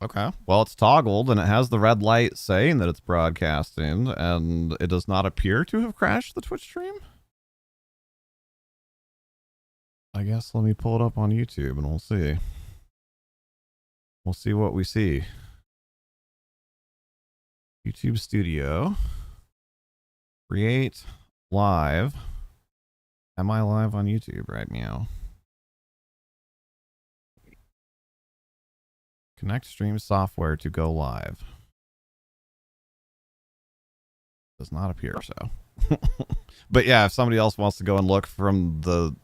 Okay. Well, it's toggled and it has the red light saying that it's broadcasting, and it does not appear to have crashed the Twitch stream. I guess let me pull it up on YouTube and we'll see. We'll see what we see. YouTube Studio. Create live. Am I live on YouTube right now? Connect stream software to go live. Does not appear so. But yeah, if somebody else wants to go and look from the,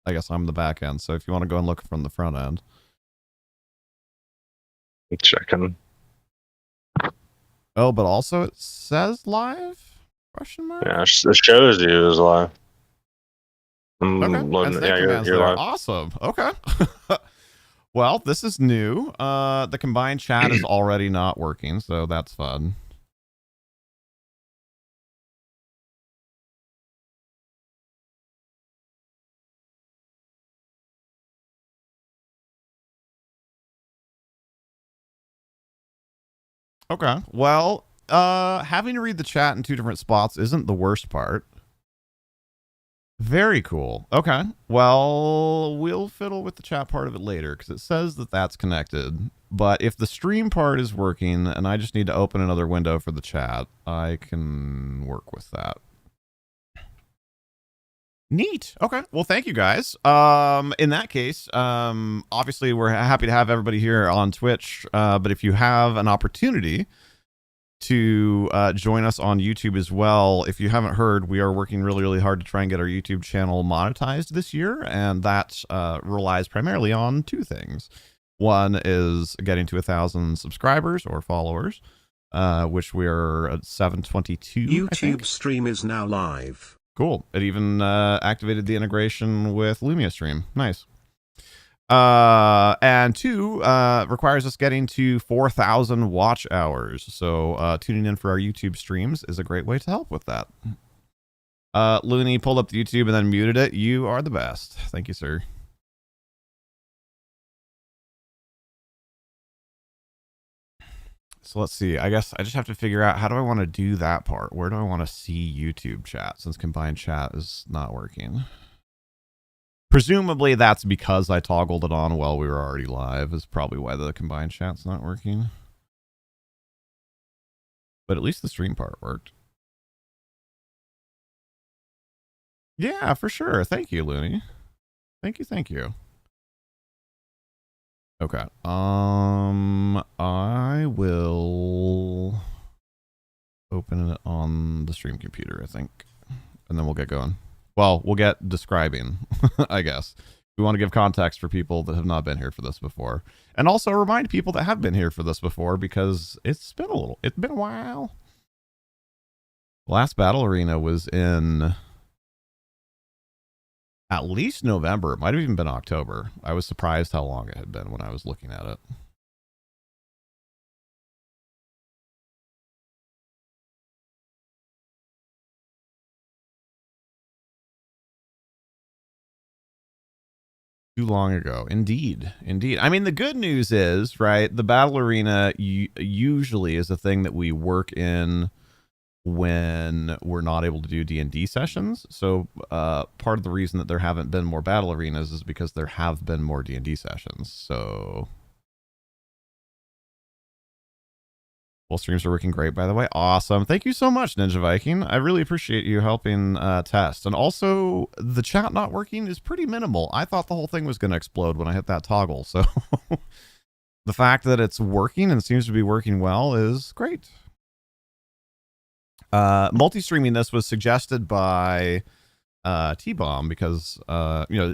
I guess I'm the back end. So if you want to go and look from the front end. Checking. Oh, but also it says live? Question mark? Yeah, it shows you as live. Okay. Yeah, you're live. Awesome. Okay. Well, this is new. The combined chat is already not working, so that's fun. Okay. Well, having to read the chat in two different spots isn't the worst part. Very cool. Okay. Well, we'll fiddle with the chat part of it later because it says that that's connected. But if the stream part is working and I just need to open another window for the chat, I can work with that. Neat. Okay. Well, thank you guys. In that case, obviously we're happy to have everybody here on Twitch. But if you have an opportunity to join us on YouTube as well, if you haven't heard, we are working really, really hard to try and get our YouTube channel monetized this year, and that relies primarily on two things. One is getting to 1,000 subscribers or followers, which we're at 722. YouTube stream is now live. Cool. It even activated the integration with Lumia Stream. Nice. And two, requires us getting to 4,000 watch hours. So tuning in for our YouTube streams is a great way to help with that. Looney pulled up the YouTube and then muted it. You are the best. Thank you, sir. So let's see. I guess I just have to figure out how do I want to do that part? Where do I want to see YouTube chat since combined chat is not working? Presumably that's because I toggled it on while we were already live is probably why the combined chat's not working. But at least the stream part worked. Yeah, for sure. Thank you, Looney. Thank you. Okay. I will open it on the stream computer, I think. And then we'll get going. Well, we'll get describing, I guess. We want to give context for people that have not been here for this before. And also remind people that have been here for this before because it's been a while. Last Battle Arena was in at least November. It might have even been October. I was surprised how long it had been when I was looking at it. Too long ago. Indeed. I mean, the good news is, right, the Battle Arena usually is a thing that we work in when we're not able to do D&D sessions. So part of the reason that there haven't been more Battle Arenas is because there have been more D&D sessions. So full streams are working great, by the way. Awesome. Thank you so much, Ninja Viking. I really appreciate you helping test. And also, the chat not working is pretty minimal. I thought the whole thing was going to explode when I hit that toggle. So the fact that it's working and seems to be working well is great. Multi-streaming this was suggested by T-Bomb because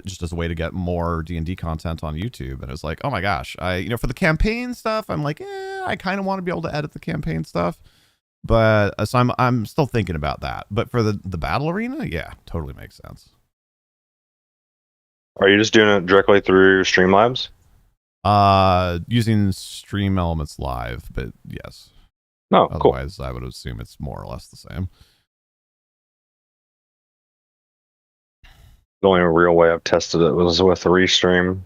just as a way to get more D&D content on YouTube. And it was like, oh my gosh, for the campaign stuff, I'm like, I kind of want to be able to edit the campaign stuff, but so I'm still thinking about that. But for the Battle Arena, yeah, totally makes sense. Are you just doing it directly through Streamlabs? Using Stream Elements Live, but yes. Oh, otherwise, cool. I would assume it's more or less the same. The only real way I've tested it was with a Restream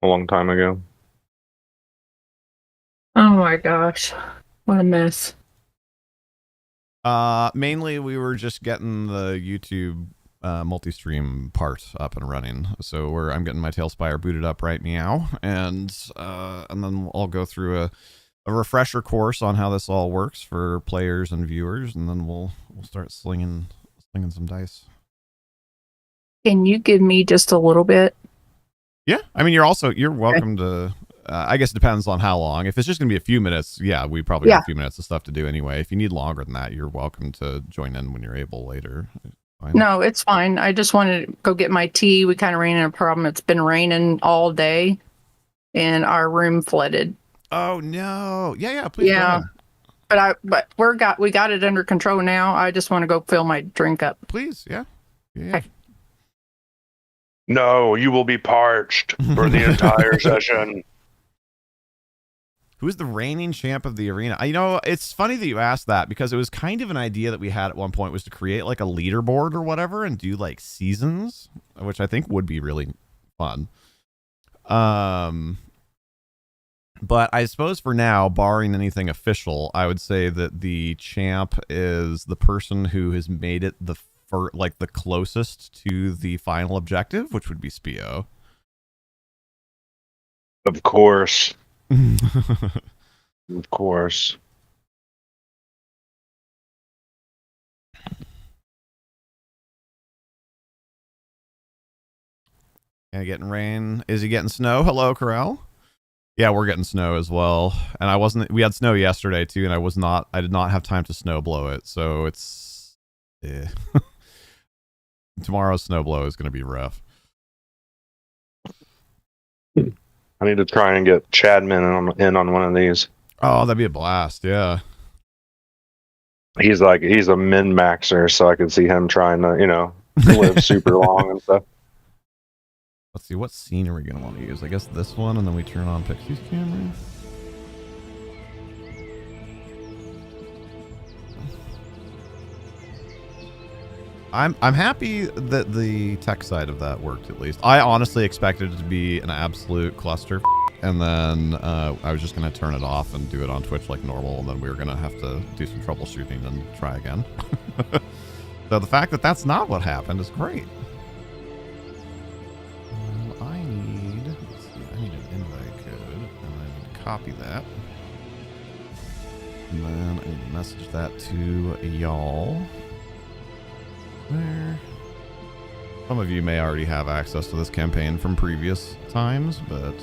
a long time ago. Oh my gosh. What a mess. Mainly we were just getting the YouTube multi-stream part up and running. So I'm getting my Tailspire booted up right meow, and then I'll go through a refresher course on how this all works for players and viewers, and then we'll start slinging some dice. Can you give me just a little bit? Yeah, I mean you're welcome to. I guess it depends on how long. If it's just gonna be a few minutes, yeah, we probably have a few minutes of stuff to do anyway. If you need longer than that, you're welcome to join in when you're able later. Fine. No, it's fine. I just wanted to go get my tea. We kind of ran into a problem. It's been raining all day, and our room flooded. Oh no! Yeah, please. Yeah, but we got it under control now. I just want to go fill my drink up. Please, yeah. Okay. No, you will be parched for the entire session. Who's the reigning champ of the arena? It's funny that you asked that, because it was kind of an idea that we had at one point, was to create like a leaderboard or whatever and do like seasons, which I think would be really fun. But I suppose for now, barring anything official, I would say that the champ is the person who has made it the closest to the final objective, which would be Spio. Of course. Of course. Yeah, getting rain. Is he getting snow? Hello, Corral. Yeah, we're getting snow as well. And we had snow yesterday too, and I did not have time to snow blow it. So it's, tomorrow's snow blow is going to be rough. I need to try and get Chadman in on one of these. Oh, that'd be a blast. Yeah. He's a min-maxer, so I could see him trying to, live super long and stuff. Let's see, what scene are we going to want to use? I guess this one, and then we turn on Pixie's camera. I'm happy that the tech side of that worked, at least. I honestly expected it to be an absolute cluster, and then I was just going to turn it off and do it on Twitch like normal, and then we were going to have to do some troubleshooting and try again. So the fact that that's not what happened is great. I need an invite code, and I need to copy that. And then I need to message that to y'all. There. Some of you may already have access to this campaign from previous times, but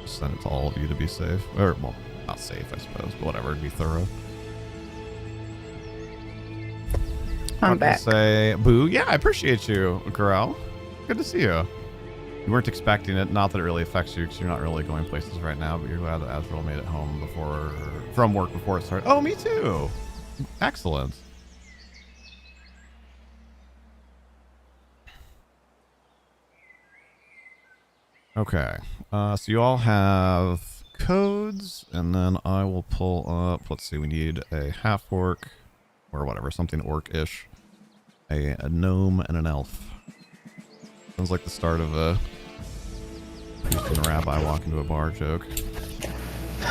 just send it to all of you to be safe. Or, well, not safe, I suppose, but whatever, to be thorough. I'm back. Say, boo. Yeah, I appreciate you, Corral. Good to see you. You weren't expecting it. Not that it really affects you, because you're not really going places right now, but you're glad that Azrael made it home from work before it started. Oh, me too. Excellent. Okay, so you all have codes, and then I will pull up, let's see, we need a half-orc, or whatever, something orc-ish, a gnome, and an elf. Sounds like the start of a priest and a rabbi walk into a bar joke.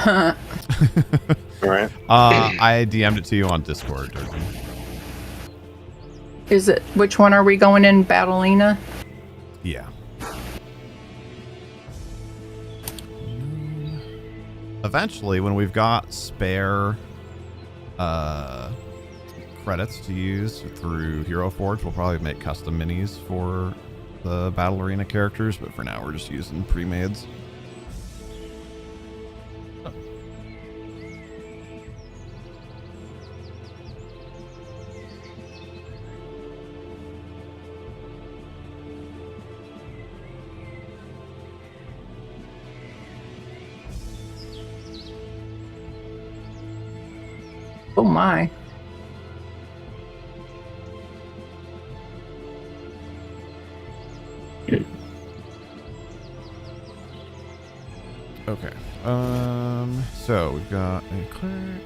All right. I DM'd it to you on Discord, Durgan. Which one are we going in, Battlina? Yeah. Eventually, when we've got spare credits to use through Hero Forge, we'll probably make custom minis for the Battle Arena characters, but for now we're just using pre-mades. Oh my. Okay. So we've got a cleric.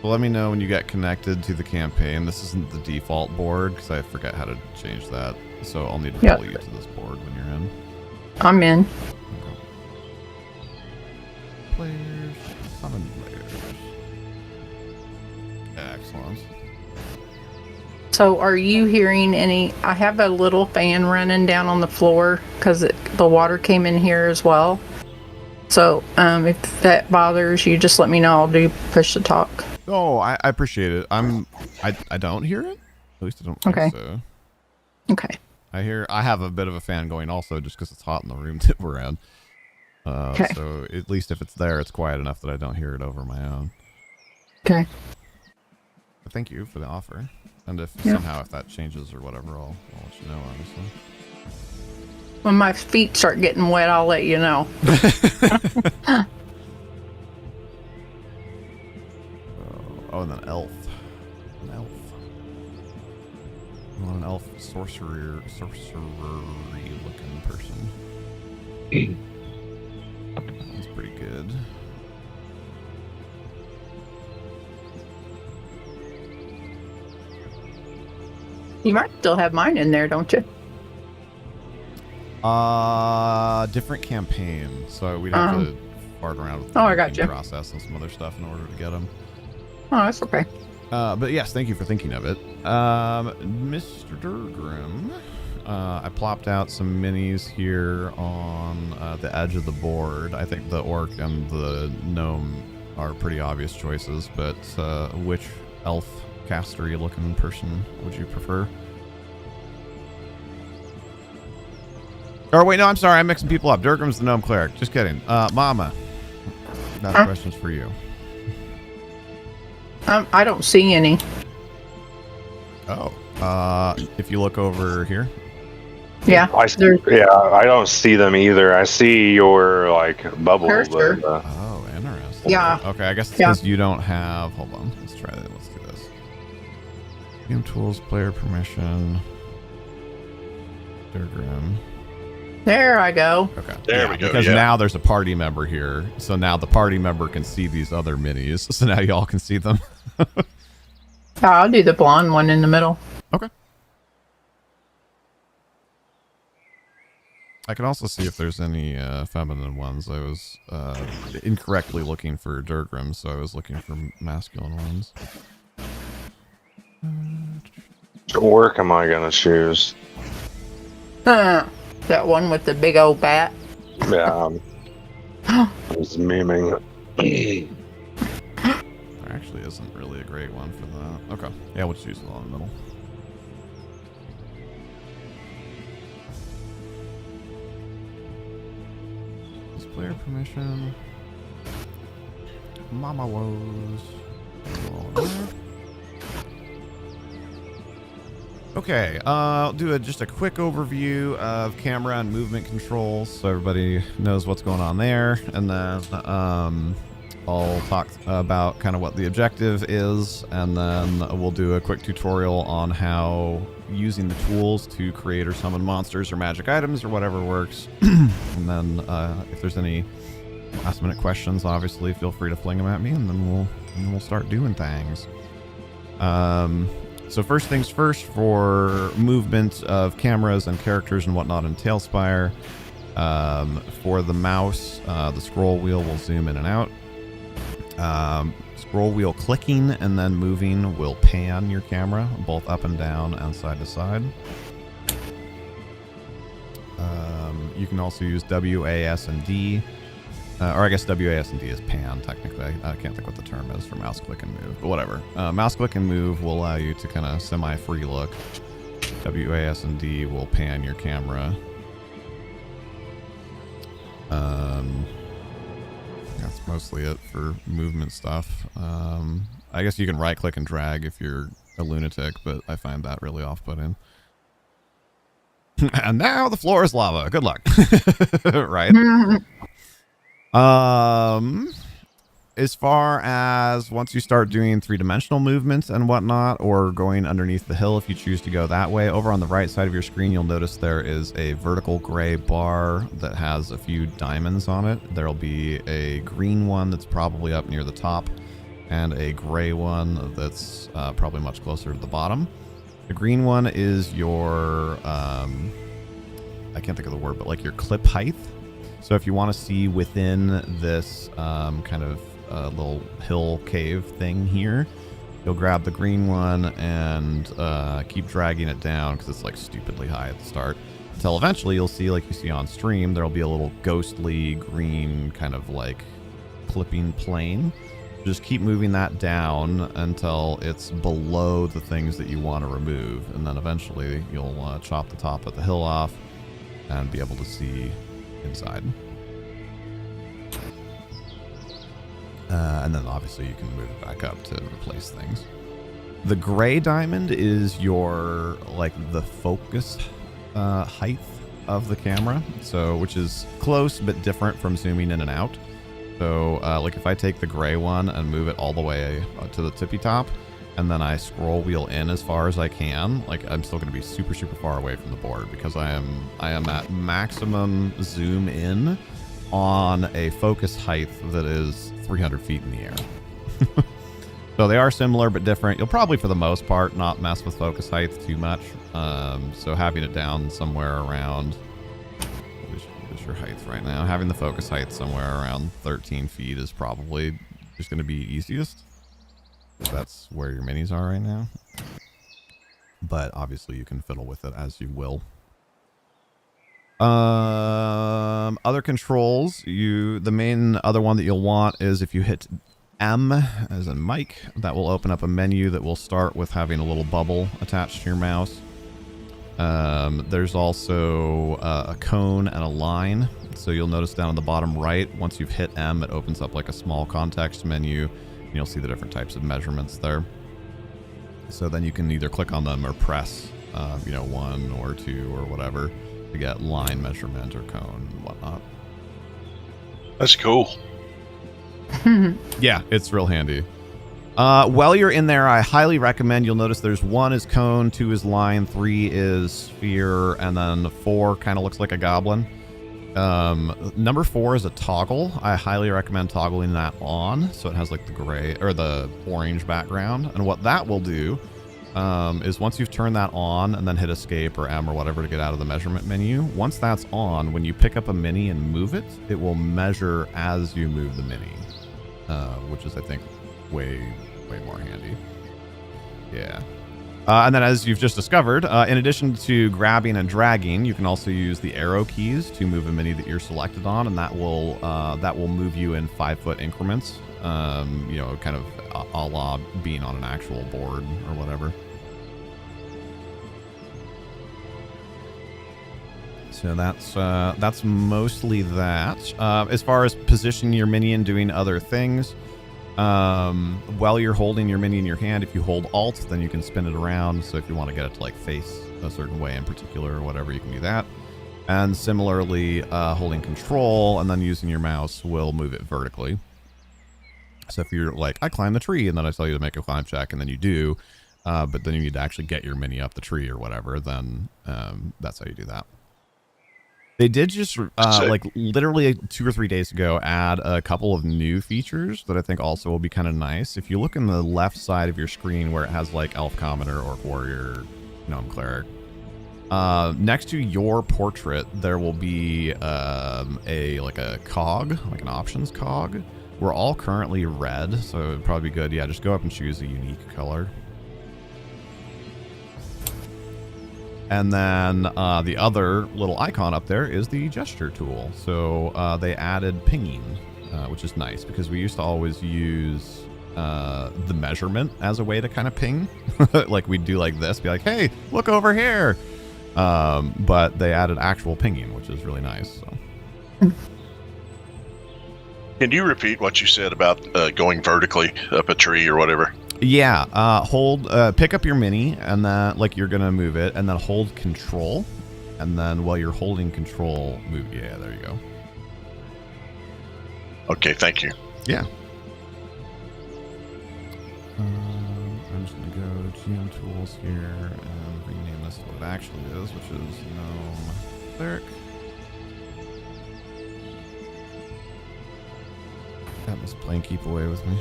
Well, let me know when you get connected to the campaign. This isn't the default board because I forget how to change that. So I'll need to pull you to this board when you're in. I'm in. players, summon players. Excellent. So are you hearing any? I have a little fan running down on the floor because the water came in here as well. So if that bothers you, just let me know. I'll do push to talk. Oh, I appreciate it. I don't hear it. At least I don't think Okay. so. Okay. I have a bit of a fan going also just because it's hot in the room that we're in. Okay. So at least if it's there, it's quiet enough that I don't hear it over my own. Okay. But thank you for the offer. And if Yeah. somehow if that changes or whatever, I'll let you know, obviously. When my feet start getting wet, I'll let you know. Oh, and an elf. An elf. You want an elf sorcery looking person. That's pretty good. You might still have mine in there, don't you? Different campaign. So we'd have to fart around with the Oh, I banking gotcha. process and some other stuff in order to get them. Oh, that's okay. But yes, thank you for thinking of it. Mr. Durgrim, I plopped out some minis here on the edge of the board. I think the orc and the gnome are pretty obvious choices, but which elf castery looking person would you prefer? Or wait, no, I'm sorry, I'm mixing people up. Durgrim's the gnome cleric. Just kidding. Mama, that question's for you. I don't see any. Oh, if you look over here. Yeah. I don't see them either. I see your like bubble. Cursor. But, Oh, interesting. Yeah. Okay, I guess it's Yeah. because you don't have. Hold on. Let's try that. Let's do this. Game tools, player permission. Durgrim. There I go. Okay. There we go, Because yeah. now there's a party member here, so now the party member can see these other minis. So now y'all can see them. I'll do the blonde one in the middle. Okay. I can also see if there's any feminine ones. I was incorrectly looking for Durgrim, so I was looking for masculine ones. Which orc am I gonna choose? That one with the big old bat. Yeah, I was memeing. There actually isn't really a great one for that. Okay. Yeah, we'll just use it all in the middle. Is player permission. Mama woes. Okay, I'll do just a quick overview of camera and movement controls so everybody knows what's going on there. And then I'll talk about kind of what the objective is. And then we'll do a quick tutorial on how using the tools to create or summon monsters or magic items or whatever works. And then if there's any last minute questions, obviously feel free to fling them at me, and then we'll start doing things. So first things first, for movement of cameras and characters and whatnot in Tailspire, for the mouse, the scroll wheel will zoom in and out. Scroll wheel clicking and then moving will pan your camera, both up and down and side to side. You can also use W, A, S, and D. Or I guess W, A, S, and D is pan, technically. I can't think what the term is for mouse click and move, but whatever. Mouse click and move will allow you to kind of semi-free look. W, A, S, and D will pan your camera. That's mostly it for movement stuff. I guess you can right click and drag if you're a lunatic, but I find that really off-putting. And now the floor is lava. Good luck. Right? As far as once you start doing three-dimensional movements and whatnot, or going underneath the hill if you choose to go that way, over on the right side of your screen you'll notice there is a vertical gray bar that has a few diamonds on it. There'll be a green one that's probably up near the top, and a gray one that's probably much closer to the bottom. The green one is your I can't think of the word, but like your clip height. So if you want to see within this kind of little hill cave thing here, you'll grab the green one and keep dragging it down because it's like stupidly high at the start. Until eventually you'll see, like you see on stream, there'll be a little ghostly green kind of like clipping plane. Just keep moving that down until it's below the things that you want to remove. And then eventually you'll chop the top of the hill off and be able to see inside. And then obviously you can move it back up to replace things. The gray diamond is your, like, the focus height of the camera. So, which is close but different from zooming in and out. So, like if I take the gray one and move it all the way to the tippy top, and then I scroll wheel in as far as I can, like I'm still going to be super, super far away from the board because I am at maximum zoom in on a focus height that is 300 feet in the air. So they are similar but different. You'll probably, for the most part, not mess with focus height too much. So having it down somewhere around... your height right now, having the focus height somewhere around 13 feet is probably just going to be easiest. That's where your minis are right now, but obviously you can fiddle with it as you will. Other controls, the main other one that you'll want is if you hit M as in Mike, that will open up a menu that will start with having a little bubble attached to your mouse. There's also a cone and a line. So you'll notice down on the bottom right, once you've hit M, it opens up like a small context menu. And you'll see the different types of measurements there. So then you can either click on them or press, 1 or 2 or whatever to get line measurement or cone and whatnot. That's cool. Yeah, it's real handy. While you're in there, I highly recommend, you'll notice there's 1 is cone, 2 is line, 3 is sphere, and then 4 kind of looks like a goblin. Number 4 is a toggle. I highly recommend toggling that on so it has like the gray or the orange background. And what that will do is once you've turned that on and then hit escape or M or whatever to get out of the measurement menu, once that's on, when you pick up a mini and move it, it will measure as you move the mini, which is, I think, way more handy. Yeah. And then, as you've just discovered, in addition to grabbing and dragging, you can also use the arrow keys to move a mini that you're selected on, and that will move you in 5-foot increments. Kind of a la being on an actual board or whatever. So that's mostly that. As far as positioning your mini and doing other things. While you're holding your mini in your hand, if you hold Alt, then you can spin it around. So if you want to get it to like face a certain way in particular or whatever, you can do that. And similarly, holding Control and then using your mouse will move it vertically. So if you're like, I climb the tree, and then I tell you to make a climb check, and then you do, but then you need to actually get your mini up the tree or whatever, then that's how you do that. They did just, like, literally 2 or 3 days ago, add a couple of new features that I think also will be kind of nice. If you look in the left side of your screen where it has, like, Elf Commoner, Orc Warrior, Gnome Cleric, next to your portrait, there will be a cog, like an options cog. We're all currently red, so it would probably be good. Yeah, just go up and choose a unique color. And then the other little icon up there is the gesture tool. So they added pinging, which is nice because we used to always use the measurement as a way to kind of ping. Like we'd do like this, be like, hey, look over here. But they added actual pinging, which is really nice. So. Can you repeat what you said about going vertically up a tree or whatever? Yeah, pick up your mini, and then, like, you're going to move it, and then hold Control, and then while you're holding Control, move, yeah, there you go. Okay, thank you. Yeah. I'm just going to go GM Tools here, and rename this to what it actually is, which is Gnome Cleric. Got Miss Plain keep away with me.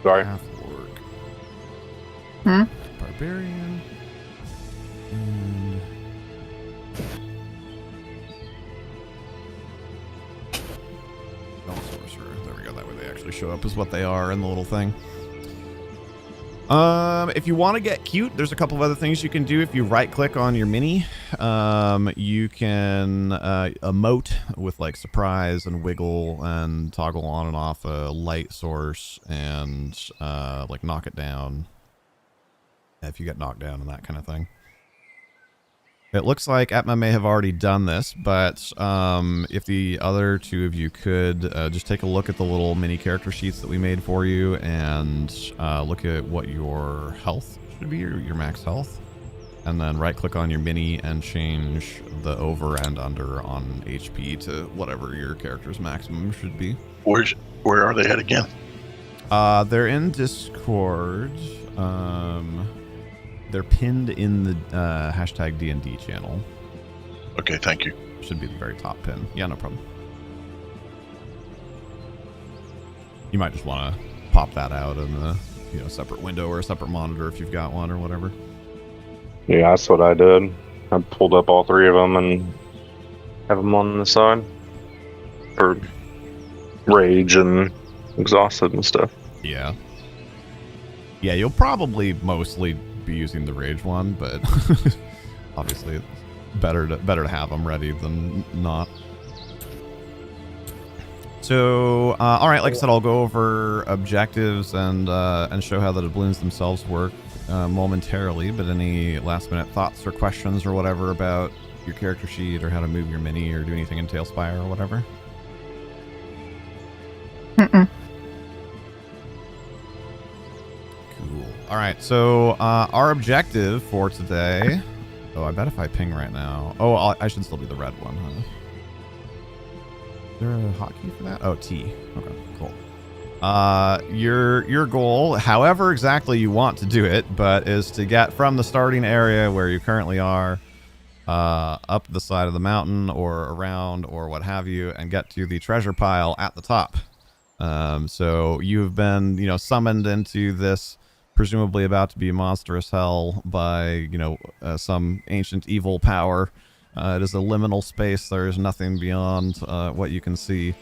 Sorry. Half-orc. Barbarian. And actually show up as what they are in the little thing. If you want to get cute, there's a couple of other things you can do. If you right-click on your mini, you can emote with like surprise and wiggle and toggle on and off a light source and like knock it down if you get knocked down and that kind of thing. It looks like Etma may have already done this, but if the other two of you could just take a look at the little mini character sheets that we made for you and look at what your health should be, your max health, and then right-click on your mini and change the over and under on HP to whatever your character's maximum should be. Where are they at again? They're in Discord. They're pinned in the hashtag D&D channel. Okay, thank you. Should be the very top pin. Yeah, no problem. You might just want to pop that out in a separate window or a separate monitor if you've got one or whatever. Yeah, that's what I did. I pulled up all three of them and have them on the side for rage and exhausted and stuff. Yeah. Yeah, you'll probably mostly be using the rage one, but obviously it's better to have them ready than not. So all right, like I said, I'll go over objectives and show how the doubloons themselves work momentarily, but any last minute thoughts or questions or whatever about your character sheet or how to move your mini or do anything in Tailspire or whatever? Cool. All right, so our objective for today... Oh, I bet if I ping right now... Oh, I should still be the red one, huh? Is there a hotkey for that? Oh, T. Okay, cool. Your goal, however exactly you want to do it, but is to get from the starting area where you currently are up the side of the mountain or around or what have you, and get to the treasure pile at the top. So you've been, summoned into this presumably about to be monstrous hell by, some ancient evil power. It is a liminal space. There is nothing beyond what you can see.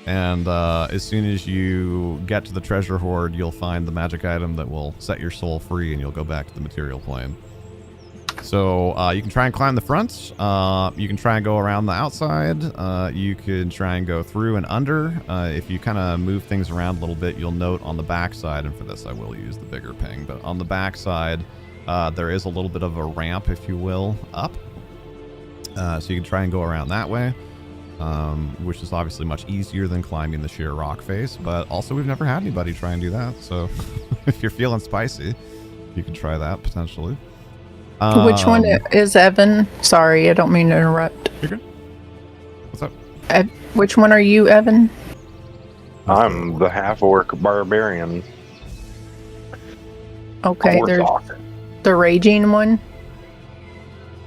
And as soon as you get to the treasure hoard, you'll find the magic item that will set your soul free and you'll go back to the material plane. So you can try and climb the front. You can try and go around the outside. You can try and go through and under. If you kind of move things around a little bit, you'll note on the back side, and for this I will use the bigger ping, but on the back side there is a little bit of a ramp, if you will, up. So you can try and go around that way, which is obviously much easier than climbing the sheer rock face, but also we've never had anybody try and do that. So if you're feeling spicy, you can try that potentially. Which one is Evan? Sorry, I don't mean to interrupt. You're good. What's up? Which one are you, Evan? I'm the half-orc barbarian. Okay, there's the raging one.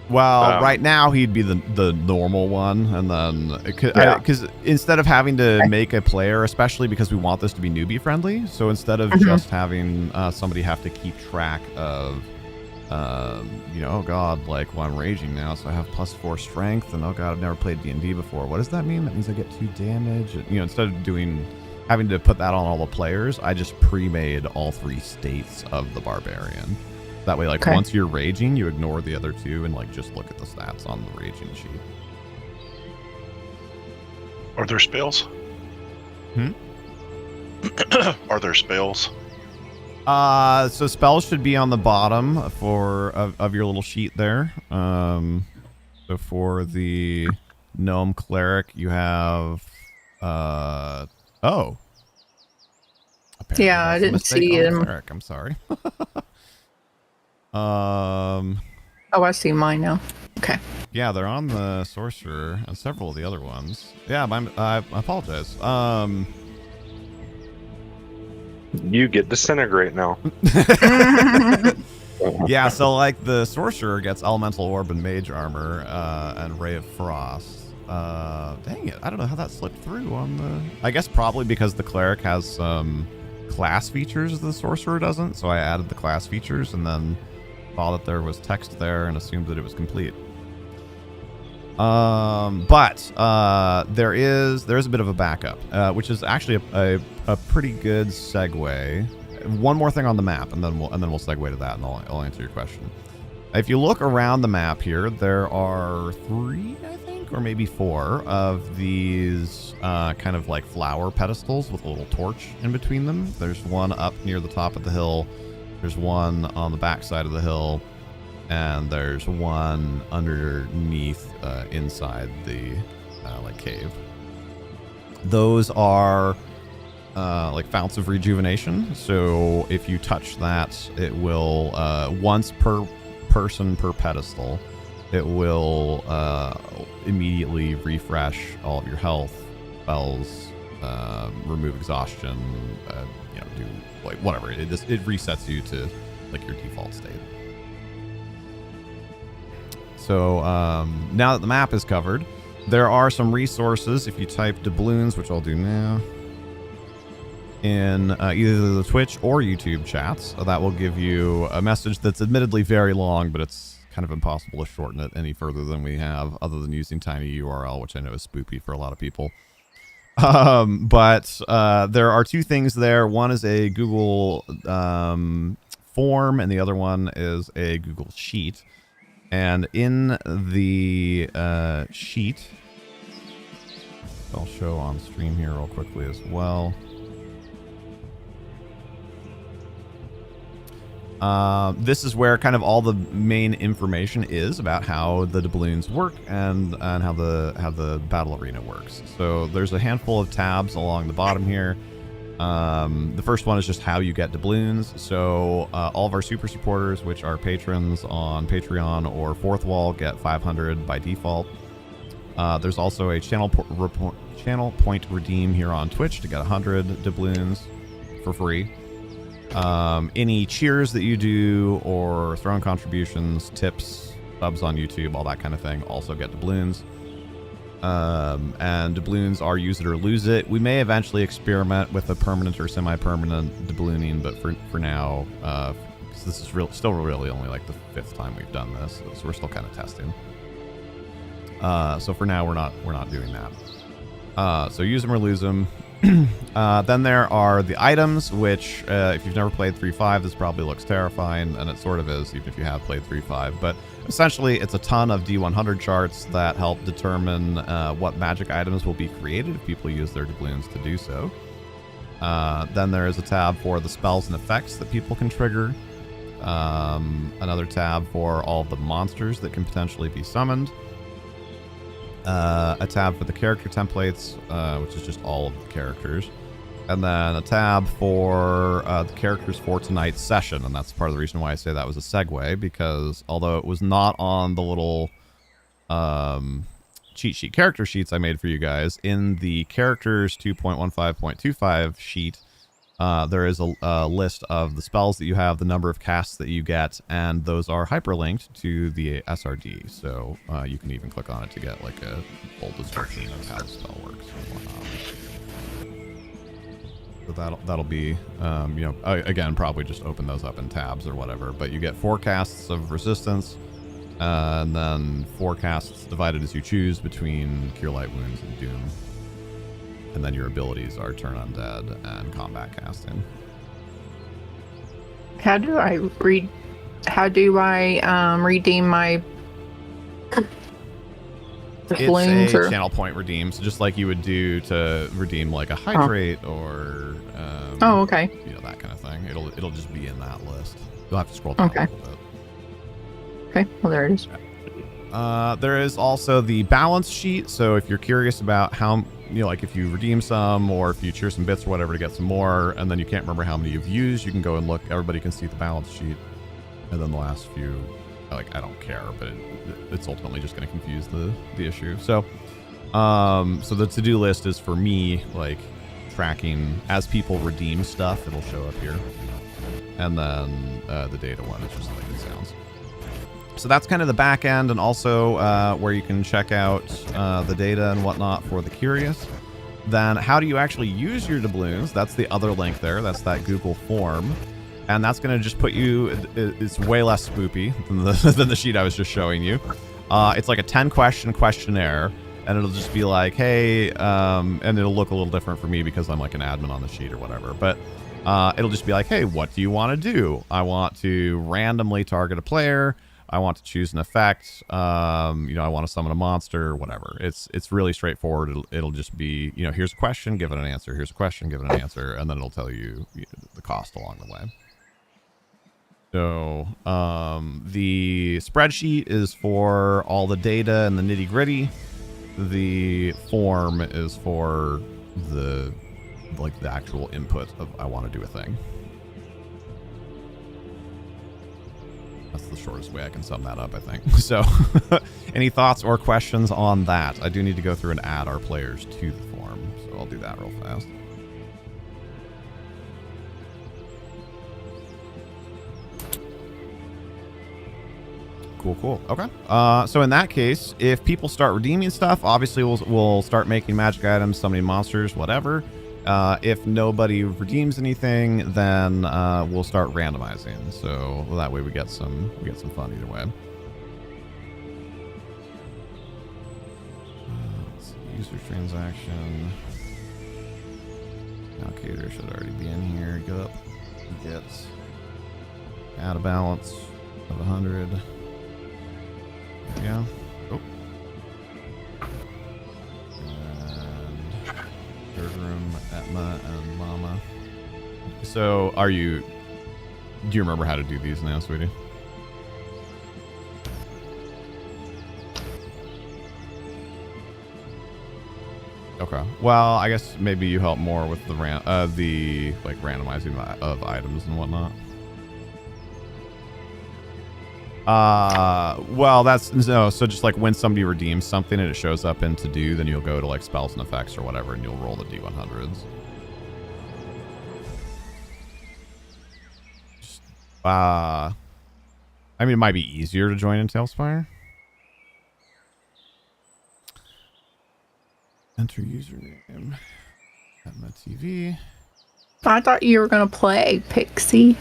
Well, right now he'd be the normal one, and then because instead of having to make a player, especially because we want this to be newbie friendly, so instead of just having somebody have to keep track of oh god, like, well, I'm raging now, so I have +4 strength, and oh god, I've never played D&D before. What does that mean? That means I get 2 damage. Instead of having to put that on all the players, I just pre-made all 3 states of the barbarian. That way, like, once you're raging, you ignore the other 2 and, like, just look at the stats on the raging sheet. Are there spells? Are there spells? So spells should be on the bottom of your little sheet there. So for the gnome cleric, you have apparently yeah, I didn't see him. Cleric. I'm sorry. Oh, I see mine now. Okay. Yeah, they're on the sorcerer and several of the other ones. Yeah, I apologize. You get disintegrate now. Yeah, so like the sorcerer gets elemental orb and mage armor and ray of frost. Dang it, I don't know how that slipped through on the... I guess probably because the cleric has some class features the sorcerer doesn't, so I added the class features and then saw that there was text there and assumed that it was complete. But there is a bit of a backup, which is actually a a pretty good segue. One more thing on the map, and then we'll segue to that, and I'll answer your question. If you look around the map here, there are 3, I think, or maybe 4 of these kind of like flower pedestals with a little torch in between them. There's one up near the top of the hill. There's one on the back side of the hill, and there's one underneath inside the like cave. Those are like founts of rejuvenation. So if you touch that, it will once per person per pedestal, it will immediately refresh all of your health, spells, remove exhaustion, do like whatever. It resets you to like your default state. So now that the map is covered, there are some resources. If you type doubloons, which I'll do now, in either the Twitch or YouTube chats, that will give you a message that's admittedly very long, but it's kind of impossible to shorten it any further than we have, other than using TinyURL, which I know is spoopy for a lot of people. But there are 2 things there. One is a Google form, and the other one is a Google Sheet. And in the sheet, I'll show on stream here real quickly as well. This is where kind of all the main information is about how the doubloons work and how the battle arena works. So there's a handful of tabs along the bottom here. The first one is just how you get doubloons. So all of our super supporters, which are patrons on Patreon or Fourth Wall, get 500 by default. There's also a channel point redeem here on Twitch to get 100 doubloons for free. Any cheers that you do or throne contributions, tips, subs on YouTube, all that kind of thing also get doubloons. And doubloons are use it or lose it. We may eventually experiment with a permanent or semi-permanent doublooning, but for now, cause this is still really only like the 5th time we've done this, so we're still kind of testing. So for now, we're not doing that. So use them or lose them. Then there are the items, which if you've never played 3.5, this probably looks terrifying, and it sort of is, even if you have played 3.5. But essentially, it's a ton of D100 charts that help determine what magic items will be created if people use their doubloons to do so. Then there is a tab for the spells and effects that people can trigger. Another tab for all of the monsters that can potentially be summoned. A tab for the character templates, which is just all of the characters, and then a tab for the characters for tonight's session. And that's part of the reason why I say that was a segue, because although it was not on the little cheat sheet character sheets I made for you guys, in the characters 2.15.25 sheet, there is a list of the spells that you have, the number of casts that you get, and those are hyperlinked to the SRD. So you can even click on it to get like a full description of how the spell works and whatnot. So that'll be, again, probably just open those up in tabs or whatever. But you get 4 casts of resistance, and then 4 casts divided as you choose between Cure Light Wounds and Doom. And then your abilities are Turn Undead and Combat Casting. How do I redeem my doubloons? It's a channel point redeem, so just like you would do to redeem like a hydrate or okay. That kind of thing. It'll just be in that list. You'll have to scroll down a little bit. Okay, well there it is. There is also the balance sheet. So if you're curious about how, like if you redeem some or if you cheer some bits or whatever to get some more, and then you can't remember how many you've used, you can go and look. Everybody can see the balance sheet. And then the last few, like, I don't care, but it's ultimately just going to confuse the issue. So, so the to-do list is for me, like, tracking as people redeem stuff, it'll show up here. And then the data one is just like it sounds. So that's kind of the back end, and also where you can check out the data and whatnot for the curious. Then how do you actually use your doubloons? That's the other link there. That's that Google form. And that's going to just put you, it's way less spoopy than the sheet I was just showing you. It's like a 10-question questionnaire. and it'll just be like, hey, and it'll look a little different for me because I'm like an admin on the sheet or whatever. But it'll just be like, hey, what do you want to do? I want to randomly target a player. I want to choose an effect. I want to summon a monster or whatever. It's really straightforward. It'll just be, here's a question, give it an answer. Here's a question, give it an answer. And then it'll tell you the cost along the way. So the spreadsheet is for all the data and the nitty gritty. The form is for the actual input of I want to do a thing. That's the shortest way I can sum that up, I think. So any thoughts or questions on that? I do need to go through and add our players to the form, so I'll do that real fast. Cool. Okay. So in that case, if people start redeeming stuff, obviously we'll start making magic items, summoning monsters, whatever. If nobody redeems anything, then we'll start randomizing. So that way we get some fun either way. Let's see, user transaction. Allocator should already be in here. Go up. Get add a balance of 100. Yeah. Oh. And third room, Atma and Mama. So, do you remember how to do these now, sweetie? Okay. Well, I guess maybe you help more with the randomizing of items and whatnot. Well, so just like when somebody redeems something and it shows up in to do, then you'll go to like spells and effects or whatever and you'll roll the D100s. I mean, it might be easier to join in Tailspire. Enter username. Atma TV. I thought you were going to play, Pixie.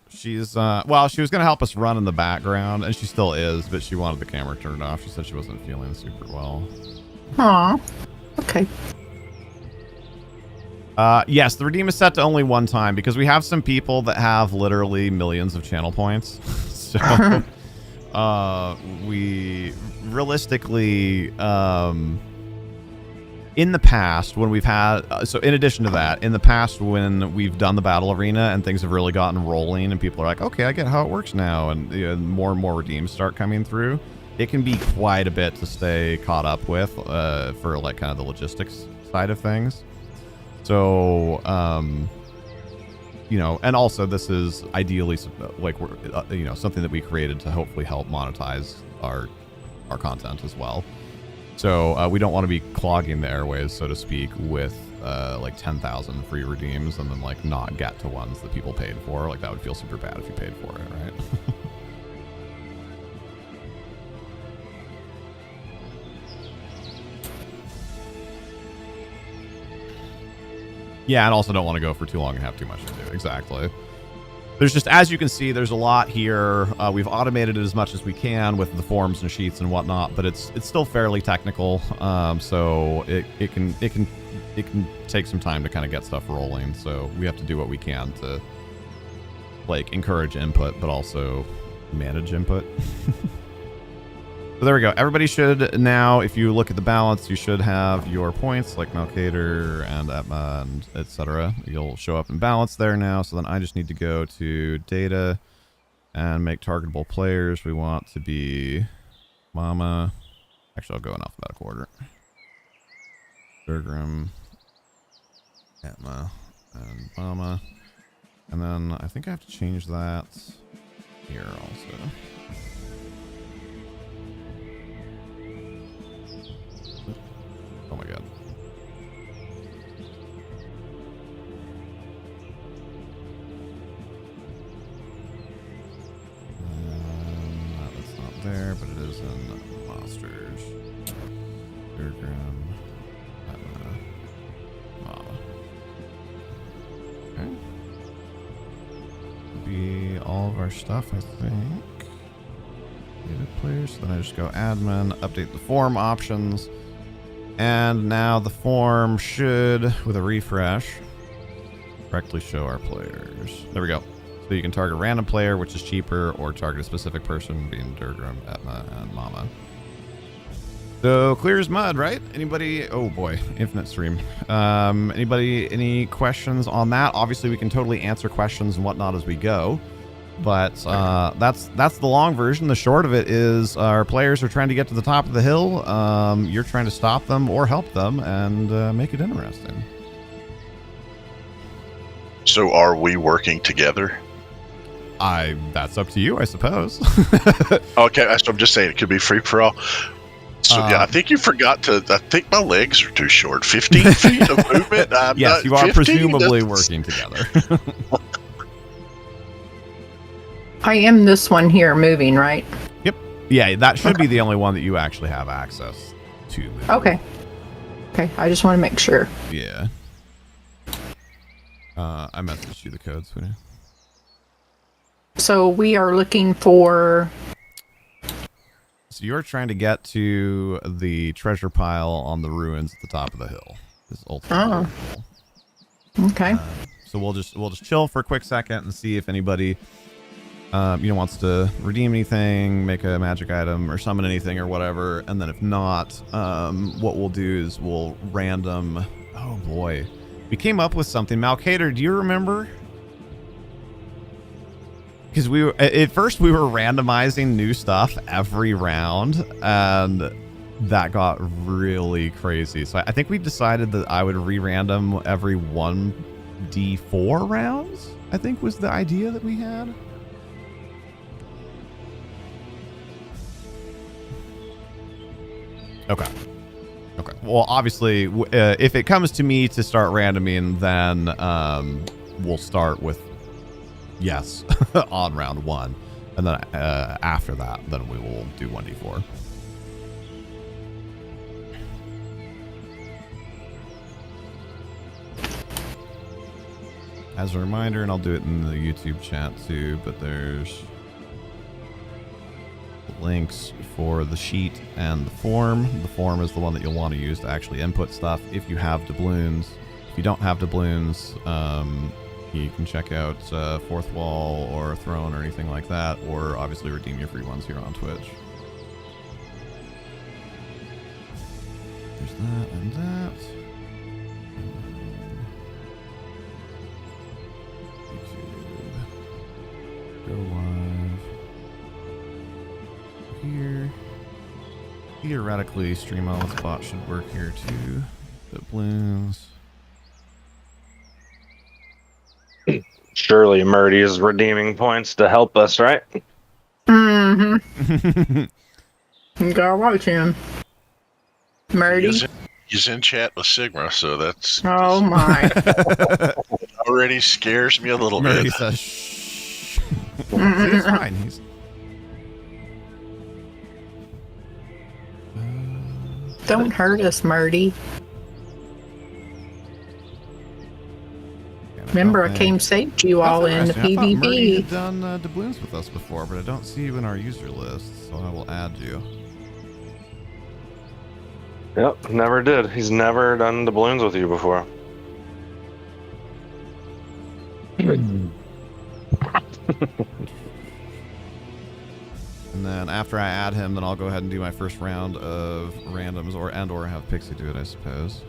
She's, well, she was going to help us run in the background, and she still is, but she wanted the camera turned off. She said she wasn't feeling super well. Aw. Okay. Yes, the redeem is set to only one time, because we have some people that have literally millions of channel points. So, we realistically, in the past, when we've had, so in addition to that, in the past when we've done the battle arena and things have really gotten rolling and people are like, okay, I get how it works now, and more redeems start coming through, it can be quite a bit to stay caught up with for like kind of the logistics side of things. So, and also this is ideally like we're, something that we created to hopefully help monetize our content as well. So we don't want to be clogging the airways, so to speak, with like 10,000 free redeems and then like not get to ones that people paid for. Like that would feel super bad if you paid for it, right? Yeah, and also don't want to go for too long and have too much to do. Exactly. There's just, as you can see, there's a lot here. We've automated it as much as we can with the forms and sheets and whatnot, but it's still fairly technical. So it can take some time to kind of get stuff rolling. So we have to do what we can to like encourage input, but also manage input. So there we go. Everybody should now, if you look at the balance, you should have your points like Malkater and Atma and etc. You'll show up in balance there now. So then I just need to go to data and make targetable players. We want to be Mama. Actually, I'll go in alphabetical order. Bergrim, Atma, and Mama. And then I think I have to change that here also. Oh my god. That's not there, but it is in monsters. Bergrim, Atma, Mama. Okay. Be all of our stuff, I think. Edit players. So then I just go admin, update the form options. And now the form should, with a refresh, correctly show our players. There we go. So you can target a random player, which is cheaper, or target a specific person, being Durgrim, Etna, and Mama. So clear as mud, right? Anybody? Oh boy, infinite stream. Anybody? Any questions on that? Obviously, we can totally answer questions and whatnot as we go. But that's the long version. The short of it is our players are trying to get to the top of the hill. You're trying to stop them or help them and make it interesting. So are we working together? That's up to you, I suppose. Okay, so I'm just saying it could be free for all. So yeah, I think you forgot to. I think my legs are too short. 15 feet of movement. Yes, you are presumably working together. I am this one here moving, right? Yep. Yeah, that should be the only one that you actually have access to. Okay. Okay, I just want to make sure. Yeah. I messaged you the code, sweetie. So we are looking for... So you're trying to get to the treasure pile on the ruins at the top of the hill. This ultimately the goal. Okay. So we'll just chill for a quick second and see if anybody wants to redeem anything, make a magic item, or summon anything or whatever. And then if not, what we'll do is we'll random. Oh boy, we came up with something. Malkater, do you remember? Because at first we were randomizing new stuff every round, and that got really crazy. So I think we decided that I would re-random every 1d4 rounds, I think was the idea that we had. Okay. Well, obviously, if it comes to me to start randoming, then we'll start with yes on round 1, and then after that, then we will do 1d4. As a reminder, and I'll do it in the YouTube chat too, but there's links for the sheet and the form. The form is the one that you'll want to use to actually input stuff if you have doubloons. If you don't have doubloons, you can check out Fourth Wall or Throne or anything like that, or obviously redeem your free ones here on Twitch. There's that and that. YouTube. Go live. Here. Theoretically, Stream All Its Bot should work here too. Doubloons. Surely Murdy is redeeming points to help us, right? Mm-hmm. You gotta watch him. Murdy. He's in chat with Sigma, so that's... Oh my. already scares me a little Murray bit. says, shh. It's fine. He's... Don't hurt us, Murdy. Remember, I came saved you all in the PvP. Murdy PvP. had done doubloons with us before, but I don't see you in our user list, so I will add you. Yep, never did. He's never done the balloons with you before. And then after I add him, then I'll go ahead and do my first round of randoms, or have Pixie do it, I suppose.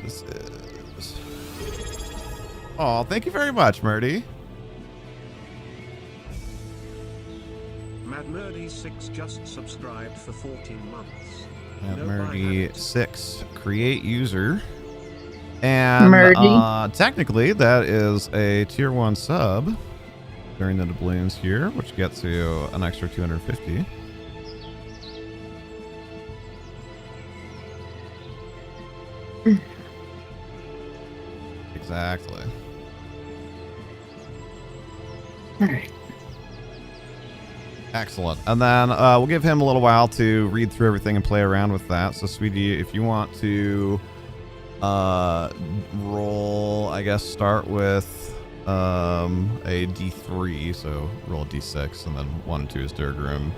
This is... Oh, thank you very much, Murdy. Mad Murdy 6 just subscribed for 14 months. Murdy 6, create user. And technically, that is a tier 1 sub during the doubloons here, which gets you an extra 250. Exactly. All right. Excellent. And then we'll give him a little while to read through everything and play around with that. So, sweetie, if you want to roll, I guess, start with a D3, so roll a D6, and then 1 and 2 is Durgrim.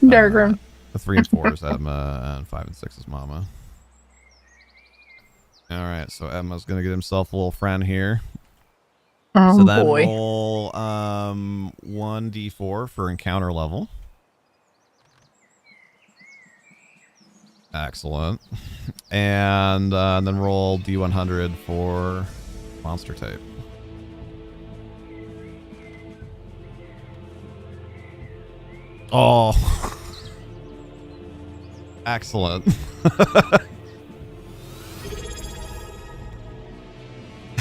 Durgrim. The 3 and 4 is Emma, and 5 and 6 is Mama. All right, so Emma's gonna get himself a little friend here. Oh So then boy. roll 1d4 for encounter level. Excellent. And then roll d100 for monster type. Oh. Excellent.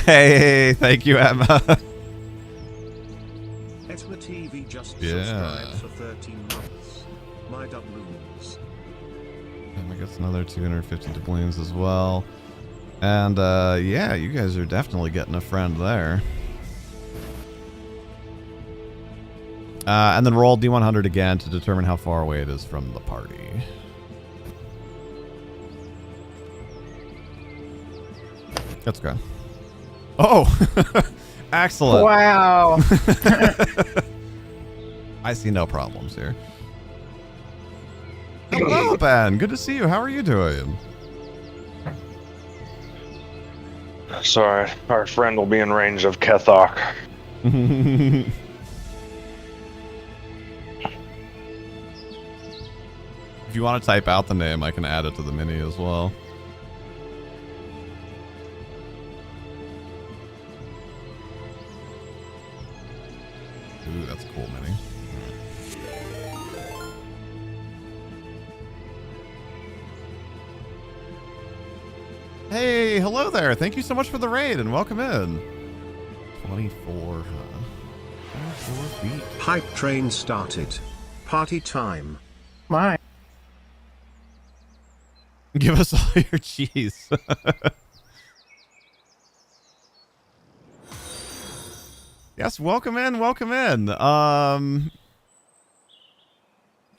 Hey, thank you, Emma. Etma TV just Yeah. subscribed for 13 months. My doubloons. Emma gets another 250 doubloons as well. And yeah, you guys are definitely getting a friend there. And then roll D100 again to determine how far away it is from the party. Let's go. Oh, excellent. Wow. I see no problems here. Hello, Ben. Good to see you. How are you doing? Sorry, our friend will be in range of Kethok. If you want to type out the name, I can add it to the mini as well. Ooh, that's a cool mini. Hey, hello there. Thank you so much for the raid and welcome in. 24, huh? 24 feet. Hype train started. Party time. My. Give us all your cheese. Yes, welcome in, welcome in.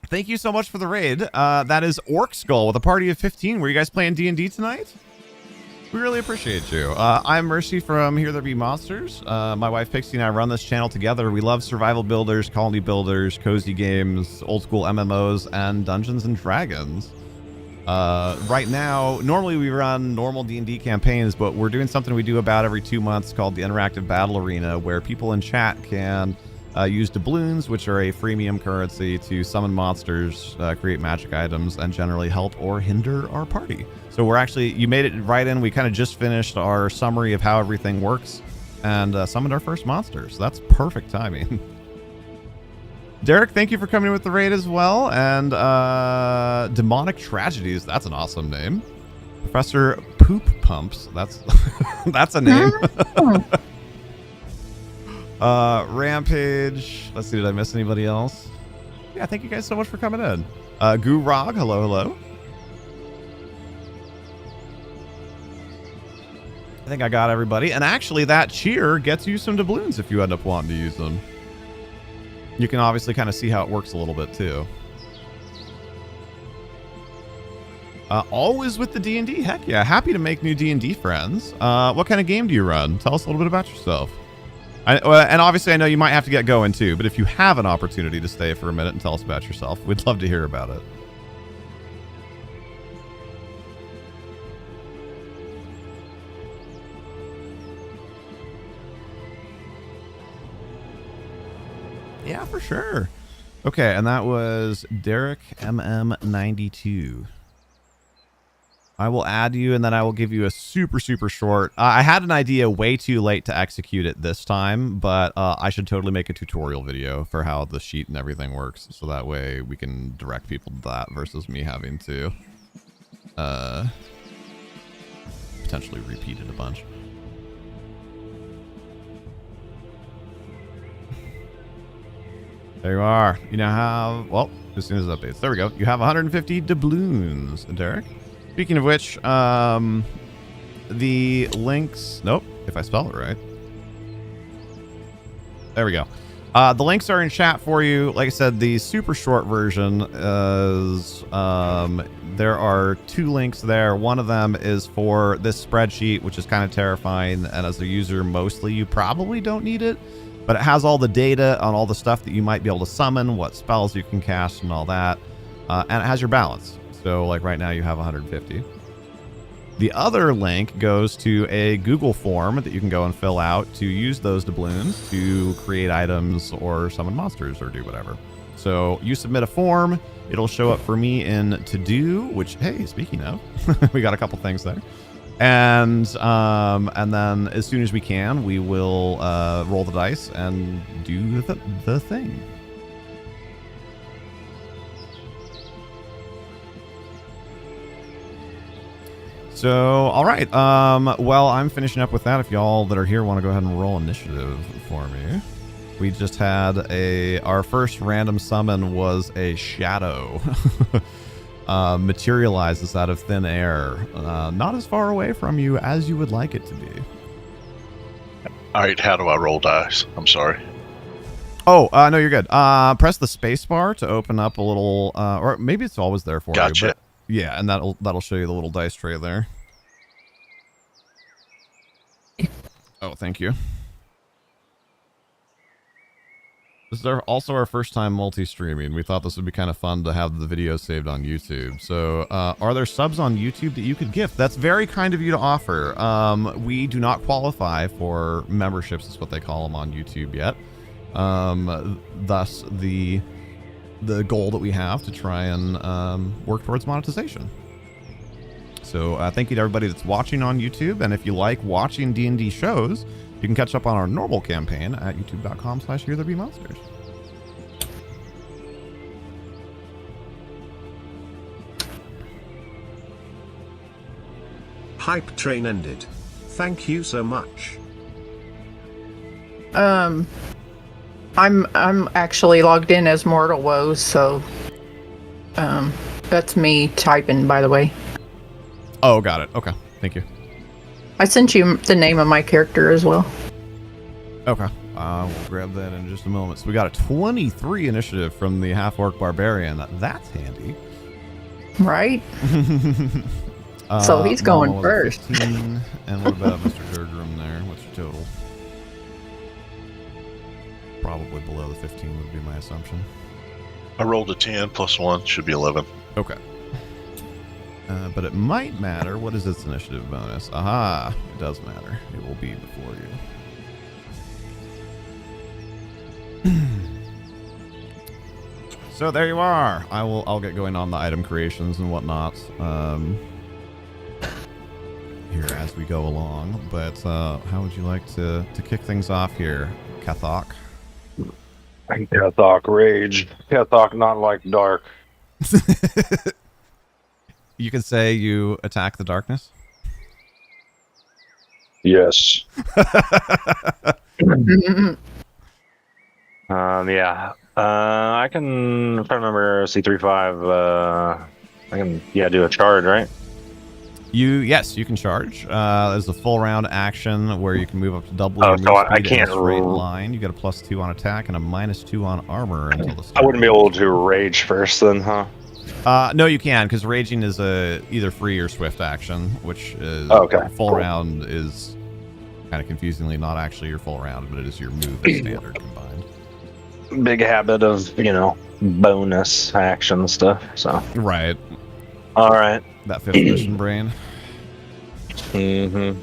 Thank you so much for the raid. That is Orc Skull with a party of 15. Were you guys playing D&D tonight? We really appreciate you. I'm Mercy from Here There Be Monsters. My wife Pixie and I run this channel together. We love survival builders, colony builders, cozy games, old school MMOs, and Dungeons and Dragons. Right now, normally we run normal D&D campaigns, but we're doing something we do about every 2 months called the Interactive Battle Arena, where people in chat can use doubloons, which are a freemium currency, to summon monsters, create magic items, and generally help or hinder our party. So we're actually, you made it right in. We kind of just finished our summary of how everything works and summoned our first monster. So that's perfect timing. Derek, thank you for coming in with the raid as well. And Demonic Tragedies, that's an awesome name. Professor Poop Pumps, that's that's a name. Rampage, let's see, did I miss anybody else? Yeah, thank you guys so much for coming in. Gurog, hello, hello. I think I got everybody. And actually, that cheer gets you some doubloons if you end up wanting to use them. You can obviously kind of see how it works a little bit too. Always with the D&D, heck yeah. Happy to make new D&D friends. What kind of game do you run? Tell us a little bit about yourself. And obviously I know you might have to get going too, but if you have an opportunity to stay for a minute and tell us about yourself, we'd love to hear about it. Yeah, for sure. Okay, and that was Derek MM92. I will add you, and then I will give you a super, super short. I had an idea way too late to execute it this time, but I should totally make a tutorial video for how the sheet and everything works, so that way we can direct people to that versus me having to potentially repeat it a bunch. There you are. You now have, well, as soon as it updates. There we go. You have 150 doubloons, Derek. Speaking of which, the links, nope, if I spell it right. There we go. The links are in chat for you. Like I said, the super short version is there are 2 links there. One of them is for this spreadsheet, which is kind of terrifying, and as a user mostly you probably don't need it, but it has all the data on all the stuff that you might be able to summon, what spells you can cast and all that, and it has your balance. So like right now you have 150. The other link goes to a Google form that you can go and fill out to use those doubloons to create items or summon monsters or do whatever. So you submit a form, it'll show up for me in To Do, which, hey, speaking of, we got a couple things there. And then as soon as we can, we will roll the dice and do the thing. So, all right. Well, I'm finishing up with that. If y'all that are here want to go ahead and roll initiative for me. We just had our first random summon was a shadow. Materializes out of thin air. Not as far away from you as you would like it to be. All right, how do I roll dice? I'm sorry. Oh, no, you're good. Press the space bar to open up a little, or maybe it's always there for Gotcha. you. But yeah, and that'll show you the little dice tray there. Oh, thank you. This is also our first time multi-streaming. We thought this would be kind of fun to have the video saved on YouTube. So, are there subs on YouTube that you could gift? That's very kind of you to offer. We do not qualify for memberships, is what they call them on YouTube yet. Thus, the goal that we have to try and work towards monetization. So thank you to everybody that's watching on YouTube, and if you like watching D&D shows, you can catch up on our normal campaign at youtube.com/HereThereBeMonsters. Hype train ended. Thank you so much. I'm actually logged in as Mortal Woes, so that's me typing, by the way. Oh, got it. Okay, thank you. I sent you the name of my character as well. Okay, we'll grab that in just a moment. So we got a 23 initiative from the half-orc barbarian. That's handy. Right? So he's going Mama was first. 15, and what about Mr. Durgrim there? What's your total? Probably below the 15 would be my assumption. I rolled a 10 plus 1, should be 11. Okay. But it might matter. What is its initiative bonus? Aha! It does matter. It will be before you. So there you are. I'll get going on the item creations and whatnot here as we go along. But how would you like to kick things off here, Cathok? Cathok rage. Cathok not like dark. You can say you attack the darkness. Yes. Yeah. I can, if I remember C35, I can, do a charge, right? Yes, you can charge. There's a full round action where you can move up to double your so move I speed in a can't straight line. You get a +2 on attack and a -2 on armor until the start. I wouldn't be able to rage first then, huh? No, you can, because raging is either free or swift action, which is full round is kind of confusingly not actually your full round, but it is your move and standard combined. Big habit of, bonus action stuff, so. Right. Alright. That 5th edition brain. Mm-hmm.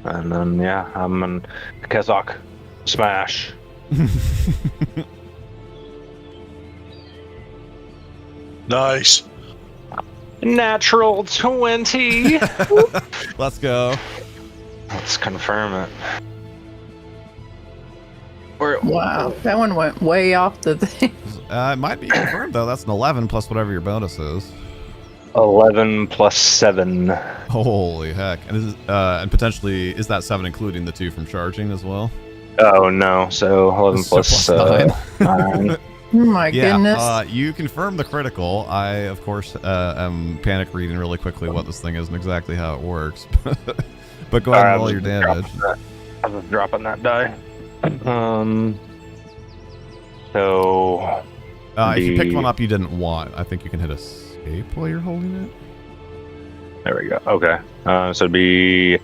And then, I'm in Kazakh smash. Nice. Natural 20. Let's go. Let's confirm it. Wow, that one went way off the thing. It might be confirmed, though. That's an 11 plus whatever your bonus is. 11 plus 7. Holy heck. And potentially, is that 7 including the 2 from charging as well? Oh, no. So 11 plus 9. 9. Oh my goodness. You confirmed the critical. I, of course, am panic reading really quickly what this thing is and exactly how it works. But go ahead and roll your damage. I'm just dropping that die. So If you picked the- one up you didn't want, I think you can hit escape while you're holding it. there we go. Okay. So it'd be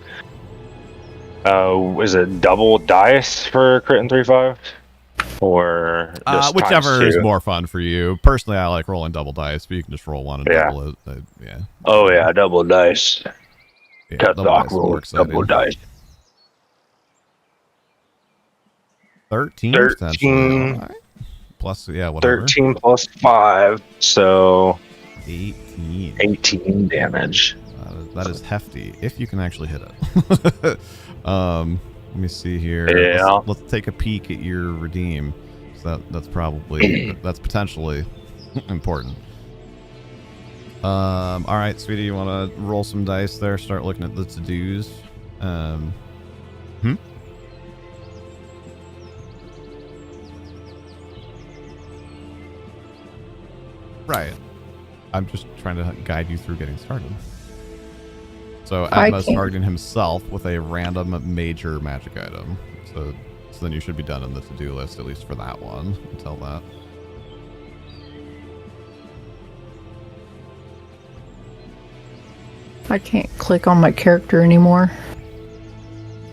is it double dice for crit and 3/5? Or just Whichever times is 2? more fun for you. Personally, I like rolling double dice, but you can just roll one and Yeah. double it. Yeah. Oh yeah, double dice. Yeah, Cut double dock dice is more roll, exciting. double dice. 13. 13. potentially. All right. Plus, yeah, whatever. 13 plus 5, so 18. 18 damage. That is hefty, if you can actually hit it. Let me see here. Yeah. Let's take a peek at your redeem. So that's probably that's potentially important. All right, sweetie, you want to roll some dice there? Start looking at the to-dos. Right. I'm just trying to guide you through getting started. So I Adma's can't- targeting himself with a random major magic item. So then you should be done in the to-do list, at least for that one. Until that. I can't click on my character anymore.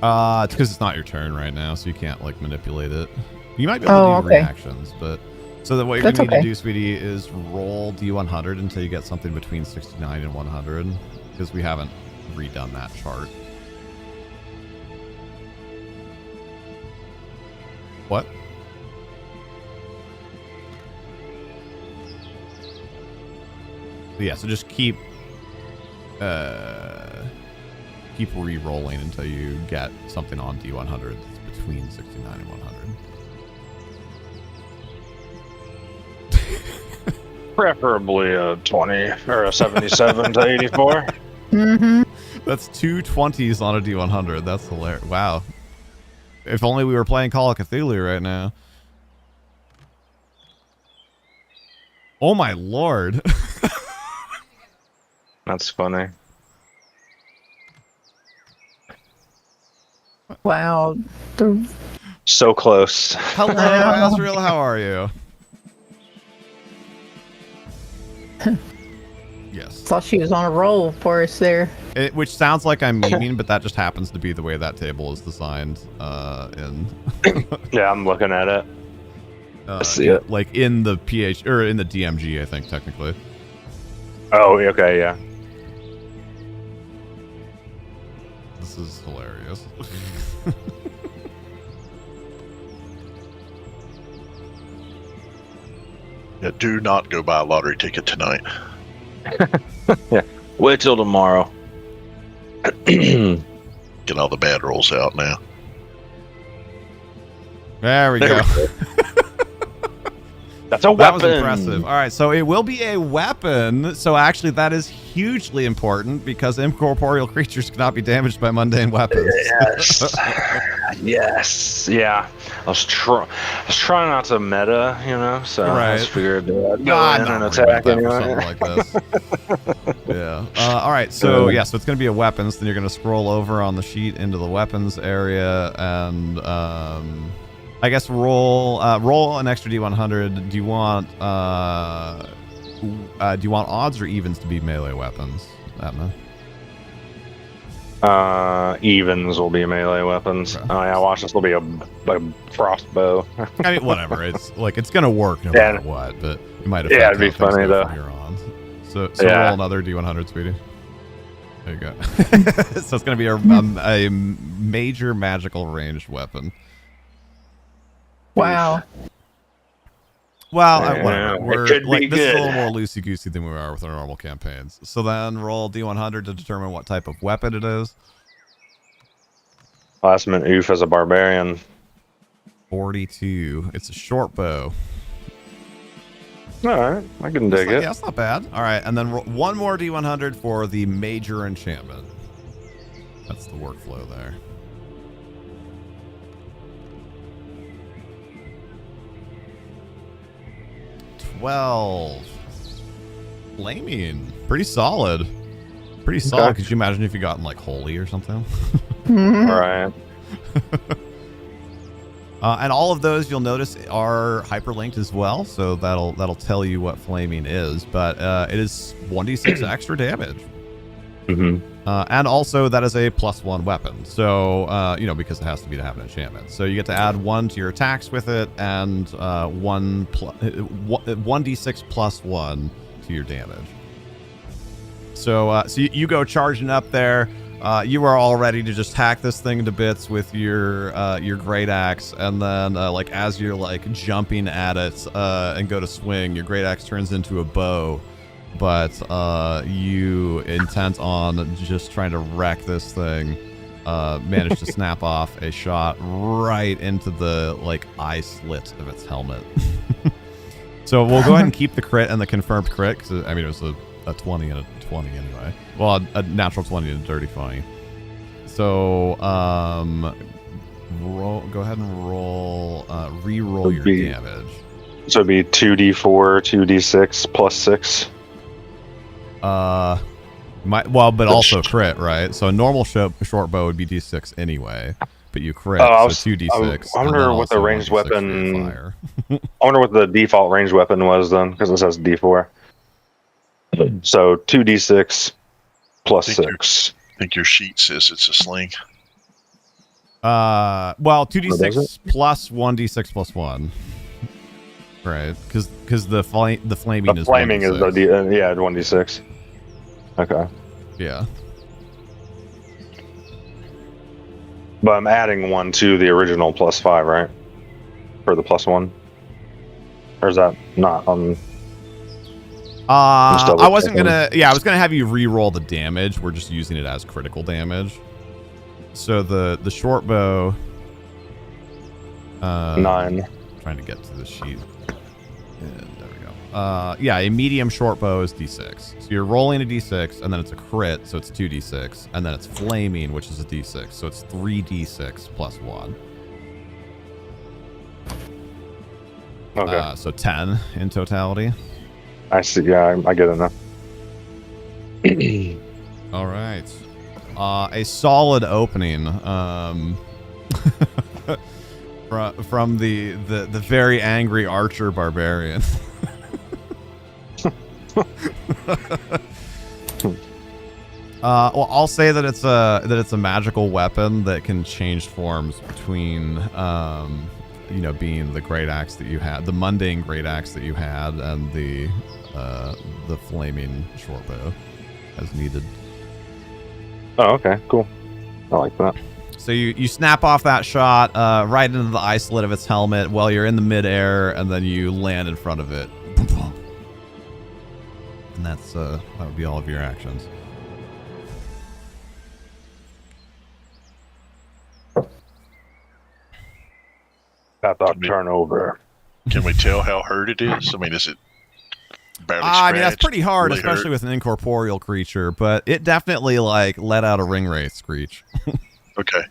It's because it's not your turn right now, so you can't like manipulate it. You might be able to do okay. reactions, but so that what you're That's gonna need okay. to do, sweetie, is roll D100 until you get something between 69 and 100, because we haven't redone that chart. What? Yeah, so just keep re-rolling until you get something on D100 that's between 69 and 100. Preferably a 20 or a 77 to 84. Mm-hmm. That's 2 20s on a D100. That's hilarious. Wow. If only we were playing Call of Cthulhu right now. Oh my lord. That's funny. Wow. The So close. Hello, Azrael. How are you? Yes. thought she was on a roll for us there. Which sounds like I'm memeing, but that just happens to be the way that table is designed. Yeah, I'm looking at it. I see it. Like in the PH or in the DMG, I think technically. Oh, okay, yeah. This is hilarious. Yeah, do not go buy a lottery ticket tonight. Wait till tomorrow. Get all the bad rolls out now. There we There go. we go. That's a That weapon. was impressive. All right, so it will be a weapon. So actually, that is hugely important because incorporeal creatures cannot be damaged by mundane weapons. Yes. Yes. Yeah. I was trying not to meta, you know, so I just Right. figured go I'm in and not worried attack about that for anyway. something like this. Yeah. All right. So yeah. So it's going to be a weapons. Then you're going to scroll over on the sheet into the weapons area, and I guess roll an extra D100. Do you want odds or evens to be melee weapons, Atma? Evens will be melee weapons. Okay. Oh yeah, watch this will be a crossbow. I mean, whatever. It's like it's going to work no Yeah. matter what. But you might have. Yeah, it'd be funny, though. So Yeah. roll another D100, sweetie. There you go. So it's going to be a major magical ranged weapon. Wow. Well, Yeah, whatever. it We're could be like this is a good. little more loosey goosey than we are with our normal campaigns. So then roll D100 to determine what type of weapon it is. Last minute oof as a barbarian. 42. It's a short bow. Alright, I can dig it. Yeah, it's not bad. All right, and then one more D100 for the major enchantment. That's the workflow there. Flaming. Pretty solid. Pretty solid. Okay. Could you imagine if you gotten like holy or something? Mhm. Alright. And all of those you'll notice are hyperlinked as well, so that'll tell you what flaming is. But it is 1d6 extra damage. Mm-hmm. And also that is a +1 weapon. So because it has to be to have an enchantment. So you get to add 1 to your attacks with it, and 1d6 +1 to your damage. So you go charging up there. You are all ready to just hack this thing to bits with your great axe, and then as you're jumping at it and go to swing, your great axe turns into a bow. But you, intent on just trying to wreck this thing, managed to snap off a shot right into the eye slit of its helmet. So we'll go ahead and keep the crit and the confirmed crit, because it was a 20 and a 20 anyway. Well, a natural 20 and a dirty 20. So go ahead and roll, re-roll your damage. So it'd be 2d4, 2d6 +6. But also crit, right? So a normal short bow would be d6 anyway, but you crit, so 2d6. I wonder what the ranged weapon. I wonder what the default ranged weapon was then, because it says d4. So 2d6 +6. I think your sheet says it's a sling. 2d6 plus 1d6 +1. Right, because the flaming is 1d6. The flaming is 1d6. Okay. Yeah. But I'm adding 1 to the original +5, right? For the +1? Or is that not on... I was gonna have you re-roll the damage. We're just using it as critical damage. So the short bow... 9. Trying to get to the sheet. And there we go. A medium short bow is d6. So you're rolling a d6, and then it's a crit, so it's 2d6, and then it's flaming, which is a d6, so it's 3d6 +1. Okay. So 10 in totality. I see. Yeah, I get it now. All right. A solid opening. From the very angry archer barbarian. I'll say that it's a magical weapon that can change forms between being the great axe that you had, the mundane great axe that you had, and the flaming short bow as needed. Oh, okay, cool. I like that. So you snap off that shot right into the eye slit of its helmet while you're in the midair, and then you land in front of it. Boom, boom. And that would be all of your actions. Got that turnover. Can we tell how hurt it is? I mean, is it barely I mean, that's pretty hard, really especially with an incorporeal creature, but it definitely let out a ring wraith screech. Okay.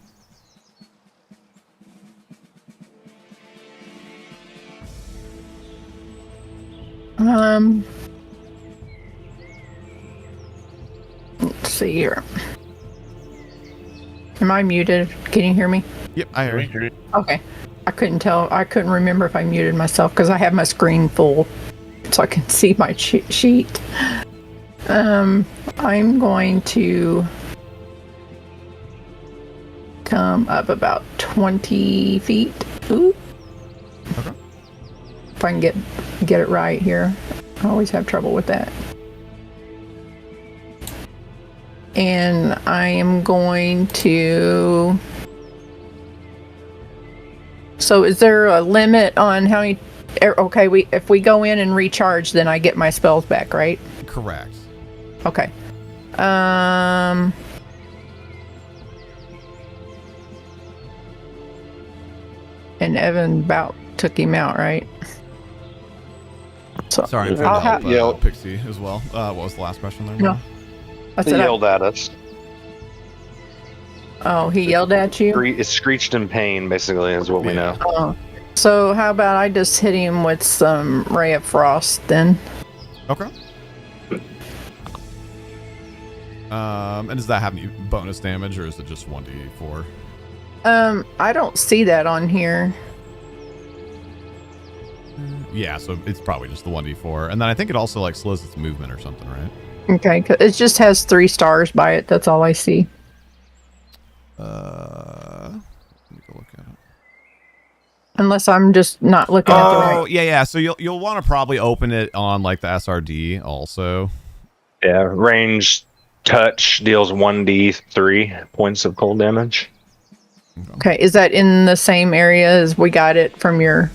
Let's see here. Am I muted? Can you hear me? Yep, I hear you. Okay. I couldn't tell. I couldn't remember if I muted myself because I have my screen full so I can see my sheet. I'm going to come up about 20 feet. Ooh. Okay. If I can get it right here. I always have trouble with that. And I am going to... So is there a limit on how many... Okay, if we go in and recharge, then I get my spells back, right? Correct. Okay. And Evan about took him out, right? So Sorry, I'm trying to help Pixie as well. What was the last question there? No. He yelled at us. Oh, he yelled at you? It screeched in pain, basically, is what we know. Oh. So how about I just hit him with some Ray of Frost then? Okay. And does that have any bonus damage, or is it just 1d4? I don't see that on here. Yeah, so it's probably just the 1d4. And then I think it also like slows its movement or something, right? Okay, 'cause it just has 3 stars by it. That's all I see. Let me go look at it. Unless I'm just not looking at the Oh, right. yeah. So you'll want to probably open it on like the SRD also. Yeah, range touch deals 1d3 points of cold damage. Okay, is that in the same area as we got it from your?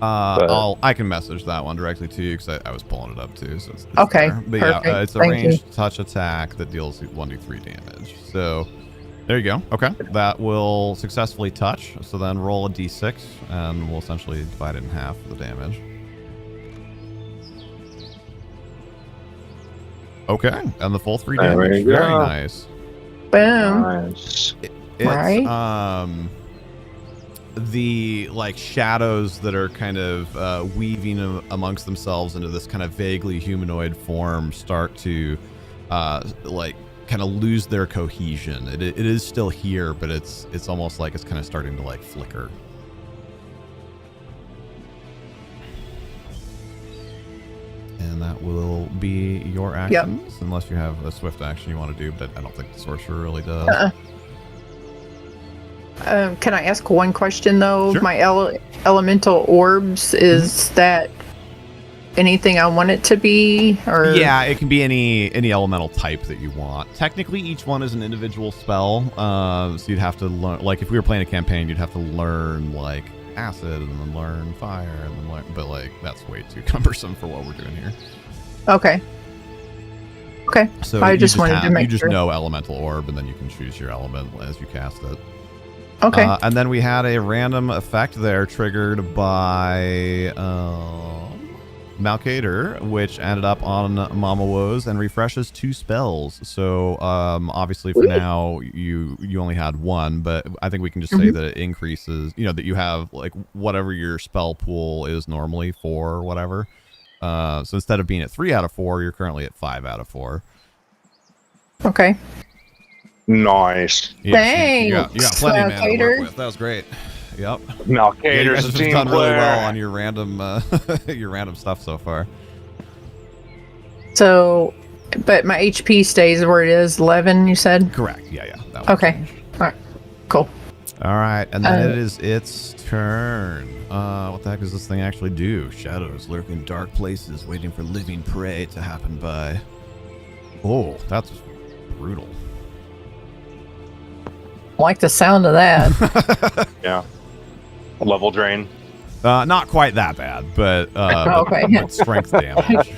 I can message that one directly to you because I was pulling it up too. So it's Okay, there. But perfect. yeah, it's a Thank ranged touch attack that deals 1d3 damage. So there you go. Okay, that will successfully touch. So then roll a d6 and we'll essentially divide it in half for the damage. Okay, and the full 3 There damage. we Very go. nice. Boom. Nice. It's Right. the like shadows that are kind of weaving amongst themselves into this kind of vaguely humanoid form start to like kind of lose their cohesion. It is still here, but it's almost like it's kind of starting to like flicker. And that will be your actions, unless you have a swift action you want to do, but I don't think the sorcerer really does. Can I ask one question though? Sure. My elemental orbs, is that anything I want it to be? Or Yeah, it can be any elemental type that you want. Technically, each one is an individual spell, so you'd have to learn. Like if we were playing a campaign, you'd have to learn like acid and then learn fire and then learn. But like that's way too cumbersome for what we're doing here. Okay. Okay. So I you just wanted to make you just sure. know elemental orb, and then you can choose your element as you cast it. Okay. And then we had a random effect there triggered by Malkader, which ended up on Mama Woes and refreshes 2 spells. So obviously for now you only had 1, but I think we can just say that it increases, that you have like whatever your spell pool is normally for or whatever. So instead of being at 3 out of 4, you're currently at 5 out of 4. Okay. Nice. Yeah, you got plenty of mana to Malkader. work with. That was great. Yep. Yeah, you Malkader's guys a have team done really player. well on your random your random stuff so far. So, but my HP stays where it is, 11, you said? Correct. Yeah. That won't Okay. change. All right. Cool. All right, and then it is its turn. What the heck does this thing actually do? Shadows lurk in dark places, waiting for living prey to happen by. Oh, that's brutal. I like the sound of that. Yeah. Level drain. Not quite that bad, but Okay. but strength damage.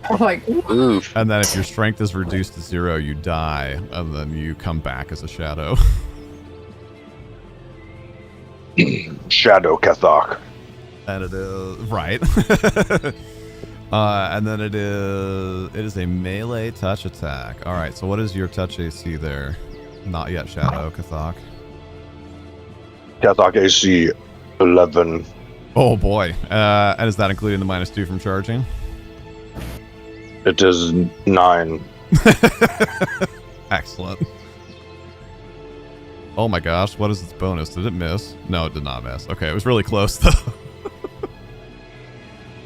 I'm like, Oof. And then if your strength is reduced to 0, you die, and then you come back as a shadow. Shadow Kathak. And it is right. And then it is a melee touch attack. All right. So what is your touch AC there? Not yet, Shadow Kathak. Kathak AC 11. Oh boy. And is that including the -2 from charging? It is 9. Excellent. Oh my gosh, what is its bonus? Did it miss? No, it did not miss. Okay, it was really close though.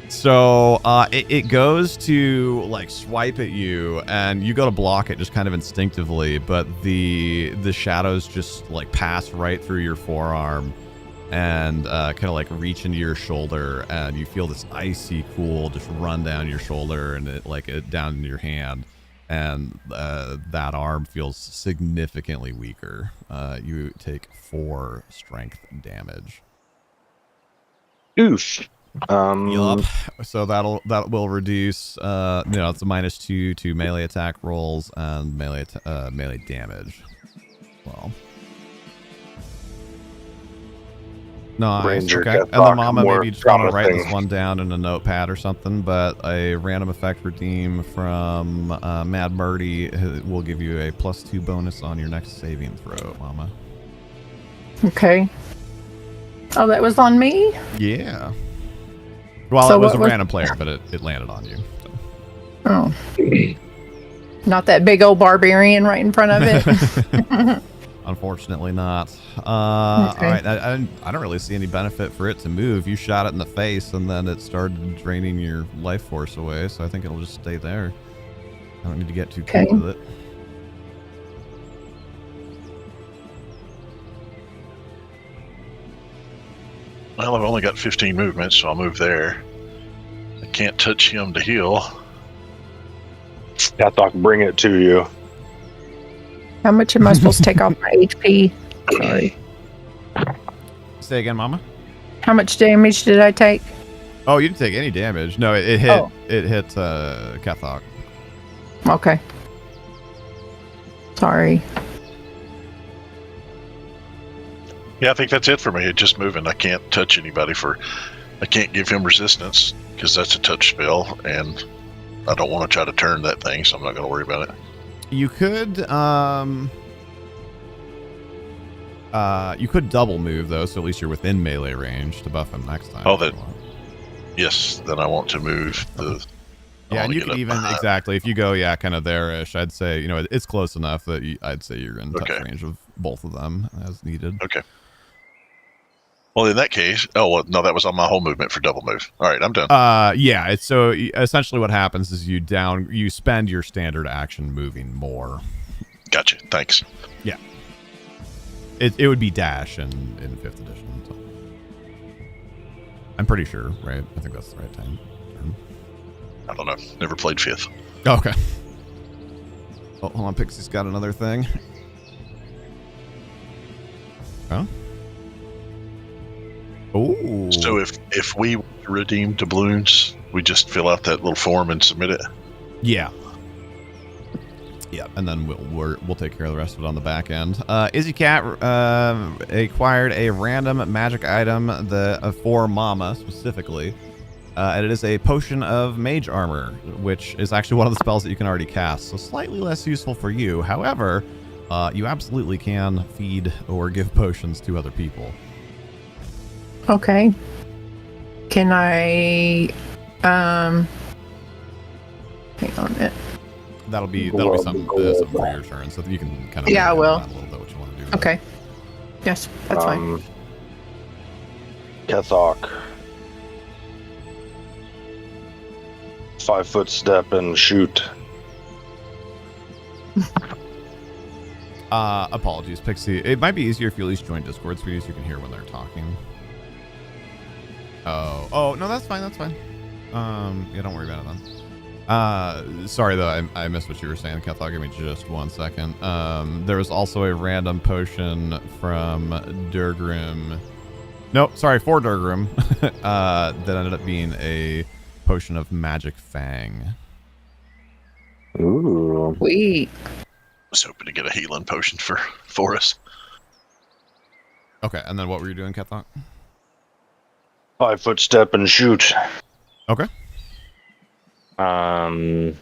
So it goes to like swipe at you, and you go to block it just kind of instinctively, but the shadows just like pass right through your forearm and kind of like reach into your shoulder, and you feel this icy cool just run down your shoulder and it down into your hand, and that arm feels significantly weaker. You take 4 strength damage. Oof. Yup. So that will reduce. It's a -2 to melee attack rolls and melee damage. Well. Nice. Ranger Okay. Death And then Rock, Mama, more maybe you just want to write this promising. one down in a notepad or something. But a random effect redeem from Mad Murdy will give you a +2 bonus on your next saving throw, Mama. okay. Oh, that was on me? Yeah. Well, So it was what a was- random player, but it landed on you. So. Oh. Not that big old barbarian right in front of it. Unfortunately not. All Okay. right, I don't really see any benefit for it to move. You shot it in the face, and then it started draining your life force away, so I think it'll just stay there. I don't need to get too Okay. cool with it. Well, I've only got 15 movements, so I'll move there. I can't touch him to heal. Cathok, bring it to you. How much am I supposed to take off my HP? Sorry. Say again, Mama. How much damage did I take? Oh, you didn't take any damage. No, it hit. Oh. It hit Cathok. Okay. Sorry. Yeah, I think that's it for me. It's just moving. I can't touch anybody I can't give him resistance because that's a touch spell, and I don't want to try to turn that thing, so I'm not going to worry about it. You could double move though, so at least you're within melee range to buff him next time. Oh, if that- you want. Yes, then I want to move the. I Yeah, wanna and you get could up even behind. exactly if you go kind of there-ish. I'd say it's close enough that I'd say you're in touch Okay. range of both of them as needed. Okay. Well, in that case, no, that was on my whole movement for double move. All right, I'm done. Yeah. It's so essentially what happens is you spend your standard action moving more. Gotcha. Thanks. It would be dash in 5th edition. So. I'm pretty sure, right? I think that's the right time. I don't know. Never played 5th. Okay. Oh, hold on, Pixie's got another thing. Huh? Oh. So if we redeem doubloons, we just fill out that little form and submit it. Yeah. Yeah, and then we'll take care of the rest of it on the back end. Izzy Cat acquired a random magic item for Mama specifically, and it is a potion of mage armor, which is actually one of the spells that you can already cast, so slightly less useful for you. However, you absolutely can feed or give potions to other people. Okay. Can I hang on a minute. That'll be something for your turn, so that you can kind of Yeah, I will. a little bit what you want to do. with it. Okay. Yes, that's fine. Cathok. 5-foot step and shoot. Apologies, Pixie. It might be easier if you at least join Discord so you can hear when they're talking. Oh, no, that's fine. That's fine. Yeah, don't worry about it then. Sorry though, I missed what you were saying, Cathog. Give me just 1 second. There was also a random potion from Durgrim. No, sorry, for Durgrim. That ended up being a potion of Magic Fang. Ooh. Sweet. I was hoping to get a healing potion for us. Okay, and then what were you doing, Cathog? 5-foot step and shoot. Okay. And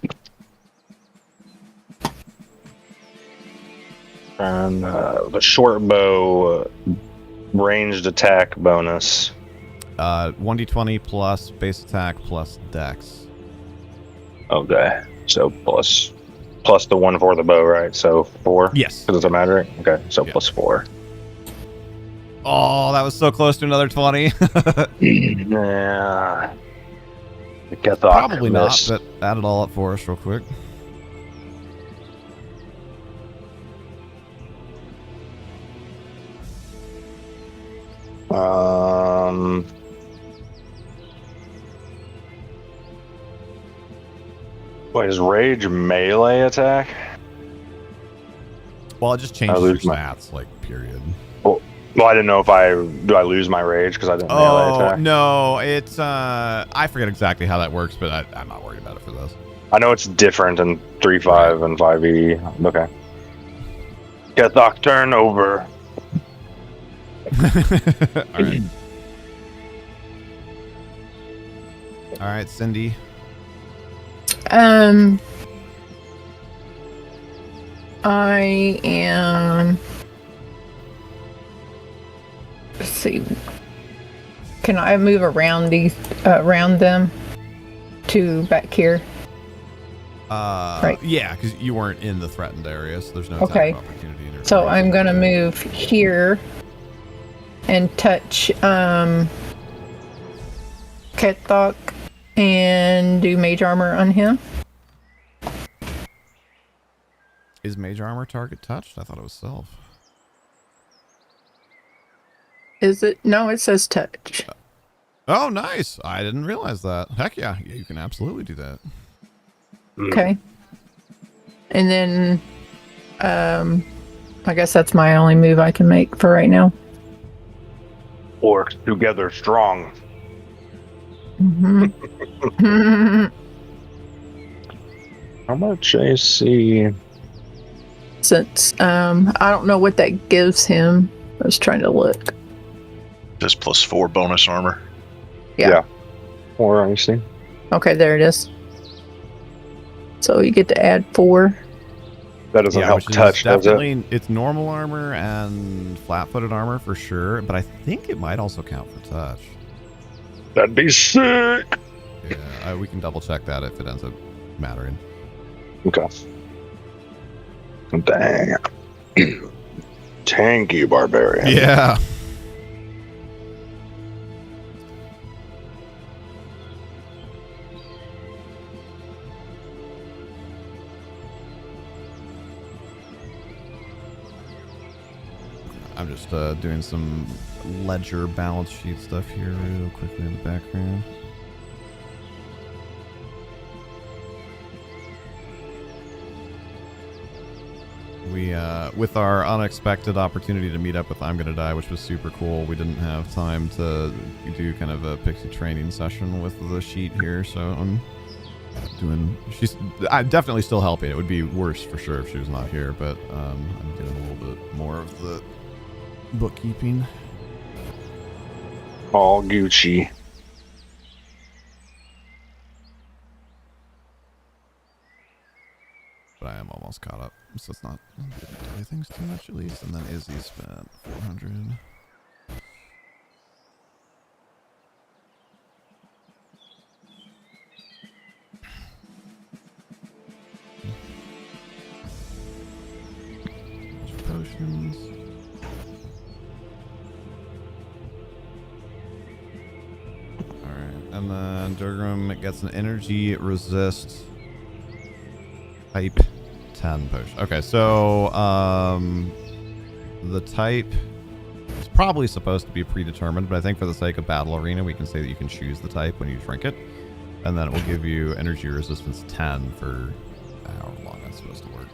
the short bow ranged attack bonus. 1d20 plus base attack plus dex. Okay, so plus the one for the bow, right? So 4. Yes. Does it matter? Okay, so Yeah. plus 4. Oh, that was so close to another 20. Yeah. Cathok Probably missed. not, but add it all up for us real quick. Wait, is rage melee attack? Well, it just changes I your lose my- stats, like, period. Well, I didn't know if do I lose my rage because I didn't melee Oh, attack? no, it's, I forget exactly how that works, but I'm not worried about it for this. I know it's different in 3.5 and 5e. Okay. Cathok, turn over. All right. All right, Cindy. I am. Let's see. Can I move around around them to back here? Right. Yeah, because you weren't in the threatened area, so there's no Okay. attack opportunity. In your So range. I'm gonna move here and touch Kethok and do mage armor on him. Is mage armor target touched? I thought it was self. Is it? No, it says touch. Oh, nice. I didn't realize that. Heck yeah, you can absolutely do that. Okay. And then, I guess that's my only move I can make for right now. Orcs together strong. Mm-hmm. How much AC? Since I don't know what that gives him. I was trying to look. This +4 bonus armor. Yeah. Or AC? Okay, there it is. So you get to add 4. That doesn't help which is touch, does it? definitely, it's normal armor and flat-footed armor for sure, but I think it might also count for touch. That'd be sick. Yeah, we can double check that if it ends up mattering. Okay. Dang. Tanky barbarian. Yeah. I'm just doing some ledger balance sheet stuff here real quickly in the background. We, with our unexpected opportunity to meet up with I'm Gonna Die, which was super cool, we didn't have time to do kind of a pixie training session with the sheet here, so I'm I'm definitely still helping. It would be worse for sure if she was not here, but I'm doing a little bit more of the bookkeeping. All Gucci. But I am almost caught up, so it's not delay things too much at least. And then Izzy spent 400. Potions. Alright, and then Durgrim gets an energy resist type 10 potion. Okay, so the type is probably supposed to be predetermined, but I think for the sake of Battle Arena, we can say that you can choose the type when you drink it, and then it will give you energy resistance 10 for however long that's supposed to work.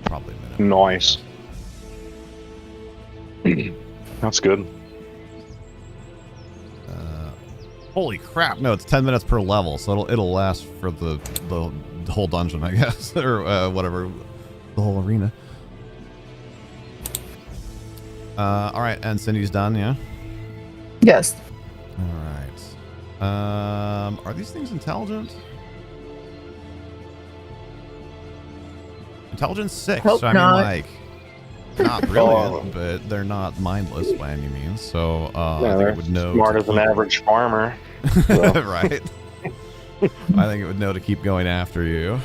Probably a minute. Nice. That's good. Holy crap! No, it's 10 minutes per level, so it'll last for the whole dungeon, I guess, or whatever, the whole arena. All right, and Cindy's done, yeah. Yes. All right. Are these things intelligent? Intelligence 6. Hope so I not. mean, like, not brilliant, but they're not mindless by any means. So I think it would know. Smart to as an keep- average farmer. right. I think it would know to keep going after you.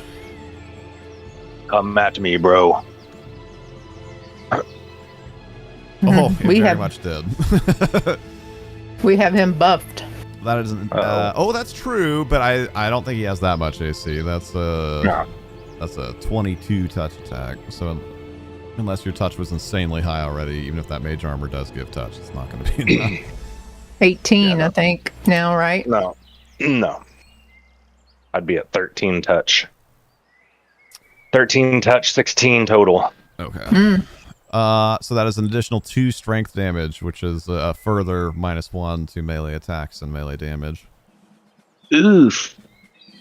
Come at me, bro. Oh, it we very have much did. we have him buffed. That isn't. Uh-oh. That's true, but I don't think he has that much AC. That's No. that's a 22 touch attack. So unless your touch was insanely high already, even if that mage armor does give touch, it's not going to be enough. 18, Yeah, I think, now, right? No. I'd be at 13 touch. 13 touch, 16 total. Okay. Mm. So that is an additional 2 strength damage, which is a further -1 to melee attacks and melee damage. Oof.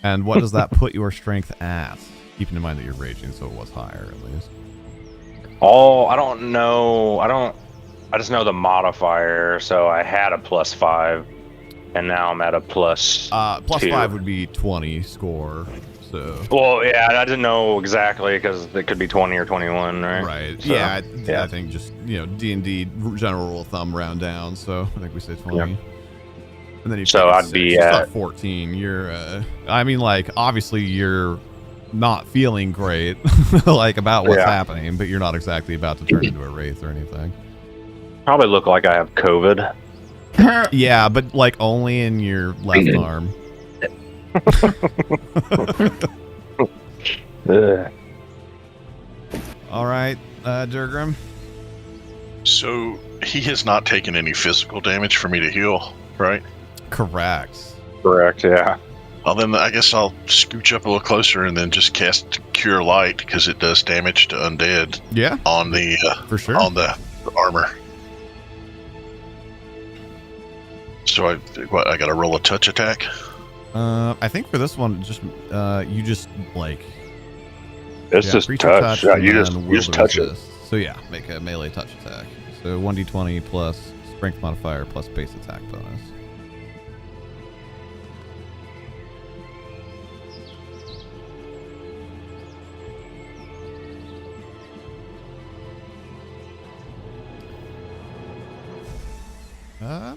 And what does that put your strength at? Keeping in mind that you're raging, so it was higher at least. Oh, I don't know. I just know the modifier. So I had a +5, and now I'm at a plus. Plus 2. 5 would be 20 score. So. Well, yeah, I didn't know exactly because it could be 20 or 21, right? Right. So, yeah. yeah. I think just D&D general rule of thumb round down. So I think we say 20. Yeah. And then you. So pick a I'd 6. be It's at- not 14. You're. I mean, like obviously you're not feeling great, like about what's Yeah. happening, but you're not exactly about to turn into a wraith or anything. Probably look like I have COVID. Yeah, but like only in your left arm. Ugh. All right, Durgrim. So he has not taken any physical damage for me to heal, right? Correct. Correct, yeah. Well, then I guess I'll scooch up a little closer and then just cast Cure Light because it does damage to undead Yeah, on the for sure. on the armor. So I got to roll a touch attack. I think for this one, just you just like It's just creature touch. Yeah, and you then just will to touch it. resist. So yeah, make a melee touch attack. So 1d20 plus strength modifier plus base attack bonus.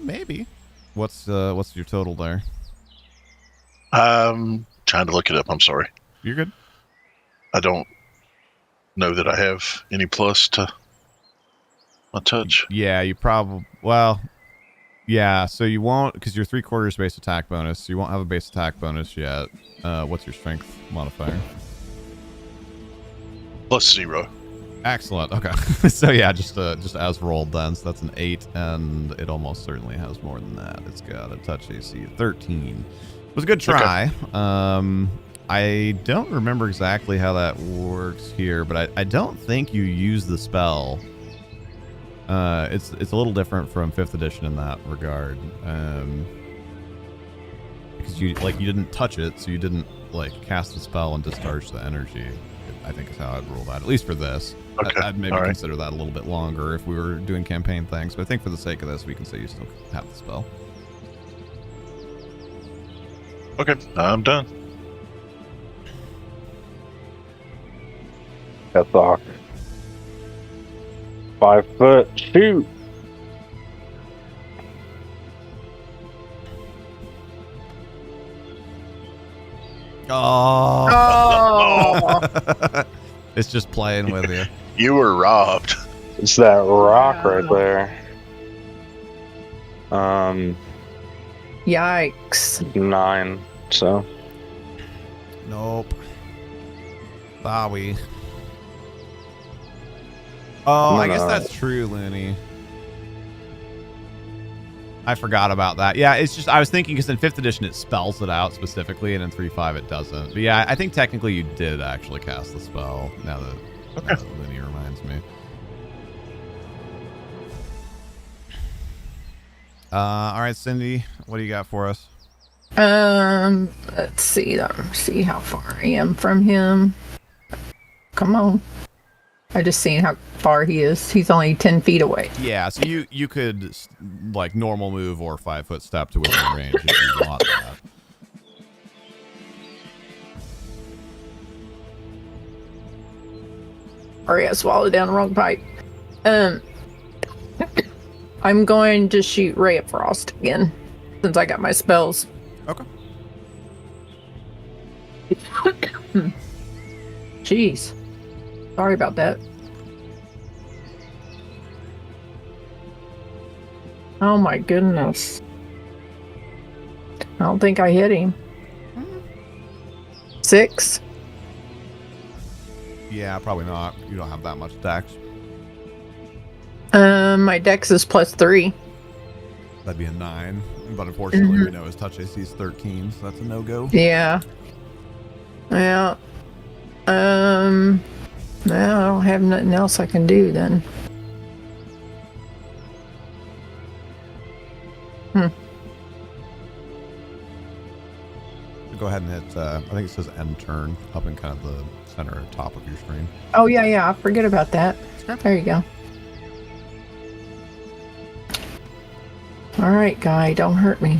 Maybe. What's your total there? Trying to look it up. I'm sorry. You're good. I don't know that I have any plus to my touch. Yeah, you probably yeah. So you won't because you're 3/4 base attack bonus. So you won't have a base attack bonus yet. What's your strength modifier? +0. Excellent. Okay. So yeah, just as rolled then. So that's an 8, and it almost certainly has more than that. It's got a touch AC of 13. It was a good try. Okay. I don't remember exactly how that works here, but I don't think you use the spell. It's a little different from 5th edition in that regard. Because you didn't touch it, so you didn't like cast the spell and discharge the energy. I think is how I'd rule that, at least for this. Okay. I'd maybe All right. consider that a little bit longer if we were doing campaign things, but I think for the sake of this, we can say you still have the spell. Okay, I'm done. Kethok. 5 foot. Shoot. Oh. Oh. It's just playing with you. You were robbed. It's that rock Wow. right there. Yikes. 9. So Nope. Sorry. Oh, I guess No. that's true, Looney. I forgot about that. Yeah, it's just I was thinking because in 5th edition it spells it out specifically, and in 3.5 it doesn't. But yeah, I think technically you did actually cast the spell. Now that Looney reminds me. All right, Cindy, what do you got for us? Let's see. See how far I am from him. Come on. I just seen how far he is. He's only 10 feet away. Yeah, so you could like normal move or 5-foot step to within range if you want that. Sorry, I swallowed down the wrong pipe. I'm going to shoot Ray of Frost again, since I got my spells. Okay. Jeez. Sorry about that. Oh my goodness. I don't think I hit him. 6. Yeah, probably not. You don't have that much dex. My dex is +3. That'd be a 9. But unfortunately, we know his touch AC is 13, so that's a no-go. Yeah. Yeah. No, I don't have nothing else I can do then. Go ahead and hit, I think it says end turn up in kind of the center or top of your screen. Oh, yeah, I forget about that. There you go. All right, guy, don't hurt me.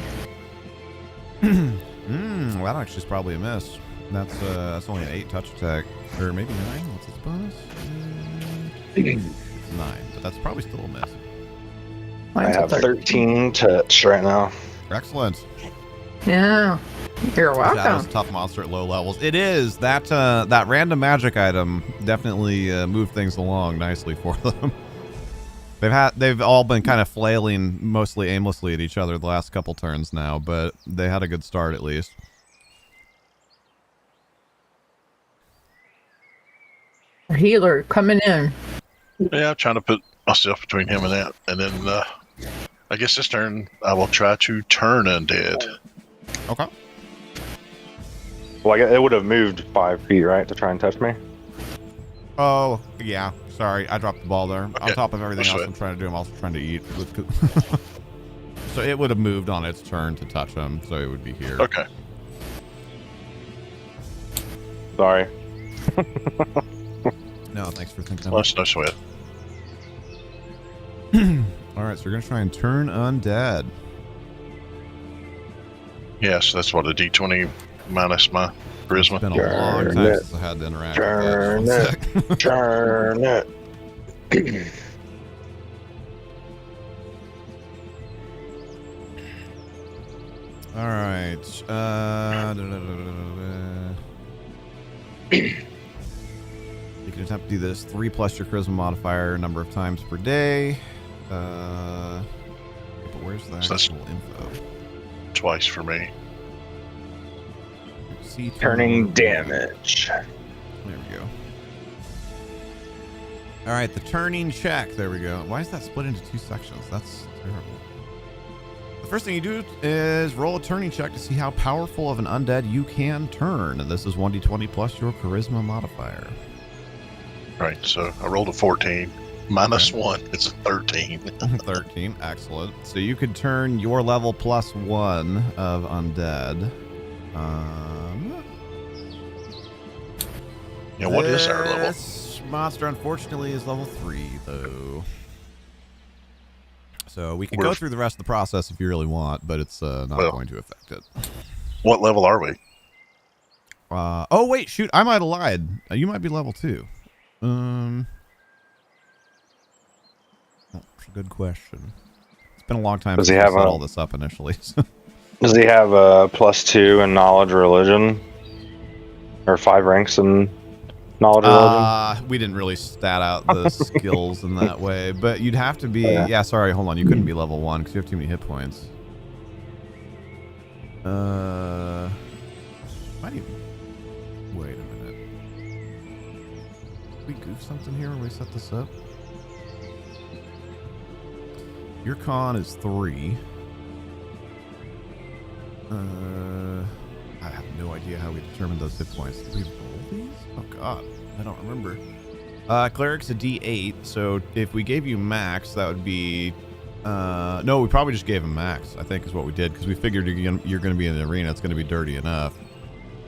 That actually is probably a miss. That's only an 8 touch attack. Or maybe 9? What's its bonus? It's 9, but that's probably still a miss. I Mine's a have 13. 13 touch right now. Excellent. Yeah. You're Shadow's welcome. a tough monster at low levels. It is. That random magic item definitely moved things along nicely for them. They've all been kind of flailing mostly aimlessly at each other the last couple turns now, but they had a good start at least. Healer coming in. Yeah, I'm trying to put myself between him and that. And then I guess this turn I will try to turn undead. Okay. Well, it would have moved 5 feet, right, to try and touch me. Oh, yeah. Sorry, I dropped the ball there. Okay. On top of everything That's else right. I'm trying to do, I'm also trying to eat. So it would have moved on its turn to touch him, so it would be here. Okay. Sorry. No, thanks for thinking Well, of it. that's no sweat. All right, so we're going to try and turn undead. Yes, that's what a D20 minus my It's charisma. been a long Turn time it. since I had to interact Turn with that. Just one sec. Turn it. All right. You can attempt to do this 3 plus your charisma modifier number of times per day. But where's the So that's- actual info? Twice for me. See Turning damage. There we go. All right, the turning check. There we go. Why is that split into 2 sections? That's terrible. The first thing you do is roll a turning check to see how powerful of an undead you can turn. And this is 1d20 plus your charisma modifier. Right, so I rolled a 14. Minus 1, it's a 13. 13. Excellent. So you could turn your level plus 1 of undead. Yeah, what is our level? This monster, unfortunately, is level 3, though. So we can go We're- through the rest of the process if you really want, but it's not Well. going to affect it. What level are we? Oh, wait, shoot. I might have lied. You might be level 2. That's a good question. It's been a long time Does since he I have set a- all this up initially. Does he have a +2 in knowledge religion? Or 5 ranks in knowledge religion? We didn't really stat out the skills in that way, but you'd have to be. Yeah. Yeah, sorry, hold on. You couldn't be level 1 because you have too many hit points. Might even. Wait a minute. Did we goof something here when we set this up? Your con is 3. I have no idea how we determined those hit points. Did we roll these? Oh god, I don't remember. Cleric's a D8, so if we gave you max, that would be... no, we probably just gave him max, I think is what we did, because we figured you're going to be in the arena, it's going to be dirty enough.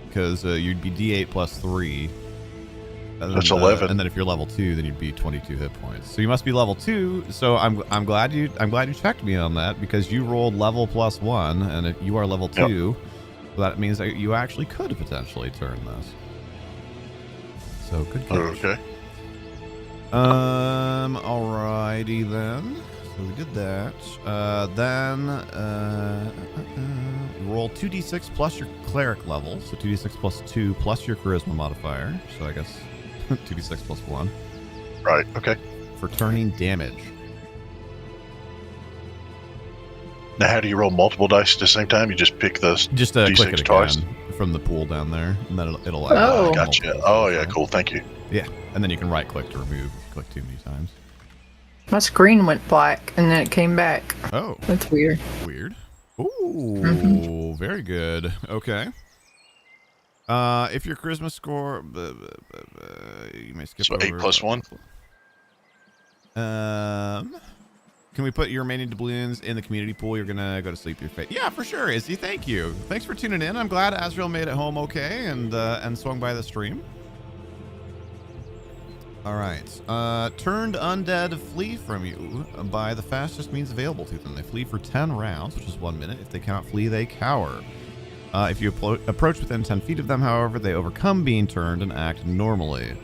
Because you'd be D8 plus 3. And That's then, 11. And then if you're level 2, then you'd be 22 hit points. So you must be level 2. So I'm glad you checked me on that, because you rolled level plus 1, and you are level 2. So that means that you actually could potentially turn this. So good catch. Okay. Alrighty then. So we did that. Roll 2d6 plus your cleric level. So 2d6 plus 2 plus your charisma modifier. So I guess 2d6 plus 1 Right, okay. for turning damage. Now, how do you roll multiple dice at the same time? You just pick those. Just D6 click it twice? again from the pool down there, and then it'll Oh. Gotcha. multiple Oh, yeah, times. cool. Thank you. Yeah, and then you can right click to remove if you click too many times. My screen went black and then it came back. Oh, That's weird. weird. Ooh, very good. Okay. If your charisma score, you may skip So over. 8 plus 1? Can we put your remaining doubloons in the community pool? You're gonna go to sleep your fate. Yeah, for sure, Izzy. Thank you. Thanks for tuning in. I'm glad Azrael made it home okay and swung by the stream. All right. Turned undead flee from you by the fastest means available to them. They flee for 10 rounds, which is 1 minute. If they cannot flee, they cower. If you approach within 10 feet of them, however, they overcome being turned and act normally.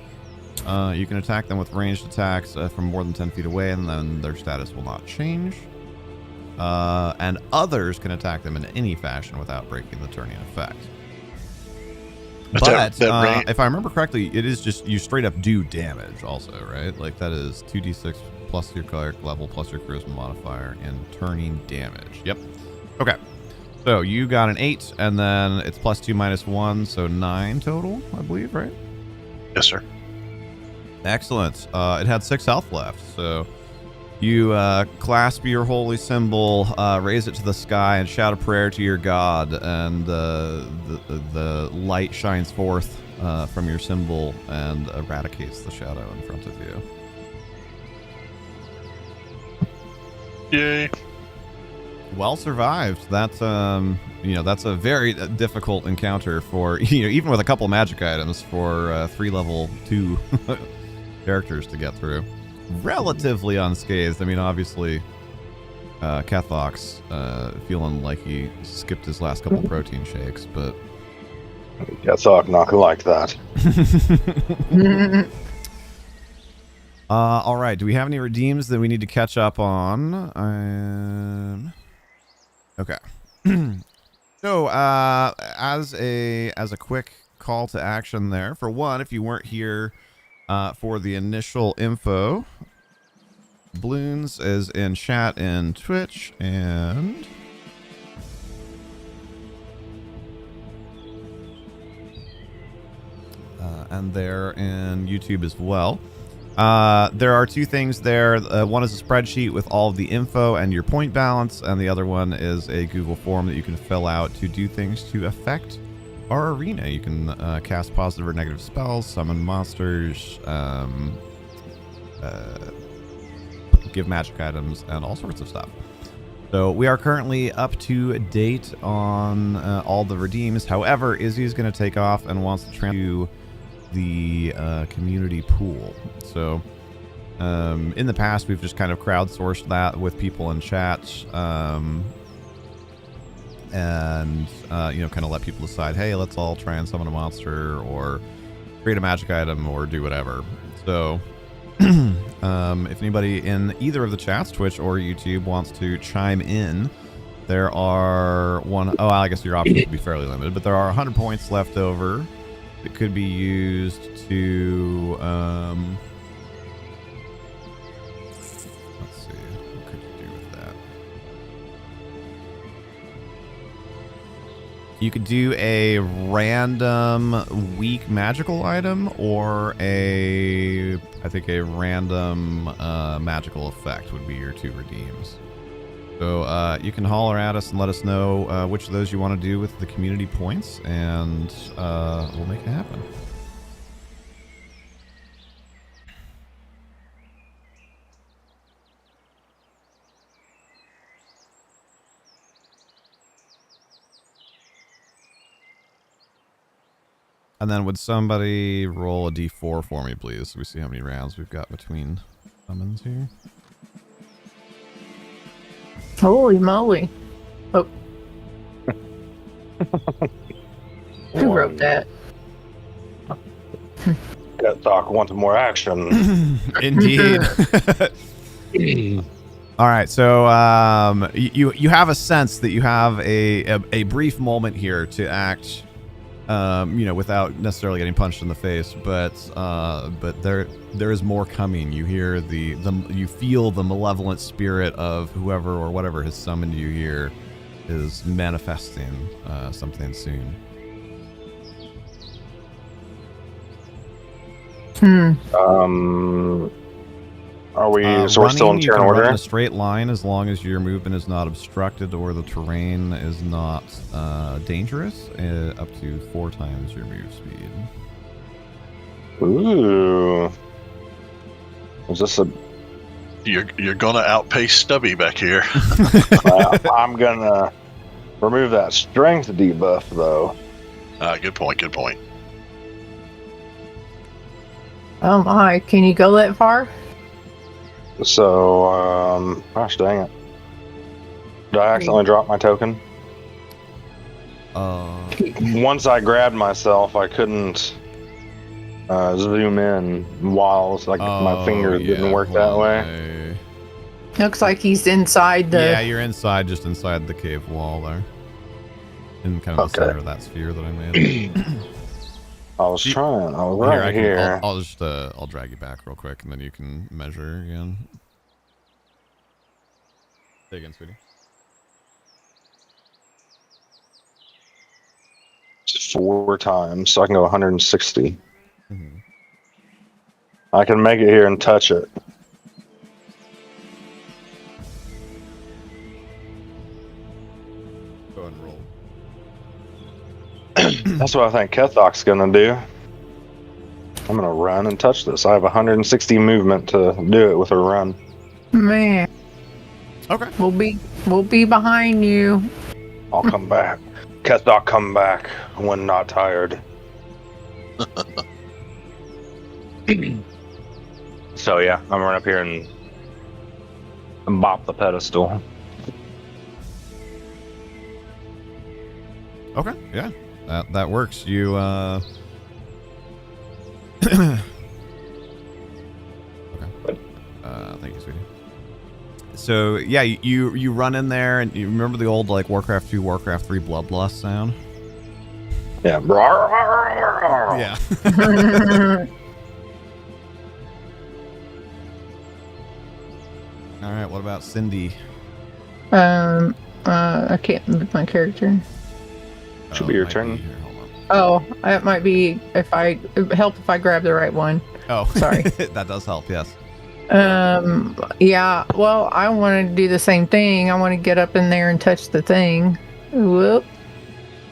You can attack them with ranged attacks from more than 10 feet away, and then their status will not change. and others can attack them in any fashion without breaking the turning effect. But if I remember correctly, it is just you straight up do damage also, right? Like that is 2d6 plus your cleric level plus your charisma modifier and turning damage. Yep. Okay. So you got an 8, and then it's +2 -1, so 9 total, I believe, right? Yes, sir. Excellent. It had 6 health left, so you clasp your holy symbol, raise it to the sky, and shout a prayer to your god, and the light shines forth from your symbol and eradicates the shadow in front of you. Yay. Well survived. That's that's a very difficult encounter for even with a couple magic items for 3 level 2 characters to get through. Relatively unscathed. I mean, obviously, Kethox feeling like he skipped his last couple protein shakes, but Kethox not gonna like that. All right. Do we have any redeems that we need to catch up on? Okay. So, as a quick call to action there, for one, if you weren't here for the initial info, Bloons is in chat in Twitch, and they're in YouTube as well. There are 2 things there. One is a spreadsheet with all of the info and your point balance, and the other one is a Google form that you can fill out to do things to affect our arena. You can cast positive or negative spells, summon monsters, give magic items, and all sorts of stuff. So we are currently up to date on all the redeems. However, Izzy is going to take off and wants to transfer to the community pool. So in the past, we've just kind of crowdsourced that with people in chat, and kind of let people decide, hey, let's all try and summon a monster or create a magic item or do whatever. So if anybody in either of the chats, Twitch or YouTube, wants to chime in, there are I guess your options would be fairly limited, but there are 100 points left over. It could be used to, let's see, what could you do with that? You could do a random weak magical item or I think a random magical effect would be your 2 redeems. So you can holler at us and let us know which of those you want to do with the community points, and we'll make it happen. And then would somebody roll a d4 for me, please, so we see how many rounds we've got between summons here. Holy moly. Oh. Who wrote that? Kethox wants more action. Indeed. All right, so you have a sense that you have a brief moment here to act, without necessarily getting punched in the face, but there is more coming. You hear you feel the malevolent spirit of whoever or whatever has summoned you here is manifesting something soon. Are we? So we're still in turn order. Run in a straight line as long as your movement is not obstructed or the terrain is not dangerous. Up to 4 times your move speed. Ooh. Is this a? You're gonna outpace Stubby back here. I'm gonna remove that strength debuff though. Good point. Good point. Oh my! Can you go that far? So, gosh dang it. Did I accidentally drop my token? Once I grabbed myself, I couldn't zoom in while my fingers didn't work that way. Looks like he's inside the. Yeah, you're inside, just inside the cave wall there. In kind of the Okay. center of that sphere that I made. I was trying. I was Here, right I can, here. I'll just I'll drag you back real quick, and then you can measure again. Say again, sweetie. 4 times, so I can go 160. Mm-hmm. I can make it here and touch it. Go ahead and roll. That's what I think Kethok's gonna do. I'm gonna run and touch this. I have 160 movement to do it with a run. Man, Okay. we'll be behind you. I'll come back. Kethok, come back when not tired. So yeah, I'm gonna run up here and bop the pedestal. Okay. Yeah. That works. You Okay. Thank you, sweetie. So yeah, you run in there, and you remember the old like Warcraft 2, Warcraft 3 Bloodlust sound? Yeah. Yeah. All right. What about Cindy? I can't move my character. Should be your it might turn. here. Hold on. Oh, it might be if I help if I grab the right one. Oh, Sorry. That does help. Yes. Yeah. Well, I want to do the same thing. I want to get up in there and touch the thing. Whoop.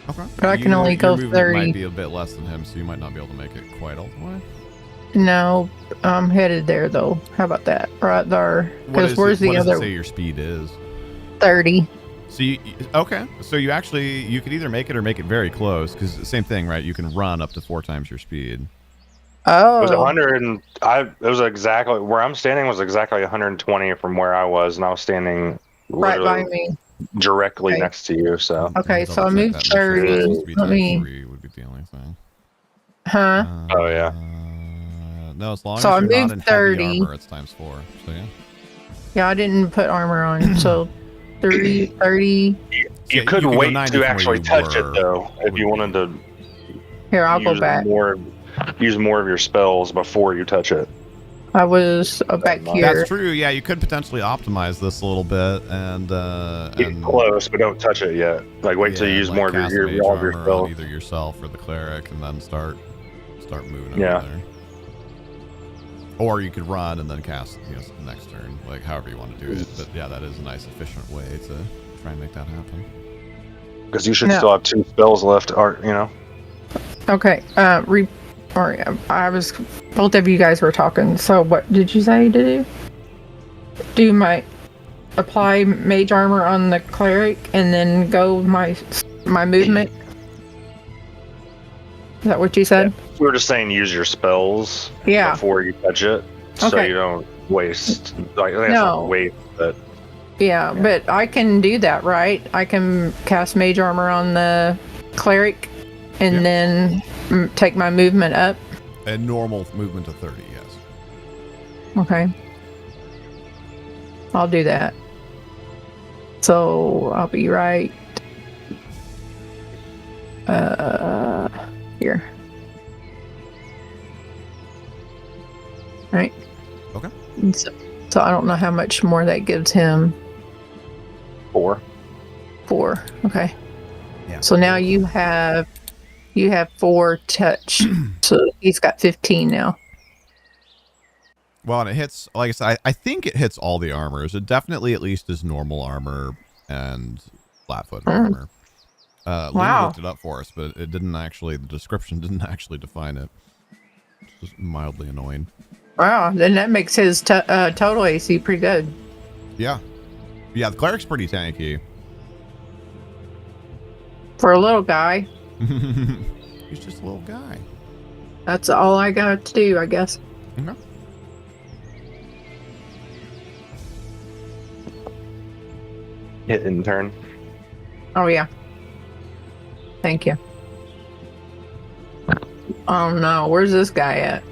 Okay. But I can only your go movement 30. Might be a bit less than him, so you might not be able to make it quite all the way. No, I'm headed there though. How about that? Right there. Because where's the what does other it say your speed is? 30? So okay. So you could either make it or make it very close, because the same thing, right? You can run up to 4 times your speed. It was Oh. 100 and it was exactly where I'm standing was exactly 120 from where I was, and I was standing Right by literally me. directly Okay. next to you. So Okay, so I Double check moved that, make sure 30. it has to be Let times me. 3 would be the only thing. Huh? Oh, yeah. No, as long So I as you're not moved in 30. heavy armor, it's times 4. So yeah. Yeah, I didn't put armor on. So 30. you Yeah, could you go wait 90 to from where actually you touch were, it though, if would you be- wanted to Here, I'll go use back. use more of your spells before you touch it. I was back That's here. That's true. Yeah, you could potentially optimize this a little bit and Get close, but don't touch it yet. Like wait till you use like more of cast your mage all of your armor on spells. either yourself or the cleric, and then start moving Yeah. over there. Or you could run and then cast, next turn, like however you want to do it. But yeah, that is a nice, efficient way to try and make that happen. Because you should No. still have 2 spells left, or Okay. I was. Both of you guys were talking. So what did you say to do? Do my apply mage armor on the cleric and then go my movement. Is that what you said? we were just saying use your spells Yeah. before you touch it, so Okay. you don't waste. Like I think it's No. not waste, but Yeah, but I can do that, right? I can cast mage armor on the cleric and Yeah. then take my movement up. And normal movement to 30, yes. Okay. I'll do that. So I'll be right here. Right. Okay. And so I don't know how much more that gives him. 4. 4. Okay. Yeah. So now you have 4 touch. So he's got 15 now. Well, and it hits, like I said, I think it hits all the armors. It definitely at least is normal armor and flat-footed armor. Lee Wow. looked it up for us, but it didn't actually, the description didn't actually define it. It's just mildly annoying. Wow, then that makes his total AC pretty good. Yeah. Yeah, the cleric's pretty tanky. For a little guy, He's just a little guy. that's all I got to do, I guess. Okay. Hit in turn. Oh, yeah. Thank you. Oh, no. Where's this guy at?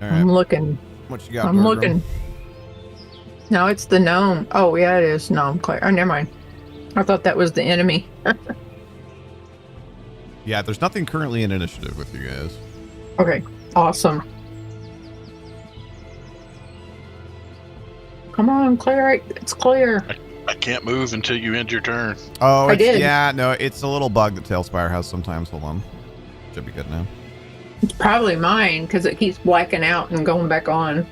All I'm right. looking. What you got? I'm Bergrim? looking. No, it's the gnome. Oh, yeah, it is gnome Claire. Oh, never mind. I thought that was the enemy. Yeah, there's nothing currently in initiative with you guys. Okay, awesome. Come on, Claire. It's clear. I can't move until you end your turn. Oh, I it's, did. yeah, no, it's a little bug that Tailspire has sometimes. Hold on. Should be good now. It's probably mine because it keeps blacking out and going back on.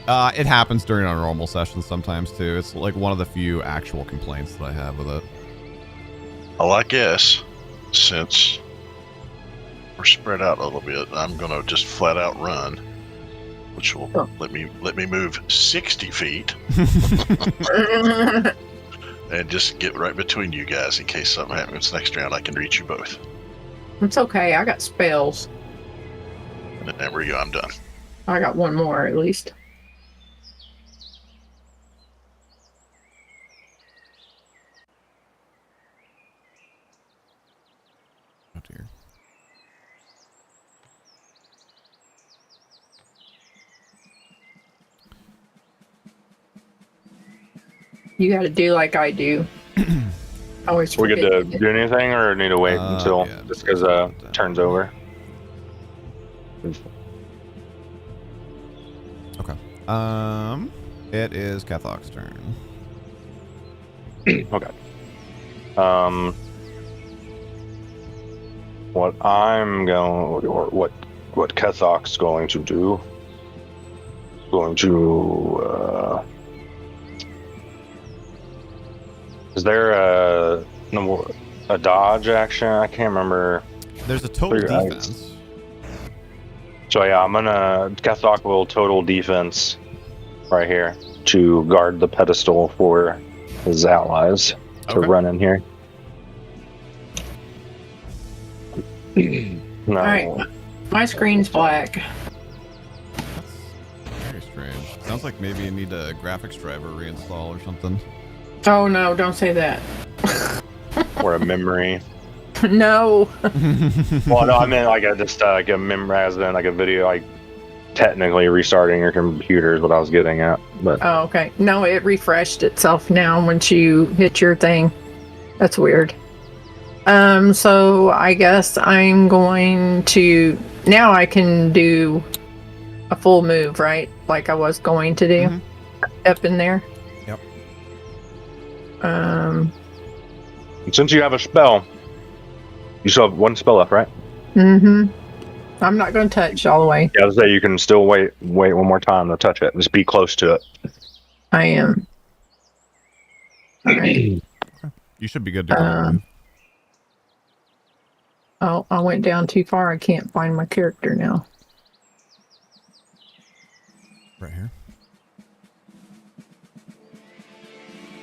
It happens during our normal sessions sometimes too. It's like one of the few actual complaints that I have with it. Well, I guess since we're spread out a little bit, I'm gonna just flat out run, which will let me move 60 feet and just get right between you guys in case something happens next round. I can reach you both. It's okay. I got spells. And there we go. I'm done. I got one more at least. Oh dear. We You got to do like I do. Always get forget to do anything, or need to wait until yeah, just because turn's over? Okay. It is Kathok's turn. Okay. What I'm going, or what Kathok's going to do? Going to. Is there a dodge action? I can't remember. There's a total Clear eyes. defense. So yeah, I'm gonna Kathok will total defense right here to guard the pedestal for his allies to Okay. run in here. No. Alright. My screen's black. That's very strange. Sounds like maybe you need a graphics driver reinstall or something. Oh no, don't say that. Or a memory. No. Well, no, I meant like like a memory, as in like a video, like technically restarting your computer is what I was getting at. But Oh, okay. No, it refreshed itself now once you hit your thing. That's weird. So I guess I'm going to now I can do a full move, right? Like I was going to do Mhm. up in there. Yep. since you have a spell, you still have one spell left, right? I'm not going to touch all the way. Yeah, I was say you can still wait one more time to touch it. Just be close to it. I am. All right. You should be good to go. Move. Oh, I went down too far. I can't find my character now. Right here.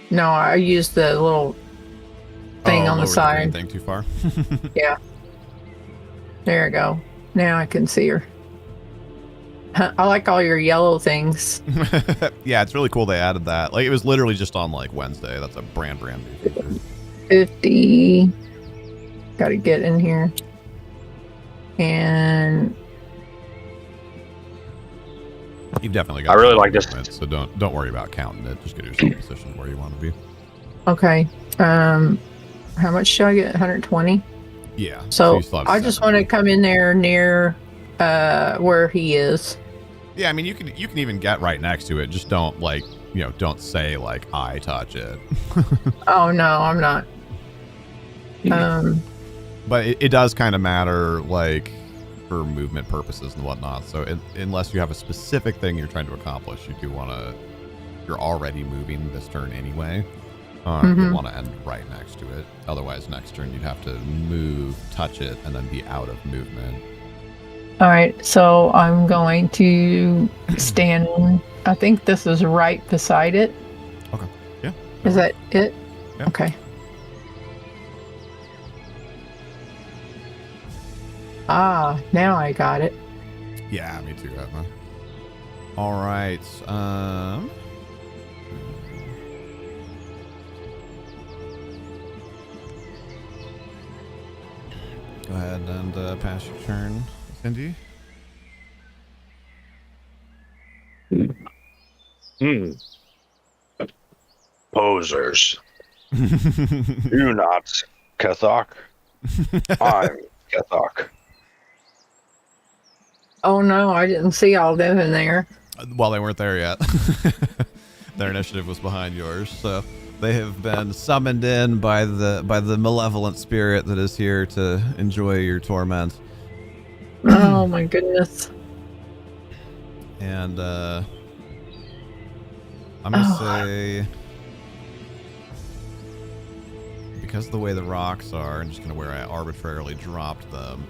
No, I used the little thing on the lowered side. Thing too far. Yeah. There we go. Now I can see her. I like all your yellow things. Yeah, it's really cool they added that. Like, it was literally just on like Wednesday. That's a brand new feature. 50. Got to get in here. And You've definitely got. I really like this. movement, so don't worry about counting it. Just get yourself positioned where you want to be. okay. How much should I get? 120. Yeah. So you still have I just 7. want to come in there near where he is. Yeah, I mean you can even get right next to it. Just don't don't say like I touch it. Oh no, I'm not. But it does kind of matter, like, for movement purposes and whatnot. So unless you have a specific thing you're trying to accomplish, you do want to. You're already moving this turn anyway. You want to end right next to it. Otherwise, next turn you'd have to move, touch it, and then be out of movement. All right, so I'm going to stand. I think this is right beside it. Okay. Yeah. Is that it? Yeah. Okay. Ah, now I got it. Yeah, me too, Edna. All right. Go ahead and pass your turn, Cindy. Hmm. Posers. Do not, Kethok. I'm Kethok. Oh no, I didn't see all them in there. Well, they weren't there yet. Their initiative was behind yours, so they have been summoned in by the malevolent spirit that is here to enjoy your torment. Oh my goodness. And I'm gonna say, because of the way the rocks are, and just kind of where I arbitrarily dropped them,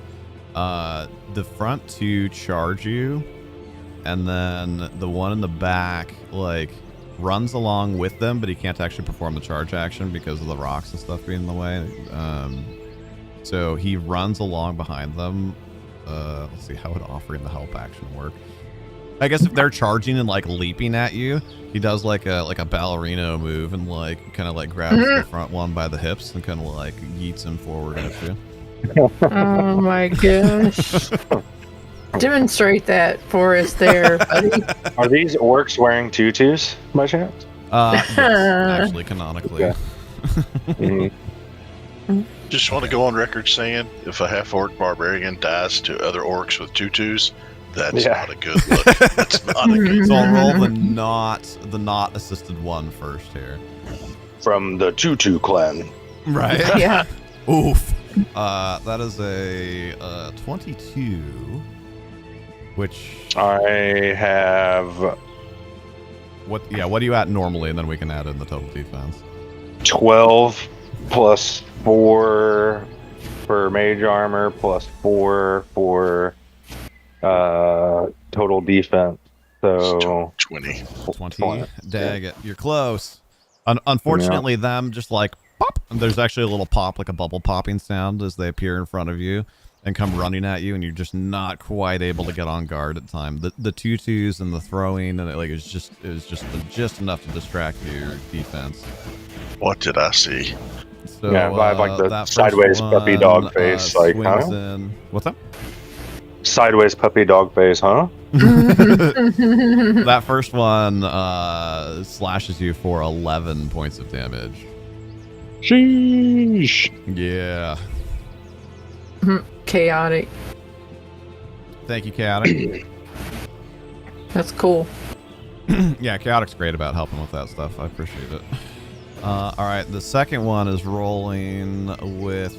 the front two charge you, and then the one in the back like runs along with them, but he can't actually perform the charge action because of the rocks and stuff being in the way. So he runs along behind them. Let's see, how would offering the help action work? I guess if they're charging and like leaping at you, he does like a ballerino move and like kind of like grabs the front one by the hips and kind of like yeets him forward at you. Oh my gosh. Demonstrate that for us there, buddy. Are these orcs wearing tutus by chance? Yes, actually, canonically. Okay. Mhm. Just want to go on record saying if a half-orc barbarian dies to other orcs with tutus, that's Yeah. not a good look. That's not a good So I'll roll the not assisted one first here. From the Tutu clan. Right. Yeah. Oof. That is a 22, which I have what? Yeah, what are you at normally, and then we can add in the total defense. 12 plus 4 for mage armor, plus 4 for total defense. So 20. 20. Dang it, you're close. Unfortunately, them just like pop. And there's actually a little pop, like a bubble popping sound, as they appear in front of you and come running at you, and you're just not quite able to get on guard at the time. The tutus and the throwing, and it was just enough to distract your defense. What did I see? So, Yeah, I have, like, the that first sideways puppy dog face, like, swings huh? in. What's up? sideways puppy dog face, huh? That first one slashes you for 11 points of damage. Sheesh. Yeah. Chaotic. Thank you, Chaotic. That's cool. Yeah, Chaotic's great about helping with that stuff. I appreciate it. All right, the second one is rolling with,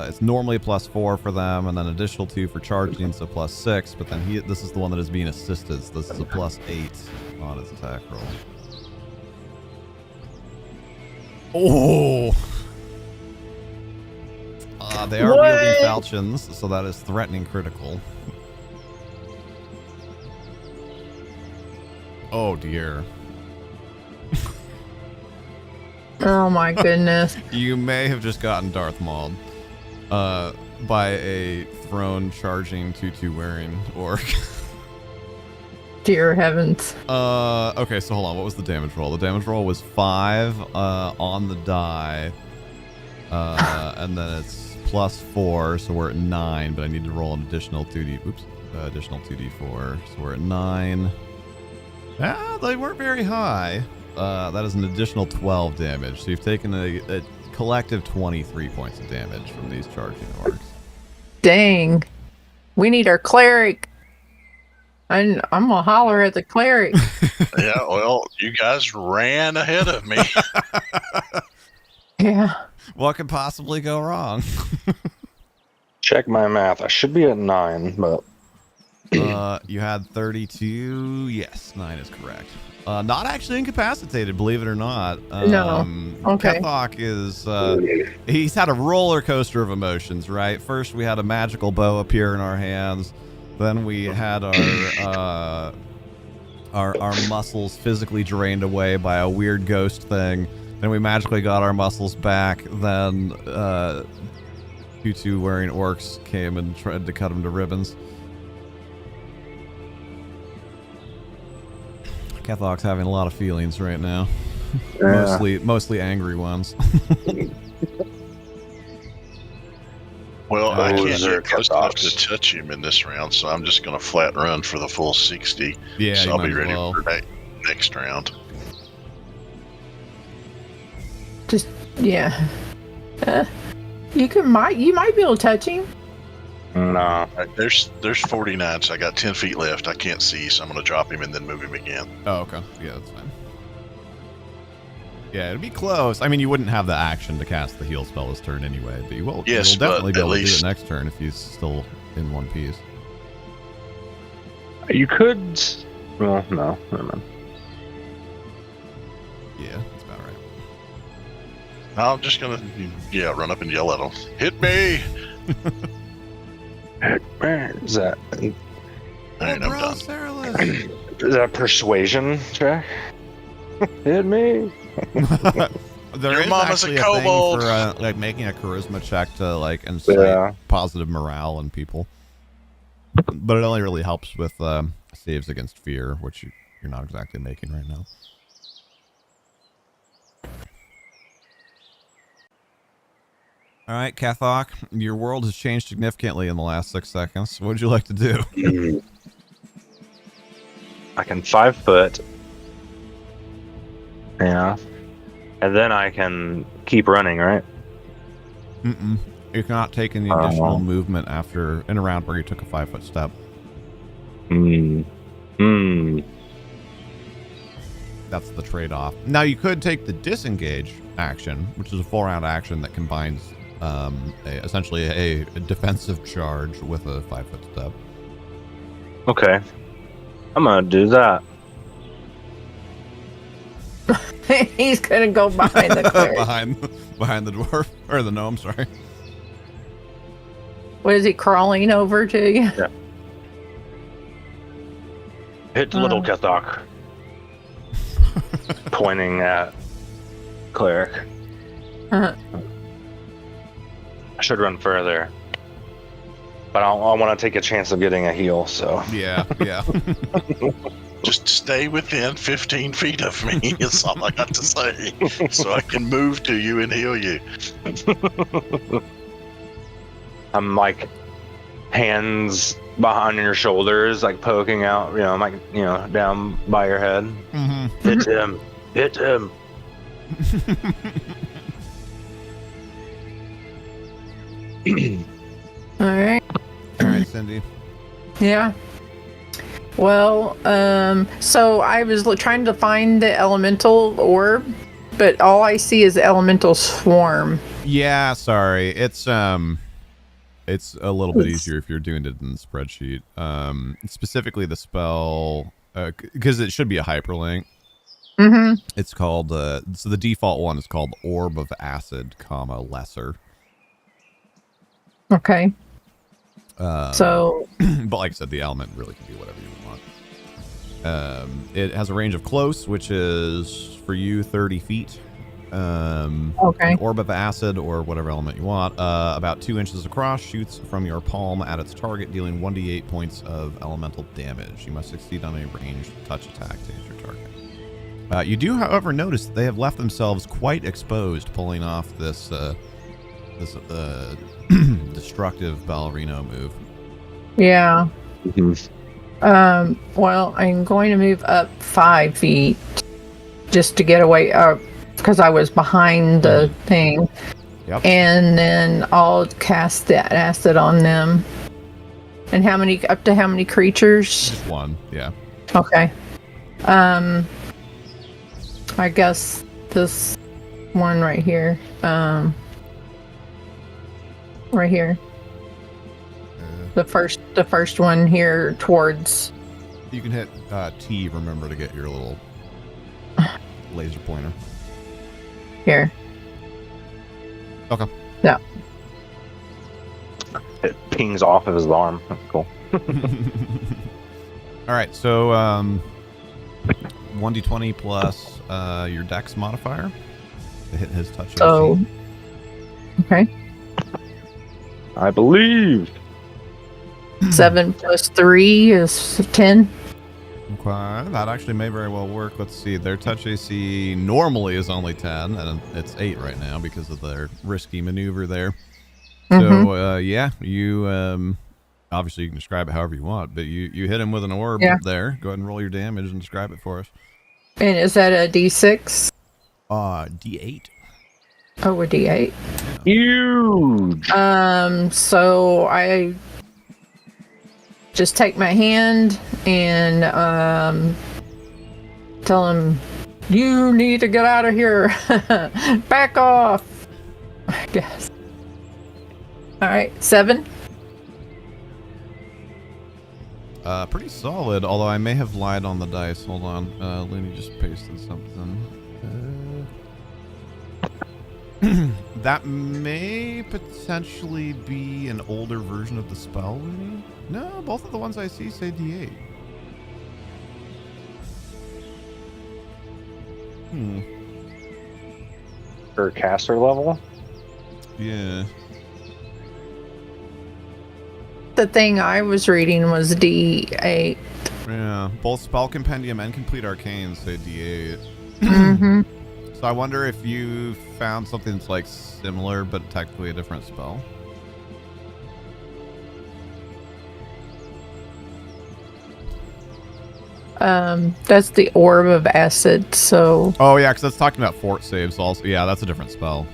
it's normally +4 for them, and then additional 2 for charging, so +6, but then this is the one that is being assisted, so this is a +8 on his attack roll. Oh! They are wielding falchions, so that is threatening critical. Oh dear. Oh my goodness. You may have just gotten Darth Mauled by a throne charging tutu wearing orc. Dear heavens. Okay, so hold on. What was the damage roll? The damage roll was 5 on the die. And then it's +4, so we're at 9, but I need to roll an additional 2d. Oops. Additional 2d4. So we're at 9. Ah, they weren't very high. That is an additional 12 damage. So you've taken a collective 23 points of damage from these charging orcs. Dang. We need our cleric. I'm gonna holler at the cleric. Yeah, well, you guys ran ahead of me. Yeah. What could possibly go wrong? Check my math. I should be at 9, but You had 32. Yes, 9 is correct. Not actually incapacitated, believe it or not. No. Okay. Kethok is, he's had a roller coaster of emotions, right? First, we had a magical bow appear in our hands. Then we had our muscles physically drained away by a weird ghost thing. Then we magically got our muscles back. Then, tutu wearing orcs came and tried to cut him to ribbons. Kethok's having a lot of feelings right now. Mostly angry ones. Well, I can't Those are get close enough to Kethoks. touch him in this round, so I'm just going to flat run for the full 60. Yeah, so you I'll might be as ready well. for next round. Just yeah. You might be able to touch him. No. All right, there's 49, so I got 10 feet left. I can't see, so I'm going to drop him and then move him again. Oh, okay. Yeah, that's fine. Yeah, it'd be close. I mean, you wouldn't have the action to cast the heal spell this turn anyway, but you will. Yes, you'll definitely but be able at to do least- it next turn if he's still in one piece. You could. Well, no. Never mind. Yeah, that's about right. I'm just going to, run up and yell at him. Hit me! Is that All right, I'm done. is that a persuasion check? Hit me. There Your is mama's a actually a kobold. thing for like making a charisma check to like incite Yeah. positive morale in people, but it only really helps with saves against fear, which you're not exactly making right now. All right, Kathok, your world has changed significantly in the last 6 seconds. What would you like to do? I can 5 foot. Yeah. And then I can keep running, right? Mm-mm. You cannot take any additional movement after in a round where you took a 5-foot step. That's the trade-off. Now you could take the disengage action, which is a 4-round action that combines essentially a defensive charge with a 5-foot step. Okay. I'm gonna do that. He's gonna go behind the cleric. behind the dwarf or the gnome. Sorry. What is he crawling over to you? Hit the little Kathok. Pointing at cleric. Uh, I should run further. But I want to take a chance of getting a heal, so. Yeah. Just stay within 15 feet of me is all I got to say. So I can move to you and heal you. I'm like hands behind your shoulders, like poking out, down by your head. Mm-hmm. Hit him. Hit him. all right. All right, Cindy. Yeah. Well, so I was trying to find the elemental orb, but all I see is elemental swarm. Yeah, sorry. It's a little bit easier if you're doing it in the spreadsheet. Specifically the spell, because it should be a hyperlink. Mm-hmm. It's called so the default one is called Orb of Acid, Lesser. Okay. So, but like I said, the element really can be whatever you want. It has a range of close, which is for you 30 feet. okay. An orb of acid or whatever element you want, about 2 inches across, shoots from your palm at its target, dealing 1d8 points of elemental damage. You must succeed on a ranged touch attack to hit your target. You do, however, notice they have left themselves quite exposed, pulling off this destructive ballerino move. Yeah. Mm-hmm. Well, I'm going to move up 5 feet just to get away, because I was behind the thing. Yep. And then I'll cast that acid on them. And up to how many creatures? Just one, yeah. Okay. I guess this one right here. Right here. The first one here towards. You can hit T, remember, to get your little laser pointer. Here. Okay. Yeah. It pings off of his arm. That's cool. All right, so 1d20 plus your dex modifier to hit his touch. So. AC. Okay. I believe. 7 plus 3 is 10. Okay, that actually may very well work. Let's see. Their touch AC normally is only 10, and it's 8 right now because of their risky maneuver there. Mhm. So, you obviously you can describe it however you want, but you hit him with an orb Yeah. there. Go ahead and roll your damage and describe it for us. And is that a D6? D8. Oh, a D8. Huge. So I just take my hand and tell him, you need to get out of here. Back off. I guess. All right, 7. Pretty solid, although I may have lied on the dice. Hold on. Looney just pasted something. That may potentially be an older version of the spell, Looney. No, both of the ones I see say D8. For caster level? Yeah. The thing I was reading was D8. Yeah. Both Spell Compendium and Complete Arcane say D8. Mm-hmm. So I wonder if you found something that's like similar but technically a different spell. That's the Orb of Acid, so... Oh yeah, because that's talking about fort saves also. Yeah, that's a different spell.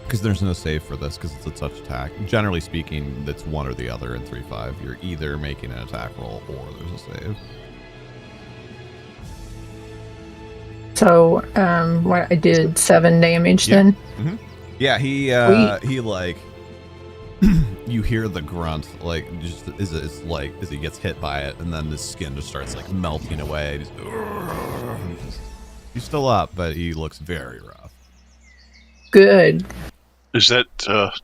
Because there's no save for this because it's a touch attack. Generally speaking, it's one or the other in 3.5. You're either making an attack roll or there's a save. So, what I did 7 damage then? Mm-hmm. Yeah, he like, you hear the grunt, like, just it's like, as he gets hit by it, and then the skin just starts, like, melting away. He's still up, but he looks very rough. Good. Is that,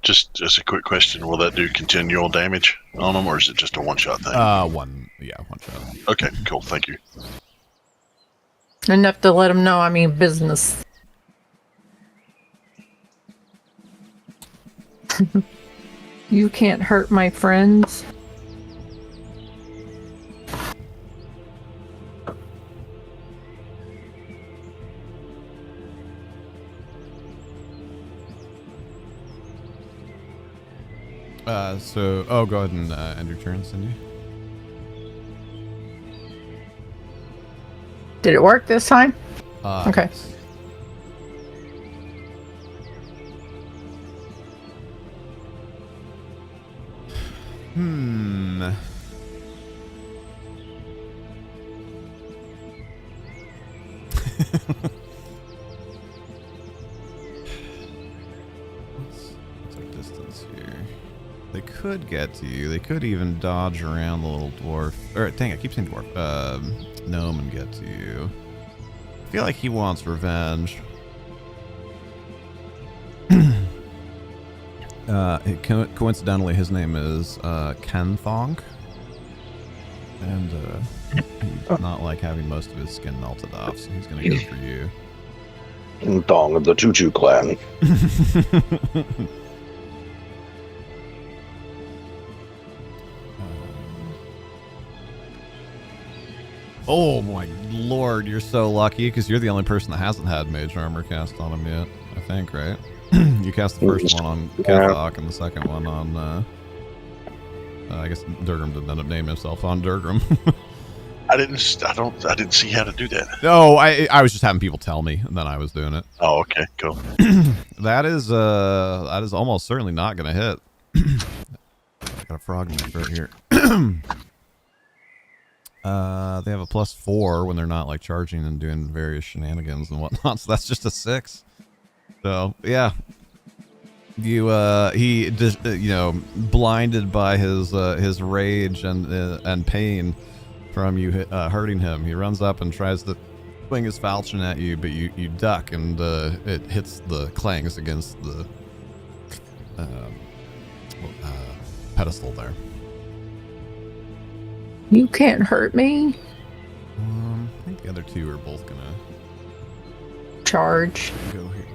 just as a quick question, will that do continual damage on him, or is it just a one-shot thing? One shot. Okay, cool, thank you. Enough to let him know I mean business. You can't hurt my friends. Go ahead and end your turn, Cindy. Did it work this time? Okay. Yes. What's our distance here? They could get to you. They could even dodge around the little dwarf. Or, dang, I keep saying dwarf. Gnome and get to you. I feel like he wants revenge. Coincidentally, his name is Ken Thonk. And he does not like having most of his skin melted off, so he's going to go for you. Thong of the Choo Choo Clan. Oh my lord, you're so lucky because you're the only person that hasn't had mage armor cast on him yet, I think, right? You cast the first one on Kathok and the second one on, I guess Durgrim didn't end up naming himself on Durgrim. I didn't see how to do that. No, I was just having people tell me, and then I was doing it. Oh, okay, cool. That is almost certainly not going to hit. I got a frog in my throat here. They have a +4 when they're not like charging and doing various shenanigans and whatnot. So that's just a 6. So yeah, he just blinded by his rage and pain from you hurting him. He runs up and tries to swing his falchion at you, but you duck and it hits the clangs against the pedestal there. You can't hurt me. I think the other two are both gonna Charge. go here.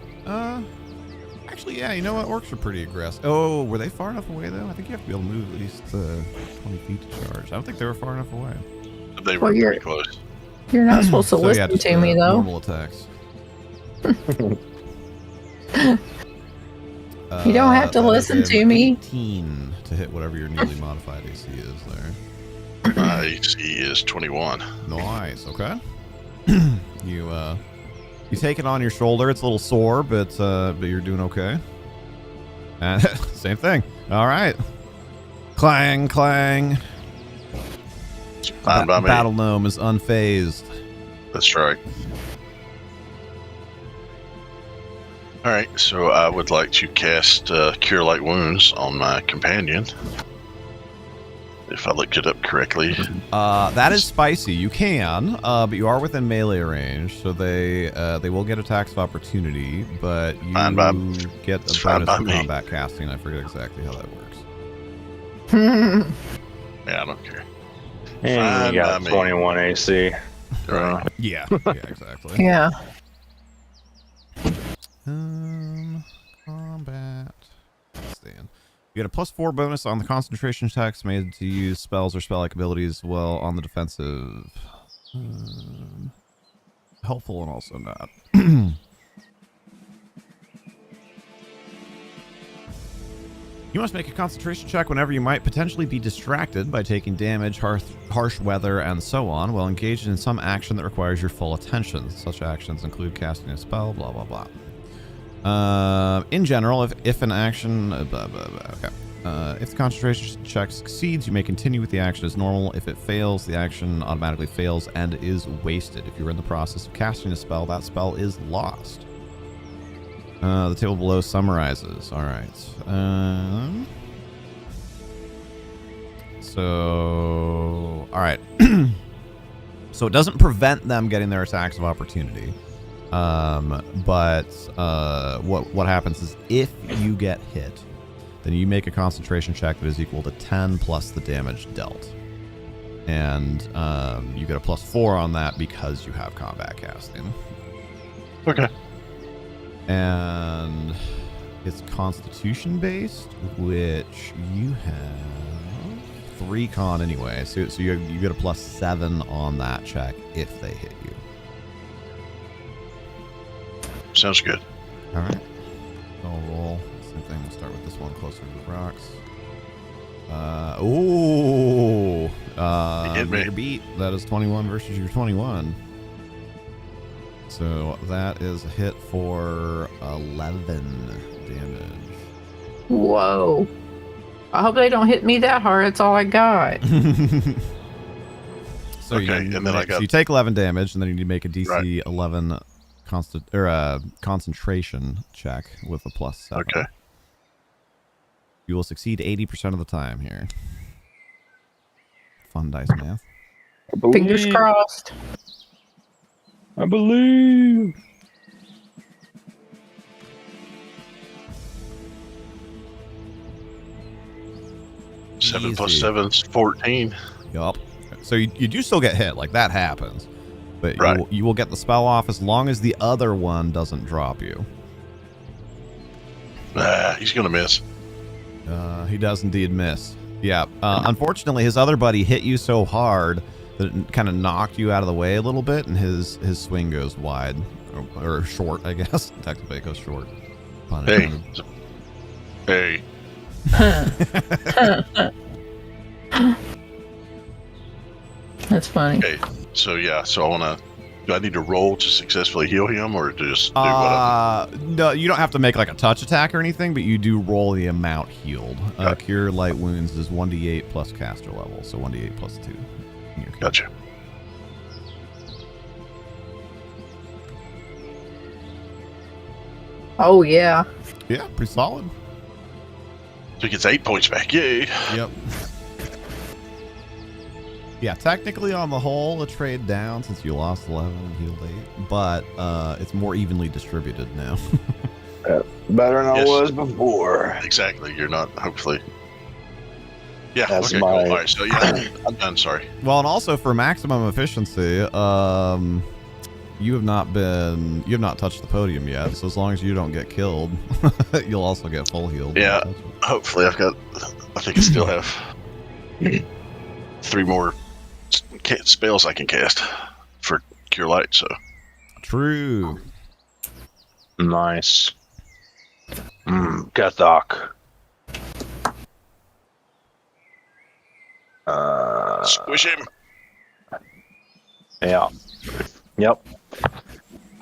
Actually, yeah, you know what? Orcs are pretty aggressive. Oh, were they far enough away though? I think you have to be able to move at least 20 feet to charge. I don't think they were far enough away. They were pretty close. You're not supposed to listen just, to me though. Normal attacks. You don't have to that is listen an to me. 18 to hit whatever your newly modified AC is there. My AC is 21. Nice. Okay. You take it on your shoulder. It's a little sore, but you're doing okay. And same thing. All right. Clang, clang. Fine by me. Battle gnome is unfazed. That's right. All right, so I would like to cast Cure Light Wounds on my companion. If I looked it up correctly. That is spicy. You can, but you are within melee range, so they will get attacks of opportunity, but you get a bonus for combat casting. I forget exactly how that works. Yeah, I don't care. And you got 21 AC. Right. Yeah, exactly. Yeah. Combat. Stand. You get a +4 bonus on the concentration checks made to use spells or spell-like abilities while on the defensive. Helpful and also not. You must make a concentration check whenever you might potentially be distracted by taking damage, harsh weather, and so on, while engaged in some action that requires your full attention. Such actions include casting a spell, blah, blah, blah. In general, if an action... okay. If the concentration check succeeds, you may continue with the action as normal. If it fails, the action automatically fails and is wasted. If you're in the process of casting a spell, that spell is lost. The table below summarizes. All right. So, all right. So it doesn't prevent them getting their attacks of opportunity. But what happens is if you get hit, then you make a concentration check that is equal to 10 plus the damage dealt. And you get a +4 on that because you have combat casting. Okay. And it's constitution based, which you have 3 con anyway. So you get a +7 on that check if they hit you. Sounds good. All right. So I'll roll. Same thing. We'll start with this one closer to the rocks. Hit me. Your beat. That is 21 versus your 21. So that is a hit for 11 damage. Whoa. I hope they don't hit me that hard. That's all I got. So Okay, and then I got- so you take 11 damage, and then you need to make a DC Right. 11 concentration check with a +7. Okay. You will succeed 80% of the time here. Fun dice math. Fingers crossed. I believe. Seven Easy. plus 7's 14. Yup. So you do still get hit, like that happens, but Right. you will get the spell off as long as the other one doesn't drop you. He's gonna miss. He does indeed miss. Yeah. Unfortunately, his other buddy hit you so hard that it kind of knocked you out of the way a little bit, and his swing goes wide or short, I guess. Technically, it goes short. Pun Hey. intended. Hey. That's funny. Okay. So yeah. So I wanna. Do I need to roll to successfully heal him, or just do what? No, you don't have to make like a touch attack or anything, but you do roll the amount healed. Cure light wounds is 1d8 plus caster level, so 1d8 plus 2. in your case. Gotcha. Oh, yeah. Yeah, pretty solid. So he gets 8 points back. Yay. Yep. Yeah, technically on the whole, a trade down since you lost 11 and healed 8, but it's more evenly distributed now. Better than Yes. I was before. Exactly. You're not. Hopefully. Yeah. That's okay. my- Cool. All right. So yeah. I'm done. Sorry. Well, and also for maximum efficiency, you have not touched the podium yet, so as long as you don't get killed, you'll also get full healed. Yeah. Hopefully, I've got. I think I still have 3 more spells I can cast for Cure Light. So True. Nice. Gathok. Squish him. Yeah. Yep.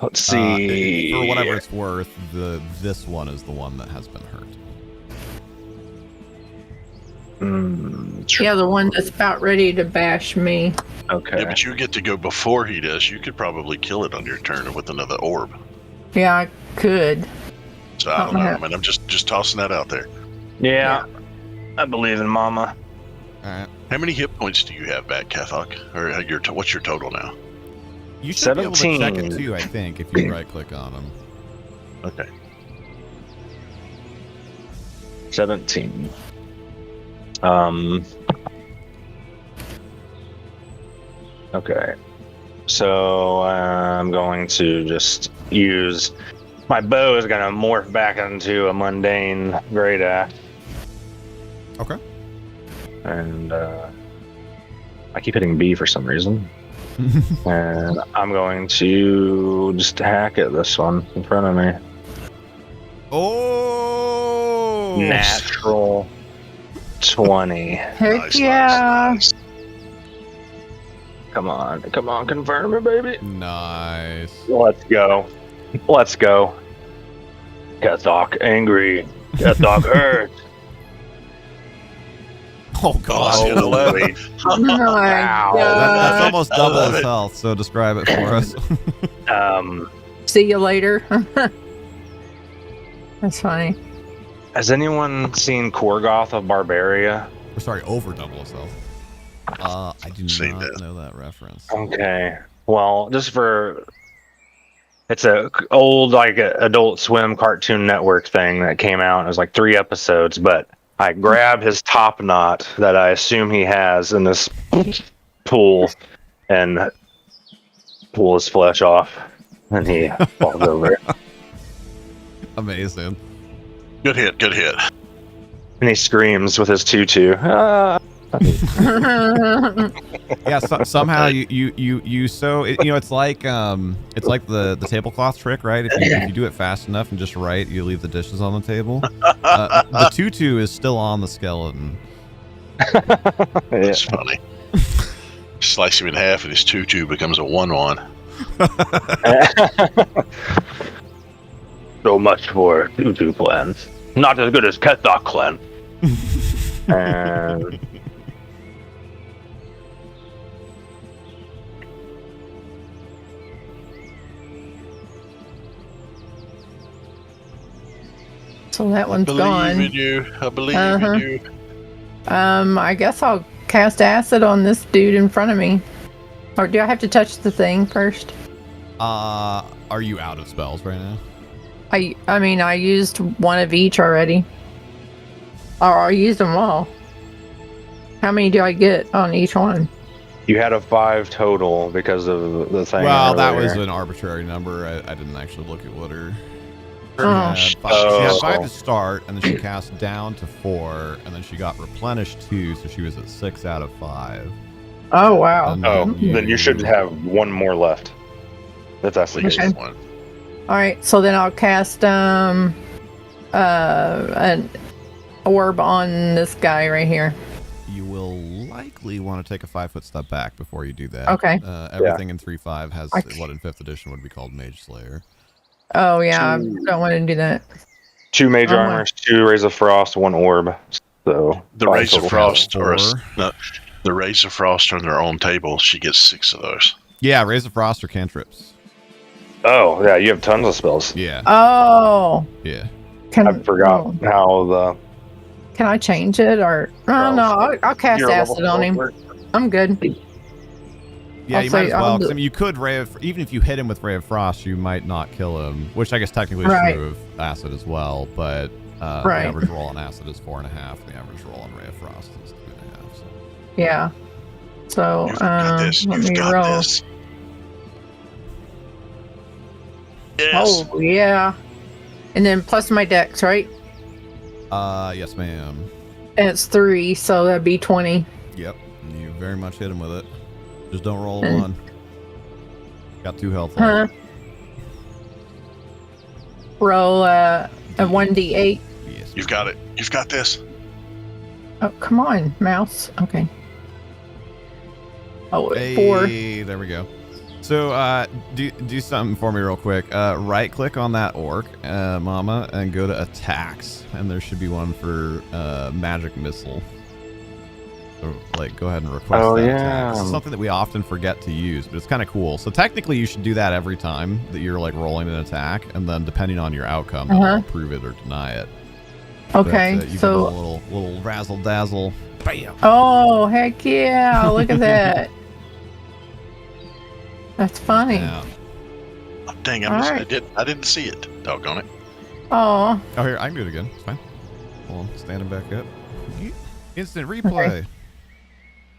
Let's see. For whatever it's worth, this one is the one that has been hurt. Yeah, the one that's about ready to bash me. Okay. Yeah, but you get to go before he does. You could probably kill it on your turn with another orb. Yeah, I could. So I don't know. I mean, I'm just tossing that out there. Yeah. I believe in Mama. All right. How many hit points do you have back, Cathok? Or what's your total now? You should be able to check 17. it too, I think, if you right-click on them. Okay. 17. Okay. So I'm going to just use my bow is going to morph back into a mundane great axe. Okay. And I keep hitting B for some reason. And I'm going to just hack at this one in front of me. Oh! Natural 20. Heck yeah. Nice. Come on, confirm it, baby. Nice. Let's go. Cathok angry. Cathok hurt. Oh, God. Hit 11. Oh my Wow. That's God. almost I double love his it. health, so describe it for us. See you later. That's funny. Has anyone seen Korgoth of Barbaria? Or sorry, over double his health. I do Seen not that. know that reference. Okay. Well, just for it's a old like Adult Swim Cartoon Network thing that came out. It was like 3 episodes, but I grab his top knot that I assume he has in this pool and pull his flesh off, and he falls over. Amazing. Good hit. And he screams with his tutu. Ah. Yeah, somehow you so it's like the tablecloth trick, right? If you do it fast enough and just right, you leave the dishes on the table. The tutu is still on the skeleton. That's funny. Slice him in half, and his tutu becomes a 1/1. So much for tutu plans. Not as good as Cathok clan. And So that one's I gone. believe in you. Uh-huh. in you. I guess I'll cast acid on this dude in front of me. Or do I have to touch the thing first? Are you out of spells right now? I mean, I used one of each already. Or I used them all. How many do I get on each one? you had a 5 total because of the thing. Well, that earlier. was an arbitrary number. I didn't actually look at what her. Oh, She had 5 to start, and then she cast down to 4, and then she got replenished 2, so she was at 6 out of 5. Oh, wow. And Oh, then you should have 1 more left. If that's the Please, case. Okay. one. All right, so then I'll cast an orb on this guy right here. You will likely want to take a 5-foot step back before you do that. Okay. Everything in 3.5 has Okay. what in 5th edition would be called Mage Slayer. Oh yeah, I don't want to do that. 2 major Oh, my. armors, 2 Rays of Frost, 1 orb. So The 5 Rays of total. Frost or Four. the Rays of Frost on their own table. She gets 6 of those. Yeah, Rays of Frost or cantrips. Oh, yeah, you have tons of spells. Yeah, Oh, yeah. can I forgot how the. Can I change it or? Oh no, I'll cast your level acid on him. works. I'm good. Yeah, I'll you might say as well. I'll 'Cause, do- I mean, you could even if you hit him with Ray of Frost, you might not kill him. Which I guess technically is Right. true of acid as well. But Right. the average roll on acid is 4.5. The average roll on Ray of Frost is 2.5. So. Yeah. So You've got this. let You've me got roll. this. Yes. Oh yeah. And then plus my dex, right? Yes, ma'am. And it's 3, so that'd be 20. Yep. You very much hit him with it. Just don't roll a Hmm. 1. Got 2 health Huh? left. Roll a 1d8. Yes. You've got it. You've got this. Oh, come on, mouse. Okay. Oh, 4. Hey, there we go. So do something for me real quick. Right click on that orc, mama, and go to attacks, and there should be one for magic missile. So, like, go ahead and request that attack. It's something that we often forget to use, but it's kind of cool. So technically, you should do that every time that you're like rolling an attack, and then depending on your outcome, that'll approve it or deny it. Okay, but, you so give it a little razzle dazzle. Bam. oh heck yeah! Look at that. That's funny. Yeah. Oh, dang, All right. I didn't see it. Doggone it. Oh, Oh, here, I can do it again. It's fine. Hold on, standing back up. Instant replay.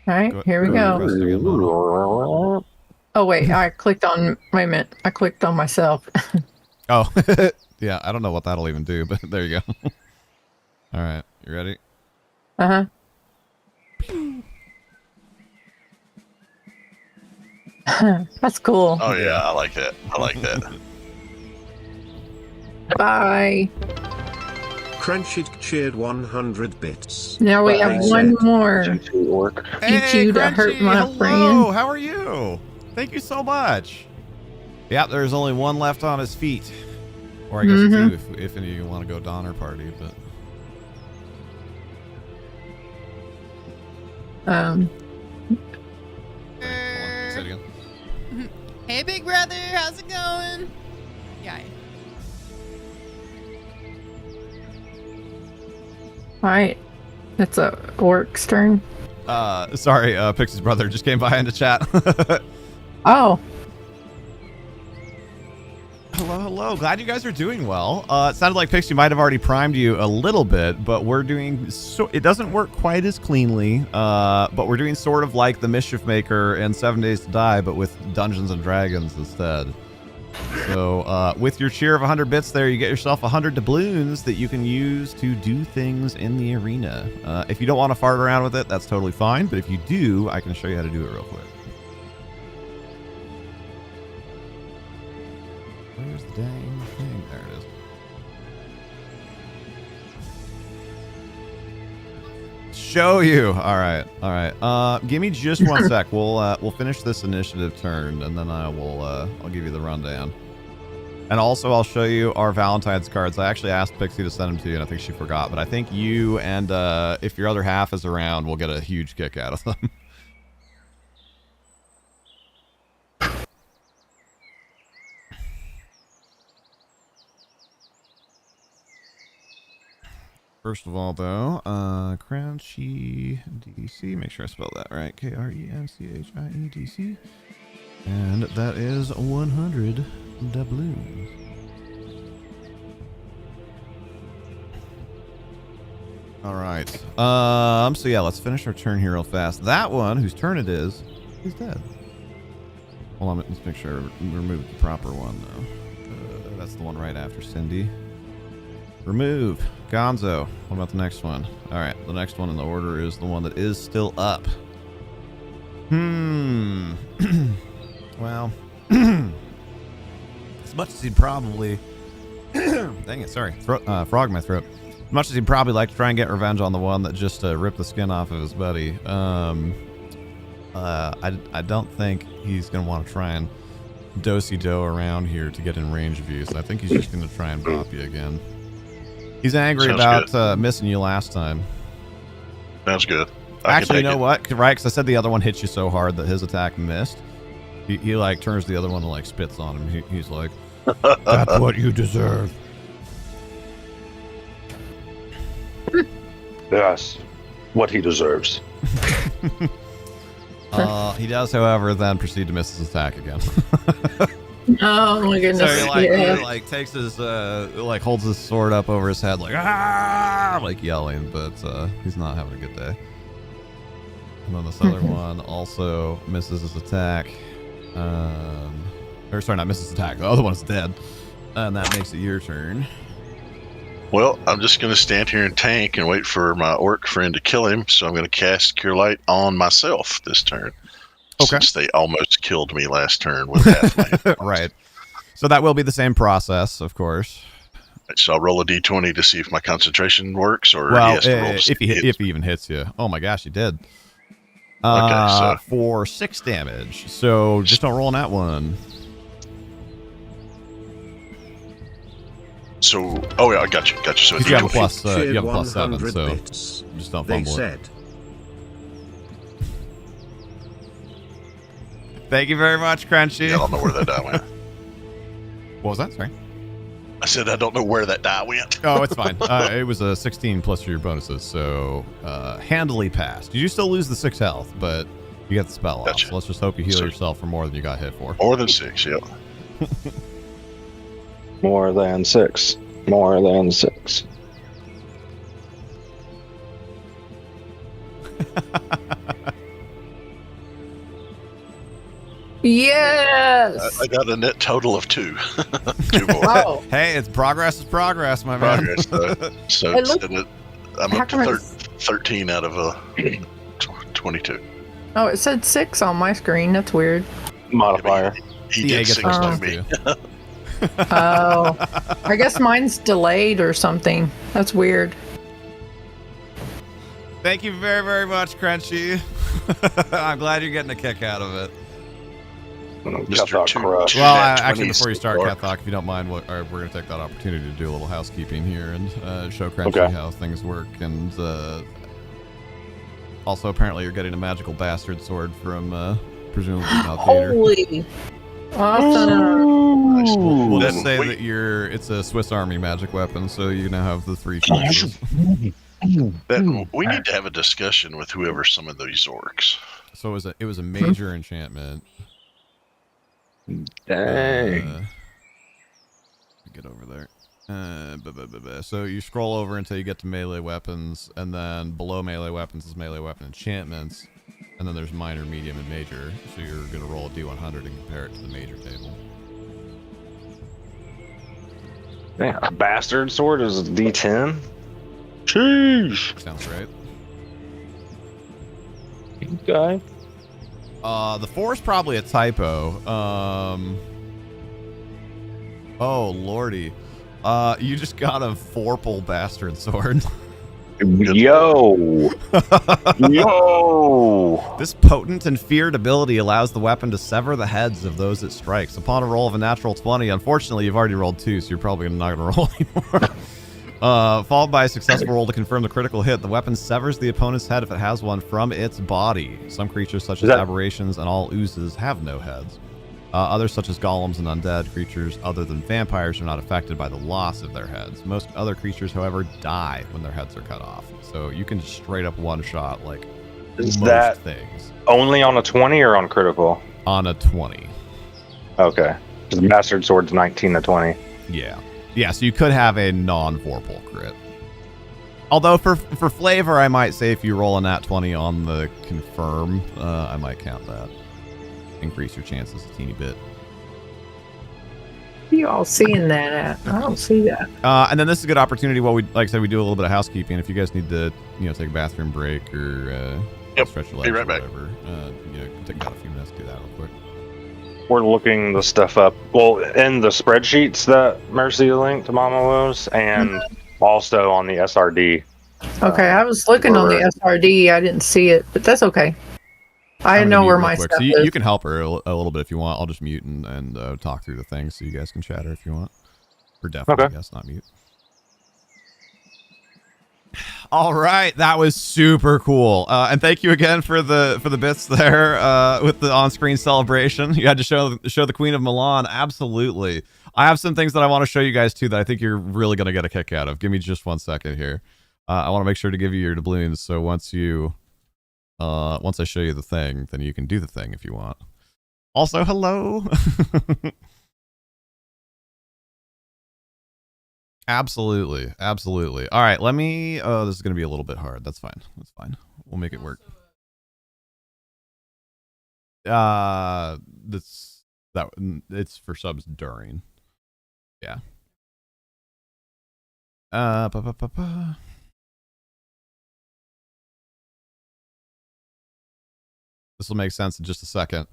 all right, here we go. Request again, Mama. Oh wait, I clicked on. Wait a minute, I clicked on myself. Oh, yeah. I don't know what that'll even do, but there you go. All right, you ready? Uh huh. That's cool. Oh yeah, I like that. I like that. Bye. Crunchy cheered 100 bits. Now we have one more. Orc. Teach you to hurt my hello. friend. How are you? Thank you so much. Yeah, there's only one left on his feet, or I guess two if any of you want to go Donner Party, but. Um. Wait, hold on. Say it again. Hey, big brother, how's it going? Yeah. All right, it's a orc's turn. Sorry, Pixie's brother just came by into chat. Oh, Hello. Glad you guys are doing well. It sounded like Pixie might have already primed you a little bit, but we're doing so it doesn't work quite as cleanly. But we're doing sort of like the Mischief Maker and 7 Days to Die, but with Dungeons and Dragons instead. So with your cheer of 100 bits there, you get yourself 100 doubloons that you can use to do things in the arena. If you don't want to fart around with it, that's totally fine. But if you do, I can show you how to do it real quick. Where's the dang thing? There it is. Show you. All right. Give me just one sec. We'll finish this initiative turn, and then I'll give you the rundown. And also, I'll show you our Valentine's cards. I actually asked Pixie to send them to you, and I think she forgot. But I think you and if your other half is around, we'll get a huge kick out of them. First of all, though, Crunchy DC. Make sure I spell that right. KRENCHIEDC. And that is 100 doubloons. All right. So yeah, let's finish our turn here real fast. That one, whose turn it is dead. Hold on, let's make sure I remove the proper one, though. That's the one right after Cindy. Remove. Gonzo. What about the next one? All right, the next one in the order is the one that is still up. Well, as much as he'd probably... Dang it, sorry. Frog in my throat. As much as he'd probably like to try and get revenge on the one that just ripped the skin off of his buddy, I don't think he's going to want to try and do-si-do around here to get in range of you, so I think he's just going to try and bop you again. He's angry about missing you last time. Sounds good. Actually, you know what? Right, because I said the other one hit you so hard that his attack missed. He like turns the other one and like spits on him. He's like, "That's what you deserve." Yes, what he deserves. He does, however, then proceed to miss his attack again. oh my goodness! So he like takes his like holds his sword up over his head like ah, like yelling, but he's not having a good day. And then this other one also misses his attack. Or sorry, not misses his attack. The other one's dead, and that makes it your turn. Well, I'm just going to stand here and tank and wait for my orc friend to kill him. So I'm going to cast Cure Light on myself this turn. Okay. Since they almost killed me last turn with half my right. So that will be the same process, of course. So I'll roll a d20 to see if my concentration works, or Well, he has to roll to see if he even hits you. Oh my gosh, he did. for 6 damage. So just don't roll on that one. So, oh yeah, I got you. So You have a it's plus, you have a plus 7, 100 so bits. just don't They fumble it. said. Thank you very much, Crunchy. I don't know where that die went. What was that? Sorry. I said I don't know where that die went. Oh, it's fine. It was a 16 plus your bonuses, so handily passed. You do still lose the 6 health, but you get the spell off. Gotcha. So let's just hope you heal Sweet. yourself for more than you got hit for. More than 6, yep. More than 6. More than 6. Yes. I got a net total of 2. 2 more. Wow. Hey, it's progress is progress, my man. Progress. So It look- I'm How up to come it's- 13 out of 22. Oh, it said 6 on my screen. That's weird. Modifier. He Yeah, did he gets 6 plus to one, me. too. Oh, I guess mine's delayed or something. That's weird. Thank you very, very much, Crunchy. I'm glad you're getting a kick out of it. Mr. Two- Crush. two Well, net actually, 20s before you so start, far. Cathok, if you don't mind, we're going to take that opportunity to do a little housekeeping here and show Crunchy Okay. how things work. And also, apparently, you're getting a magical bastard sword from presumably Malkator. Holy. Awesome. Nice. We'll just Then say we- that it's a Swiss Army magic weapon, so you now have the 3 choices. Then we need to have a discussion with whoever summoned these orcs. So it was a major enchantment. Dang. Get over there. So you scroll over until you get to melee weapons, and then below melee weapons is melee weapon enchantments, and then there's minor, medium, and major. So you're gonna roll a d100 and compare it to the major table. Yeah, a bastard sword is a D10. Sheesh. Sounds right. Okay. The 4 is probably a typo. Oh lordy. You just got a Vorpal bastard sword. Yo. Yo. This potent and feared ability allows the weapon to sever the heads of those it strikes. Upon a roll of a natural 20, unfortunately, you've already rolled 2, so you're probably not going to roll anymore. Followed by a successful roll to confirm the critical hit, the weapon severs the opponent's head if it has one from its body. Some creatures, such as aberrations and all oozes, have no heads. Others, such as golems and undead creatures other than vampires, are not affected by the loss of their heads. Most other creatures, however, die when their heads are cut off. So you can just straight up one-shot, like, Is most that things. only on a 20 or on critical? On a 20. Okay. The bastard sword's 19 to 20. Yeah. Yeah, so you could have a non-Vorpal crit. Although for flavor, I might say if you roll a nat 20 on the confirm, I might count that. Increase your chances a teeny bit. You all seeing that at? I don't see that. And then this is a good opportunity while we, like I said, we do a little bit of housekeeping. If you guys need to, take a bathroom break or stretch your legs right or back. whatever, take about a few minutes to do that real quick. We're looking the stuff up. Well, in the spreadsheets that Mercy linked to Mama Woes, and also on the SRD. Okay, I was looking on the SRD. I didn't see it, but that's okay. I I'm gonna know mute where real my quick. stuff So is. you can help her a little bit if you want. I'll just mute and talk through the things so you guys can chatter if you want. Or definitely, Okay. yes, not mute. All right, that was super cool, and thank you again for the bits there with the on-screen celebration. You had to show the Queen of Milan. Absolutely, I have some things that I want to show you guys too that I think you're really gonna get a kick out of. Give me just 1 second here. I want to make sure to give you your doubloons, so once I show you the thing, then you can do the thing if you want. Also, hello. Absolutely. All right, let me. Oh, this is going to be a little bit hard. That's fine. We'll make it work. It's for subs during. Yeah. This will make sense in just a second.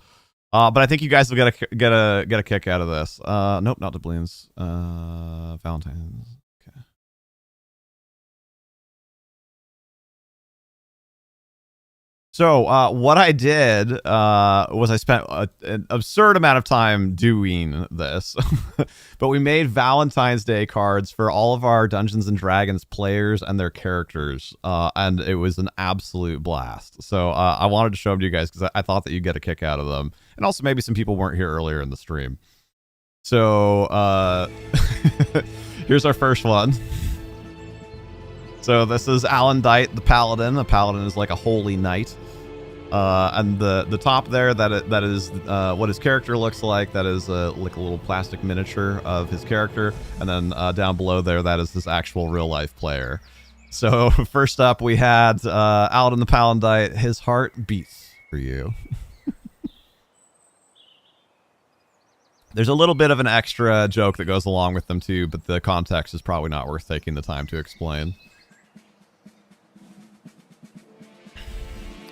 But I think you guys will get a kick out of this. Nope, not doubloons. Valentine's. Okay. So what I did was I spent an absurd amount of time doing this, but we made Valentine's Day cards for all of our Dungeons and Dragons players and their characters, and it was an absolute blast. So I wanted to show them to you guys because I thought that you'd get a kick out of them, and also maybe some people weren't here earlier in the stream. So here's our first one. So this is Alan Dite, the Paladin. The Paladin is like a holy knight. And the top there, that is what his character looks like. That is like a little plastic miniature of his character. And then down below there, that is his actual real life player. So first up, we had Alan the Paladin Dite. His heart beats for you. There's a little bit of an extra joke that goes along with them too, but the context is probably not worth taking the time to explain.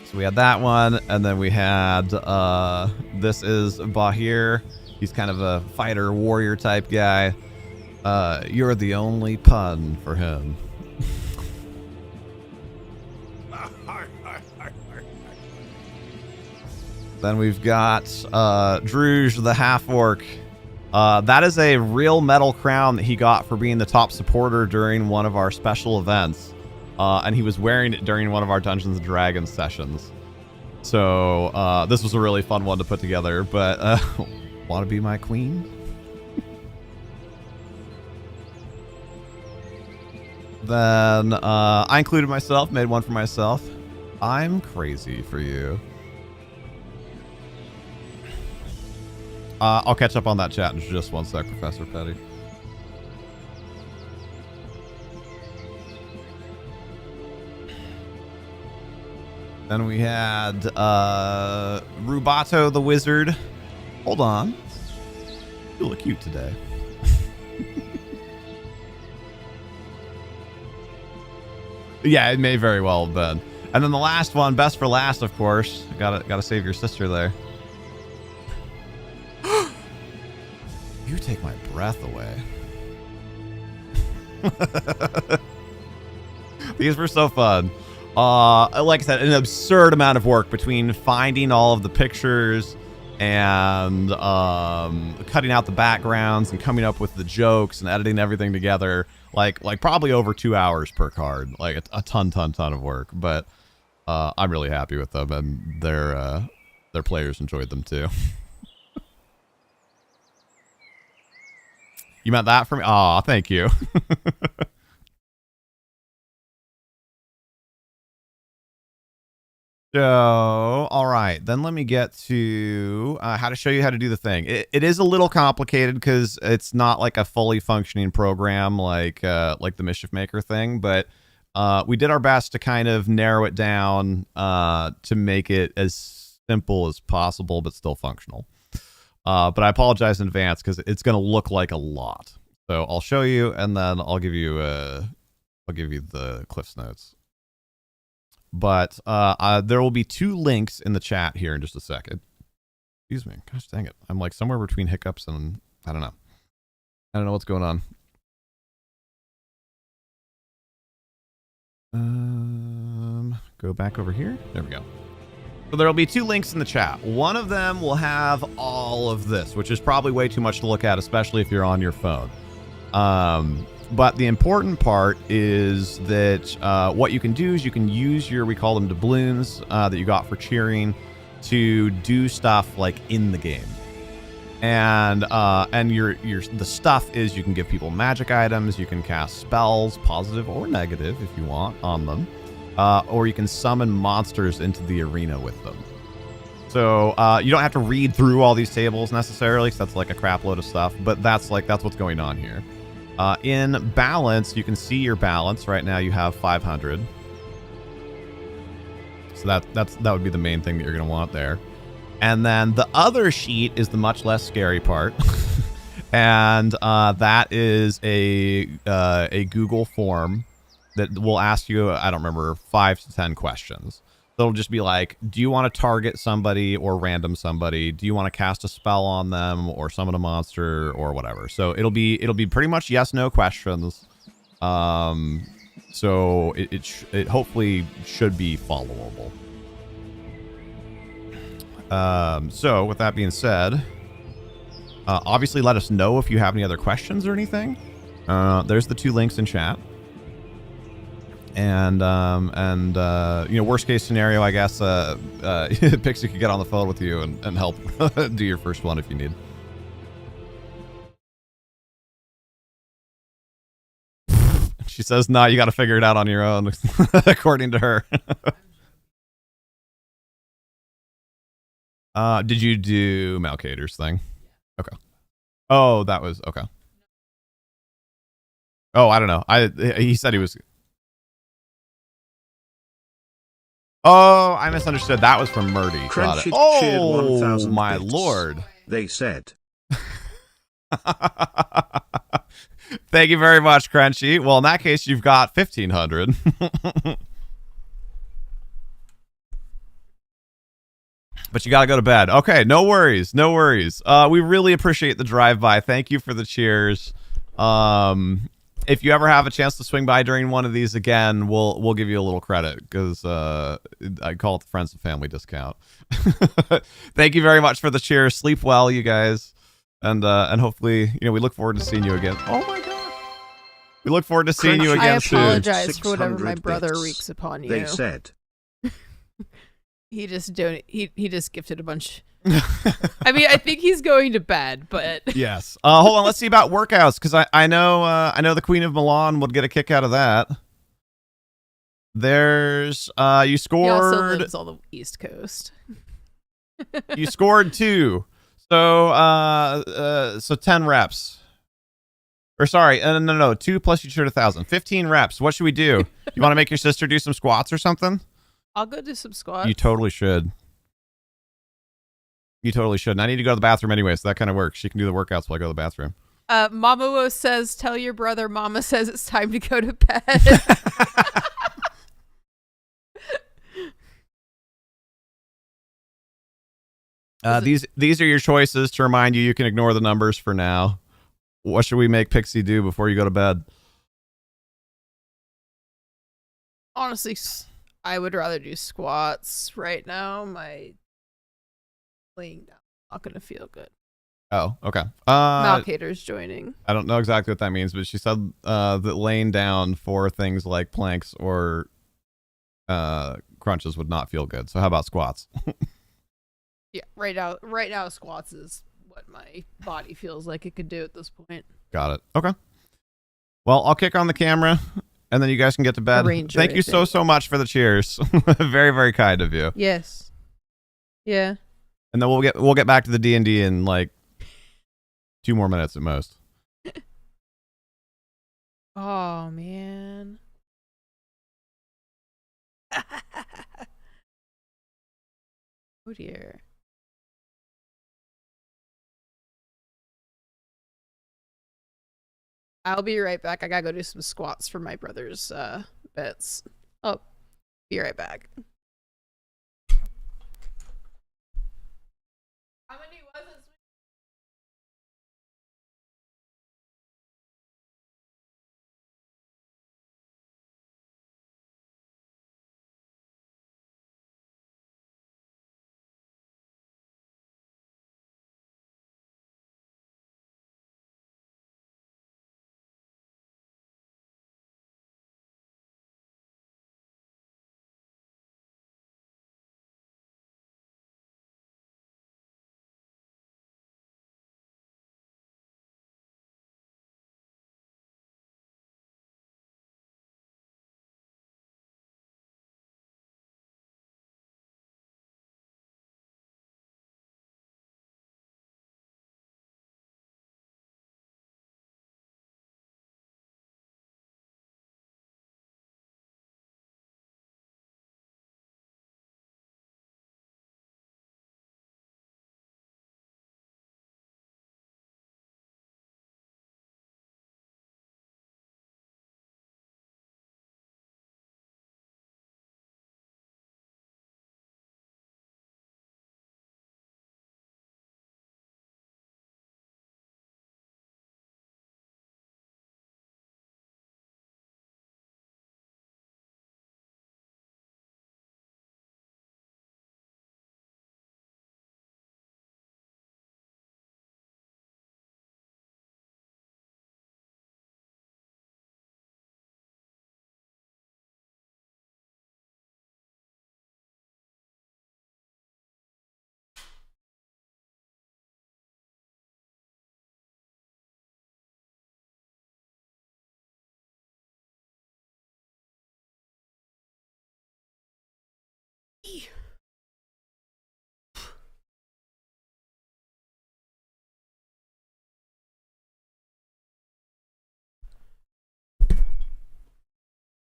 So we had that one, and then we had, this is Bahir. He's kind of a fighter, warrior type guy. You're the only pun for him. Then we've got Druge, the half-orc. That is a real metal crown that he got for being the top supporter during one of our special events. And he was wearing it during one of our Dungeons and Dragons sessions. So this was a really fun one to put together. But want to be my queen? Then I included myself, made one for myself. I'm crazy for you. I'll catch up on that chat in just one sec, Professor Petty. Then we had Rubato the Wizard. Hold on. You look cute today. Yeah, it may very well have been. And then the last one, best for last, of course. Gotta save your sister there. You take my breath away. These were so fun. Like I said, an absurd amount of work between finding all of the pictures and cutting out the backgrounds and coming up with the jokes and editing everything together. Like probably over 2 hours per card. Like a ton of work. But I'm really happy with them, and their players enjoyed them too. You meant that for me? Aw, thank you. So, all right, then let me get to how to show you how to do the thing. It is a little complicated because it's not like a fully functioning program like the Mischief Maker thing, but we did our best to kind of narrow it down to make it as simple as possible, but still functional. But I apologize in advance because it's going to look like a lot. So I'll show you, and then I'll give you the Cliff's Notes. But there will be 2 links in the chat here in just a second. Excuse me. Gosh dang it. I'm like somewhere between hiccups and I don't know. I don't know what's going on. Go back over here. There we go. So there'll be 2 links in the chat. One of them will have all of this, which is probably way too much to look at, especially if you're on your phone. But the important part is that what you can do is you can use we call them doubloons that you got for cheering to do stuff like in the game. And the stuff is you can give people magic items, you can cast spells, positive or negative if you want, on them. Or you can summon monsters into the arena with them. So you don't have to read through all these tables necessarily, because that's like a crap load of stuff, but that's what's going on here. In balance, you can see your balance. Right now you have 500. So that would be the main thing that you're going to want there. And then the other sheet is the much less scary part. And that is a Google form that will ask you, I don't remember, 5 to 10 questions. So it'll just be like, do you want to target somebody or random somebody? Do you want to cast a spell on them or summon a monster or whatever? So it'll be pretty much yes, no questions. So it hopefully should be followable. So with that being said, obviously let us know if you have any other questions or anything. There's the 2 links in chat. And you know, worst case scenario, I guess, Pixie could get on the phone with you and help do your first one if you need. She says, "No, you got to figure it out on your own," according to her. Did you do Malcater's thing? Okay. Oh, that was okay. Oh, I don't know. He said he was. Oh, I misunderstood. That was from Murdy. Got it. Cheered Oh, 1,000 my bits. lord. They said. Thank you very much, Crunchy. Well, in that case, you've got 1,500. But you got to go to bed. Okay, no worries. No worries. We really appreciate the drive-by. Thank you for the cheers. If you ever have a chance to swing by during one of these again, we'll give you a little credit because I call it the Friends and Family discount. Thank you very much for the cheers. Sleep well, you guys. And hopefully, you know, we look forward to seeing you again. Oh my god. We look forward to seeing you Crunchy again I soon. apologize for whatever 600 my brother bits. wreaks upon you. They said. He just he just gifted a bunch. I mean, I think he's going to bed, but Yes. Hold on. Let's see about workouts because I know the Queen of Milan would get a kick out of that. There's you he also scored lives on the East Coast. you scored 2. So 10 reps. Or sorry, no, 2 plus you cheered 1,000. 15 reps. What should we do? You want to make your sister do some squats or something? I'll go do some squats. You totally should. You totally should. And I need to go to the bathroom anyway, so that kind of works. She can do the workouts while I go to the bathroom. Mamuo says, "Tell your brother Mama says it's time to go to bed." These are your choices to remind you can ignore the numbers for now. What should we make Pixie do before you go to bed? Honestly, I would rather do squats right now. My laying down not gonna feel good. Oh, okay. Malcater's joining. I don't know exactly what that means, but she said that laying down for things like planks or crunches would not feel good. So how about squats? Yeah, right now squats is what my body feels like it could do at this point. Got it. Okay. Well, I'll kick on the camera, and then you guys can get to bed. Ranger, Thank you I so think. much for the cheers. Very, very kind of you. Yes. Yeah. And then we'll get back to the D&D in like 2 more minutes at most. Oh man. Oh dear. I'll be right back. I gotta go do some squats for my brother's bets. Oh, be right back.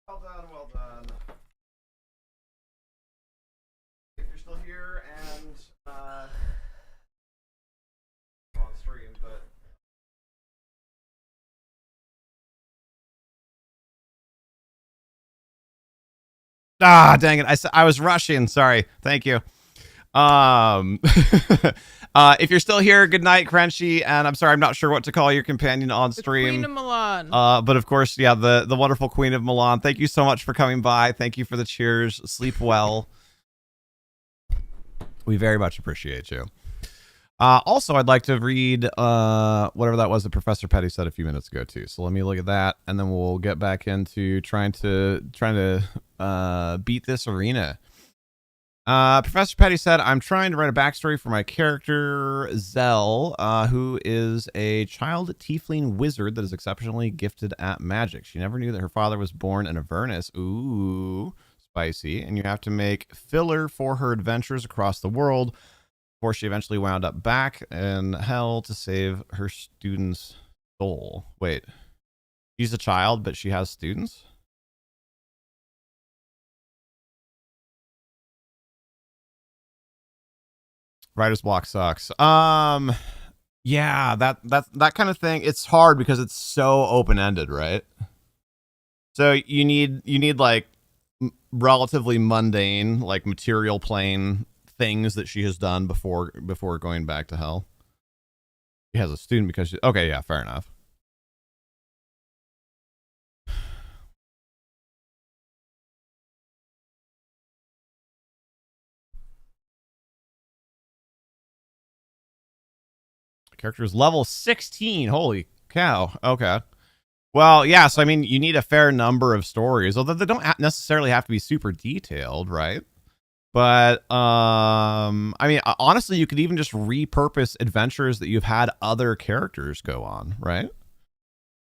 Well done, well done. If you're still here and on stream, but dang it! I was rushing. Sorry. Thank you. If you're still here, good night, Crunchy. And I'm sorry, I'm not sure what to call your companion on stream. Queen of Milan. But of course, yeah, the wonderful Queen of Milan. Thank you so much for coming by. Thank you for the cheers. Sleep well. We very much appreciate you. Also, I'd like to read whatever that was that Professor Petty said a few minutes ago too. So let me look at that, and then we'll get back into trying to beat this arena. Professor Petty said, I'm trying to write a backstory for my character, Zell, who is a child tiefling wizard that is exceptionally gifted at magic. She never knew that her father was born in Avernus. Ooh, spicy. And you have to make filler for her adventures across the world before she eventually wound up back in hell to save her student's soul. Wait, she's a child, but she has students? Writer's block sucks. Yeah, that kind of thing. It's hard because it's so open-ended, right? So you need like relatively mundane, like material plane things that she has done before going back to hell. She has a student because okay, yeah, fair enough. Character's level 16. Holy cow. Okay. Well, yeah, so I mean, you need a fair number of stories, although they don't necessarily have to be super detailed, right? But I mean, honestly, you could even just repurpose adventures that you've had other characters go on, right?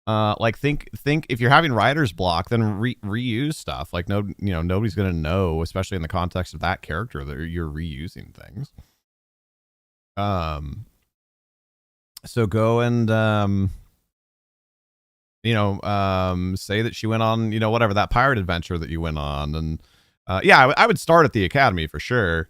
Like think if you're having writer's block, then reuse stuff. Like nobody's gonna know, especially in the context of that character, that you're reusing things. So go and say that she went on, whatever, that pirate adventure that you went on, and yeah, I would start at the academy for sure,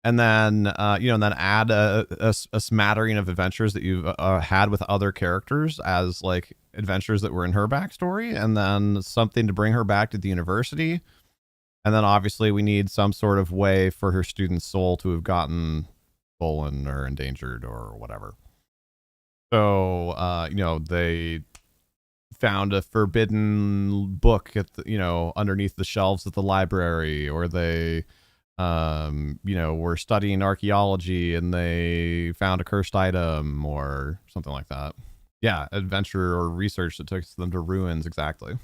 and then then add a smattering of adventures that you've had with other characters as like adventures that were in her backstory, and then something to bring her back to the university, and then obviously we need some sort of way for her student's soul to have gotten stolen or endangered or whatever. So, they found a forbidden book at the, underneath the shelves at the library, or they, were studying archaeology and they found a cursed item or something like that. Yeah, adventure or research that took them to ruins. Exactly.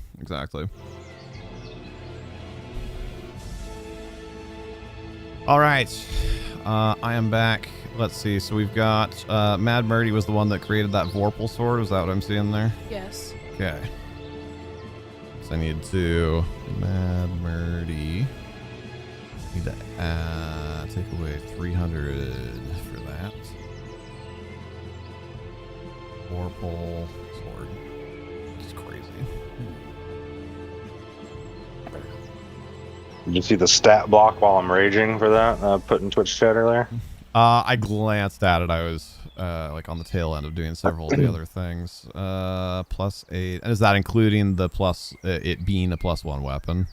All right. I am back. Let's see. So we've got Mad Murdy was the one that created that Vorpal sword. Was that what I'm seeing there? Yes. Okay. So I need to Mad Murdy. Need to take away 300 for that. Vorpal sword. It's crazy. Did you see the stat block while I'm raging for that? Put in Twitch chat earlier. I glanced at it. I was like on the tail end of doing several of the other things. +8. And is that including the plus it being a +1 weapon?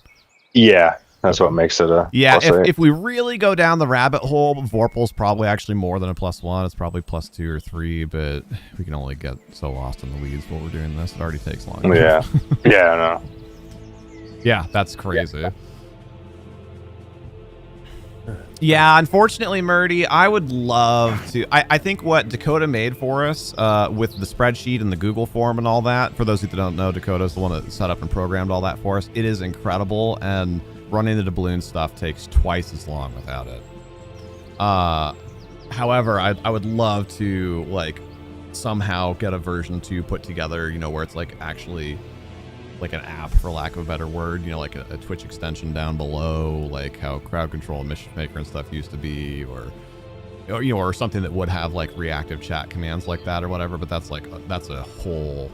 Yeah, that's what makes it a yeah. +8. If we really go down the rabbit hole, Vorpal's probably actually more than a +1. It's probably +2 or 3, but we can only get so lost in the weeds while we're doing this. It already takes long. Yeah. Yeah, I know. Yeah, that's crazy. Yeah. Yeah, unfortunately, Murdy, I would love to. I think what Dakota made for us with the spreadsheet and the Google form and all that, for those who don't know, Dakota's the one that set up and programmed all that for us. It is incredible, and running the doubloon stuff takes twice as long without it. However, I would love to, like, somehow get a version 2 put together, where it's, like, actually an app, for lack of a better word, you know, like a Twitch extension down below, like how Crowd Control and Mischief Maker and stuff used to be, or you know, or something that would have like reactive chat commands like that or whatever. But that's like a whole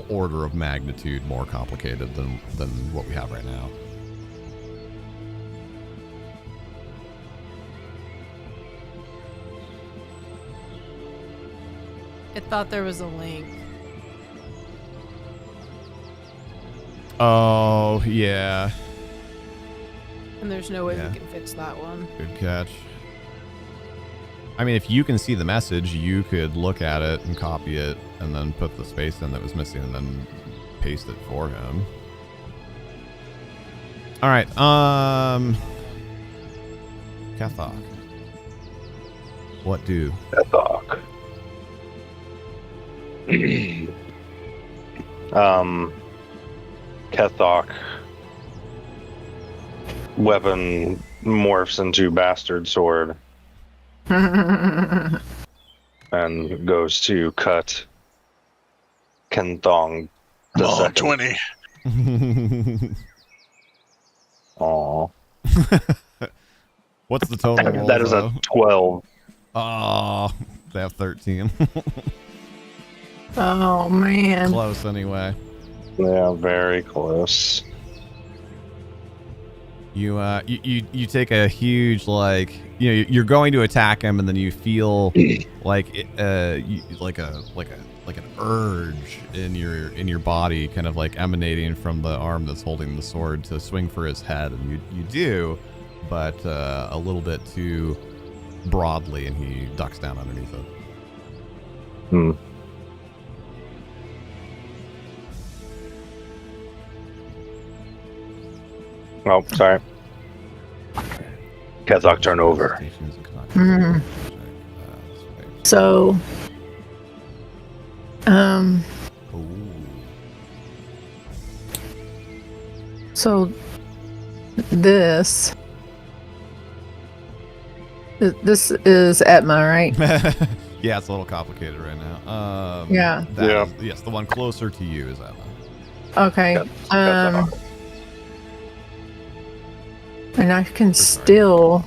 order of magnitude more complicated than what we have right now. I thought there was a link. Oh yeah, And there's no way Yeah. we can fix that one. good catch. I mean, if you can see the message, you could look at it and copy it, and then put the space in that was missing, and then paste it for him. All right, Cathok. What do? Cathok. Cathok. Weapon morphs into bastard sword and goes to cut Kenthong the Oh, second. 20. Aw. What's the total roll? That is a though? 12. Oh, they have 13. Oh man. Close anyway. Yeah, very close. You take a huge, like, you know, you're going to attack him, and then you feel like like an urge in your body, kind of like emanating from the arm that's holding the sword to swing for his head, and you do, but a little bit too broadly, and he ducks down underneath it. Hmm. Oh, sorry. Cathok, turn over. Mhm. So, so this is Etma, right? Yeah, it's a little complicated right now. Yeah. Yes, the one closer to you is Emma. Okay. Cathok. And I can still.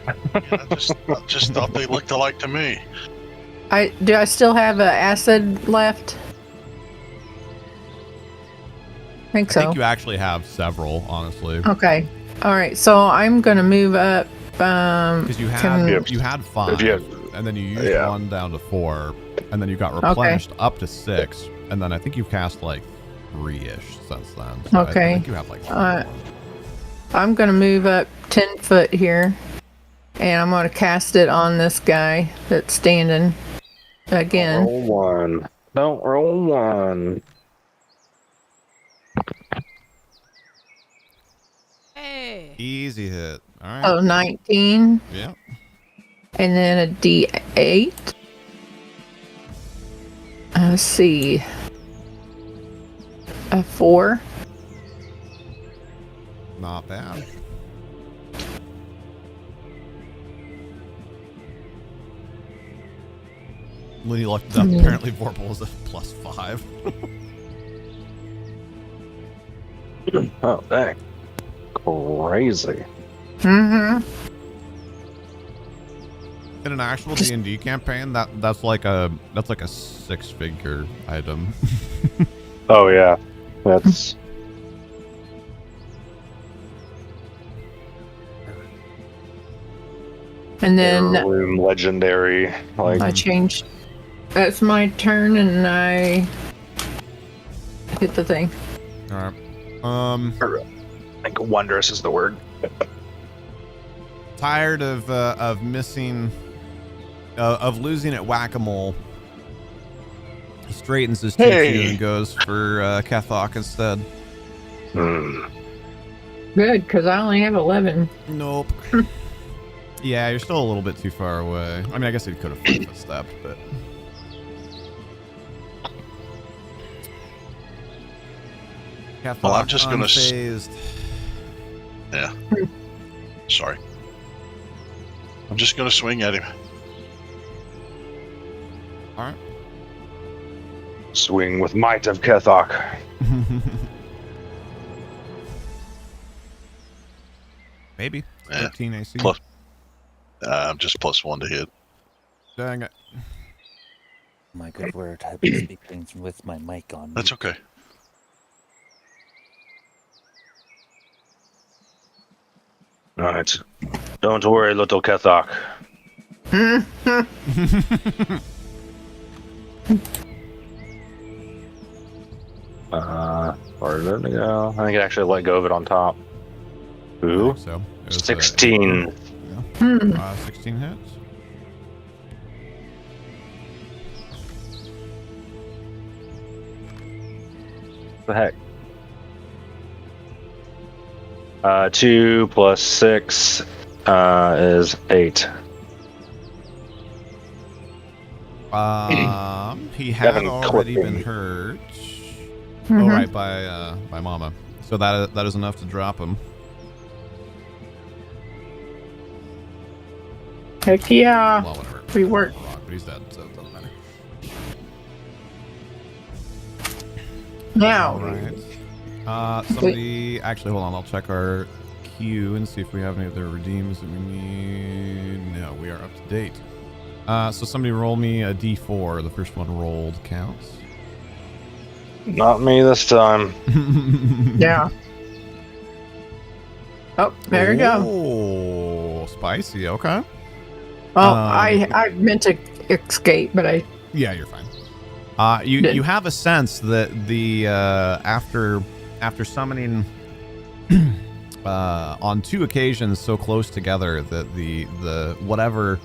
I just thought they looked alike to me. Do I still have an acid left? I think I so. think you actually have several, honestly, Okay. All right. So I'm gonna move up. because you can- had 5, If you have- and then you used Yeah. 1 down to 4, and then you got replenished up to 6, and then I think you've cast like 3-ish since then. So I Okay. think you have like 4 Uh, more. I'm gonna move up 10 foot here, and I'm gonna cast it on this guy that's standing again. Roll 1. Don't roll 1. Hey. Easy hit. All right. Oh, 19, Yeah. and then a D8. Let's see. A 4. Not bad. When you looked it up, apparently Vorpal is a +5. Oh, dang. Crazy. Mm-hmm. In an actual D&D campaign, that's like a 6-figure item. Oh, yeah. That's. And then heirloom legendary. Like, I changed. That's my turn, and I hit the thing. All right. I think wondrous is the word. Tired of missing, of losing at whack-a-mole. He straightens his 2-2 Hey. and goes for Cathok instead. Hmm. Good, because I only have 11. Nope. Yeah, you're still a little bit too far away. I mean, I guess he could have footstepped, but. Cathok Well, I'm just gonna unfazed. Yeah. Sorry. I'm just going to swing at him. All right. Swing with might of Cathok. Maybe. Yeah. 13 AC. Plus- I'm just +1 to hit. Dang it. My good word, I've been speaking with my mic on. That's okay. All right. Don't worry, little Kethok. Where did it go? I think it actually let go of it on top. I Ooh. think so. It was, 16. 16 hits. What the heck? 2 plus 6 is 8. He had Haven't already clipped been him. hurt. Oh, right, by Mama. So that is enough to drop him. Heck yeah. Well, whatever. We work. Rock, but he's dead, so it doesn't matter. Now, All right. Somebody, actually, hold on. I'll check our queue and see if we have any other redeems that we need. No, we are up to date. So somebody roll me a D4. The first one rolled counts. Not me this time. yeah. Oh, there you go. Oh, spicy. Okay. Well, I meant to escape, but I Yeah, you're fine. You have a sense that the after summoning on 2 occasions so close together that the whatever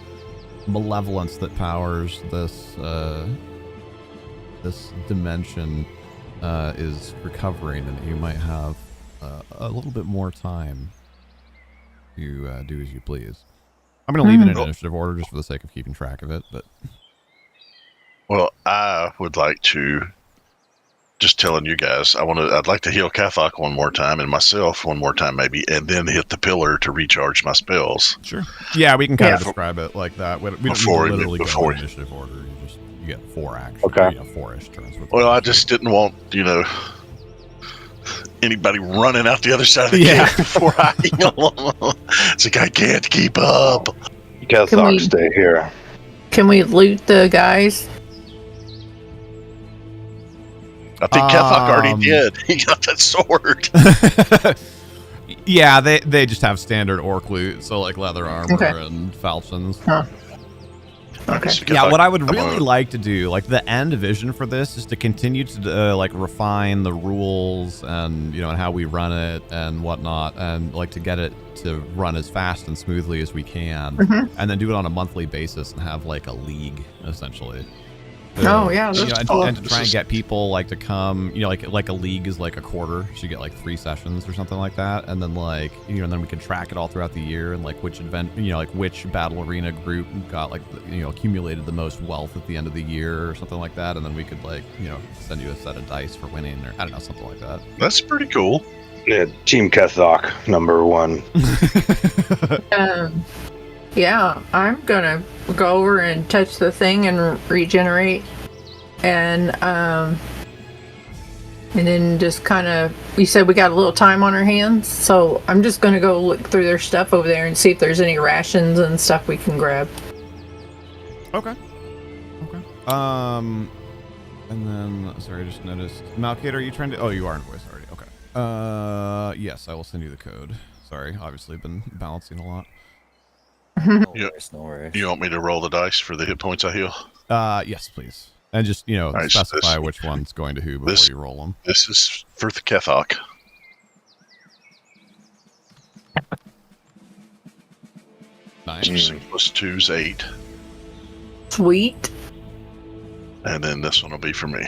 malevolence that powers this this dimension is recovering, and you might have a little bit more time to do as you please. I'm going to leave it in initiative order just for the sake of keeping track of it, but Well, I would like to, just telling you guys, I'd like to heal Kathok one more time and myself one more time maybe, and then hit the pillar to recharge my spells. sure. Yeah, we can kind of describe it like that. We don't need to Before- literally before- go in initiative order. You get 4 actions. Okay. 4-ish turns. With Well, I just didn't want, anybody running out the other side of the Yeah. camp before I heal them. It's like, I can't keep up. Can we- Kethok, stay here. can we loot the guys? I think Kathok already did. He got that sword. Yeah, they just have standard orc loot, so like leather armor Okay. and falchions. Huh. Okay. So Yeah, Kathok- what I would come really on. like to do, like the end vision for this, is to continue to like refine the rules and and how we run it and whatnot, and like to get it to run as fast and smoothly as we can, and then do it on a monthly basis and have like a league essentially. Oh, yeah, that's and, cool. and to try and get people like to come, like a league is like a quarter, so you get like 3 sessions or something like that, and then like and then we can track it all throughout the year and like which event, like which battle arena group got like accumulated the most wealth at the end of the year or something like that, and then we could like send you a set of dice for winning, or I don't know, something like that. That's pretty cool. Yeah, Team Kethok, number 1. Yeah, I'm gonna go over and touch the thing and regenerate, and then just kind of. We said we got a little time on our hands, so I'm just gonna go look through their stuff over there and see if there's any rations and stuff we can grab. Okay. And then sorry, I just noticed. Malkate, are you trying to? Oh, you are in voice already. Okay. Yes, I will send you the code. Sorry, obviously been balancing a lot. No Yeah. worries, no worries. You want me to roll the dice for the hit points I heal? Yes, please. And just, right, so specify this- which one's going to who before this- you roll them. This is for the Kethok. Nice. 6 plus 2 is 8. Sweet. And then this one will be for me.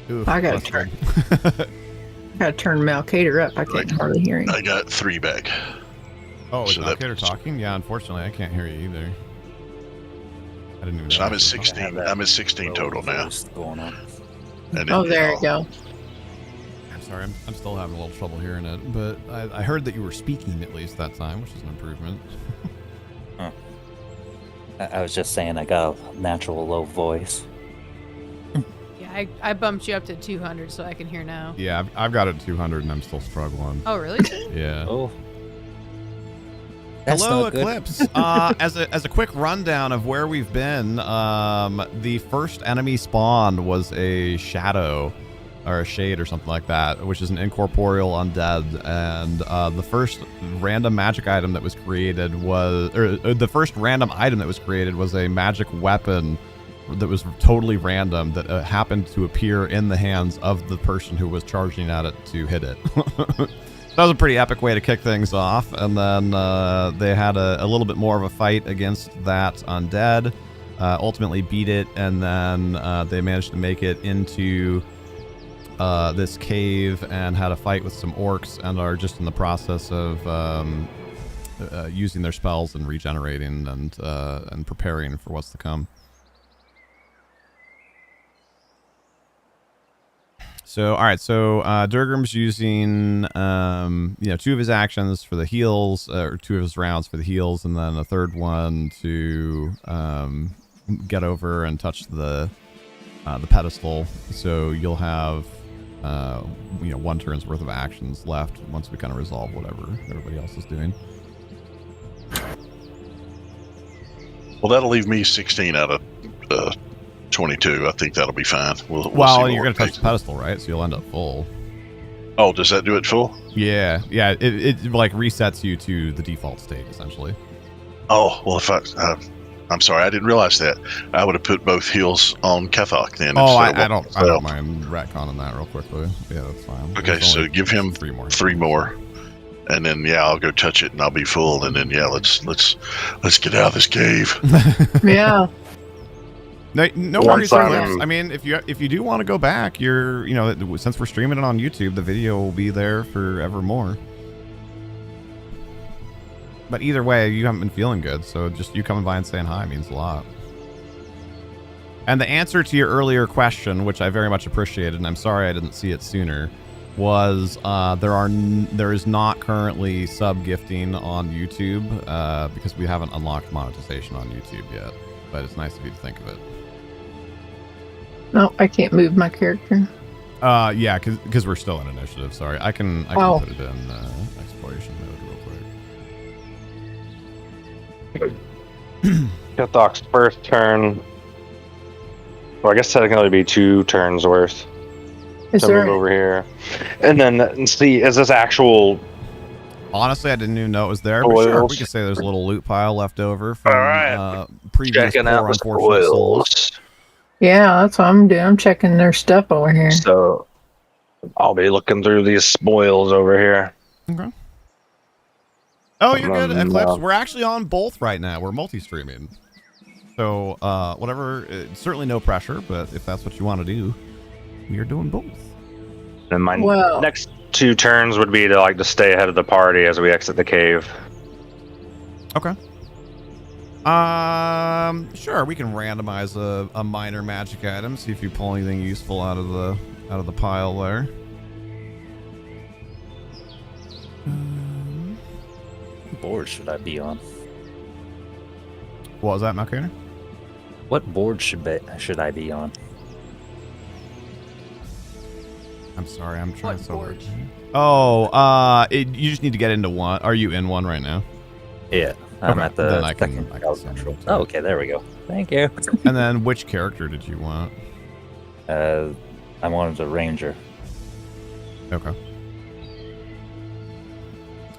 Ooh, I gotta that's good. Gotta turn Malcater up. I can't hardly hear him. I got 3 back. Oh, is So that- Malkater talking? Yeah, unfortunately, I can't hear you either. I didn't even So know I'm at that. 16. I'm at 16 total now. Going on. And Oh, then, there you go. I'm so sorry, I'm still having a little trouble hearing it, but I heard that you were speaking at least that time, which is an improvement. I was just saying I got a natural low voice. Yeah, I bumped you up to 200 so I can hear now. Yeah, I've got it at 200 and I'm still struggling. Oh, really? Yeah. Oh. That's Hello, not good. Eclipse. As a quick rundown of where we've been, the first enemy spawn was a shadow, or a shade, or something like that, which is an incorporeal undead. And the first random magic item that was created was, the first random item that was created was a magic weapon that was totally random that happened to appear in the hands of the person who was charging at it to hit it. That was a pretty epic way to kick things off. And then they had a little bit more of a fight against that undead, ultimately beat it, and then they managed to make it into this cave and had a fight with some orcs, and are just in the process of using their spells and regenerating and preparing for what's to come. So, all right. So, Durgrim's using, 2 of his actions for the heals, or 2 of his rounds for the heals, and then a third one to get over and touch the pedestal. So you'll have, 1 turn's worth of actions left once we kind of resolve whatever everybody else is doing. Well, that'll leave me 16 out of 22. I think that'll be fine. We'll see Well, what you're going to touch takes. the pedestal, right? So you'll end up full. Oh, does that do it full? Yeah. It like resets you to the default state, essentially. Oh, well, if I'm sorry, I didn't realize that. I would have put both heals on Kethok then. Oh, instead I of don't myself. mind retconning that real quickly. Yeah, that's fine. Okay, There's so only give him 3 more. 3 more, and then I'll go touch it and I'll be full, and then let's get out of this cave. Yeah. No Once worries, Eclipse. I'm- I mean, if you do want to go back, since we're streaming it on YouTube, the video will be there forevermore. But either way, you haven't been feeling good, so just you coming by and saying hi means a lot. And the answer to your earlier question, which I very much appreciated, and I'm sorry I didn't see it sooner, was there is not currently sub gifting on YouTube because we haven't unlocked monetization on YouTube yet. But it's nice of you to think of it. No, I can't move my character. Yeah, because we're still in initiative. Sorry, I can Oh. put it in exploration mode real quick. Kethok's first turn. Well, I guess technically it'd be 2 turns worth Is to there? move over here, and then see is this actual? Honestly, I didn't even know it was there. But sure, we Spoils. could say there's a little loot pile left over from All right. previous Checking out poor the unfortunate souls. spoils. Yeah, that's what I'm doing. I'm checking their stuff over here. So I'll be looking through these spoils over here. Okay. Oh, you're good, Eclipse. No. We're actually on both right now. We're multi-streaming. So, whatever. Certainly no pressure, but if that's what you want to do, we are doing both. And my Well- next 2 turns would be to stay ahead of the party as we exit the cave. Okay. Sure. We can randomize a minor magic item. See if you pull anything useful out of the pile there. What board should I be on? What was that, Malkainer? What board should I be on? I'm sorry. I'm trying What so hard. board? Oh, you just need to get into one. Are you in one right now? Yeah, I'm Okay, at the then I can- second I can house send control. it to Oh, you. okay, there we go. Thank you. And then which character did you want? I wanted a ranger. Okay.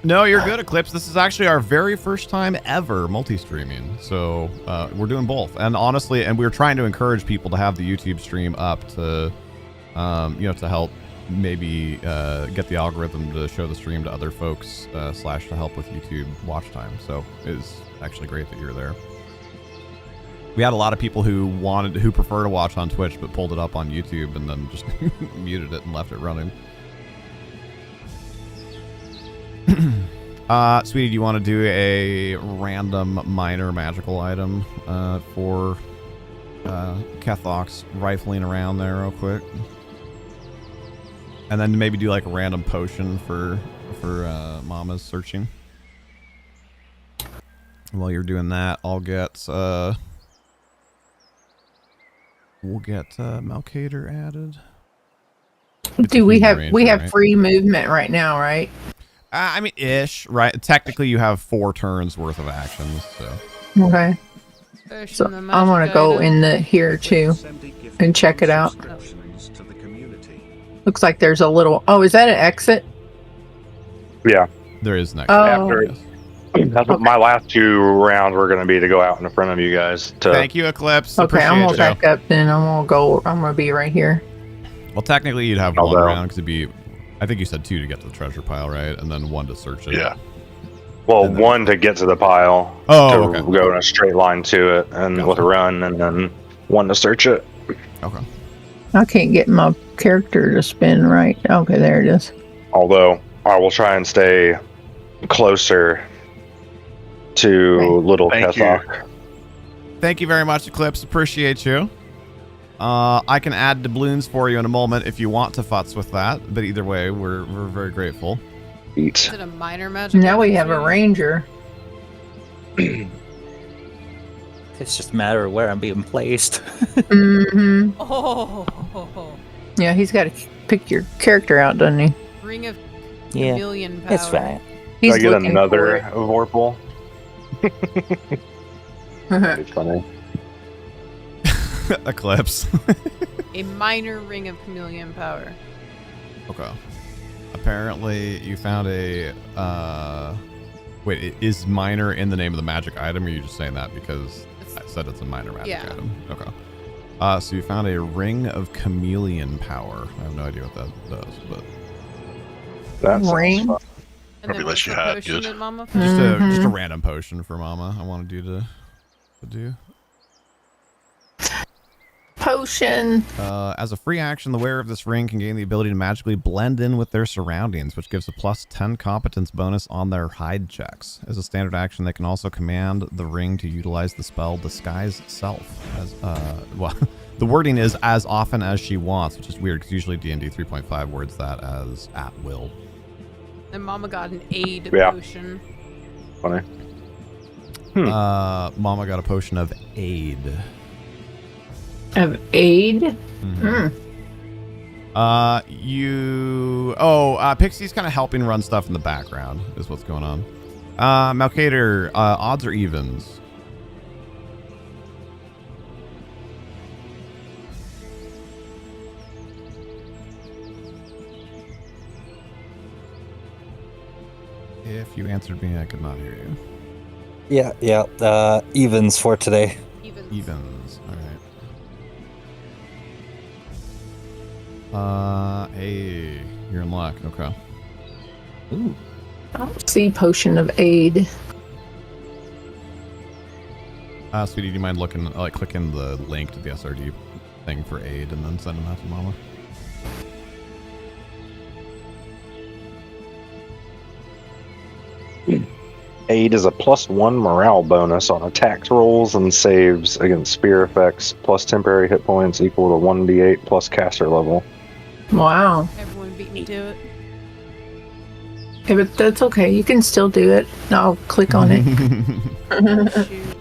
No, you're good, Eclipse. This is actually our very first time ever multi-streaming. So we're doing both. And honestly, and we're trying to encourage people to have the YouTube stream up to, to help maybe get the algorithm to show the stream to other folks, / to help with YouTube watch time. So it's actually great that you're there. We had a lot of people who prefer to watch on Twitch, but pulled it up on YouTube and then just muted it and left it running. Sweetie, do you want to do a random minor magical item for Kethok's rifling around there real quick? And then maybe do like a random potion for Mama's searching. While you're doing that, I'll get we'll get Malkator added. Do we have Ranger, right? free movement right now, right? I mean, ish, right? Technically, you have 4 turns worth of actions, so. Okay. So I'm gonna go in the here too and check it out. Looks like there's a little. Oh, is that an exit? Yeah. There is next. Oh. After that's what my last 2 rounds were going to be, to go out in front of you guys. Thank you, Eclipse. Okay, I'm gonna Appreciate you. back up then. I'm gonna be right here. Well, technically, you'd have Although- 1 round because it'd be. I think you said 2 to get to the treasure pile, right? And then 1 to search it. Yeah. Well, And then- 1 to get to the pile. Oh, to okay. go in a straight line to it, and Gotcha. with a run, and then 1 to search it. Okay. I can't get my character to spin right. Okay, there it is. Although I will try and stay closer to Okay. Little Thank you. Kethok. Thank you very much, Eclipse. Appreciate you. I can add doubloons for you in a moment if you want to futz with that. But either way, we're very grateful. Eat. Is it a minor magic? Now we item have a too? ranger. It's just a matter of where I'm being placed. Hmm. Oh, Yeah, he's got to pick your character out, doesn't he? ring of Yeah, chameleon power. it's fine. Do He's I get looking another for Vorpal? it. It's funny. Eclipse. A minor ring of chameleon power. Okay. Apparently, you found a. Wait, is minor in the name of the magic item, or are you just saying that because I said it's a minor magic Yeah. item? Okay. So you found a ring of chameleon power. I have no idea what that does, but That sounds Ring? fun. And Probably then lets what's you the hide potion good. that Mama just a Mhm. random potion for Mama. I wanted you to do. Potion. As a free action, the wearer of this ring can gain the ability to magically blend in with their surroundings, which gives a plus 10 competence bonus on their hide checks. As a standard action, they can also command the ring to utilize the spell Disguise Self. As well, the wording is as often as she wants, which is weird because usually D&D 3.5 words that as at will. And Mama got an aid Yeah. potion. Funny. Mama got a potion of aid. Of aid. Mhm. Pixie's kind of helping run stuff in the background is what's going on. Malkator, odds or evens? If you answered me, I could not hear you. Yeah. Evens for today. Even. Evens, alright. Hey, you're in luck, okay. Ooh. I don't see potion of aid. Sweetie, do you mind looking, clicking the link to the SRD thing for aid and then sending that to Mama? Aid is a +1 morale bonus on attack rolls and saves against spear effects, plus temporary hit points equal to 1d8 plus caster level. Wow. Everyone beat me to it. Yeah, but that's okay. You can still do it. I'll click on it. Shoot.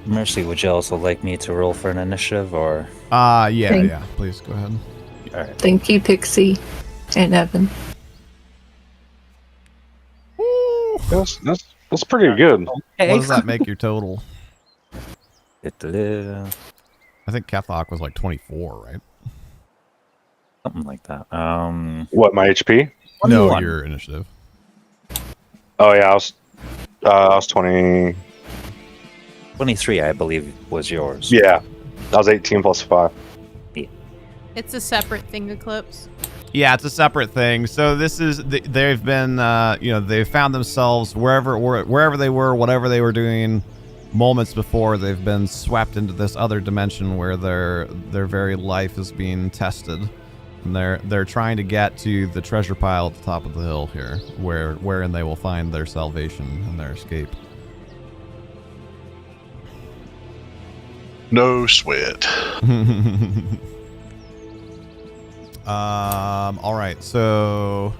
Mercy, would you also like me to roll for an initiative, or? Yeah, please go ahead. All right. Thank you, Pixie and Evan. That's pretty good. What does that make your total? Something I think Kethok was like 24, right? like that. What, my HP? No, 21. your initiative. Oh yeah, I was 20. 23, I believe, was yours. Yeah, I was 18 plus 5. It's a separate thing, Eclipse. Yeah, it's a separate thing. So this is they've been they've found themselves wherever they were, whatever they were doing moments before. They've been swept into this other dimension where their very life is being tested, and they're trying to get to the treasure pile at the top of the hill here, wherein they will find their salvation and their escape. No sweat. All right, so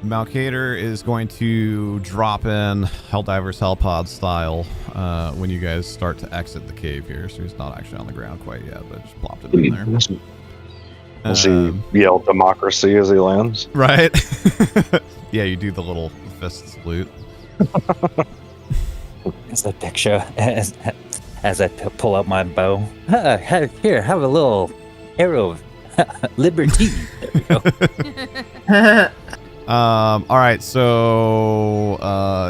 Malkator is going to drop in Helldivers Hellpod style when you guys start to exit the cave here. So he's not actually on the ground quite yet, but just plopped it in there. Does he yell democracy as he lands? Right? Yeah, you do the little fist salute. It's a picture as I pull out my bow. Here, have a little arrow of liberty. There we go. All right, so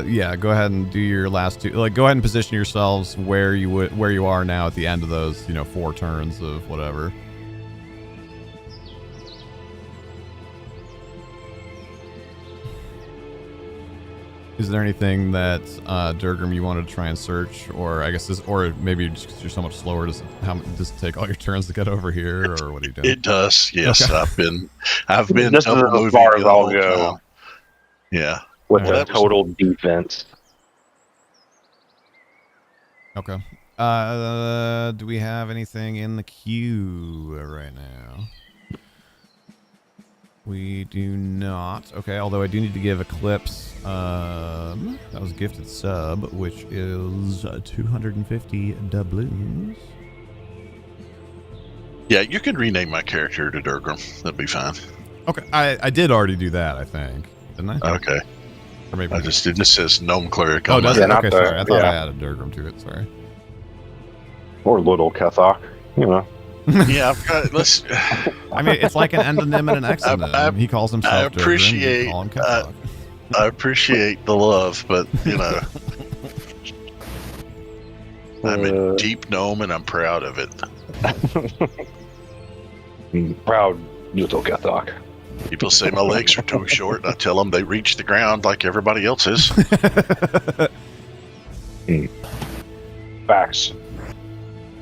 yeah, go ahead and do your last two. Like, go ahead and position yourselves where you are now at the end of those, 4 turns of whatever. Is there anything that Durgrim you wanted to try and search, or I guess or maybe just 'cause you're so much slower, does it take all your turns to get over here, or what are you doing? It does. Yes, Okay. I've been This is double as moving far as the I'll whole go. time. Yeah. With Well, the that was- total defense. Okay. Do we have anything in the queue right now? We do not. Okay, although I do need to give Eclipse, that was gifted sub, which is 250 doubloons. Yeah, you can rename my character to Durgrim. That'd be fine. Okay, I did already do that, I think. Didn't I? Okay. Or maybe I just didn't. It says Gnome Cleric. Oh, on does my- it? not Okay, the- sorry. I thought yeah. I added Durgrim to it. Sorry. Or little Kethok, Yeah, I've got, let's. I mean, it's like an endonym and an exonym. I- He calls himself I Durgrim, you appreciate, call him Kethok. I appreciate the love, but I'm a deep gnome and I'm proud of it. Proud little Kethok. People say my legs are too short, and I tell them they reach the ground like everybody else's. Facts.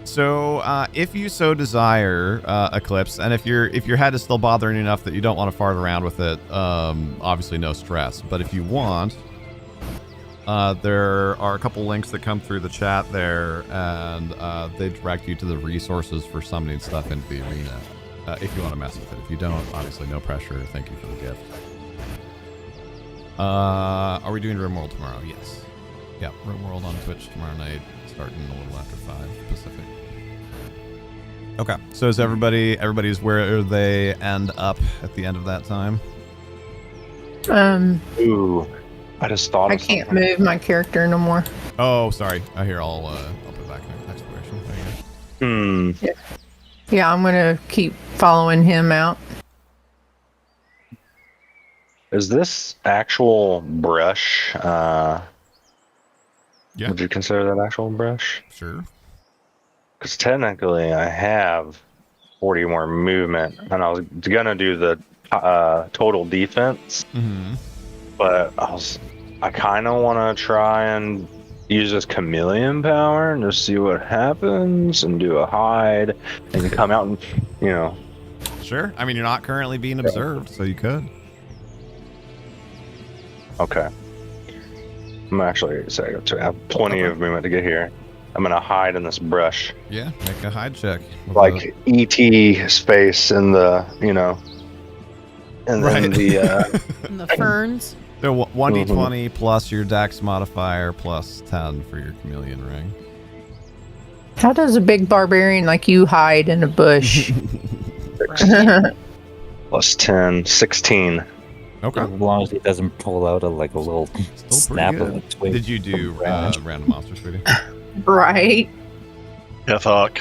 So, if you so desire, Eclipse, and if your head is still bothering you enough that you don't want to fart around with it, obviously no stress. But if you want, there are a couple links that come through the chat there, and they direct you to the resources for summoning stuff into the arena. If you want to mess with it. If you don't, obviously no pressure. Thank you for the gift. Are we doing RimWorld tomorrow? Yes. Yeah, RimWorld on Twitch tomorrow night, starting a little after 5 Pacific. Okay, so is everybody's where they end up at the end of that time? Ooh, I just thought I of can't something. move my character no more. Oh, sorry. I hear. I'll put back an exploration. There you go. Yeah, I'm gonna keep following him out. Is this actual brush? Yeah. Would you consider that actual brush? Sure. Because technically, I have 40 more movement, and I was gonna do the total defense, Mm-hmm. but I kind of want to try and use this chameleon power and just see what happens, and do a hide, and come out and Sure. I mean, you're not currently being observed, so you could. Okay. I'm actually sorry, I have plenty of movement to get here. I'm gonna hide in this brush, Yeah. Make a hide check. with like ET space in the Right. in the And the ferns. So 1d20 plus your dex modifier plus 10 for your chameleon ring. How does a big barbarian like you hide in a bush? Right. plus 10, 16. Okay. As long as he doesn't pull out a little Still snap pretty of a good. twig. Did you do random monster, sweetie? Right? Kethok,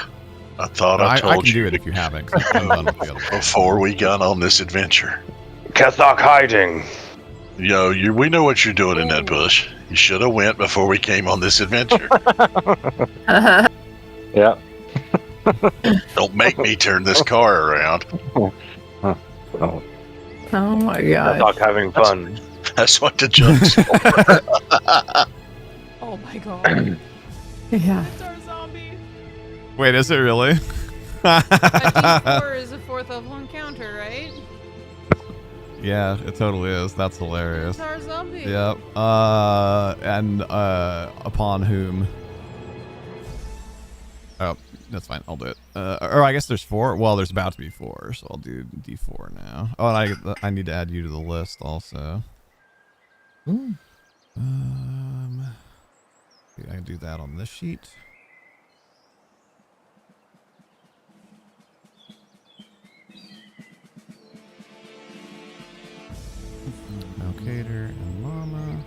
I thought I I told can you do it if you haven't, 'cause I'm done with the other one. before we got on this adventure. Kethok hiding. We know what you're doing in that bush. You should have went before we came on this adventure. Yeah. Don't make me turn this car around. Oh, Oh my god. Kethok having fun. That's what the joke's for. Oh my god. Yeah. It's our zombie. Wait, is it really? A D4 is a 4th level encounter, right? Yeah, it totally is. That's hilarious. It's our zombie. Yep. And upon whom? Oh, that's fine. I'll do it. Or I guess there's 4. Well, there's about to be 4, so I'll do D4 now. Oh, and I need to add you to the list also. Ooh. I can do that on this sheet. Malcater and Mama.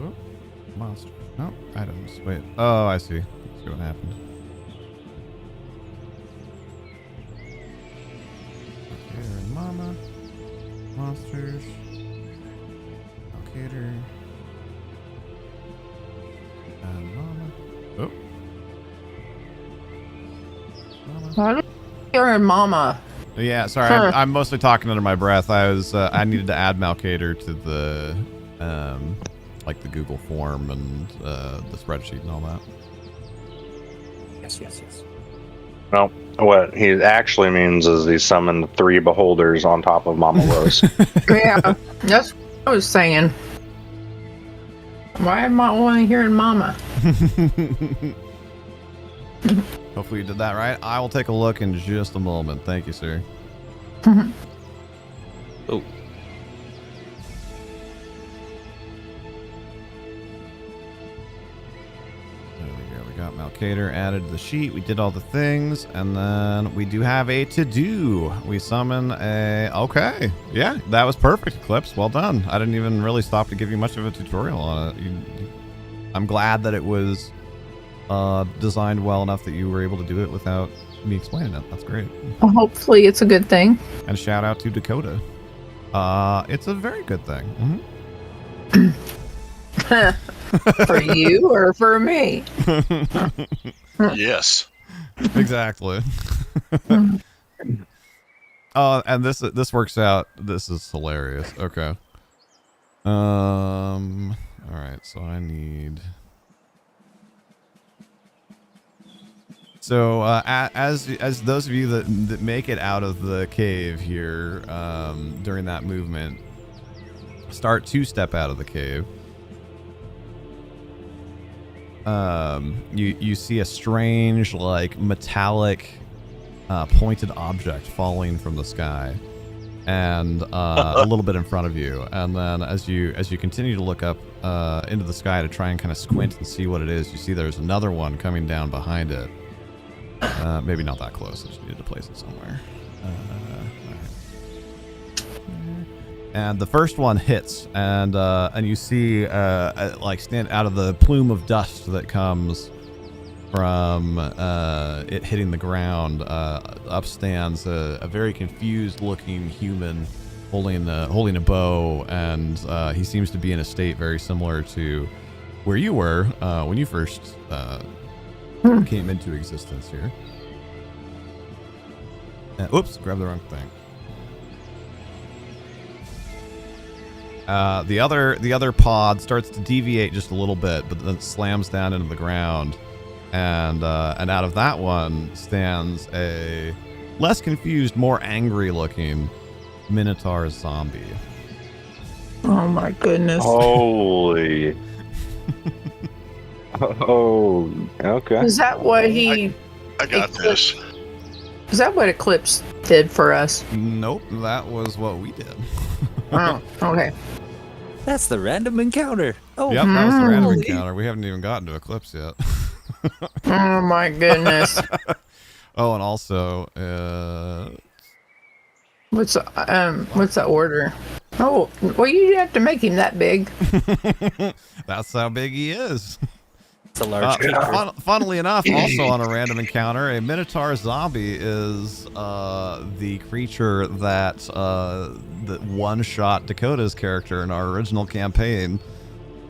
Oh, monster. No, items. Wait. Oh, I see. Let's see what happened. Malcater and Mama. Monsters. Malcater. And Mama. Oh. Mama. You're in Mama. Yeah, sorry, Huh. I'm mostly talking under my breath. I needed to add Malcater to the like the Google form and the spreadsheet and all that. Yes. Well, what he actually means is he summoned 3 beholders on top of Mama Rose. Yeah, that's what I was saying. Why am I only hearing Mama? Hopefully you did that right. I will take a look in just a moment. Thank you, sir. Oh. There we go. We got Malcater added to the sheet. We did all the things, and then we do have a to-do. We summon a... Okay. Yeah, that was perfect, Eclipse. Well done. I didn't even really stop to give you much of a tutorial on it. I'm glad that it was designed well enough that you were able to do it without me explaining it. That's great. Well, hopefully it's a good thing. And shout out to Dakota. It's a very good thing. For you or for me? Yes. Exactly. Oh, and this works out. This is hilarious. Okay. All right. So I need. So as those of you that make it out of the cave here during that movement, start to step out of the cave. You see a strange, like, metallic pointed object falling from the sky, and a little bit in front of you. And then as you continue to look up into the sky to try and kind of squint and see what it is, you see there's another one coming down behind it. Maybe not that close. I just needed to place it somewhere. All right. And the first one hits, and you see like stand out of the plume of dust that comes from it hitting the ground. Up stands a very confused-looking human holding a bow, and he seems to be in a state very similar to where you were when you first came into existence here. Oops, grab the wrong thing. The other pod starts to deviate just a little bit, but then slams down into the ground, and out of that one stands a less confused, more angry-looking Minotaur zombie. Oh my goodness. Holy. Oh, okay. Is that what he... I got this. Is that what Eclipse did for us? Nope, that was what we did. Oh, okay. That's the random encounter. Oh, Yep, that was the random Holy. encounter. We haven't even gotten to Eclipse yet. Oh my goodness. Oh, and also, What's the order? Oh, well, you have to make him that big. that's how big he is. it's a large creature. Funnily enough, also on a random encounter, a Minotaur zombie is the creature that one-shot Dakota's character in our original campaign.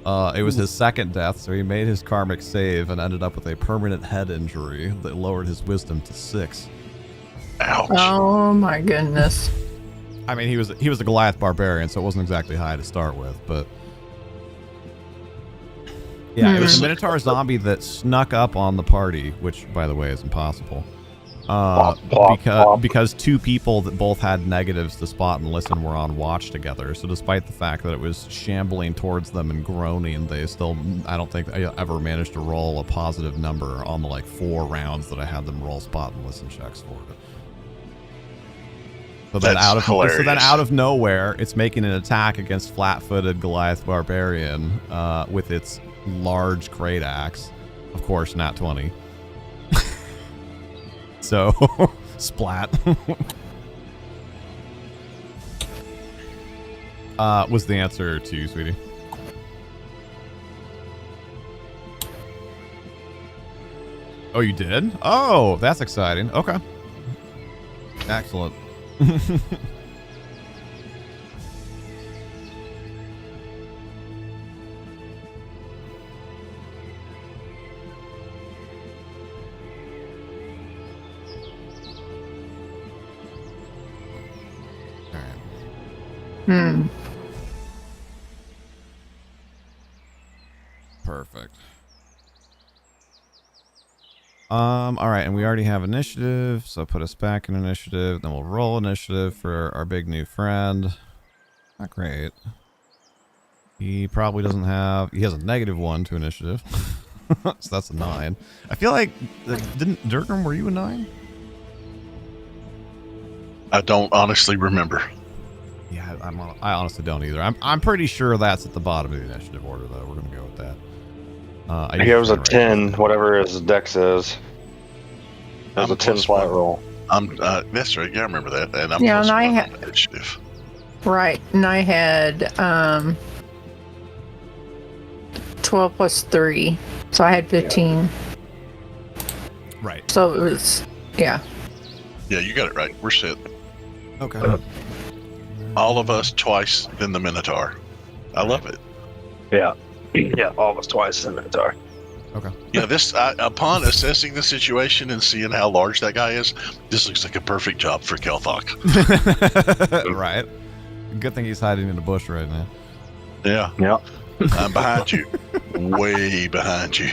It was his second death, so he made his karmic save and ended up with a permanent head injury that lowered his wisdom to 6. Ouch. Oh my goodness. I mean, he was a Goliath barbarian, so it wasn't exactly high to start with, but yeah, it was a Minotaur zombie that snuck up on the party, which, by the way, is impossible. Plop, plop, plop. Because two people that both had negatives to spot and listen were on watch together. So despite the fact that it was shambling towards them and groaning, they still, I don't think I ever managed to roll a positive number on the like 4 rounds that I had them roll spot and listen checks for it. So then, out of nowhere, it's making an attack against flat-footed Goliath Barbarian with its large great axe. Of course, nat 20. So, splat. Was the answer to you, sweetie? Oh, you did? Oh, that's exciting. Okay. Excellent. Perfect. All right, and we already have initiative, so put us back in initiative. Then we'll roll initiative for our big new friend. Not great. He probably doesn't have. He has a -1 to initiative, so that's a 9. I feel like didn't Dirkram, were you a 9? I don't honestly remember. Yeah, I honestly don't either. I'm pretty sure that's at the bottom of the initiative order, though. We're gonna go with that. He was a 10, whatever his dex is. It was a 10 flat roll. That's right. Yeah, I remember that. And I'm Yeah, plus and I 1 had- on initiative. Right, and I had 12 plus 3, so I had 15. Right. So it was, yeah. Yeah, you got it right. We're set. Okay. All of us twice, then the Minotaur. I love it. Yeah. Yeah, almost twice the Minotaur. Okay. Yeah, this upon assessing the situation and seeing how large that guy is, this looks like a perfect job for Kelthok. Right. Good thing he's hiding in the bush right now. Yeah, Yeah. I'm behind you, way behind you.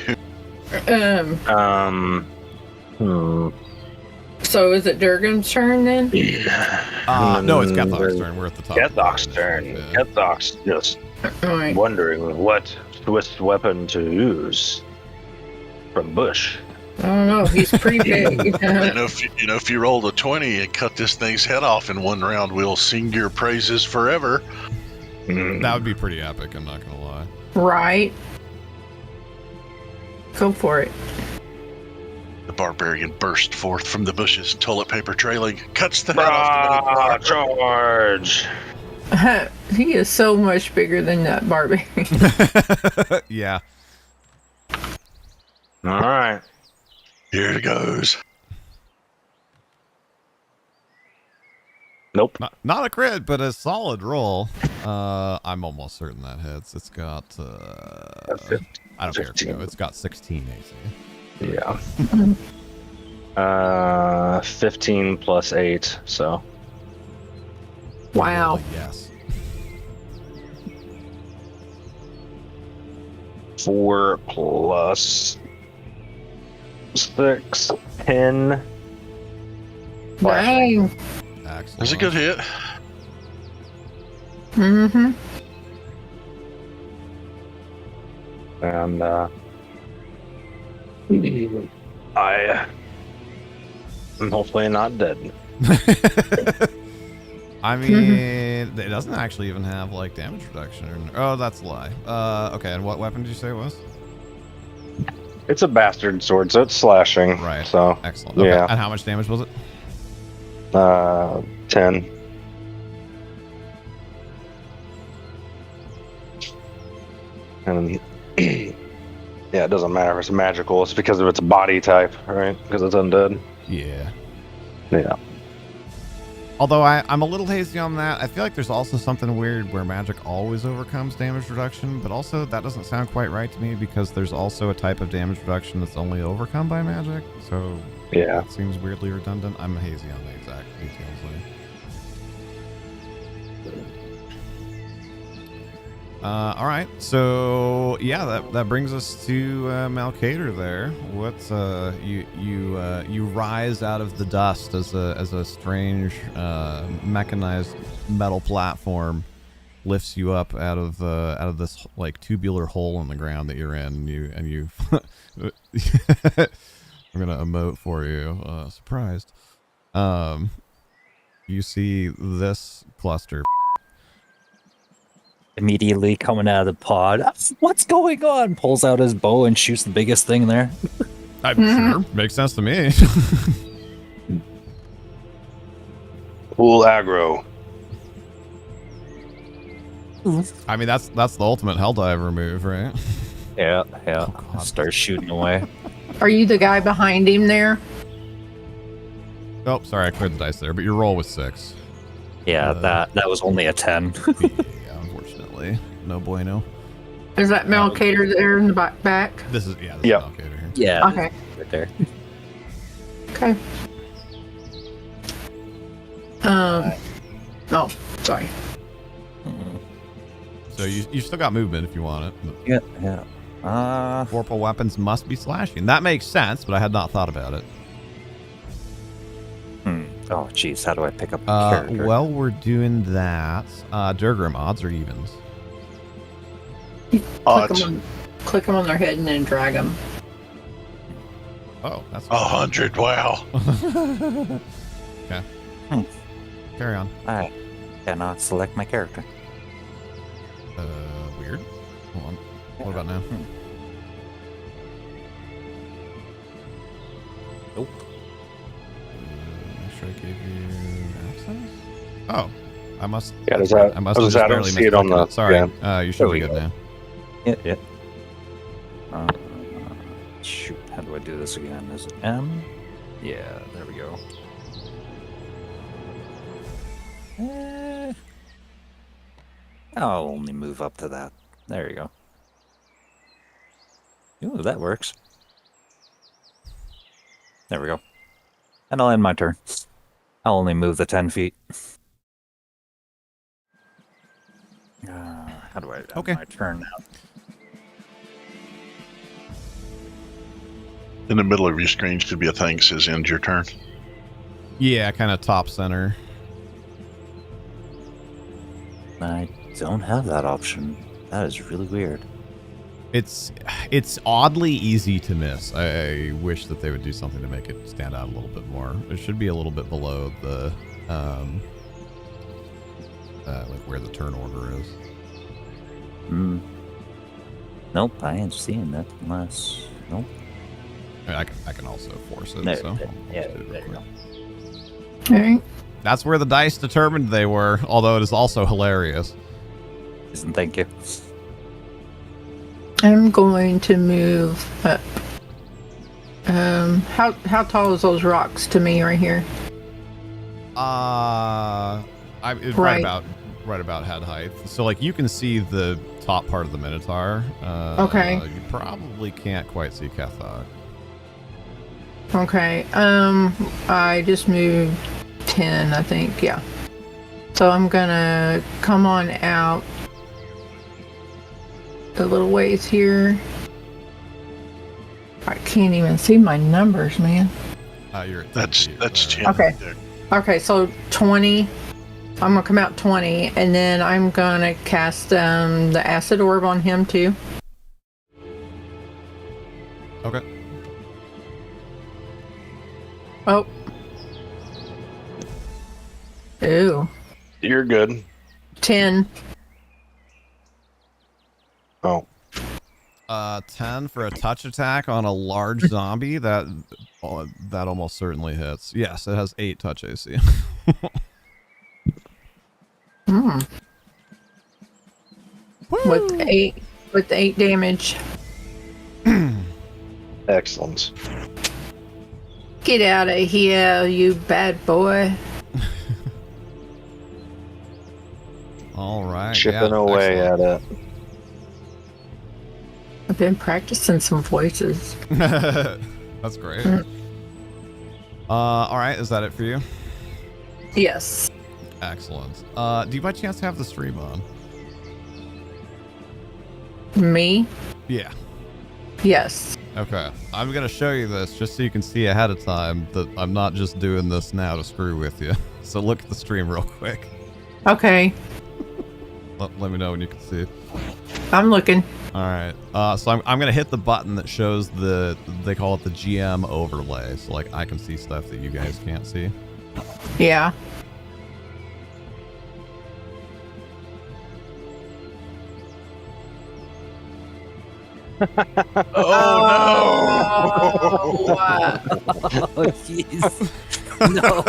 So is it Durgan's turn then? No, it's Kethok's turn. We're at the top. Kethok's turn. Yeah. Kethok's just Alright. wondering what Swiss weapon to use from Bush. I don't know, he's pretty big. If you rolled a 20 and cut this thing's head off in one round, we'll sing your praises forever. That would be pretty epic, I'm not gonna lie. Right. Go for it. The barbarian burst forth from the bushes, toilet paper trailing, cuts the head off the Ah, Minotaur. charge! He is so much bigger than that barbarian. Yeah. All right. Here it goes. Nope. Not a crit, but a solid roll. I'm almost certain that hits. It's got I don't care if you know, it's got 16 AC. Yeah. 15 plus 8, so. Wow. Yes. 4 plus 6, 10. Dang. Excellent. That's a good hit. Mm-hmm. And I'm hopefully not dead. I mean, it doesn't actually even have like damage reduction. Oh, that's a lie. Okay, and what weapon did you say it was? It's a bastard sword, so it's slashing. Right. So Excellent. Okay. Yeah. And how much damage was it? 10. And yeah, it doesn't matter if it's magical. It's because of its body type, right? Because it's undead. Yeah. Yeah. Although I'm a little hazy on that. I feel like there's also something weird where magic always overcomes damage reduction, but also that doesn't sound quite right to me because there's also a type of damage reduction that's only overcome by magic. So Yeah. it seems weirdly redundant. I'm hazy on the exact details All right. So yeah, that brings us to Malkader. There, what you rise out of the dust as a strange mechanized metal platform lifts you up out of this like tubular hole in the ground that you're in, and you I'm gonna emote for you. Surprised. You see this cluster. Immediately coming out of the pod. What's going on? Pulls out his bow and shoots the biggest thing there. I'm sure makes sense to me. Full aggro. I mean, that's the ultimate Helldiver move, right? Yeah. Oh, God. Start shooting away. Are you the guy behind him there? Oh, sorry, I cleared the dice there, but your roll was 6. Yeah, that was only a 10. Yeah, unfortunately, no bueno. Is that Malkader there in the back? This is Yep. Malkader here. Yeah. Okay. Right there. Okay. Oh, sorry. So you still got movement if you want it. Yeah. Vorpal weapons must be slashing. That makes sense, but I had not thought about it. Oh, jeez, how do I pick up a character? Well, we're doing that. Durgrim, odds or evens? Click them on their head and then drag them. Oh, that's 100. Wow. Okay. Carry on. I cannot select my character. Weird. Hold on. What about now? Nope. Make sure I gave you access. Oh, I must. Yeah, does I that? must I have just don't barely see it on misclicked the. Sorry. Yeah. You should There be we good go. now. Yeah. Shoot, how do I do this again? Is it M? Yeah, there we go. I'll only move up to that. There you go. Ooh, that works. There we go. And I'll end my turn. I'll only move the 10 feet. How do I end Okay. my turn now? In the middle of your screen should be a thing that says end your turn. Yeah, kind of top center. I don't have that option. That is really weird. It's oddly easy to miss. I wish that they would do something to make it stand out a little bit more. It should be a little bit below the like where the turn order is. Nope, I ain't seeing that unless. Nope. I mean, I can also force it. There, So there, I'll yeah, just do it real there you quick. go. All right. That's where the dice determined they were, although it is also hilarious. Thank you. I'm going to move up. How tall is those rocks to me right here? It's Right. right about head height. So like you can see the top part of the Minotaur. Okay. You probably can't quite see Kethok. Okay. I just moved 10, I think. Yeah. So I'm gonna come on out a little ways here. I can't even see my numbers, man. You're at 10 feet, That's so- 10. Okay. There. Okay, so 20. I'm gonna come out 20, and then I'm gonna cast the acid orb on him too. Okay. Oh. Ooh. You're good. 10. Oh, 10 for a touch attack on a large zombie. That almost certainly hits. Yes, it has 8 touch AC. With 8 damage. excellent. Get out of here, you bad boy. All right. Chipping yeah, away excellent. at it. I've been practicing some voices. That's great. All right. Is that it for you? Yes. Excellent. Do you by chance have the stream on? Me? Yeah. Yes. Okay. I'm going to show you this just so you can see ahead of time that I'm not just doing this now to screw with you. So look at the stream real quick. Okay. Let me know when you can see. I'm looking. All right. So I'm going to hit the button that shows they call it the GM overlay. So like I can see stuff that you guys can't see. Yeah. Oh, jeez. No.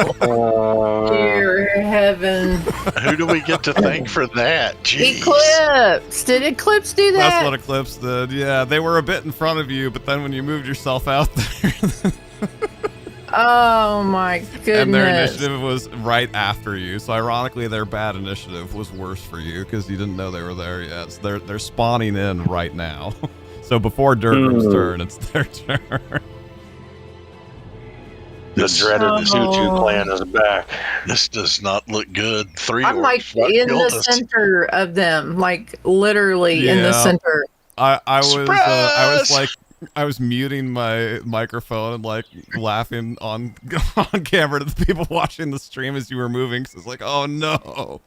Dear heaven. Who do we get to thank for that? Jeez. Eclipse. Did Eclipse do that? That's what Eclipse did. Yeah, they were a bit in front of you, but then when you moved yourself out there, Oh my goodness. and their initiative was right after you. So ironically, their bad initiative was worse for you because you didn't know they were there yet. So they're spawning in right now. So before Durgrim's turn, it's their turn. The dreaded Zutu clan is back. This does not look good. 3 I'm like orcs got in killed the us. center of them, like literally in the Yeah. center. I was muting my microphone and like laughing on camera to the people watching the stream as you were moving. So it's like, oh no.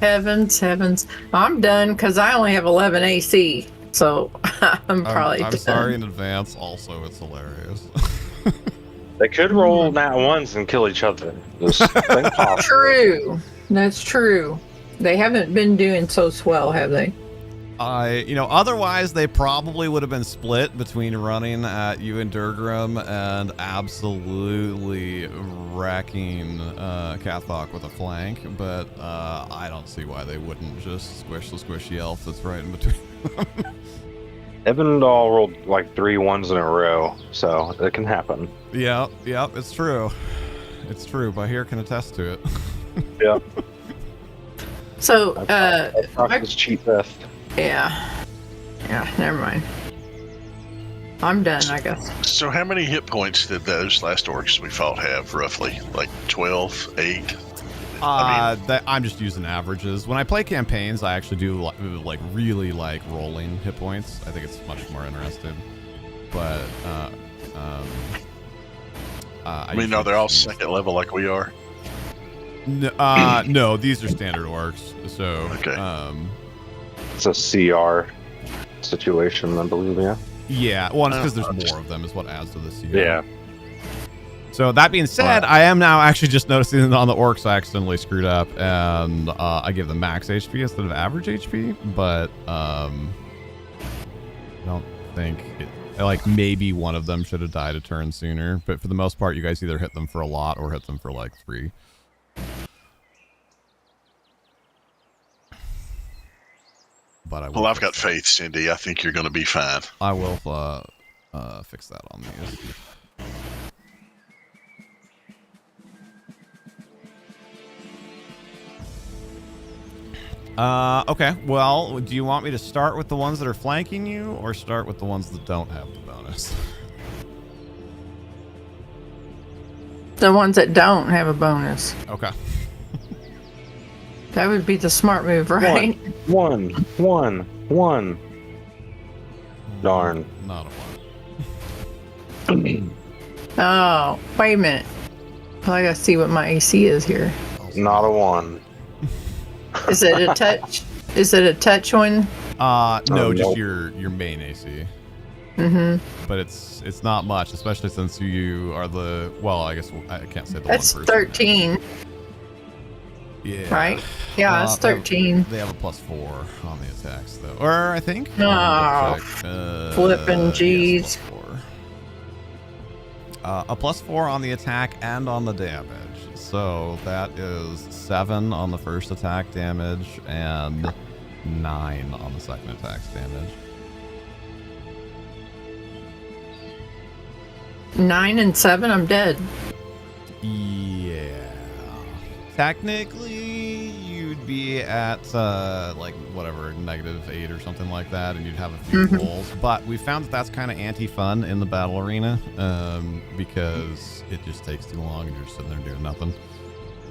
Heavens. I'm done because I only have 11 AC. So I'm probably I'm done. sorry in advance. Also, it's hilarious. They could roll nat ones and kill each other. Just think possible. True. That's true. They haven't been doing so swell, have they? Otherwise they probably would have been split between running at you and Durgrim and absolutely wrecking Cathok with a flank, but I don't see why they wouldn't just squish the squishy elf that's right in between them. Evandal rolled like 3 1s in a row, so it can happen. Yeah, it's true. It's true. Bahir can attest to it. Yeah. So, Practice cheat theft. yeah, never mind. I'm done, I guess. So how many hit points did those last orcs we fought have, roughly? Like 12, 8? I'm just using averages. When I play campaigns, I actually do really like rolling hit points. I think it's much more interesting. But I mean, are they all second level like we are? No, these are standard orcs. So Okay. It's a CR situation, I believe, yeah? Yeah, well, it's because there's more of them is what adds to this. Yeah. So that being said, I am now actually just noticing that on the orcs I accidentally screwed up, and I give them max HP instead of average HP. But I don't think like maybe one of them should have died a turn sooner. But for the most part, you guys either hit them for a lot or hit them for like 3. But Well, I've got faith, Cindy. I think you're going to be fine. I will fix that on these. Okay. Well, do you want me to start with the ones that are flanking you, or start with the ones that don't have the bonus? The ones that don't have a bonus. Okay. That would be the smart move, right? One. Darn. Not a one. Oh, wait a minute. I gotta see what my AC is here. Not a 1. Is it a touch? Is it a touch one? No, just nope. your main AC. Mm-hmm. But it's not much, especially since you are the I guess I can't say the That's one person. 13, Yeah. right? Yeah, it's 13. They have a +4 on the attacks though, or I think. Oh, flippin' jeez. Yes, a +4 on the attack and on the damage. So that is 7 on the first attack damage and 9 on the second attack's damage. 9 and 7, I'm dead. Yeah. Technically, you'd be at like whatever -8 or something like that, and you'd have a few rolls. But we found that that's kind of anti-fun in the battle arena because it just takes too long, and you're just sitting there doing nothing.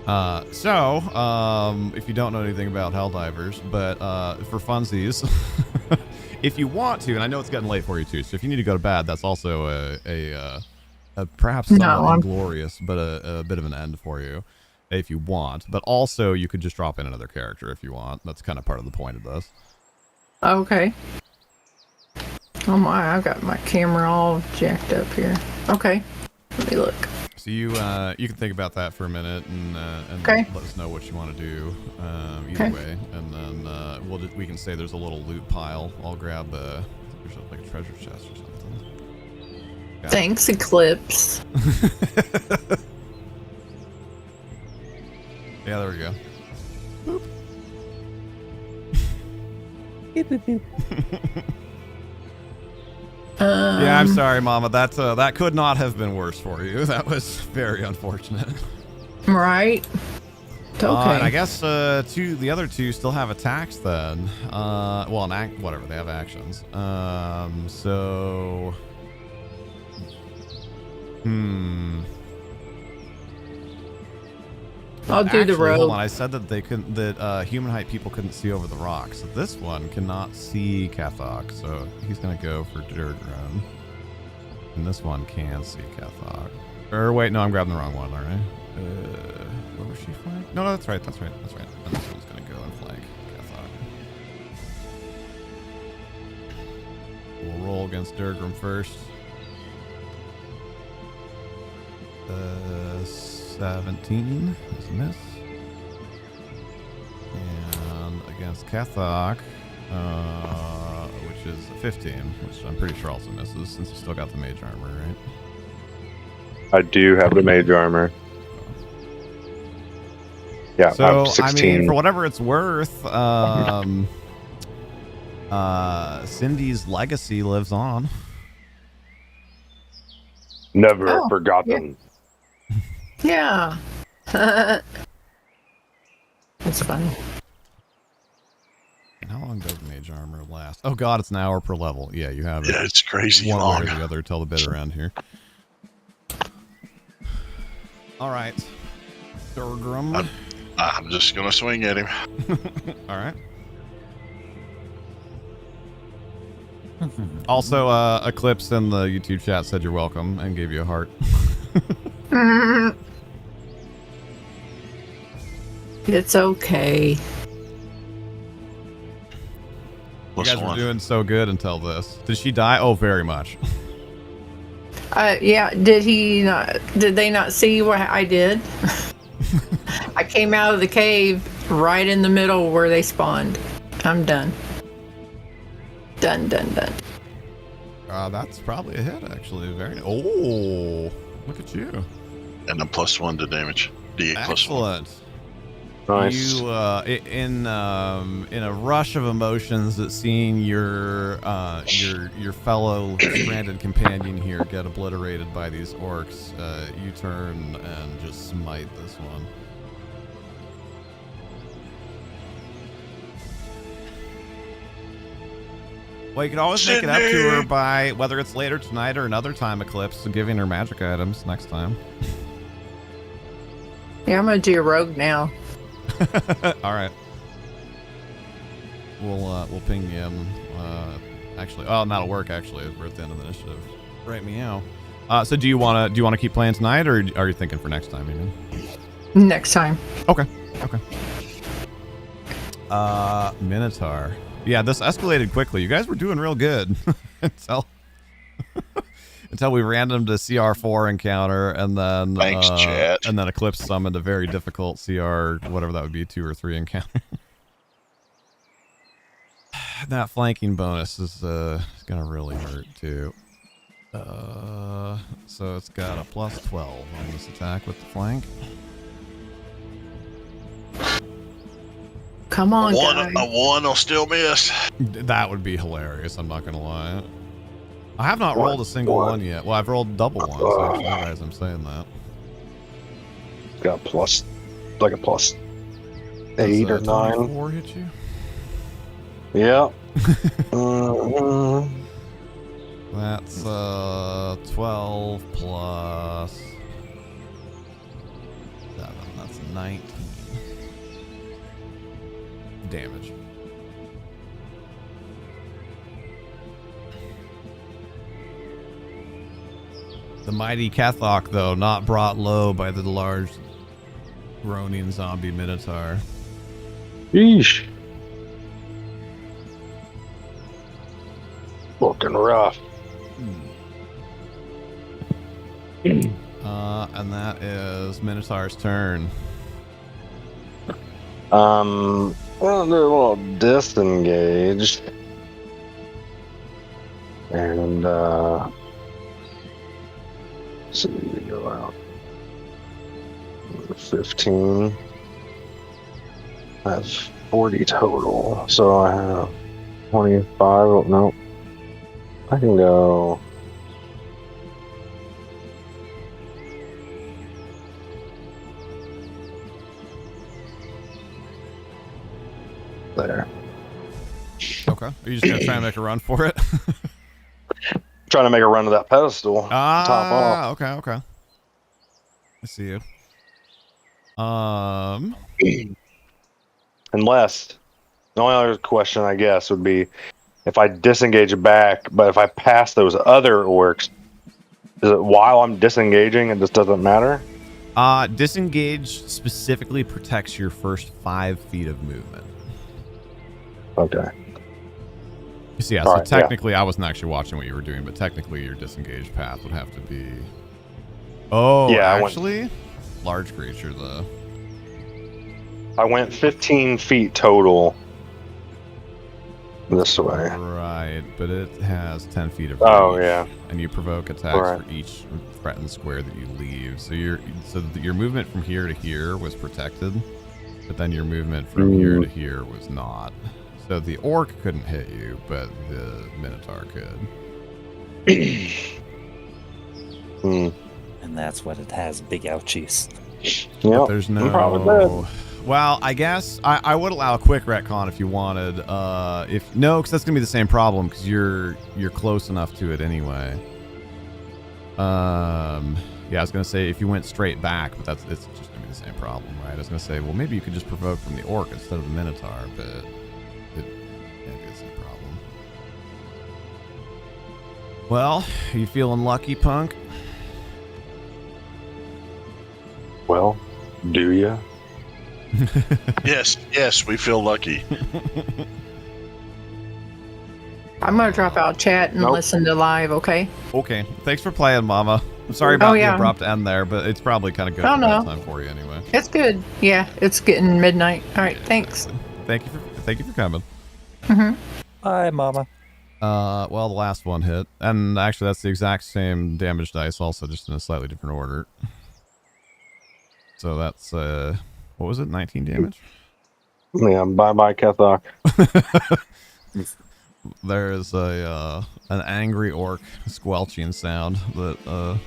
If you don't know anything about Helldivers, but for funsies, if you want to, and I know it's getting late for you too, so if you need to go to bed, that's also a perhaps somewhat inglorious, but a bit of an end for you if you want. But also, you could just drop in another character if you want. That's kind of part of the point of this. Okay. Oh my, I've got my camera all jacked up here. Okay, let me look. So you can think about that for a minute and Okay. let us know what you want to do either way, and then we can say there's a little loot pile. I'll grab there's like a treasure chest or something. Got it. Thanks, Eclipse. Yeah, there we go. Yeah, I'm sorry, Mama. That could not have been worse for you. That was very unfortunate. Right. It's okay. And I guess the other two still have attacks then. Well, whatever, they have actions. So, I'll do the rogue. Hold on, I said that they couldn't. That human height people couldn't see over the rocks. So this one cannot see Cathok, so he's gonna go for Durgrim. And this one can see Cathok. Or wait, no, I'm grabbing the wrong one. All right. Where was she flying? No, that's right. And this one's gonna go and flank Cathok. We'll roll against Durgrim first. 17 is a miss. And against Cathok, which is a 15, which I'm pretty sure also misses since you still got the mage armor, right? I do have the mage armor. Yeah, so, I'm 16. I mean, for whatever it's worth, Cindy's legacy lives on. Never forgotten. Yeah. That's funny. How long does mage armor last? Oh god, it's an hour per level. Yeah, you have it. Yeah, it's crazy one long. way or the other till the bitter end here. All right, Durgrim. I'm just gonna swing at him. All right. Also, Eclipse in the YouTube chat said you're welcome and gave you a heart. It's okay. You guys were doing so good until this. Did she die? Oh, very much. Yeah. Did they not see what I did? I came out of the cave right in the middle where they spawned. I'm done. Done. That's probably a hit, actually. Oh, look at you. And a +1 to damage. D8 +1. Excellent. Nice. You, in a rush of emotions at seeing your fellow stranded companion here get obliterated by these orcs, you turn and just smite this one. Well, you could always make it up to her by, whether it's later tonight or another time, Eclipse, giving her magic items next time. Yeah, I'm gonna do a rogue now. All right. We'll ping you in. Actually, that'll work. Actually, we're at the end of the initiative. Right, meow. So do you wanna keep playing tonight, or are you thinking for next time? Even Next time. Okay. Minotaur. Yeah, this escalated quickly. You guys were doing real good until we randomed a CR4 encounter, and then Thanks, chat. And then Eclipse summoned a very difficult CR, whatever that would be, 2 or 3 encounter. That flanking bonus is gonna really hurt too. So it's got a +12 on this attack with the flank. Come on, A guy. 1 will still miss. That would be hilarious. I'm not gonna lie. I have not rolled a single one yet. Well, I've rolled double ones actually, as I'm saying that. Got like a +8 or 9. 24 hit you? Yeah. That's 12 plus 7. That's 19 damage. The mighty Cathok, though, not brought low by the large groaning zombie minotaur. Yeesh. Looking rough. And that is Minotaur's turn. Well, do a little disengage. And, so we go out. 15. That's 40 total. So I have 25. Oh, no. I can go. There. Okay. Are you just gonna try and make a run for it? Trying to make a run to that pedestal. Top off. Okay. I see you. Unless the only other question I guess would be if I disengage back, but if I pass those other orcs, is it while I'm disengaging it just doesn't matter? Disengage specifically protects your first 5 feet of movement. Okay. So yeah, All so right, technically I wasn't actually watching what you were doing, but technically your disengaged path would have to be... Oh, Yeah, actually? Large creature, though. I went 15 feet total this way. Right, but it has 10 feet of Oh, reach, yeah. and you provoke attacks Right. for each threatened square that you leave. So your movement from here to here was protected, but then your movement from here to here was not. So the orc couldn't hit you, but the minotaur could. And that's what it has, big ouchies. Yeah. There's I'm probably dead. Well, I guess I would allow a quick retcon if you wanted. Because that's gonna be the same problem because you're close enough to it anyway. Yeah, I was gonna say if you went straight back, but it's just gonna be the same problem, right? I was gonna say, well, maybe you could just provoke from the orc instead of the minotaur, but it can't be the same problem. Well, are you feeling lucky, punk? Well, do ya? Yes, we feel lucky. I'm gonna drop out chat and Nope. listen to live, okay? Okay, thanks for playing, Mama. I'm sorry about the yeah. abrupt end there, but it's probably kind of good Oh, for no. time for you anyway. It's good. Yeah, it's getting midnight. All right, thanks. Thank you for coming. Bye, Mama. Well, the last one hit, and actually that's the exact same damage dice, also just in a slightly different order. So that's what was it? 19 damage. Yeah, bye, Cathok. There's an angry orc squelching sound that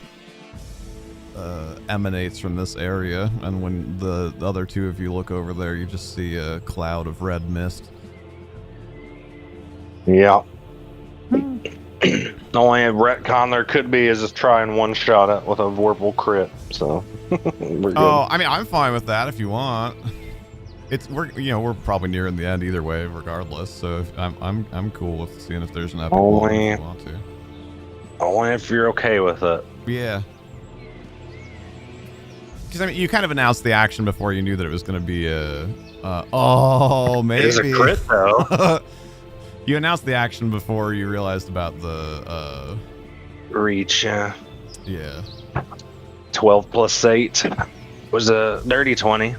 emanates from this area, and when the other two of you look over there, you just see a cloud of red mist. Yeah. The only retcon there could be is just try and one-shot it with a Vorpal crit, so we're good. Oh, I mean, I'm fine with that if you want. We're probably nearing the end either way, regardless. So if I'm cool with seeing if there's an epic one if you want to. Only if you're okay with it. Yeah. Because I mean, you kind of announced the action before you knew that it was going to be maybe It is a crit, though. You announced the action before you realized about the Reach, yeah. 12 plus 8 was a dirty 20.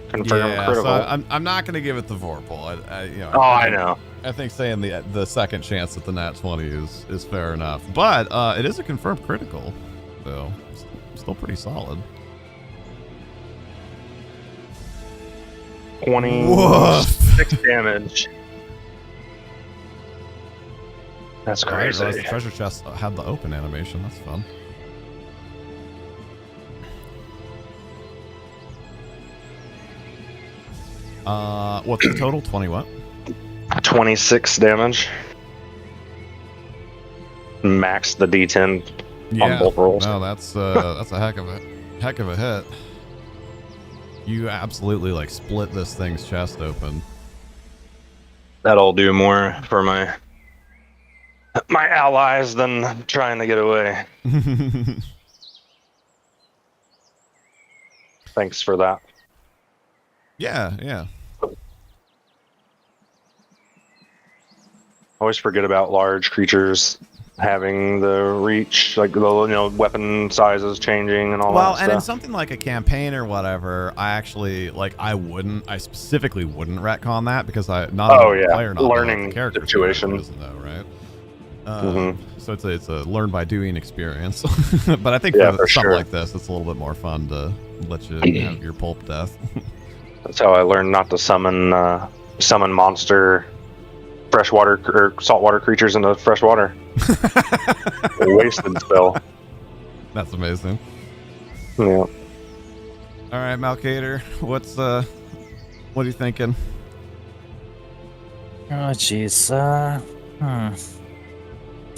Confirmed Yeah, critical. so I'm not going to give it the Vorpal. I know. I think saying the second chance at the nat 20 is fair enough, but it is a confirmed critical, so still pretty solid. 26 damage. That's I didn't crazy. realize the treasure chest had the open animation. That's fun. What's the total? 20 what? 26 damage. Max the D10 on both rolls. No, that's a heck of a hit. You absolutely like split this thing's chest open. That'll do more for my allies than trying to get away. Thanks for that. Yeah. Always forget about large creatures having the reach, like the weapon sizes changing and all that Well, stuff. and in something like a campaign or whatever, I actually I specifically wouldn't retcon that because not only the player not learning the character situation. doesn't know, right? Mhm. So it's a learn by doing experience. But I think Yeah, for for something sure. like this, it's a little bit more fun to let you have your pulp death. That's how I learned not to summon monster freshwater or saltwater creatures into fresh water. Wasted spell. That's amazing. Yeah. All right, Malkater, what are you thinking? Oh, jeez.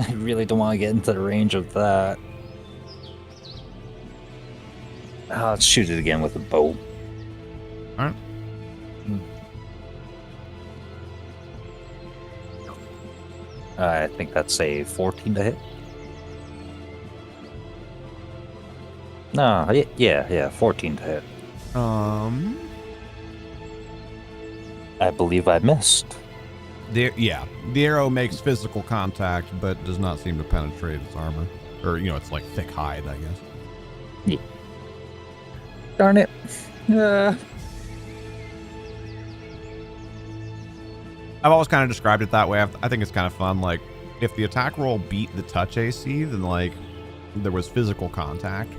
I really don't want to get into the range of that. Let's shoot it again with a bow. Alright. I think that's a 14 to hit. No, yeah, 14 to hit. I believe I missed. The arrow makes physical contact, but does not seem to penetrate its armor. Or, it's like thick hide, I guess. Yeah. Darn it. I've always kind of described it that way. I think it's kind of fun. Like, if the attack roll beat the touch AC, then, like, there was physical contact.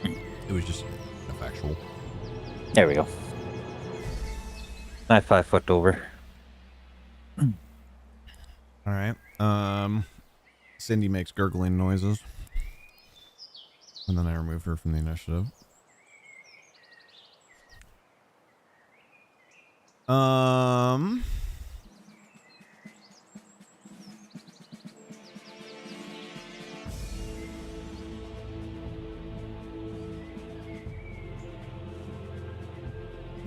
It was just effectual. There we go. I 5 foot over. All right. Cindy makes gurgling noises. And then I remove her from the initiative.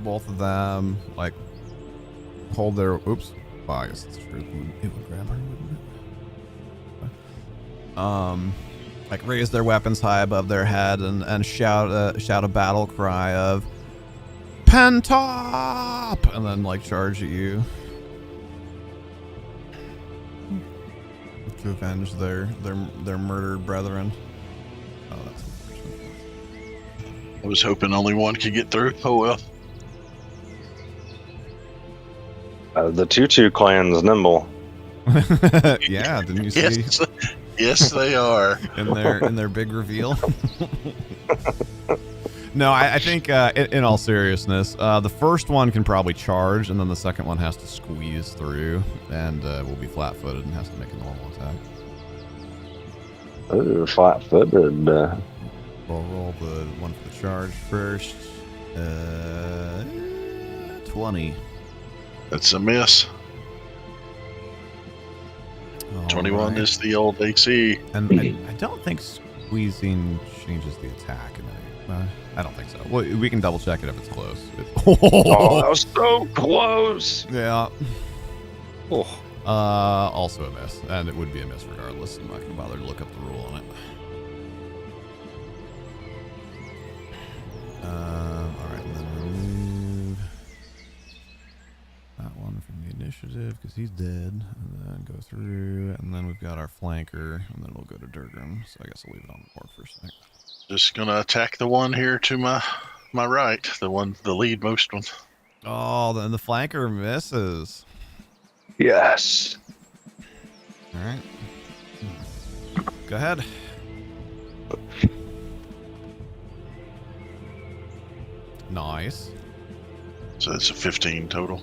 Both of them, like, hold their... Oops. Well, I guess it's true. It would grab her, wouldn't it? Like, raise their weapons high above their head and shout a battle cry of Pentop! And then, like, charge at you. To avenge their murdered brethren. Oh, that's unfortunate. I was hoping only one could get through. Oh well. The Tutu clan's nimble. Yeah, didn't you see? Yes, they are. in their big reveal. No, I think in all seriousness, the first one can probably charge, and then the second one has to squeeze through, and will be flat-footed and has to make a normal attack. Ooh, flat-footed. We'll roll the one for the charge first. 20. That's a miss. 21 is the old AC. And I don't think squeezing changes the attack in any. I don't think so. Well, we can double check it if it's close. Oh, that was so close. Yeah. Oh. Also a miss, and it would be a miss regardless. I'm not gonna bother to look up the rule on it. All right, and then remove that one from the initiative because he's dead, and then go through, and then we've got our flanker, and then we'll go to Durgrim. So I guess I'll leave it on the board for a sec. Just gonna attack the one here to my right, the lead most one. Oh, then the flanker misses. Yes. All right. Go ahead. Nice. So it's a 15 total.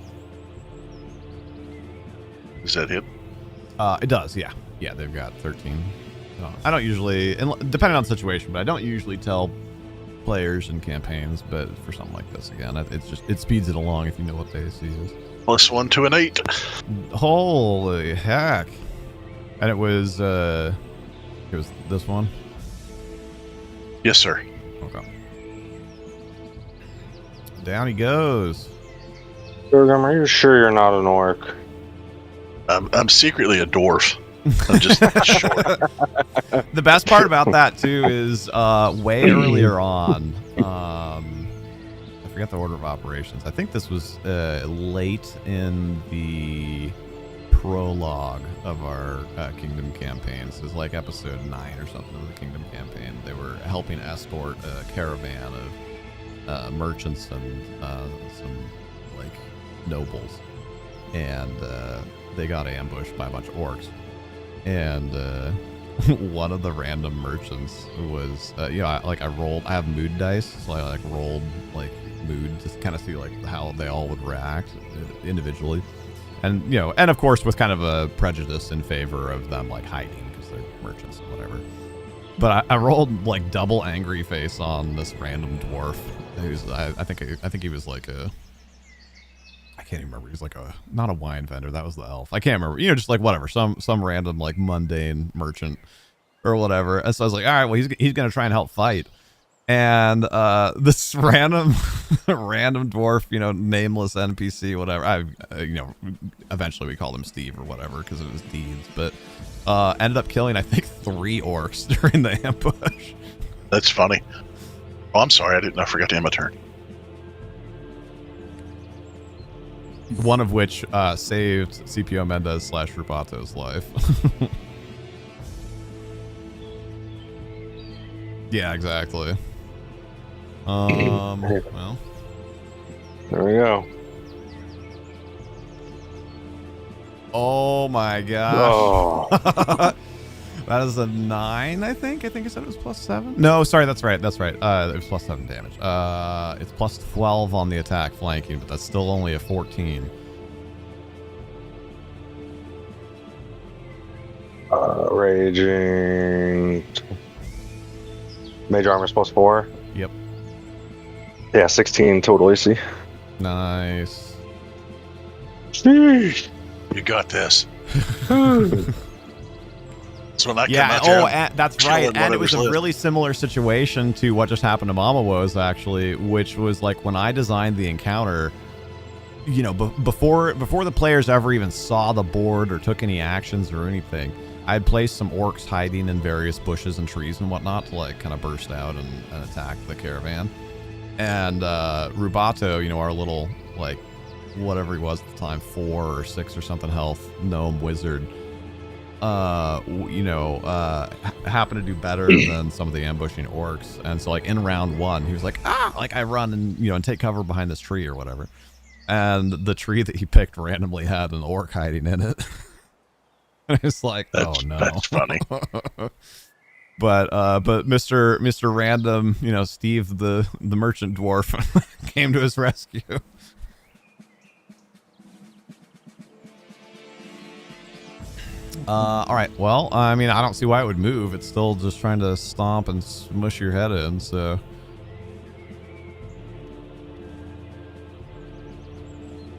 Is that hit? It does, yeah. Yeah, they've got 13. I don't usually, depending on the situation, but I don't usually tell players in campaigns, but for something like this, again, it speeds it along if you know what the AC is. +1 to an 8. Holy heck. And it was this one? Yes, sir. Okay. Down he goes. Durgum, are you sure you're not an orc? I'm secretly a dwarf. I'm just short. The best part about that too is way earlier on. I forget the order of operations. I think this was late in the prologue of our Kingdom campaign. So it was like episode 9 or something of the Kingdom campaign. They were helping escort a caravan of merchants and some like nobles, and they got ambushed by a bunch of orcs. And one of the random merchants was, I have mood dice, so I like rolled like mood to kind of see like how they all would react individually, and and of course with kind of a prejudice in favor of them like hiding because they're merchants and whatever. But I rolled like double angry face on this random dwarf. Who's I think he was like I can't even remember. He's like not a wine vendor. That was the elf. I can't remember. Just like whatever, some random like mundane merchant or whatever. And so I was like, all right, well he's gonna try and help fight. And this random dwarf, nameless NPC, whatever. Eventually we called him Steve or whatever because it was Deeds, but ended up killing I think 3 orcs during the ambush. That's funny. Oh, I'm sorry. I forgot to end my turn. One of which saved CPO Mendez / Rubato's life. Yeah, exactly. Well. There we go. Oh my gosh. Oh. That is a 9, I think. I said it was +7. No, sorry, that's right. It was +7 damage. It's +12 on the attack flanking, but that's still only a 14. Raging. Major armor's +4. Yep. Yeah, 16 total AC. Nice. Sheesh. You got this. So when I come Yeah, out there, and that's killing right. And it was whatever's a left. really similar situation to what just happened to Mama Woes, actually, which was like when I designed the encounter, before the players ever even saw the board or took any actions or anything, I had placed some orcs hiding in various bushes and trees and whatnot to like kind of burst out and attack the caravan. And Rubato, our little like whatever he was at the time, 4 or 6 or something health gnome wizard, happened to do better than some of the ambushing orcs. And so like in round 1 he was like, I run and and take cover behind this tree or whatever, and the tree that he picked randomly had an orc hiding in it. And it's like, oh no, That's funny. But Mr. Random, Steve the merchant dwarf came to his rescue. All right. Well, I mean, I don't see why it would move. It's still just trying to stomp and smush your head in. So,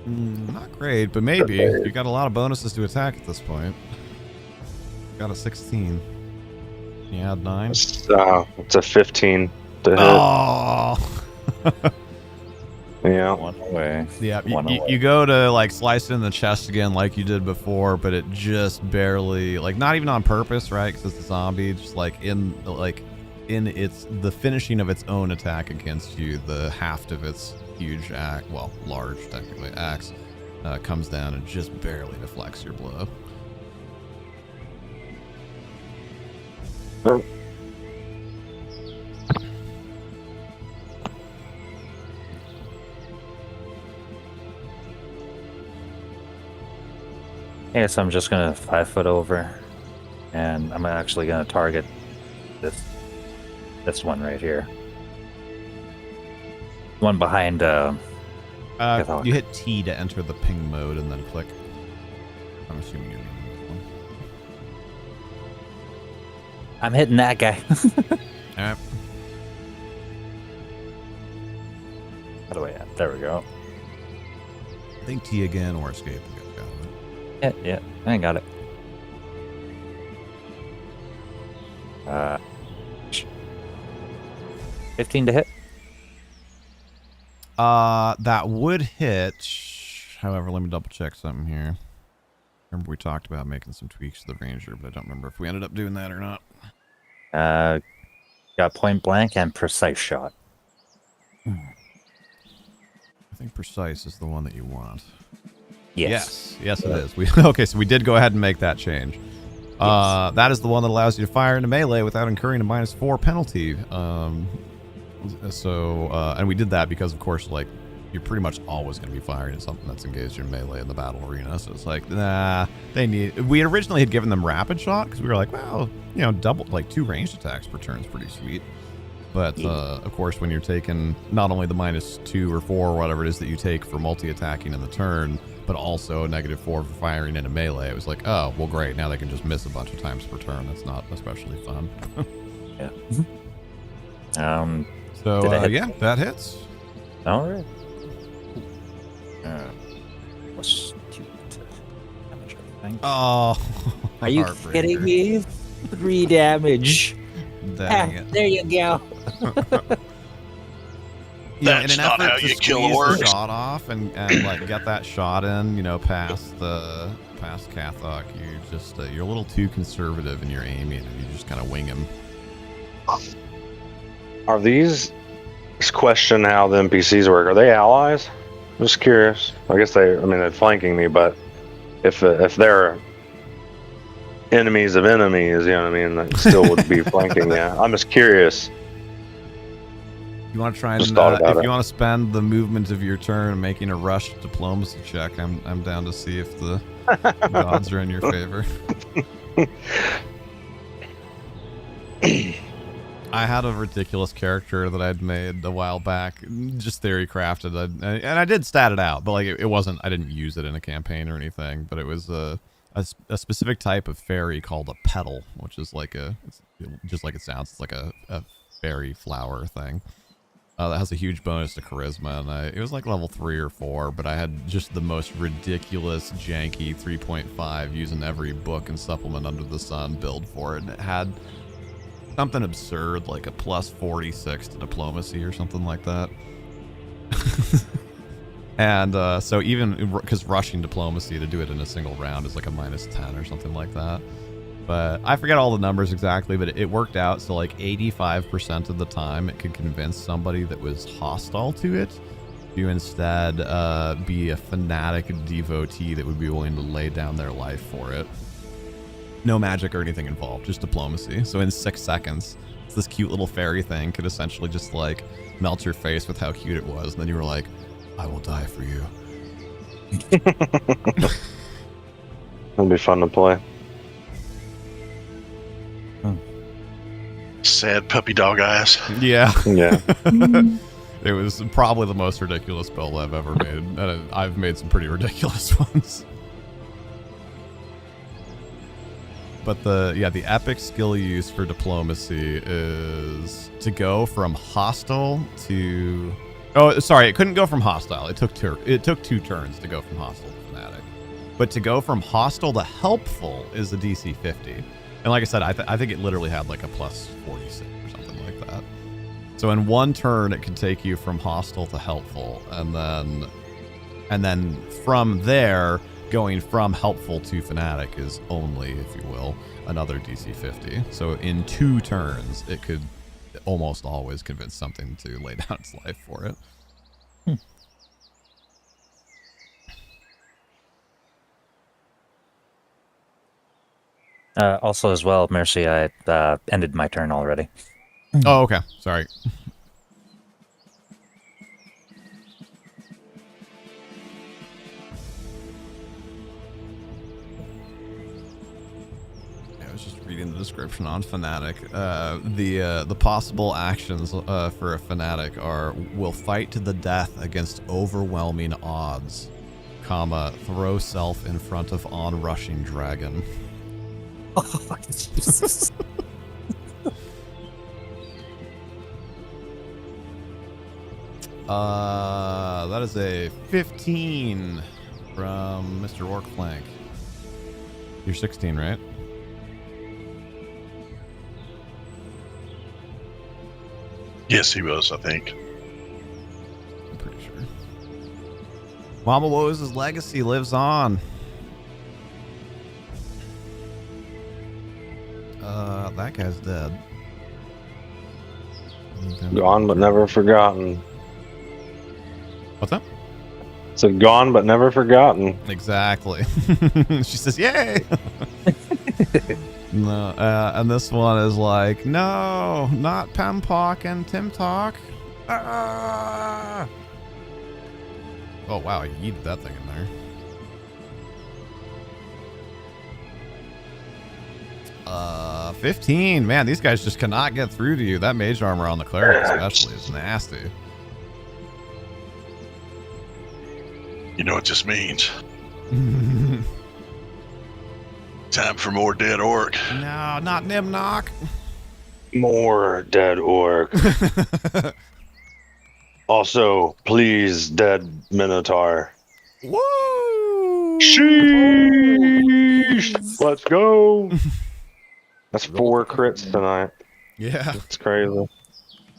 not great, but maybe. You got a lot of bonuses to attack at this point. Got a 16. You add 9. It's a 15 to hit. Oh. Yeah. One away. Yeah, One away. you go to like slice it in the chest again like you did before, but it just barely, like not even on purpose, right? Because it's a zombie, just like in the finishing of its own attack against you, the haft of its huge large technically axe comes down and just barely deflects your blow. Yeah, so I'm just gonna 5 foot over, and I'm actually gonna target this one right here. One behind. Catholic. You hit T to enter the ping mode and then click. I'm assuming you're meaning this one. I'm hitting that guy. All right. How do I? There we go. I think T again or escape. We'll get the guy with it. Yeah, I got it. 15 to hit. That would hit. However, let me double check something here. Remember we talked about making some tweaks to the Ranger, but I don't remember if we ended up doing that or not. Got point blank and precise shot. I think precise is the one that you want. Yes. Yes, it is. Okay, so we did go ahead and make that change. That is the one that allows you to fire into melee without incurring a -4 penalty. And we did that because, of course, like, you're pretty much always going to be firing at something that's engaged in melee in the battle arena. So it's like, nah, we originally had given them rapid shot because we were like, well, you know, double, like 2 ranged attacks per turn is pretty sweet. But, of course, when you're taking not only the -2 or 4 or whatever it is that you take for multi-attacking in the turn, but also a -4 for firing into melee, it was like, oh, well, great. Now they can just miss a bunch of times per turn. That's not especially fun. Yeah. So, yeah, that hits. All right. What's damage, I think. Oh, Are you kidding me? 3 damage. Dang it. There you go. Yeah, in That's an not effort how to you kill squeeze the orcs. shot off and like get that shot in, you know, past Cathok, you just you're a little too conservative in your aiming, and you just kind of wing him. Are these? This question how the NPCs work. Are they allies? I'm just curious. I guess they're flanking me, but if they're enemies of enemies, you know what I mean, that still would be flanking. Yeah, I'm just curious. You want to try and Just thought about if it. you want to spend the movement of your turn making a rush diplomacy check, I'm down to see if the gods are in your favor. I had a ridiculous character that I'd made a while back, just theory crafted, and I did stat it out, but like it wasn't. I didn't use it in a campaign or anything. But it was a specific type of fairy called a petal, which is like it's just like it sounds. It's like a fairy flower thing that has a huge bonus to charisma, and it was like level 3 or 4. But I had just the most ridiculous, janky 3.5 using every book and supplement under the sun build for it, and it had something absurd like a +46 to diplomacy or something like that. And so even because rushing diplomacy to do it in a single round is like a -10 or something like that. But I forget all the numbers exactly, but it worked out. So like 85% of the time it could convince somebody that was hostile to it to instead be a fanatic devotee that would be willing to lay down their life for it. No magic or anything involved, just diplomacy. So in 6 seconds, this cute little fairy thing could essentially just like melt your face with how cute it was. And then you were like, I will die for you. It'll be fun to play. Sad puppy dog eyes. Yeah. Yeah. It was probably the most ridiculous build I've ever made. And I've made some pretty ridiculous ones. But the epic skill use for diplomacy is to go from hostile to... Oh, sorry, it couldn't go from hostile. It took 2 turns to go from hostile to fanatic. But to go from hostile to helpful is the DC 50. And like I said, I think it literally had like a +46 or something like that. So in 1 turn, it can take you from hostile to helpful, and then from there, going from helpful to fanatic is only, if you will, another DC 50. So in 2 turns, it could almost always convince something to lay down its life for it. Also, as well, Mercy, I ended my turn already. Oh, okay. Sorry. I was just reading the description on Fanatic. The possible actions for a Fanatic are: will fight to the death against overwhelming odds, comma, throw self in front of onrushing dragon. Oh, Jesus. That is a 15 from Mr. Orcflank. You're 16, right? Yes, he was, I think. I'm pretty sure. Mama Woes' legacy lives on. That guy's dead. Gone but never forgotten. What's that? So gone but never forgotten. Exactly. She says, "Yay!" No, and this one is like, "No, not Pempock and Tim Talk." Ah! Oh wow, you yeeted that thing in there. 15. Man, these guys just cannot get through to you. That mage armor on the cleric especially is nasty. You know what this means? Time for more dead orc. No, not Nimnock. More dead orc. Also, please, dead Minotaur. Woo! Sheesh! Let's go. That's 4 crits tonight. Yeah. It's crazy.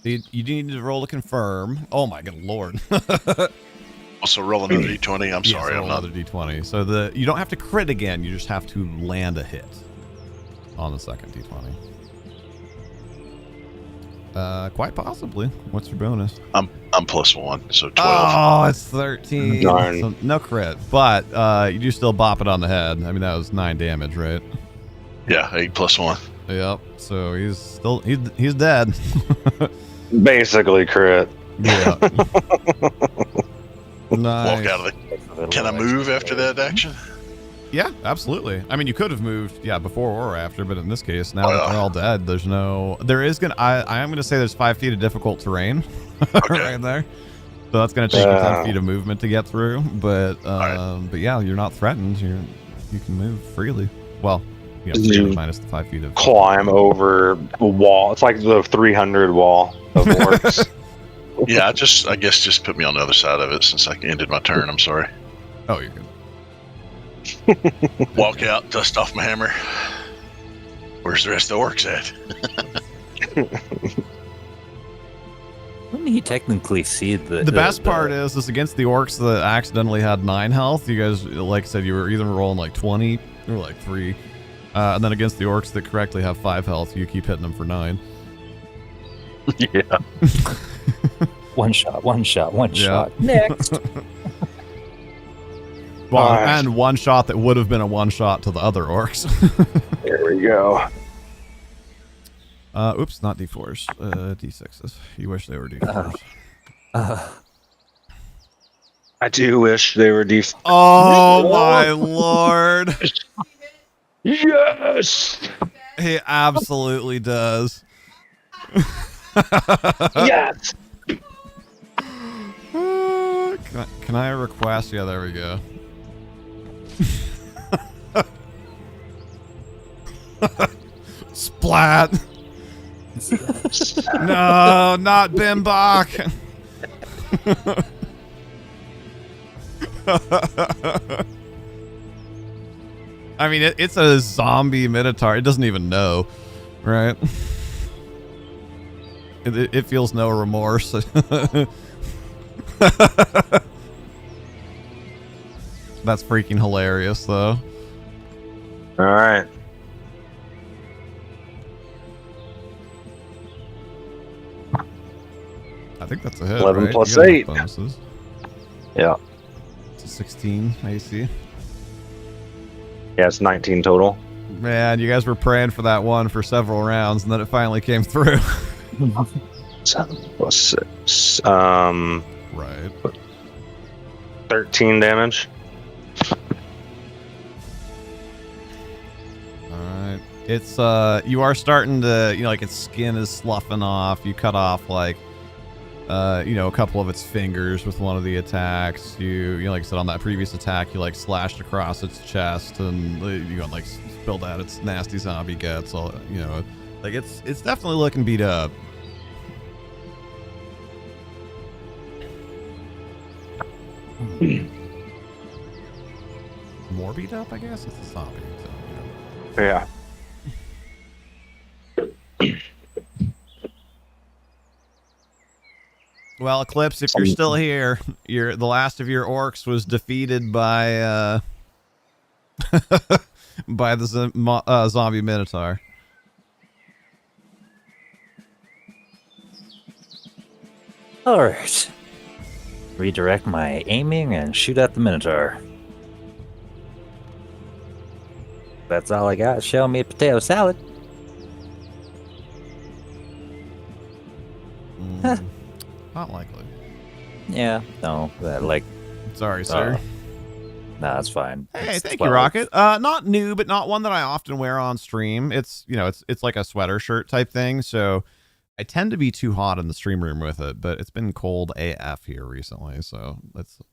You need to roll to confirm. Oh my good lord. Also, roll another d20. I'm sorry, roll I'm not. another d20. So you don't have to crit again. You just have to land a hit on the second d20. Quite possibly. What's your bonus? I'm +1, so 12. Oh, it's 13. Darn. So no crit, but you do still bop it on the head. I mean, that was 9 damage, right? Yeah, 8 + 1. Yep. So he's dead. Basically crit. Yeah. Nice. Walk out of the. Can I move after that action? Yeah, absolutely. I mean, you could have moved, before or after, but in this case, now that they're all dead, I am gonna say there's 5 feet of difficult terrain right there. So that's gonna take you 10 feet of movement to get through. But yeah, you're not threatened. You can move freely. Well, freely minus the 5 feet of climb over a wall. It's like the 300 wall of orcs. Yeah, I guess just put me on the other side of it since I ended my turn. I'm sorry. Oh, you're good. Walk out, dust off my hammer. Where's the rest of the orcs at? Wouldn't he technically see the best part is against the orcs that accidentally had 9 health. You guys, like I said, you were either rolling like 20 or like 3. And then against the orcs that correctly have 5 health, you keep hitting them for 9. Yeah. One shot. Next. Well, and one shot that would have been a one shot to the other orcs. There we go. Oops, not D4s. D6s. You wish they were D4s. I do wish they were def. Oh my lord. Yes. He absolutely does. Yes. Can I request? Yeah, there we go. Splat. No, not Bimbok. I mean, it's a zombie Minotaur. It doesn't even know, right? It feels no remorse. That's freaking hilarious, though. All right. I think that's a hit. 11 right? plus You got 8. Bonuses. Yeah. It's a 16 AC. Yeah, it's 19 total. Man, you guys were praying for that one for several rounds, and then it finally came through. 7 plus 6. Right. 13 damage. Alright. It's, you are starting to, like its skin is sloughing off. You cut off, like, a couple of its fingers with one of the attacks. You like I said, on that previous attack, you, like, slashed across its chest and, like, spilled out its nasty zombie guts. All, like, it's definitely looking beat up. More beat up, I guess? It's a zombie. So, Yeah. Well, Eclipse, if you're still here, the last of your orcs was defeated by by the zombie minotaur. All right. Redirect my aiming and shoot at the minotaur. That's all I got. Show me a potato salad. Not likely. Yeah, no, that like. Sorry, sir. No, that's fine. Hey, It's thank 12. you, Rocket. Not new, but not one that I often wear on stream. It's it's like a sweater shirt type thing. So I tend to be too hot in the stream room with it, but it's been cold AF here recently, so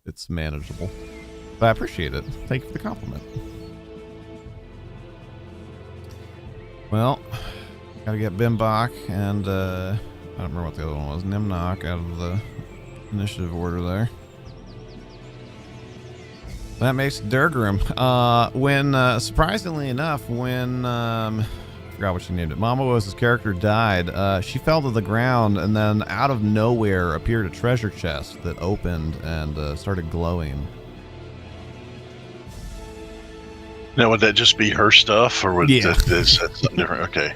it's manageable. But I appreciate it. Thank you for the compliment. Well, gotta get Bimbok and I don't remember what the other one was. Nimnok out of the initiative order there. That makes Durgrim. When surprisingly enough, when I forgot what she named it, Mama Wo's character died, she fell to the ground, and then out of nowhere appeared a treasure chest that opened and started glowing. Now, would that just be her stuff, or would Yeah. that something different? Okay.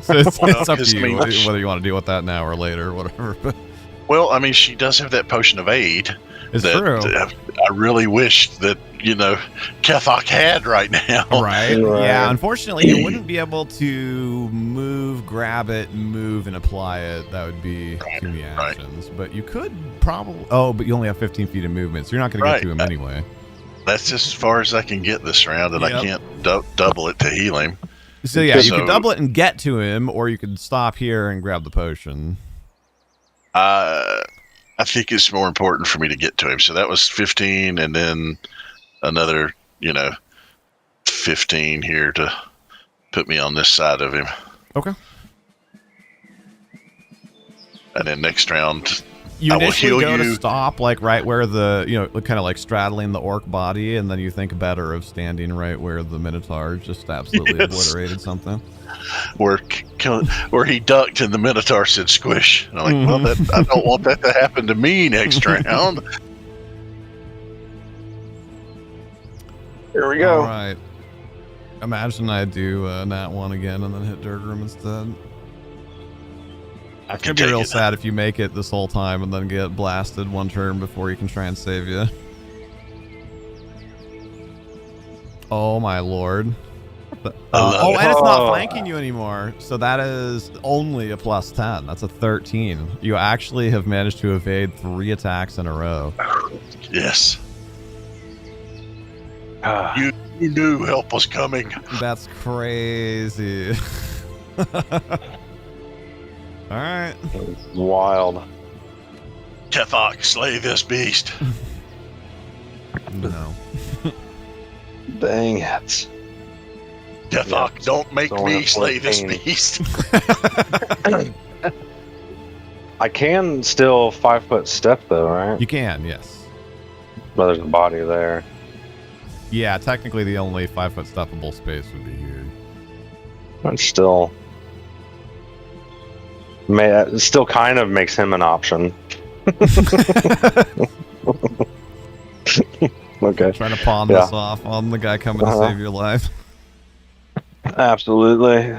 So it's Well, up to because, I you mean, whether you want to deal with that now or later, or whatever. But Well, I mean, she does have that potion of aid. it's that true, I really wish that, Kethok had right now. right? Right. Yeah. Unfortunately, you wouldn't be able to move, grab it, move, and apply it. That would be too many actions. But you could probably. Oh, but you only have 15 feet of movement, so you're not going to Right. get to him anyway. That's just as far as I can get this round, and Yep. I can't double it to heal him. So yeah, you So- could double it and get to him, or you could stop here and grab the potion. I think it's more important for me to get to him. So that was 15, and then another, 15 here to put me on this side of him. Okay. And then next round, You I will initially heal go to you. stop like right where the kind of like straddling the orc body, and then you think better of standing right where the minotaur just absolutely Yes. obliterated something. where he ducked and the Minotaur said squish. And I'm like, well, I don't want that to happen to me next round. Here we All go. right. Imagine I do Nat 1 again and then hit Durgrim instead. I It'd can be take real it. sad if you make it this whole time and then get blasted one turn before you can try and save you. Oh my lord. Oh, and it's not flanking you anymore. So that is only a plus 10. That's a 13. You actually have managed to evade 3 attacks in a row. Yes. You knew help was coming. That's crazy. All right. Wild. Kethok, slay this beast. No. Dang it. Kethok, don't make Going me up slay this 14. beast. I can still 5-foot step though, right? You can, yes. But there's a body there. Yeah, technically the only 5-foot steppable space would be here. But still, it still kind of makes him an option. Okay. Trying to pawn Yeah. this off on the guy coming to save your life. Absolutely.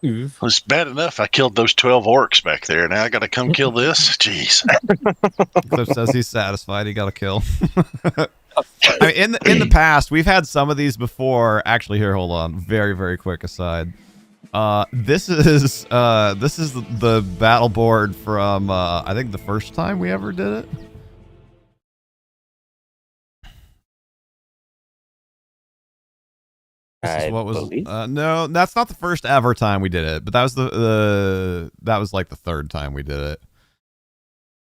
It's bad enough I killed those 12 orcs back there. Now I got to come kill this? Jeez. Cliff says he's satisfied. He got a kill. I mean, in the past, we've had some of these before. Actually, here, hold on. Very, very quick aside. This is the battle board from I think the first time we ever did it. This is what was no, that's not the first ever time we did it, but that was that was like the third time we did it.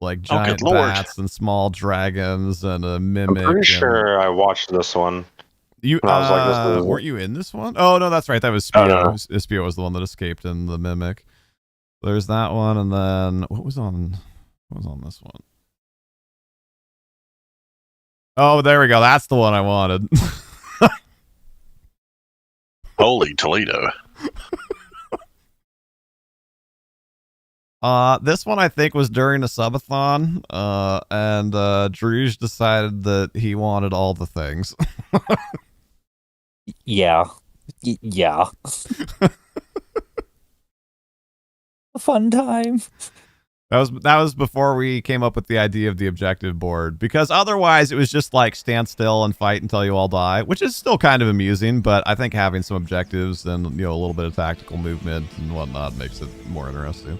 Like giant good lord. bats and small dragons and a mimic. I'm pretty and- sure I watched this one. You I was like, this is- weren't you in this one? Oh no, that's right. That was Oh, Spio. no. Spio was the one that escaped in the mimic. There's that one, and then what was on this one? Oh, there we go. That's the one I wanted. Holy Toledo. This one I think was during a subathon, and Druge decided that he wanted all the things. Yeah. Yeah. A fun time. That was before we came up with the idea of the objective board, because otherwise it was just like stand still and fight until you all die, which is still kind of amusing, but I think having some objectives and a little bit of tactical movement and whatnot makes it more interesting.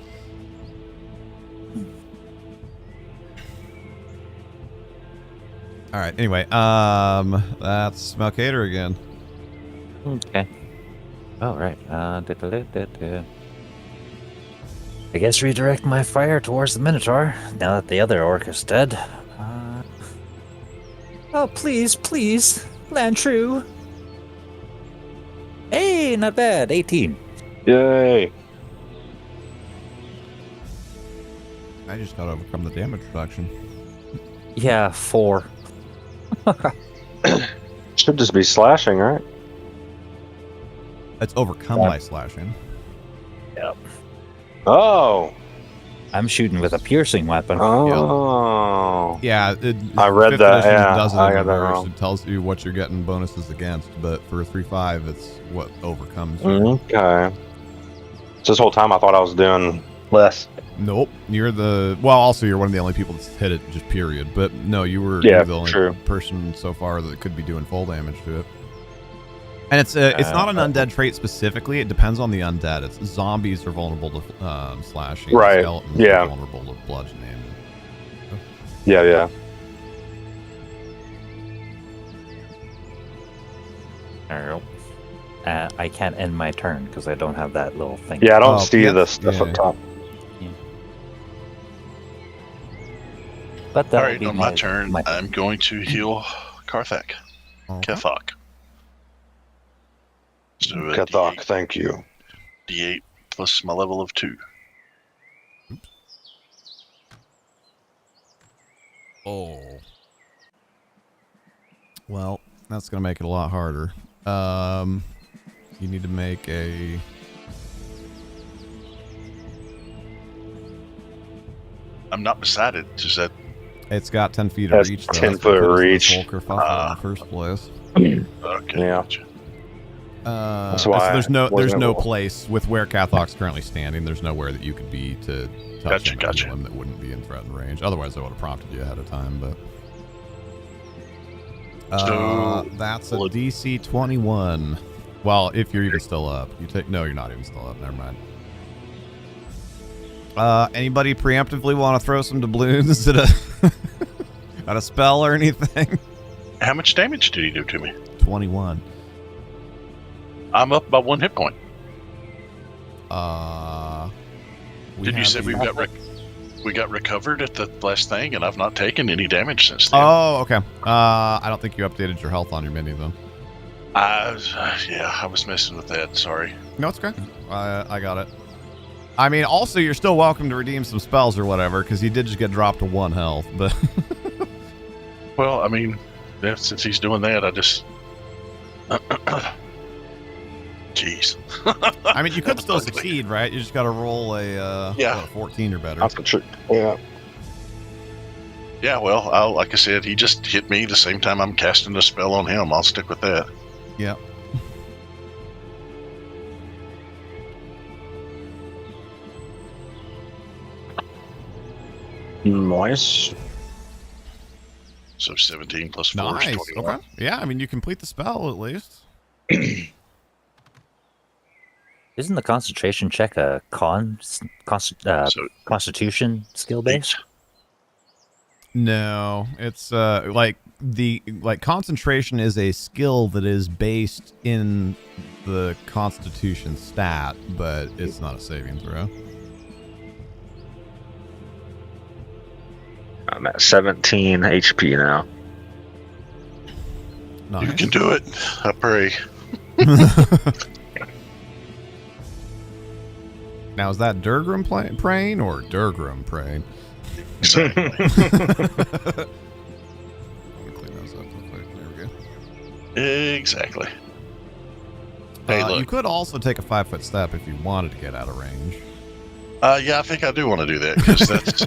All right. Anyway, that's Malkader again. Okay. All right. I guess redirect my fire towards the Minotaur now that the other orc is dead. Oh, please, land true. Hey, not bad. 18. Yay! I just gotta overcome the damage reduction. Yeah, 4. Should just be slashing, right? It's overcome by slashing. Oh. I'm shooting with a piercing weapon. Oh. Yeah, I read fifth that, edition yeah, does it I in got that reverse. wrong. It tells you what you're getting bonuses against, but for 3.5, it's what overcomes you. Okay. So this whole time I thought I was doing less. Nope, you're also you're one of the only people that's hit it, just period. But no, you're Yeah, the only true. person so far that could be doing full damage to it. And it's not an undead trait specifically. It depends on the undead. It's zombies are vulnerable to slashing. Right, Skeletons yeah. are vulnerable to bludgeoning. Yeah. There you go. I can't end my turn because I don't have that little thing. Yeah, I don't Oh, see yeah, the stuff yeah. up top. But All that'll right, be on my turn, I'm going to heal Karthak. Okay. Kethok. So a Kathok, thank you. D8 plus my level of 2. Oh. Well, that's gonna make it a lot harder. You need to make a. I'm not beside it. Just that. It's got 10 feet of That's reach. Though. 10 That's what foot put us in reach. the Volker in the first place. Okay. Yeah. Gotcha. That's So why there's I no wasn't able- place with where Kathok's currently standing. There's nowhere that you could be to touch Gotcha, him, or gotcha. heal him that wouldn't be in threatened range. Otherwise, I would have prompted you ahead of time. But So, that's a will it- DC 21. Well, if you're even still up, no, you're not even still up. Never mind. Anybody preemptively want to throw some doubloons at a spell or anything? How much damage did he do to me? 21. I'm up by 1 hit point. Did you have say the- we got recovered at the last thing, and I've not taken any damage since then? Oh, okay. I don't think you updated your health on your mini then. I was messing with that. Sorry. No, it's okay. I got it. I mean, also, you're still welcome to redeem some spells or whatever, because he did just get dropped to 1 health, but... Well, I mean, yeah, since he's doing that, I just. Jeez. I mean, you could still succeed, right? You just got to roll a 14 or better. That's true. Yeah. Yeah, well, like I said, he just hit me the same time I'm casting a spell on him. I'll stick with that. Yeah. Nice. So 17 plus 4 Nice. is 21. Okay. Yeah, I mean, you complete the spell at least. Isn't the concentration check a constitution skill base? No, it's concentration is a skill that is based in the Constitution stat, but it's not a saving throw. I'm at 17 HP now. Nice. You can do it. I pray. Now, is that Durgrim praying or Durgrim praying? Exactly. Let me clean those up real quick. There we go. Exactly. Hey, You look. could also take a 5-foot step if you wanted to get out of range. Yeah, I think I do want to do that because that's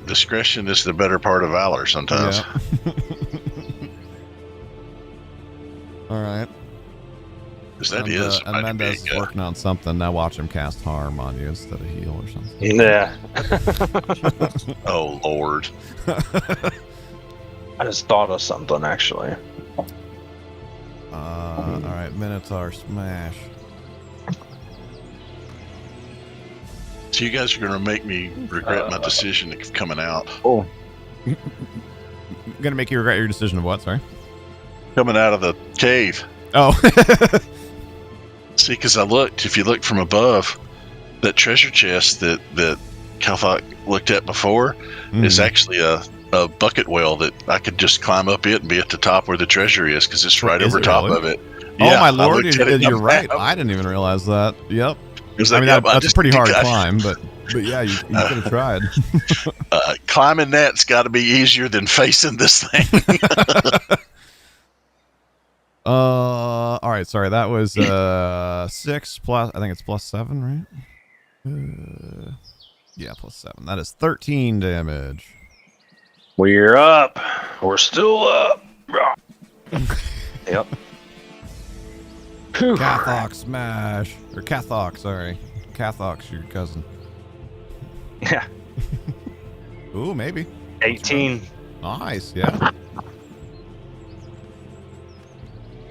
discretion is the better part of valor sometimes. Yeah. All right. Because that And, is and mighty Mendez big, is working on something. Now watch him cast harm on you instead of heal or something. Yeah. oh Lord. I just thought of something actually. All right, Minotaur smash. So you guys are going to make me regret my decision of coming out. Oh, Gonna make you regret your decision of what? Sorry. Coming out of the cave. Oh. See, because I looked. If you look from above, that treasure chest that Kalthok looked at before is actually a bucket well that I could just climb up it and be at the top where the treasure is because it's right over top of it. Oh Yeah, my I lord, looked at it you're on right. map. I didn't even realize that. Yep. It was I like, mean, yeah, that's a pretty hard I- climb, but yeah, you could have tried. Climbing that's got to be easier than facing this thing. All right, sorry, that was 6 plus. I think it's plus 7, right? Yeah, plus 7. That is 13 damage. we're up. We're still up. Yep. Phew. Cathok smash or Cathok, sorry, Cathok's your cousin. Yeah. Ooh, maybe 18. nice. Yeah.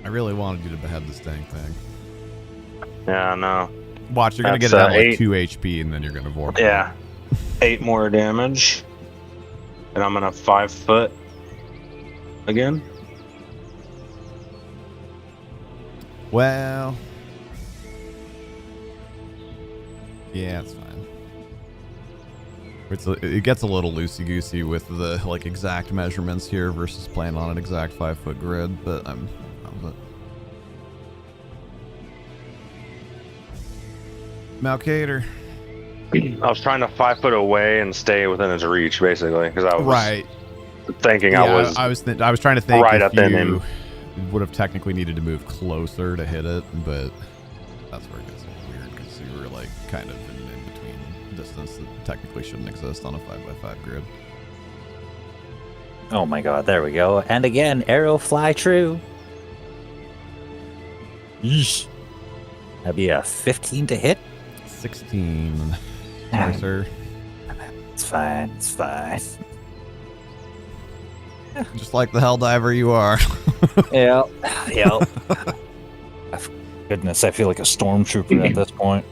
I really wanted you to behead this dang thing. Yeah, no. Watch, you're gonna That's, get it down to like 8. 2 HP, and then you're gonna vorp. Yeah. 8 more damage. And I'm gonna 5 foot again. Well, yeah, it's fine. It gets a little loosey goosey with the like exact measurements here versus playing on an exact 5-foot grid, but I'm with it. Malcater. I was trying to 5 foot away and stay within his reach, basically, because I was Right. thinking Yeah, I was. I was trying to think right if up in you him. would have technically needed to move closer to hit it, but that's where it gets weird because you were like kind of in between distance that technically shouldn't exist on a 5x5 grid. Oh my god, there we go. And again, arrow fly true. Yeesh. That'd be a 15 to hit. 16. Sorry, sir. It's fine, it's fine. Just like the Helldiver you are. Yep, yep. Goodness, I feel like a stormtrooper at this point.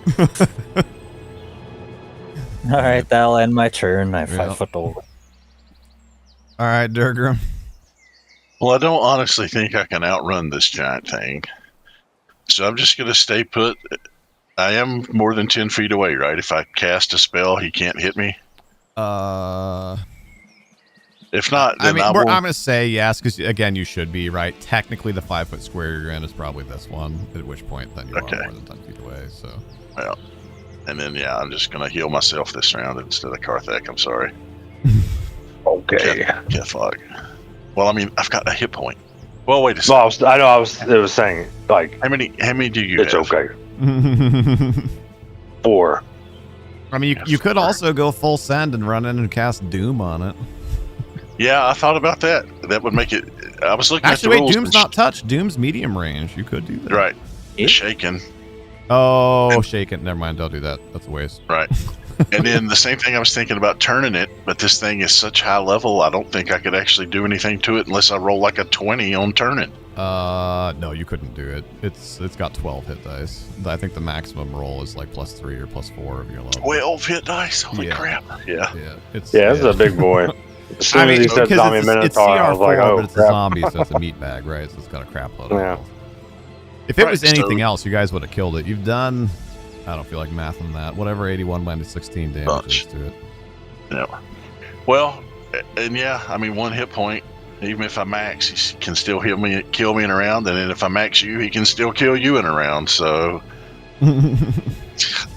Alright, that'll end my turn. I have 5 Yep. foot over. All right, Durgrim. Well, I don't honestly think I can outrun this giant thing. So I'm just going to stay put. I am more than 10 feet away, right? If I cast a spell, he can't hit me. If not, I then mean, I I'm will. going to say yes, because again, you should be, right? Technically, the 5-foot square you're in is probably this one, at which point then you are Okay. more than 10 feet away, so. Well, and then, yeah, I'm just going to heal myself this round instead of Karthak. I'm sorry. Okay. Catholic. Well, I mean, I've got a hit point. Well, wait a Well, second. it was saying, like, How many do you it's have? okay. 4. I mean, you could also go full send and run in and cast Doom on it. Yeah, I thought about that. That would make it. I was looking Actually, at the wait, rules. Doom's not touched. Doom's medium range. You could do that. Right. Yeah. Shaken. Oh, shake it. Never mind. Don't do that. That's a waste. Right. And then the same thing I was thinking about turning it, but this thing is such high level, I don't think I could actually do anything to it unless I roll like a 20 on turning. No, you couldn't do it. It's got 12 hit dice. I think the maximum roll is like +3 or +4 of your level. 12 hit dice. Holy Yeah. crap. Yeah. Yeah, it's This is a big boy. As soon as he said because zombie it's Minotaur, I was CR4, like, oh, but it's a crap. zombie, so it's a meat bag, right? So it's got a crap load of Yeah. health. If it Right, was anything so- else, you guys would have killed it. You've done, I don't feel like mathing that. Whatever 81 minus 16 damage Bunch. is to it. Yeah. Well, and yeah, I mean, 1 hit point. Even if I max, he can still kill me in a round, and then if I max you, he can still kill you in a round. So,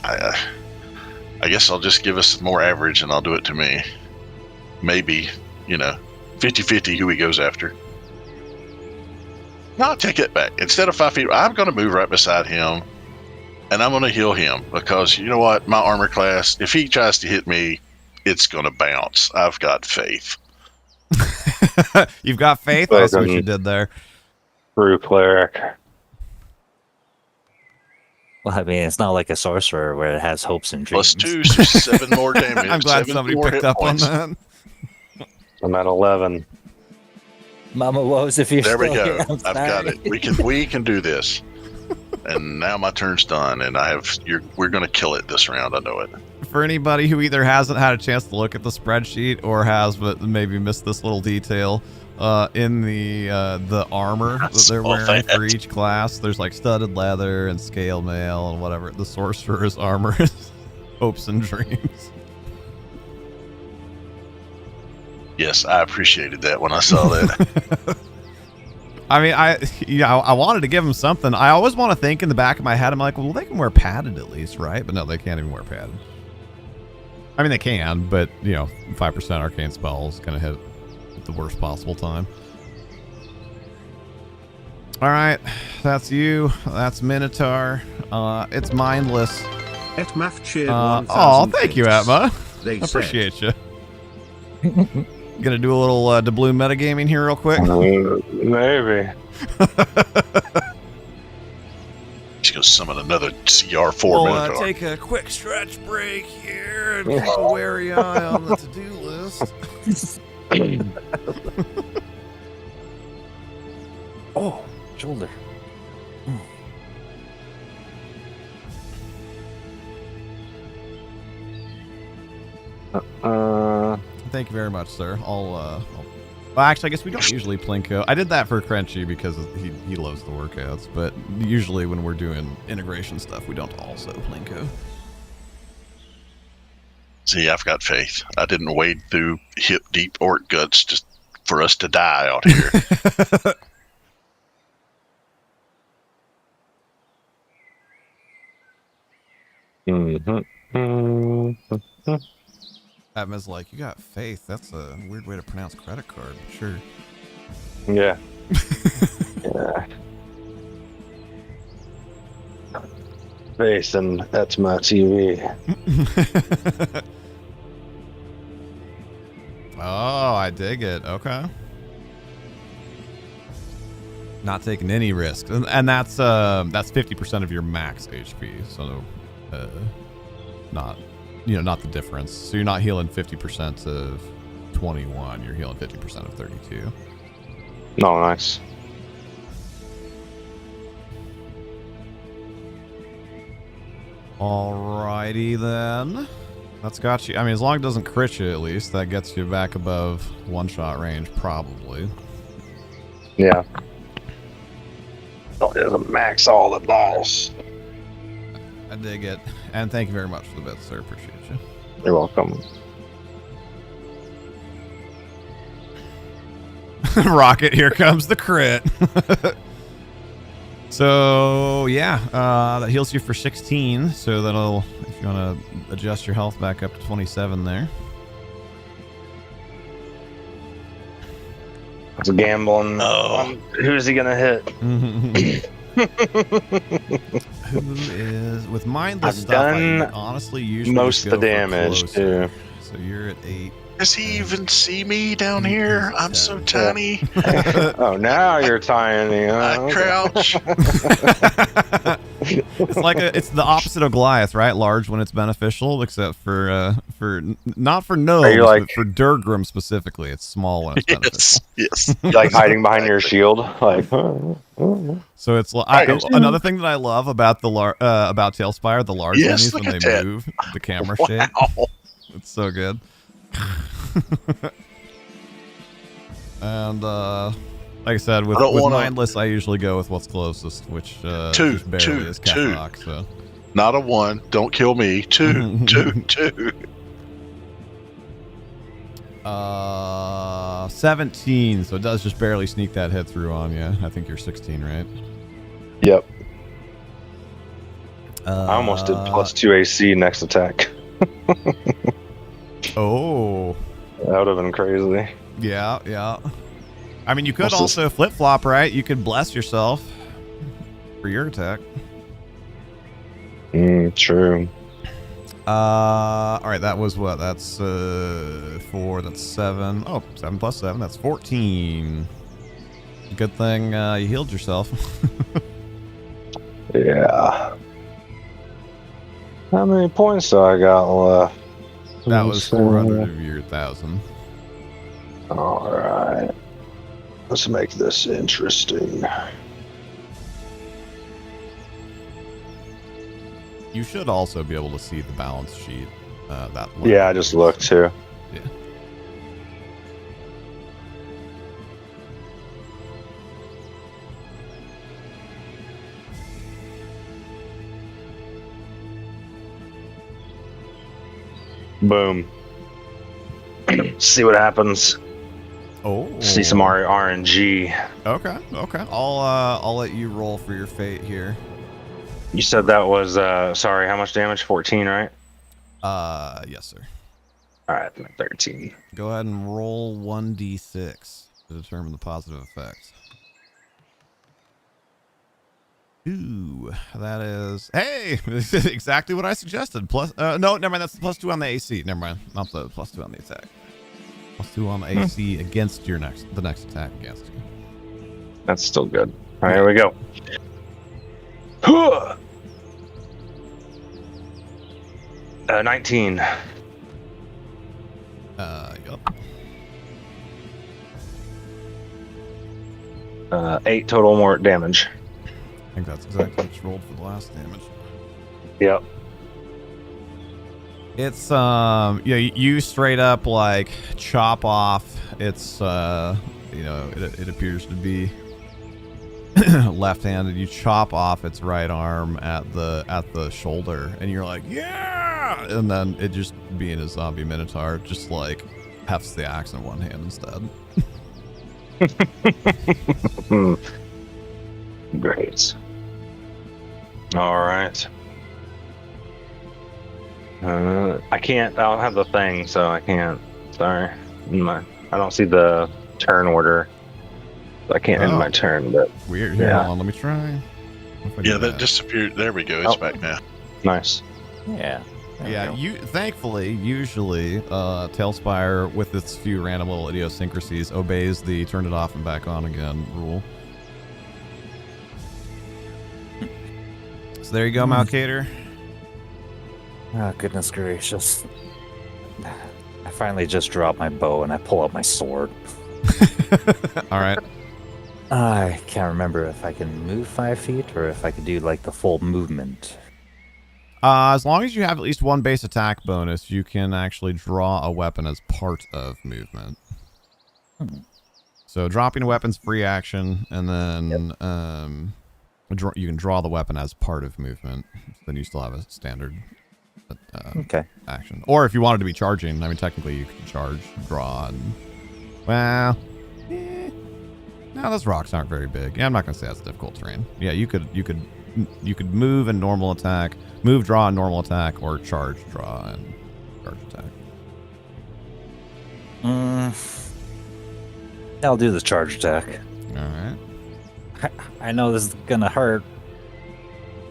I guess I'll just give us more average, and I'll do it to me. Maybe, 50-50 who he goes after. No, I'll take it back. Instead of 5 feet, I'm going to move right beside him. And I'm going to heal him because you know what? My armor class, if he tries to hit me, it's going to bounce. I've got faith. You've got faith? I see what you did there. True cleric. Well, I mean, it's not like a sorcerer where it has hopes and dreams. +2, so 7 more damage. I'm glad 7 somebody more picked hit up points. on that. I'm at 11. Mama woes if you're There we still go. here. I'm I've got sorry. it. We can do this. And now my turn's done, and we're going to kill it this round. I know it. For anybody who either hasn't had a chance to look at the spreadsheet or has but maybe missed this little detail, in the armor that they're wearing for each class, there's like studded leather and scale mail and whatever. The sorcerer's armor is hopes and dreams. Yes, I appreciated that when I saw that. I mean, I wanted to give them something. I always want to think in the back of my head, I'm like, well, they can wear padded at least, right? But no, they can't even wear padded. I mean, they can, but, 5% arcane spell is going to hit at the worst possible time. All right, that's you. That's Minotaur. It's mindless. Etmath cheered Oh, thank you, Atma. They Appreciate you. Gonna do a little doubloon metagaming here real quick. Maybe. He's going to summon another CR4 We'll Minotaur. take a quick stretch break here and keep a wary eye on the to-do list. Oh, shoulder. Thank you very much, sir. Well, actually, I guess we don't usually plinko. I did that for Crunchy because he loves the workouts, but usually when we're doing integration stuff, we don't also plinko. See, I've got faith. I didn't wade through hip-deep orc guts just for us to die out here. Atma's like, you got faith. That's a weird way to pronounce credit card. Sure. Yeah. Yeah. Face, and that's my TV. Oh, I dig it. Okay. Not taking any risks, and that's 50% of your max HP. So, not the difference. So you're not healing 50% of 21. You're healing 50% of 32. No, nice. Alrighty then. That's got you. I mean, as long as it doesn't crit you, at least that gets you back above one-shot range, probably. Yeah. Don't just max all the dice. I dig it. And thank you very much for the bits, sir. Appreciate you. You're welcome. Rocket, here comes the crit. So, yeah, that heals you for 16. So that'll, if you want to adjust your health back up to 27 there. It's gambling. Oh. Who's he gonna hit? Who is with mindless I've stuff? I done honestly usually most just of the go for damage closer. too. So you're at 8. Does he even see me down here? I'm so tiny. Oh, now you're tiny. I Okay. crouch. It's the opposite of Goliath, right? Large when it's beneficial, except for not for gnomes, Are you like- but for Durgrim specifically. It's small when it's beneficial. Yes. Like hiding behind your shield, like. So it's another thing that I love about about Tailspire, the large Yes, minis when look they at that. move, the camera Wow. shape. It's so good. And like I said, with mindless, I usually go with what's closest, which just barely is Kathok. So Not a 1. Don't kill me. 2. 2. 17. So it does just barely sneak that hit through on you. I think you're 16, right? Yep. I almost did +2 AC next attack. Oh. That would have been crazy. Yeah. I mean, you could also flip-flop, right? You could bless yourself for your attack. True. All right, that was what? That's 4. That's 7. Oh, 7 plus 7. That's 14. Good thing you healed yourself. Yeah. How many points do I got left? That was 400 of your 1,000. All right. Let's make this interesting. You should also be able to see the balance sheet. Yeah, I just looked too. Yeah. Boom. See what happens. Oh. See some RNG. Okay. Okay. I'll let you roll for your fate here. You said that was sorry, how much damage? 14, right? Yes, sir. All right, 13. Go ahead and roll 1d6 to determine the positive effects. Ooh, that is, hey, exactly what I suggested. Plus, no, never mind. That's the +2 on the AC. Never mind, not the +2 on the attack. +2 on the AC against the next attack against you. That's still good. All right, here we go. 19. Yup. 8 total more damage. I think that's exactly what you rolled for the last damage. Yep. It's you straight up like chop off its it appears to be left-handed. You chop off its right arm at the shoulder, and you're like, yeah, and then it, just being a zombie minotaur, just like hefts the axe in one hand instead. Great. All right. I can't. I don't have the thing, so I can't. Sorry. I don't see the turn order. I can't end my turn, but weird. Here, hold on, let me try. Yeah, that disappeared. There we go. It's back now. Nice. Yeah. Yeah, thankfully, usually, Tailspire, with its few random little idiosyncrasies, obeys the turn it off and back on again rule. So there you go, Malcator. Oh, goodness gracious. I finally just dropped my bow and I pull out my sword. All right. I can't remember if I can move 5 feet or if I could do like the full movement. As long as you have at least one base attack bonus, you can actually draw a weapon as part of movement. So dropping a weapon's free action, and then you can draw the weapon as part of movement. Then you still have a standard action. Or if you wanted to be charging, I mean, technically you can charge, draw, and well, no, those rocks aren't very big. Yeah, I'm not gonna say that's difficult terrain. Yeah, you could move and normal attack, move, draw, and normal attack, or charge, draw, and charge attack. I'll do the charge attack. All right. I know this is gonna hurt.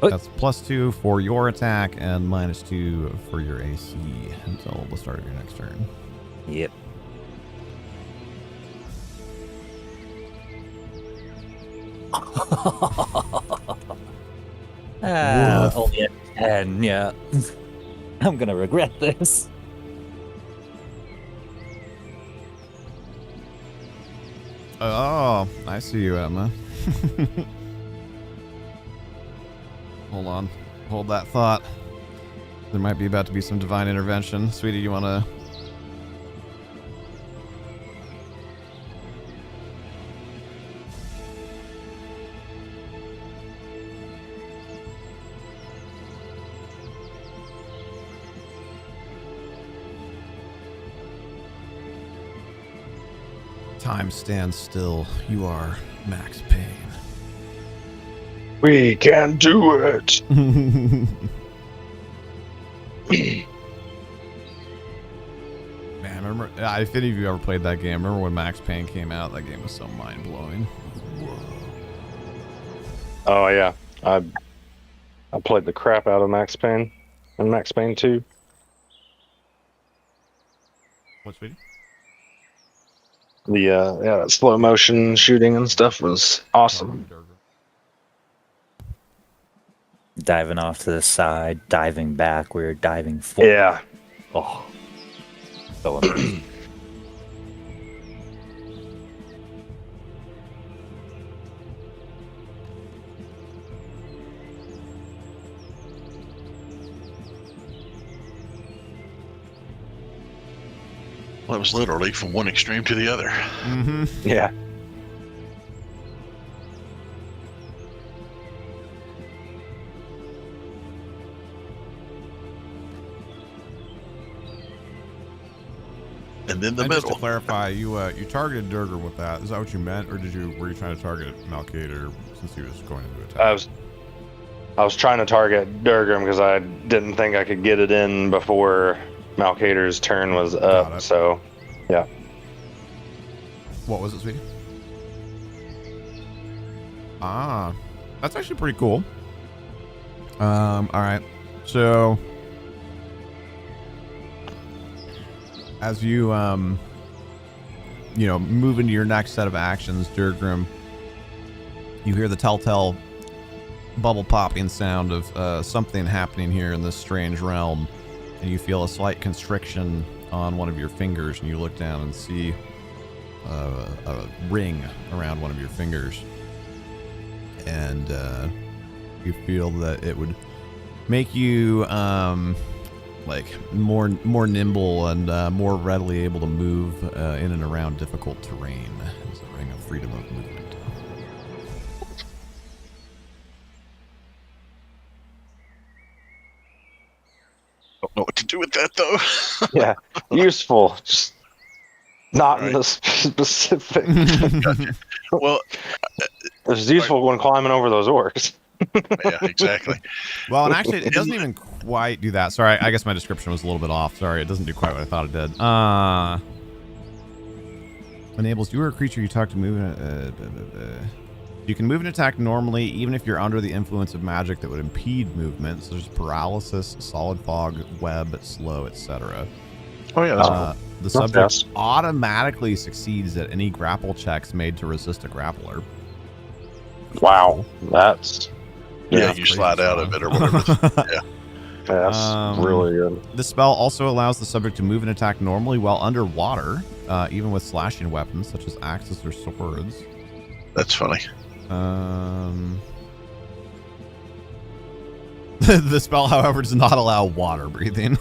That's +2 for your attack and -2 for your AC until the start of your next turn. Yep. Only at 10, yeah. I'm gonna regret this. Oh, I see you, Emma. Hold on. Hold that thought. There might be about to be some divine intervention. Sweetie, you want to... Time stands still. You are Max Payne. We can do it. Man, remember, if any of you ever played that game, remember when Max Payne came out? That game was so mind-blowing. Oh, yeah. I played the crap out of Max Payne and Max Payne 2. What's sweetie? The that slow motion shooting and stuff was awesome. Diving off to the side, diving back, we were diving forward. Yeah. Oh. So amazing. Well, it was literally from one extreme to the other. Mm-hmm. Yeah. And then the And just middle. to clarify, you targeted Durgar with that. Is that what you meant, or were you trying to target Malkader since he was going into attack? I was trying to target Durgrim because I didn't think I could get it in before Malkader's turn was Got up. it. So, yeah. What was it, sweetie? Ah, that's actually pretty cool. All right. So, as you move into your next set of actions, Durgrim, you hear the telltale bubble popping sound of something happening here in this strange realm, and you feel a slight constriction on one of your fingers, and you look down and see a ring around one of your fingers, and you feel that it would make you like more nimble and more readily able to move in and around difficult terrain. It's a ring of freedom of movement. Don't know what to do with that though. Yeah. Useful. Just not in Right. the specific. Well, It's useful when climbing over those orcs. yeah, exactly. Well, and actually, it doesn't even quite do that. Sorry, I guess my description was a little bit off. Sorry, it doesn't do quite what I thought it did. Enables you or a creature you talk to move. You can move and attack normally, even if you're under the influence of magic that would impede movement, such as paralysis, solid fog, web, slow, etc. Oh yeah, that's cool. The subject fast. automatically succeeds at any grapple checks made to resist a grappler. Wow. That's Yeah, that's you crazy slide out of strong. it or whatever. Yeah. that's really good. The spell also allows the subject to move and attack normally while underwater, even with slashing weapons such as axes or swords. That's funny. The spell, however, does not allow water breathing.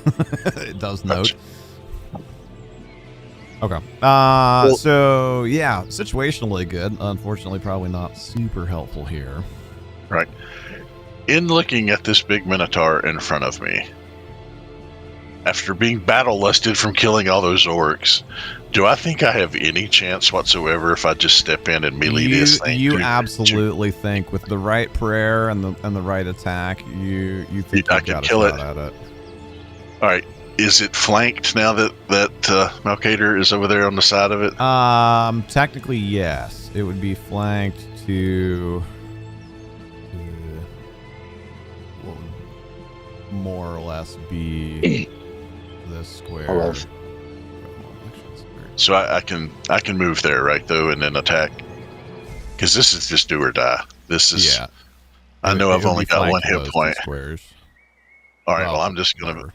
It does note. Okay. So yeah, situationally good. Unfortunately, probably not super helpful here. Right. In looking at this big minotaur in front of me, after being battle lusted from killing all those orcs, do I think I have any chance whatsoever if I just step in and melee this thing? You absolutely think with the right prayer and the right attack, you think I you've can got a kill shot it. at it. All right. Is it flanked now that Malkader is over there on the side of it? Technically, yes. It would be flanked to what would more or less be this square. Alright. So I can move there, right, though, and then attack? Because this is just do or die. This is... Yeah. I know It I've would only be got one flanked to hit those two point. Squares. All right, well, I'm just gonna...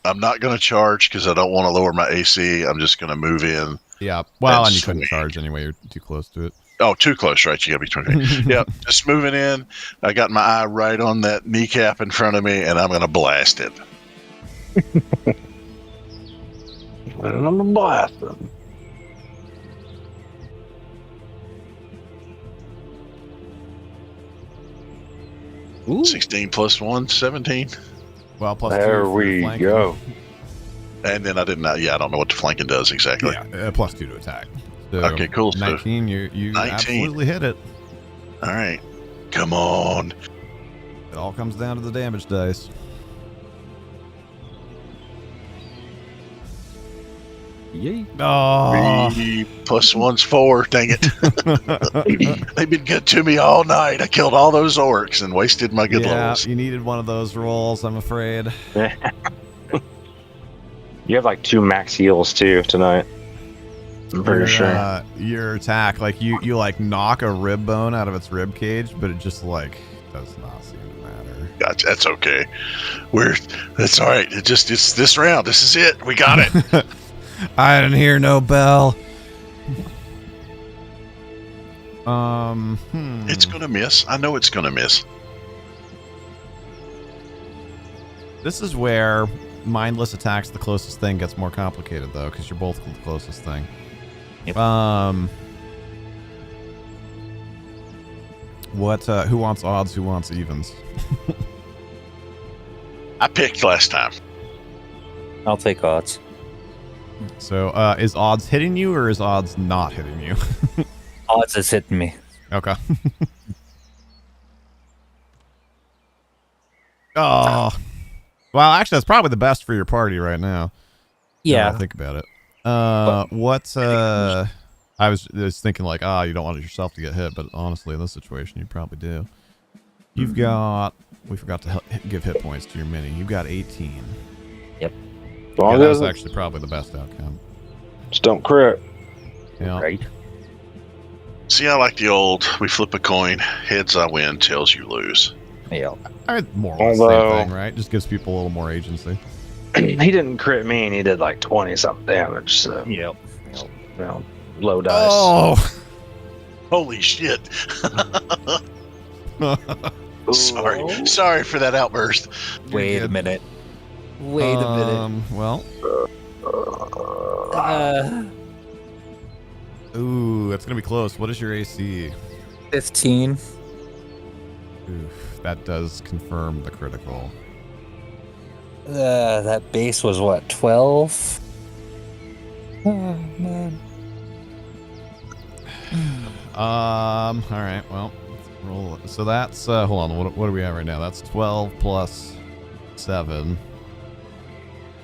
I'm not gonna charge because I don't want to lower my AC. I'm just gonna move in. Yeah. Well, and you swing. couldn't charge anyway. You're too close to it. Oh, too close, right? You gotta be 20. Yep, just moving in. I got my eye right on that kneecap in front of me, and I'm gonna blast it. And I'm a blast them. Ooh. 16 plus 1, 17. Well, plus There 2 for we flanking. go. And then I didn't know. Yeah, I don't know what the flanking does exactly. Yeah, plus 2 to attack. So, Okay, cool. So 19, you 19. absolutely hit it. All right. Come on. It all comes down to the damage dice. Yay. Oh. 3 plus 1's 4. Dang it. They've been good to me all night. I killed all those orcs and wasted my good Yeah, levels. you needed one of those rolls, I'm afraid. You have like 2 max heals too tonight. I'm pretty sure. Your attack, like you like knock a rib bone out of its rib cage, but it just like does not seem to matter. Gotcha. That's okay. That's all right. It's this round. This is it. We got it. I didn't hear no bell. It's gonna miss. I know it's gonna miss. This is where mindless attacks the closest thing gets more complicated, though, because you're both the closest thing. Yep. What? Who wants odds? Who wants evens? I picked last time. I'll take odds. So, is odds hitting you, or is odds not hitting you? Odds is hitting me. Okay. Oh. Well, actually, that's probably the best for your party right now. Yeah. Now I think about it. I was thinking like, you don't want yourself to get hit, but honestly, in this situation, you probably do. You've got. We forgot to give hit points to your mini. You've got 18. Yep. Yeah, that was actually probably the best outcome. Just don't crit. Yeah. Right. See, I like the old, we flip a coin, heads I win, tails you lose. Yeah. More or less the same thing, right? Just gives people a little more agency. He didn't crit me, and he did like 20 something damage. So Yep. you know, low dice. Oh. Holy shit. Sorry for that outburst. Wait a minute. Wait a minute. Well. Ooh, that's gonna be close. What is your AC? 15. Oof, that does confirm the critical. That base was what, 12? Oh, man. All right. Well, let's roll. So that's hold on. What are we at right now? That's 12 plus 7.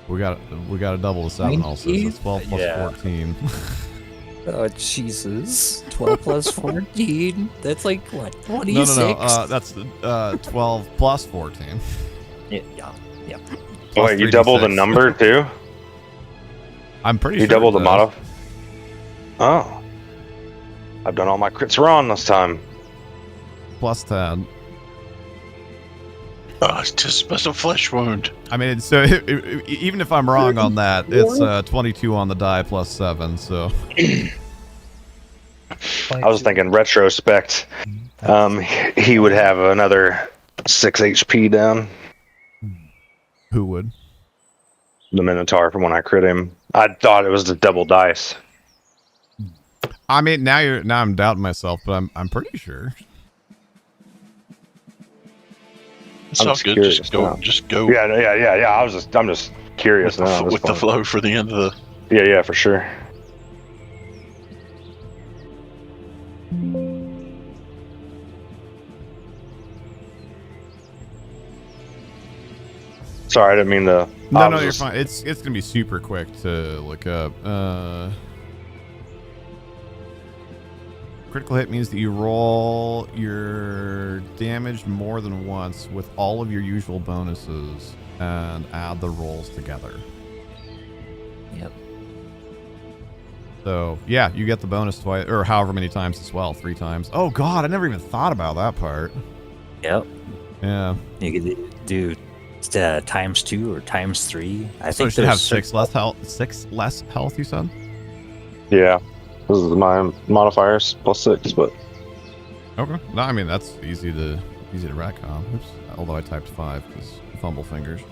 We got to double the 7 also. So it's 12 plus 14. Oh, Jesus. 12 plus 14? That's like, what, 26? No. That's 12 plus 14. Yeah. Oh, wait, you double the number too? I'm pretty sure. You double the motto? Oh. I've done all my crits wrong this time. Plus 10. Oh, it's just a flesh wound. I mean, so even if I'm wrong on that, it's 22 on the die plus 7, so. I was thinking retrospect, he would have another 6 HP down. Who would? The Minotaur from when I crit him. I thought it was the double dice. I mean, now I'm doubting myself, but I'm pretty sure. Sounds good. Just go. Yeah. I'm just curious now. With the flow for the end of the. Yeah, for sure. Sorry, I didn't mean to. No, you're fine. It's gonna be super quick to look up. Critical hit means that you roll your damage more than once with all of your usual bonuses and add the rolls together. Yep. So yeah, you get the bonus twice, or however many times as well, 3 times. Oh God, I never even thought about that part. Yep. Yeah. You could do times 2 or times 3. I So think it should have 6 less health. 6 less health, you said? Yeah. This is my modifiers plus 6, but Okay. No, I mean that's easy to retcon. Oops. Although I typed 5 because fumble fingers.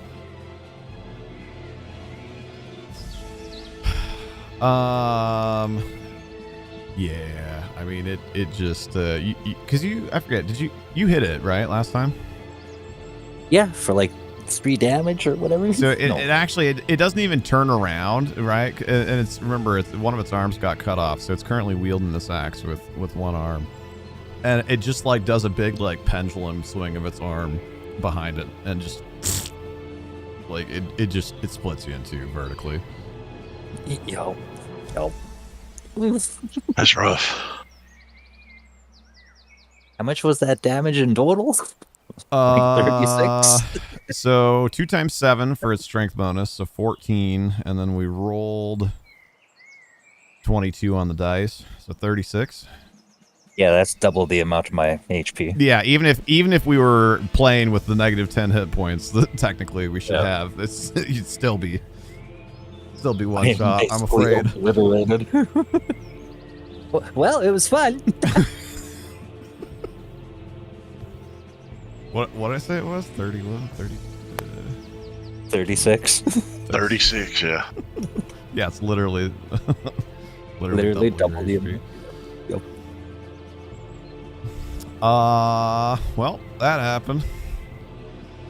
Yeah. I mean it just because I forget. Did you hit it right last time? Yeah, for like 3 damage or whatever. So it actually it doesn't even turn around, right? And it's one of its arms got cut off, so it's currently wielding this axe with one arm, and it just like does a big like pendulum swing of its arm behind it, and just like it splits you in two vertically. Yo. That's rough. How much was that damage in total? 36. So 2 times 7 for its strength bonus, so 14, and then we rolled 22 on the dice, so 36. Yeah, that's double the amount of my HP. Yeah, even if we were playing with the negative 10 hit points, technically we should have. It's you'd still be one shot. I'm afraid. Obliterated. Well, it was fun. What did I say it was? 31, 30. 36. 36, yeah. Yeah, it's literally Literally double the HP. amount. Yep. Well, that happened.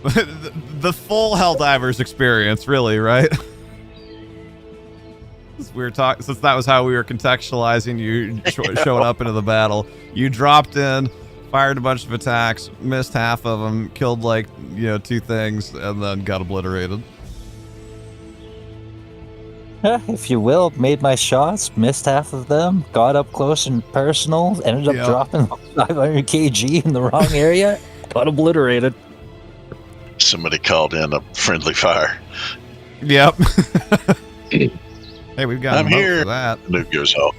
the full Helldivers experience, really, right? Since that was how we were contextualizing you showing up into the battle. You dropped in, fired a bunch of attacks, missed half of them, killed 2 things, and then got obliterated. If you will, made my shots, missed half of them, got up close and personal, ended up dropping 500 kg in the wrong area, got obliterated. Somebody called in a friendly fire. Yep. Hey, we've got I'm here. For that. Nuke goes off.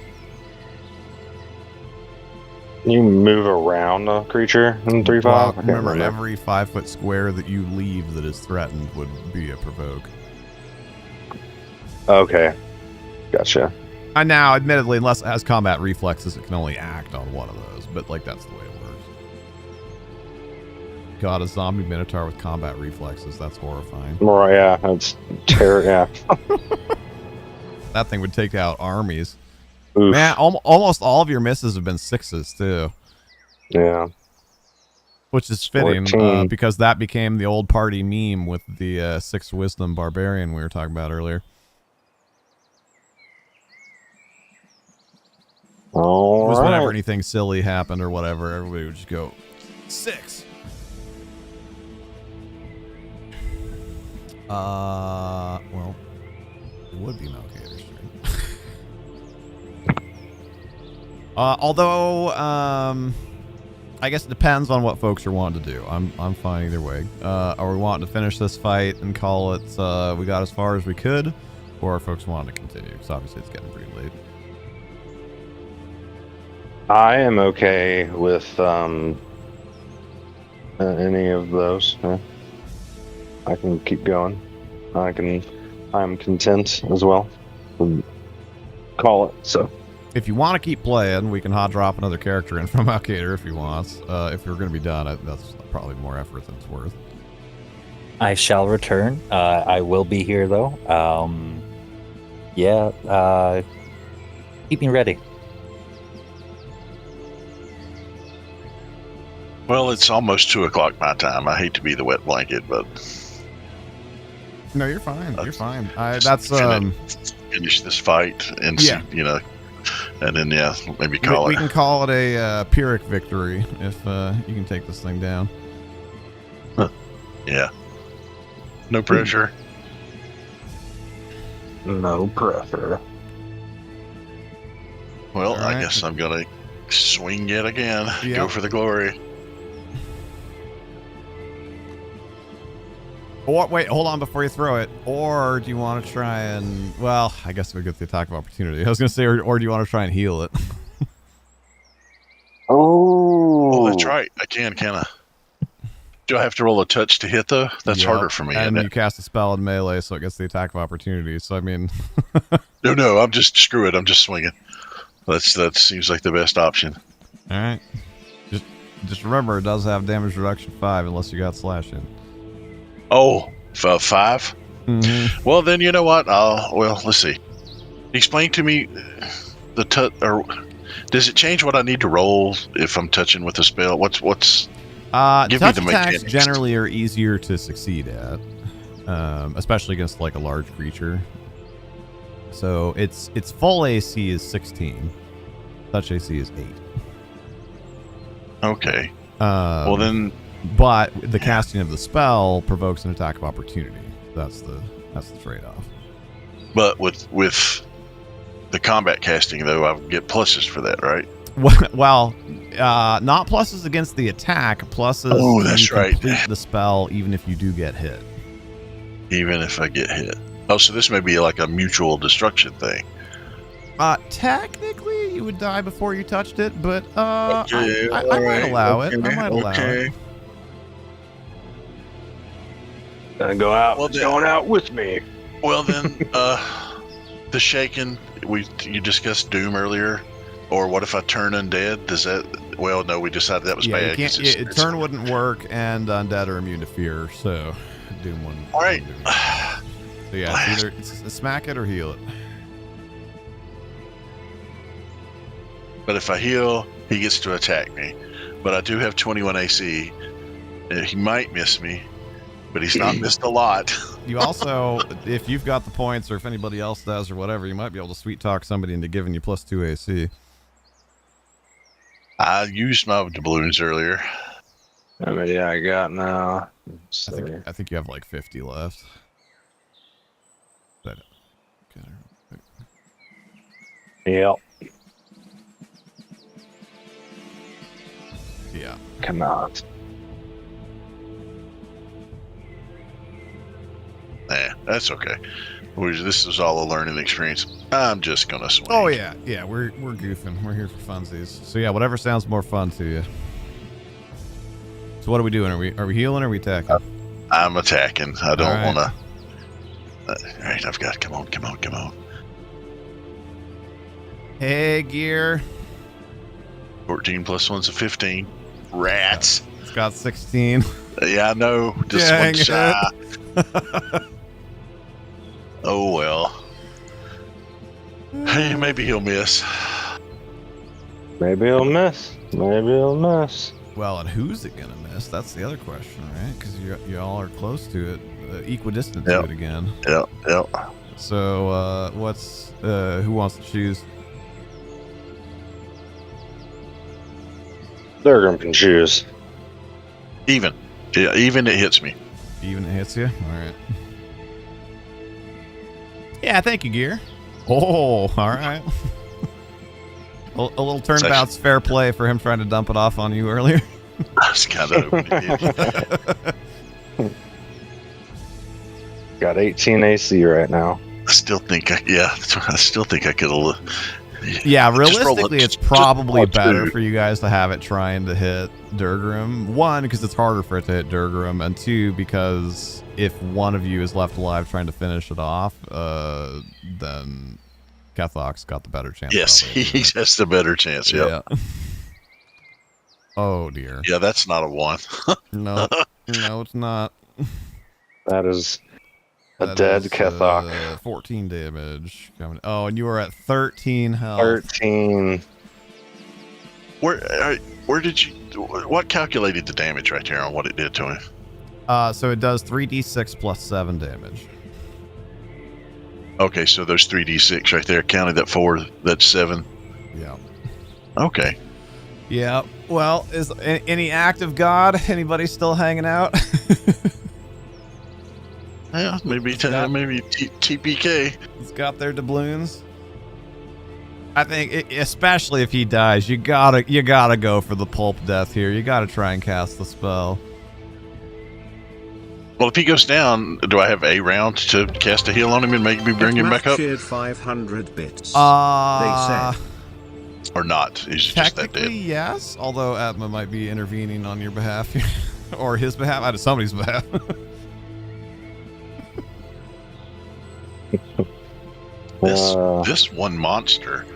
Can you move around a creature in 3-5? Well, remember, every 5-foot square that you leave that is threatened would be a provoke. Okay. Gotcha. And now, admittedly, unless it has combat reflexes, it can only act on one of those. But that's the way it works. God, a zombie minotaur with combat reflexes. That's horrifying. Right, yeah. That's terror, yeah. That thing would take out armies. Oof. Man, almost all of your misses have been 6s, too. Yeah. Which is fitting, 14. because that became the old party meme with the 6 wisdom barbarian we were talking about earlier. All It was whenever right. anything silly happened or whatever, everybody would just go, 6! Well, it would be Malkader's turn. Although, I guess it depends on what folks are wanting to do. I'm fine either way. Are we wanting to finish this fight and call it, we got as far as we could? Or are folks wanting to continue? Because obviously it's getting pretty late. I am okay with any of those. I can keep going. I'm content as well. Call it. So If you want to keep playing, we can hot drop another character in from Malkader if he wants. If you're going to be done, that's probably more effort than it's worth. I shall return. I will be here, though. Keep me ready. Well, it's almost 2 o'clock my time. I hate to be the wet blanket, but No, you're fine. You're fine. just finish this fight and Yeah. see, and then maybe call we it. can call it a Pyrrhic victory if you can take this thing down. Yeah. No pressure. no pressure. Well, All I right. guess I'm gonna swing yet again. Yep. Go for the glory. Or wait, hold on before you throw it. Or do you want to try and? Well, I guess we get the attack of opportunity. I was gonna say, or do you want to try and heal it? Oh, Oh, that's right. I can I? Do I have to roll a touch to hit though? That's Yep. harder for me. And Isn't you it? cast a spell in melee, so it gets the attack of opportunity. So I mean, No. I'm just screw it. I'm just swinging. That seems like the best option. all right. Just remember, it does have damage reduction 5 unless you got slash in. Oh, 5. Mm-hmm. Well, then you know what? Well, let's see. Explain to me or does it change what I need to roll if I'm touching with a spell? What's Give me Touch the attacks mechanics. generally are easier to succeed at, especially against like a large creature. So its full AC is 16. Touch AC is 8. okay? Well then, But the casting of the spell provokes an attack of opportunity. That's the trade-off. But with the combat casting, though, I get pluses for that, right? Well, not pluses against the attack. Pluses. Oh, when that's you right. complete the spell, even if you do get hit. Even if I get hit. Oh, so this may be like a mutual destruction thing. Technically, you would die before you touched it, but Okay, I all might right, allow it. I okay, might allow okay. it. Gonna go out. Well, It's going out with me. Well, then, the shaken. You discussed Doom earlier, or what if I turn undead? Does that? Well, no, we decided that was Yeah, bad. you can't, 'cause it's- turn wouldn't work, and undead are immune to fear, so Doom wouldn't. All right. wouldn't do anything. So yeah, it's either smack it or heal it. But if I heal, he gets to attack me. But I do have 21 AC. He might miss me, but he's not missed a lot. You also, if you've got the points, or if anybody else does, or whatever, you might be able to sweet talk somebody into giving you +2 AC. I used my doubloons earlier. How many I got now? I think you have like 50 left. But, okay. Yep. Yeah. Cannot. Nah, that's okay. This is all a learning experience. I'm just gonna swing. Oh yeah, we're goofing. We're here for funsies. So yeah, whatever sounds more fun to you. So what are we doing? Are we healing or are we attacking? I'm attacking. I don't All right. want to. All right, I've got. Come on. Hey, gear. 14 plus 1's a 15. Rats. It's got 16. Yeah, I know. Just Dang one shy. Oh well. Hey, maybe he'll miss. Maybe he'll miss. Well, and who's it gonna miss? That's the other question, right? Because y'all are close to it, equidistant to Yep. it again. Yep. So what's who wants to choose? Durgrim can choose. Even. Yeah, even it hits me. Even it hits you. All right. Yeah, thank you, gear. Oh, all right. A little turnabout's fair play for him trying to dump it off on you earlier. I was kind of hoping it did. Got 18 AC right now. I still think I could have. Yeah, Just roll realistically, a- it's just probably roll a better two. for you guys to have it trying to hit Durgrim. One, because it's harder for it to hit Durgrim, and two, because if one of you is left alive trying to finish it off, then Kethok's got the better chance. Yes, probably, he has the better chance. Yep. Yeah. Oh dear. Yeah, that's not a 1. No, it's not. That is a That dead is, Kethok. 14 damage coming. Oh, and you are at 13 health. 13. Where did you? What calculated the damage right there on what it did to him? So it does 3d6 plus 7 damage. Okay, so there's 3d6 right there. Counted that 4. That's 7. Yeah. Okay. Yeah. Well, is any act of God? Anybody still hanging out? Yeah, maybe TPK. It's got their doubloons. I think, especially if he dies, you gotta go for the pulp death here. You gotta try and cast the spell. Well, if he goes down, do I have a round to cast a heal on him and maybe bring him back up, Cheered 500 bits. or not? He's just that Technically, dead. yes. Although Atma might be intervening on your behalf here, or his behalf, out of somebody's behalf. This one monster.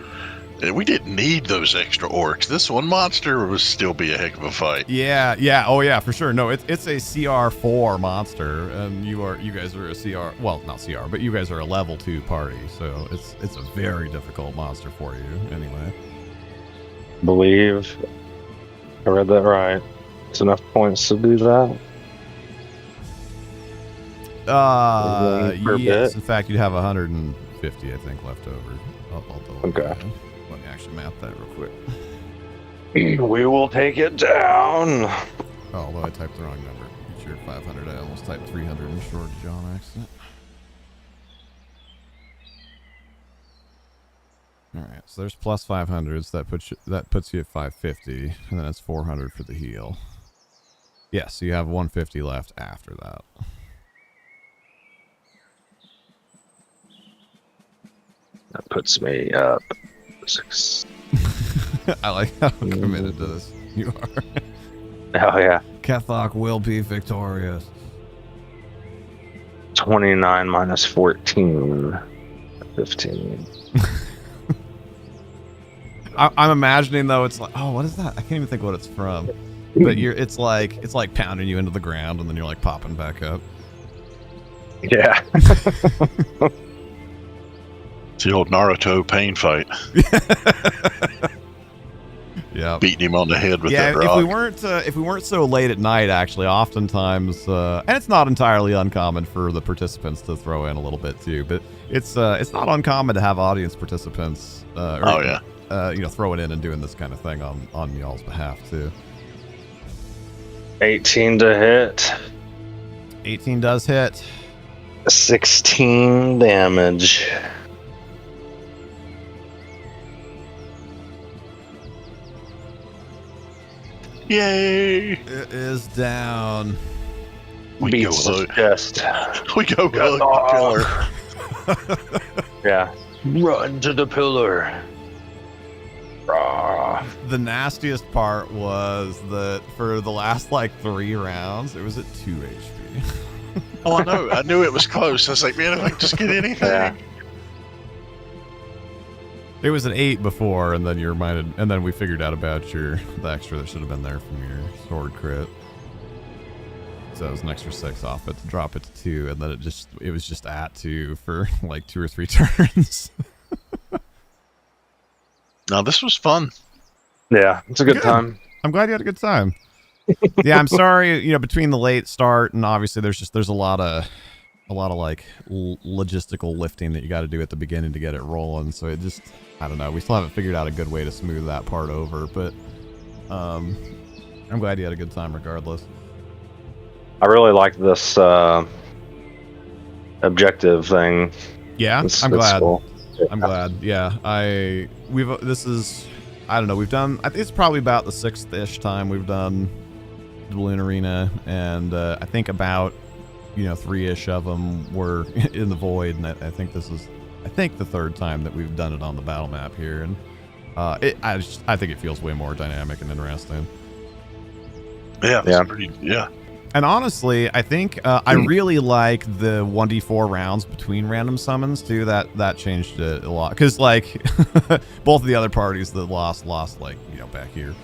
We didn't need those extra orcs. This one monster would still be a heck of a fight. Yeah, oh yeah, for sure. No, it's a CR4 monster, and you guys are a CR, well, not CR, but you guys are a level 2 party, so it's a very difficult monster for you anyway. Believe I read that right. It's enough points to do that. Per Yes. bit? In fact, you'd have 150, I think, left over. I'll double Okay. check. Let me actually map that real quick. We will take it down. Oh, although I typed the wrong number. It's your 500. I almost typed 300 in short John accident. All right, so there's plus 500s. That puts you at 550, and then it's 400 for the heal. Yeah, so you have 150 left after that. That puts me up 6. I like how committed to this you are. Oh yeah. Kethok will be victorious. 29 minus 14. 15. I'm imagining though, it's like, oh, what is that? I can't even think what it's from. But it's like pounding you into the ground, and then you're like popping back up. Yeah. It's the old Naruto pain fight. Yeah. Beating him on the head with that if rock. we weren't so late at night, actually, oftentimes, and it's not entirely uncommon for the participants to throw in a little bit too, but it's not uncommon to have audience participants. Throwing in and doing this kind of thing on y'all's behalf too. 18 to hit. 18 does hit. 16 damage. Yay! It is down. We Beats go his chest. We go hug the pillar. Yeah. Run to the pillar. Rah. The nastiest part was that for the last like 3 rounds, it was at 2 HP. Oh, I know. I knew it was close. I was like, man, if I could just get anything. Yeah. It was an 8 before, and then you're reminded, and then we figured out about the extra that should have been there from your sword crit. So it was an extra 6 off it to drop it to 2, and then it was just at 2 for like 2 or 3 turns. No, this was fun. Yeah, it's a good time. I'm glad you had a good time. Yeah, I'm sorry, between the late start and obviously there's a lot of like logistical lifting that you got to do at the beginning to get it rolling. So it just, I don't know, we still haven't figured out a good way to smooth that part over, but I'm glad you had a good time regardless. I really like this objective thing. Yeah, It's glad. cool. I'm glad. Yeah, we've done, I think it's probably about the 6th-ish time we've done the Balloon Arena, and I think about 3-ish of them were in the Void, and I think this is the 3rd time that we've done it on the battle map here, and I think it feels way more dynamic and interesting. Yeah, Yeah. pretty. Yeah, And honestly, I think I really like the 1d4 rounds between random summons too. That changed it a lot, because like both of the other parties that lost like back here.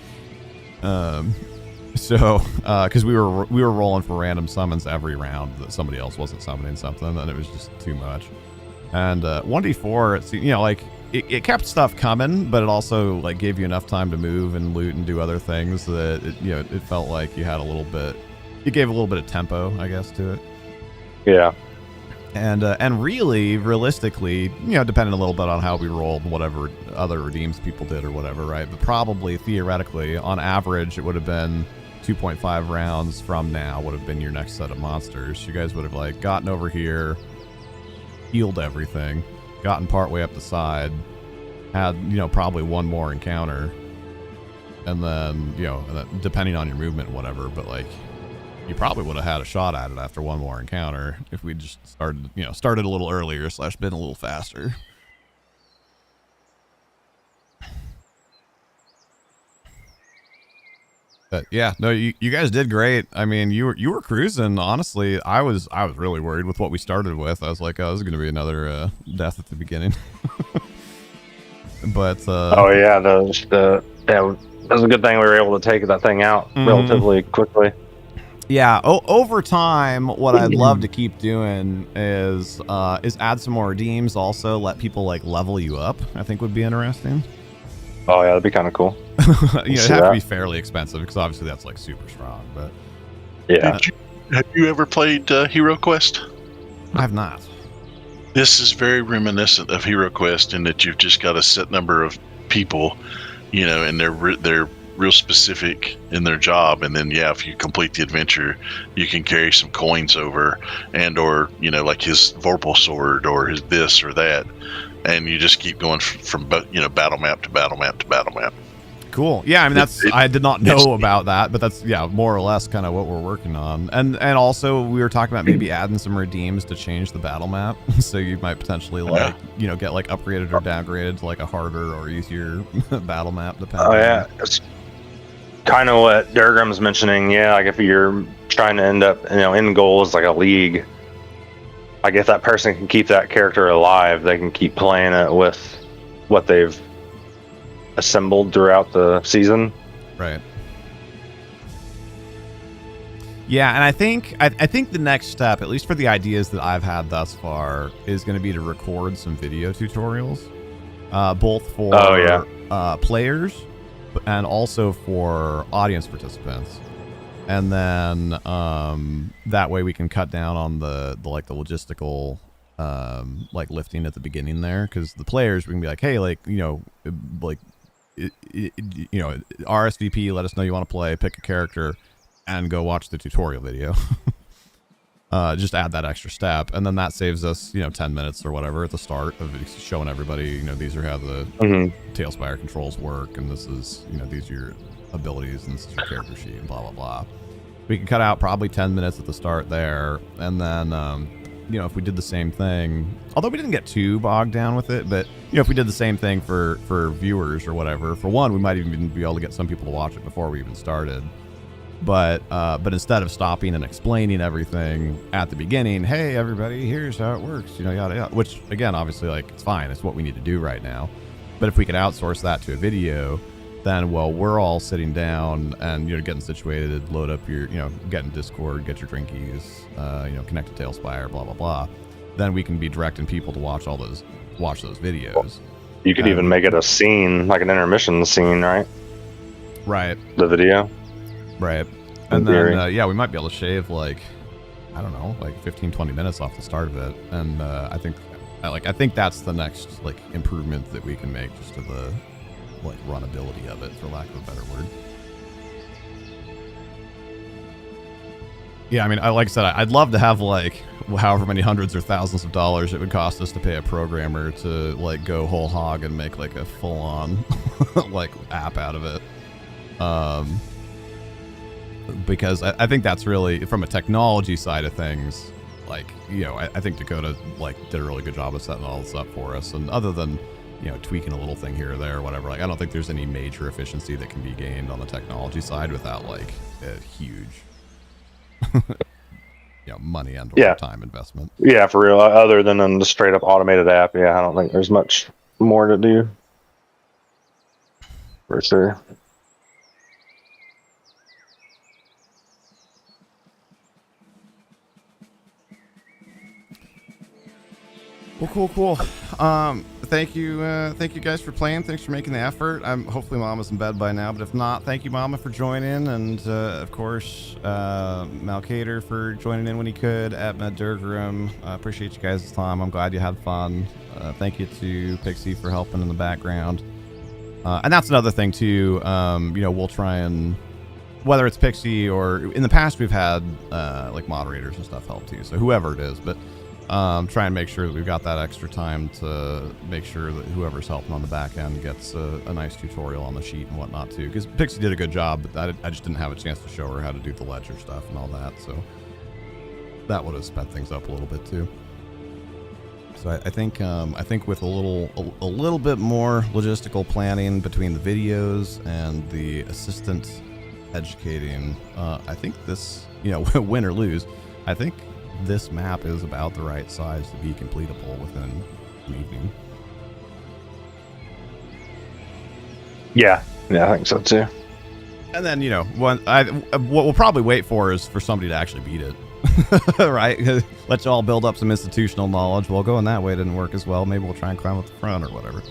So because we were rolling for random summons every round that somebody else wasn't summoning something, and it was just too much. And 1d4, it's like it kept stuff coming, but it also like gave you enough time to move and loot and do other things that it felt like you had a little bit. It gave a little bit of tempo, I guess, to it. Yeah. And really, realistically, depending a little bit on how we rolled, whatever other redeems people did or whatever, right? But probably, theoretically, on average, it would have been 2.5 rounds from now would have been your next set of monsters. You guys would have, like, gotten over here, healed everything, gotten partway up the side, had, probably one more encounter, and then, depending on your movement and whatever, but, like, you probably would have had a shot at it after one more encounter if we just started a little earlier / been a little faster. But yeah, no, you guys did great. I mean, you were cruising. Honestly, I was really worried with what we started with. I was like, oh, this is going to be another death at the beginning. But oh yeah, that was a good thing we were able to take that thing out relatively quickly. Yeah, over time, what I'd love to keep doing is add some more redeems. Also, let people like level you up. I think would be interesting. Oh yeah, that'd be kind of cool. It'd have to be fairly expensive because obviously that's like super strong. But yeah, have you ever played Hero Quest? I've not. This is very reminiscent of Hero Quest in that you've just got a set number of people, and they're real specific in their job, and then if you complete the adventure you can carry some coins over, and or like his Vorpal sword or his this or that, and you just keep going from battle map to battle map to battle map. Cool. Yeah, I mean I did not know about that, but that's more or less kind of what we're working on. And also we were talking about maybe adding some redeems to change the battle map, so you might potentially get like upgraded or downgraded to like a harder or easier battle map depending. Oh yeah, it's kind of what Durgram's mentioning. Yeah, like if you're trying to end up, end goal is like a league. Like if that person can keep that character alive, they can keep playing it with what they've assembled throughout the season. Right. Yeah, and I think the next step, at least for the ideas that I've had thus far, is going to be to record some video tutorials, both for players and also for audience participants. And then that way we can cut down on the logistical lifting at the beginning there, because the players, we can be like, hey, RSVP, let us know you want to play, pick a character, and go watch the tutorial video. Just add that extra step, and then that saves us 10 minutes or whatever at the start of showing everybody these are how the Tailspire controls work, and this is these are your abilities, and this is your character sheet, and blah blah blah. We can cut out probably 10 minutes at the start there, and then if we did the same thing, although we didn't get too bogged down with it, but if we did the same thing for viewers or whatever, for one, we might even be able to get some people to watch it before we even started. But instead of stopping and explaining everything at the beginning, hey everybody, here's how it works, yada yada, which again, obviously, it's fine, it's what we need to do right now. But if we could outsource that to a video, then we're all sitting down and getting situated, load up your get in Discord, get your drinkies, connect to Tailspire, blah blah blah. Then we can be directing people to watch those videos. You could even make it a scene, like an intermission scene, right? Right. The video. Right. And then we might be able to shave 15-20 minutes off the start of it. And I think that's the next improvement that we can make just to the runnability of it, for lack of a better word. Yeah, I mean, like I said, I'd love to have however many hundreds or thousands of dollars it would cost us to pay a programmer to go whole hog and make a full-on app out of it. Because I think that's really, from a technology side of things, I think Dakota did a really good job of setting all this up for us. And other than tweaking a little thing here or there or whatever, I don't think there's any major efficiency that can be gained on the technology side without a huge money and or time investment. Yeah, for real. Other than the straight up automated app, I don't think there's much more to do. For sure. Well, cool. Thank you guys for playing. Thanks for making the effort. Hopefully Mama's in bed by now, but if not, thank you, Mama, for joining, and of course, Malcater for joining in when he could, at Med Durgram. Appreciate you guys' time. I'm glad you had fun. Thank you to Pixie for helping in the background. And that's another thing too. We'll try and, whether it's Pixie or in the past we've had moderators and stuff help too. So whoever it is, but try and make sure that we've got that extra time to make sure that whoever's helping on the back end gets a nice tutorial on the sheet and whatnot too. Because Pixie did a good job, but I just didn't have a chance to show her how to do the ledger stuff and all that. So that would have sped things up a little bit too. So I think with a little bit more logistical planning between the videos and the assistant educating, I think this, win or lose, I think this map is about the right size to be completable within an evening. Yeah, I think so too. And then what we'll probably wait for is for somebody to actually beat it. Right? Let's all build up some institutional knowledge. Well, going that way didn't work as well. Maybe we'll try and climb up the front or whatever.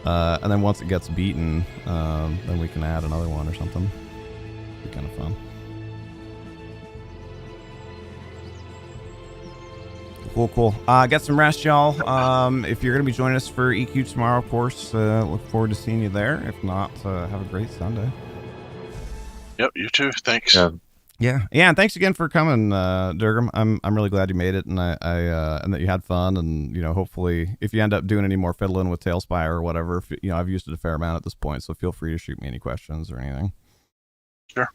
And then once it gets beaten, then we can add another one or something. It'd be kind of fun. Cool. Get some rest, y'all. If you're going to be joining us for EQ tomorrow, of course, look forward to seeing you there. If not, have a great Sunday. Yep, you too. Thanks. Yeah. Yeah, and thanks again for coming, Durgam. I'm really glad you made it, and I and that you had fun, and hopefully, if you end up doing any more fiddling with Tailspire or whatever, I've used it a fair amount at this point, so feel free to shoot me any questions or anything. Sure.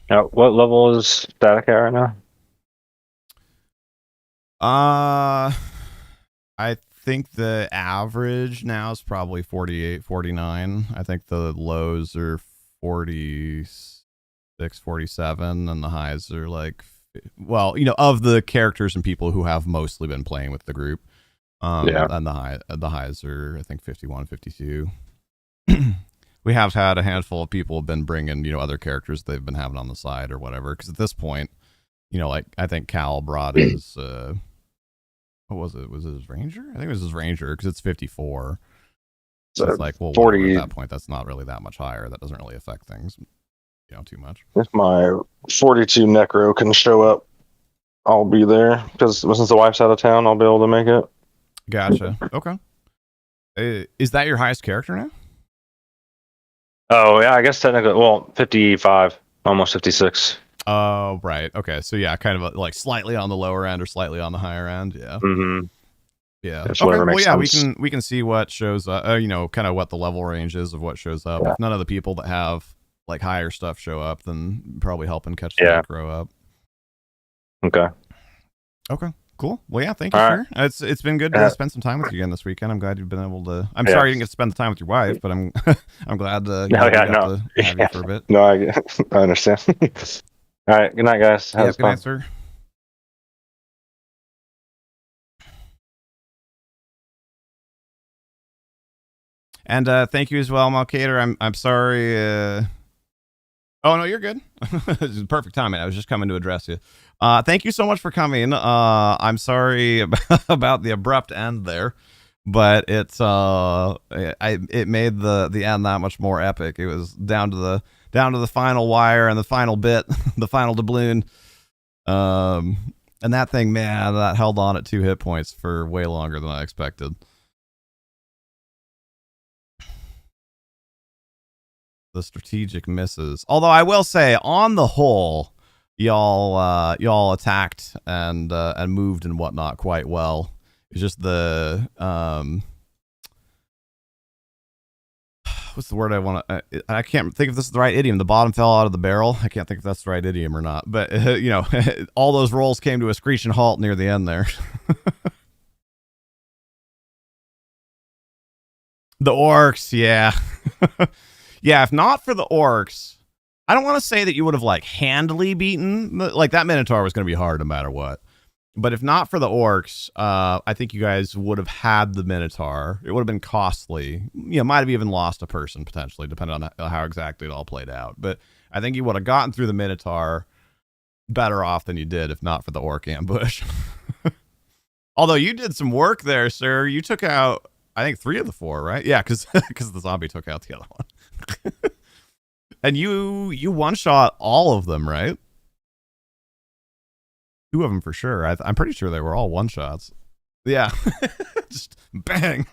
What level is Static at right now? I think the average now is probably 48, 49. I think the lows are 46, 47, and the highs are like, well, of the characters and people who have mostly been playing with the group. And the highs are, I think, 51, 52. We have had a handful of people have been bringing, other characters they've been having on the side or whatever. Because at this point, like I think Cal brought his, what was it? Was it his Ranger? I think it was his Ranger because it's 54. So it's like, well, 40. At that point, that's not really that much higher. That doesn't really affect things, too much. If my 42 Necro can show up, I'll be there. Because since the wife's out of town, I'll be able to make it. Gotcha. Okay. Is that your highest character now? Oh, yeah, I guess technically, 55, almost 56. Oh, right. Okay. So, yeah, kind of like slightly on the lower end or slightly on the higher end. Yeah. Mm-hmm. Yeah. That's Okay. Well, yeah, sense. we can see what shows up, kind of what the level range is of what shows up. Yeah. If none of the people that have like higher stuff show up, then probably helping catch the Necro up. Okay. Cool. Well, yeah, thank you, All sir. It's been good to spend some time with you again this weekend. I'm glad you've been able to. I'm sorry you didn't get to spend the time with your wife, but I'm glad to have you for a bit. No, I understand. All right. Good night, guys. Yeah, good night, sir. And thank you as well, Malkater. I'm sorry. Oh no, you're good. This is perfect timing. I was just coming to address you. Thank you so much for coming. I'm sorry about the abrupt end there, but it made the end that much more epic. It was down to the final wire and the final bit, the final doubloon. And that thing, man, that held on at 2 hit points for way longer than I expected. The strategic misses. Although I will say, on the whole, y'all attacked and moved and whatnot quite well. It's just the what's the word I want to? I can't think if this is the right idiom. The bottom fell out of the barrel. I can't think if that's the right idiom or not. But all those rolls came to a screeching halt near the end there. The orcs, yeah. Yeah, if not for the orcs, I don't want to say that you would have like handily beaten, like that Minotaur was going to be hard no matter what. But if not for the orcs, I think you guys would have had the Minotaur. It would have been costly. Might have even lost a person potentially, depending on how exactly it all played out. But I think you would have gotten through the Minotaur better off than you did if not for the orc ambush. Although you did some work there, sir. You took out, I think, 3 of the 4, right? Yeah, because the zombie took out the other one. And you one-shot all of them, right? 2 of them for sure. I'm pretty sure they were all one-shots. Yeah. Just bang.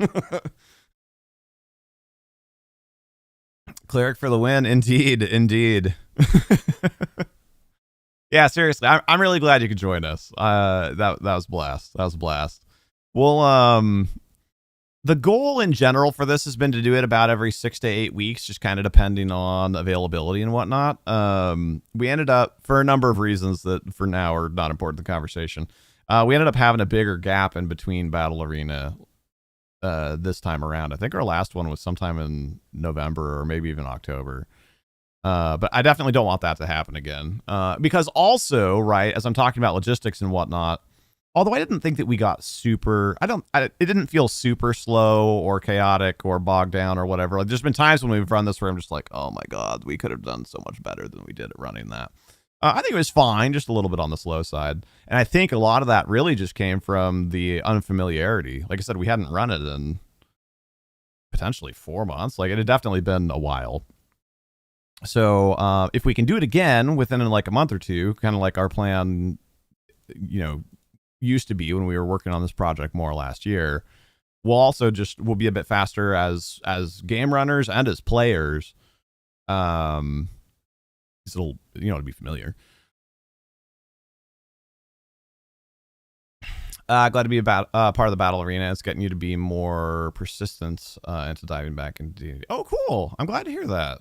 Cleric for the win. Indeed. Yeah, seriously. I'm really glad you could join us. That was blast. That was a blast. Well, the goal in general for this has been to do it about every 6 to 8 weeks, just kind of depending on availability and whatnot. We ended up, for a number of reasons that for now are not important to the conversation, we ended up having a bigger gap in between Battle Arena this time around. I think our last one was sometime in November or maybe even October. But I definitely don't want that to happen again. Because also, right, as I'm talking about logistics and whatnot, although I didn't think that we got super, it didn't feel super slow or chaotic or bogged down or whatever. Like, there's been times when we've run this where I'm just like, oh my God, we could have done so much better than we did at running that. I think it was fine, just a little bit on the slow side. And I think a lot of that really just came from the unfamiliarity. Like I said, we hadn't run it in potentially 4 months. Like, it had definitely been a while. So if we can do it again within like a month or two, kind of like our plan, used to be when we were working on this project more last year, we'll be a bit faster as game runners and as players. it'll, to be familiar. Glad to be part of the battle arena. It's getting you to be more persistent into diving back into D&D. Oh, cool. I'm glad to hear that.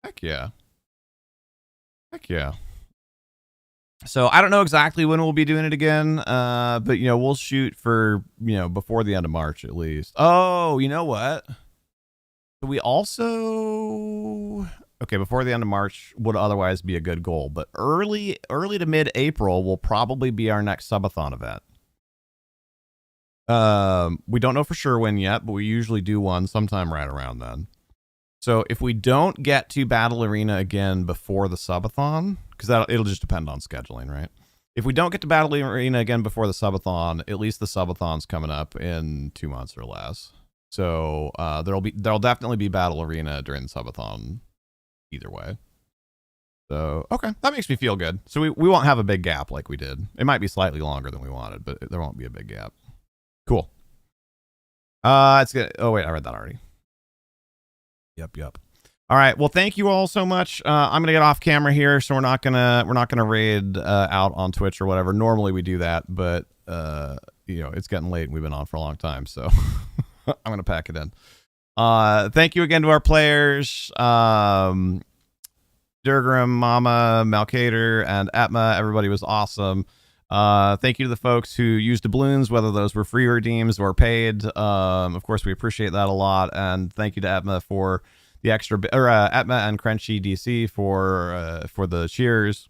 Heck yeah. Heck yeah. So I don't know exactly when we'll be doing it again, but we'll shoot for before the end of March at least. Oh, you know what? We also before the end of March would otherwise be a good goal, but early to mid-April will probably be our next subathon event. We don't know for sure when yet, but we usually do one sometime right around then. So if we don't get to Battle Arena again before the subathon, because it'll just depend on scheduling, right? If we don't get to Battle Arena again before the subathon, at least the subathon's coming up in 2 months or less. So there'll definitely be Battle Arena during the subathon either way. So okay, that makes me feel good. So we won't have a big gap like we did. It might be slightly longer than we wanted, but there won't be a big gap. Cool. It's good. Oh wait, I read that already. Yep. All right. Well, thank you all so much. I'm gonna get off camera here, so we're not gonna raid out on Twitch or whatever. Normally we do that, but it's getting late and we've been on for a long time, so I'm gonna pack it in. Thank you again to our players, Durgrim, Mama, Malkader, and Atma. Everybody was awesome. Thank you to the folks who used doubloons, whether those were free redeems or paid. Of course, we appreciate that a lot. And thank you to Atma for the extra, Atma and Crunchy DC for the cheers.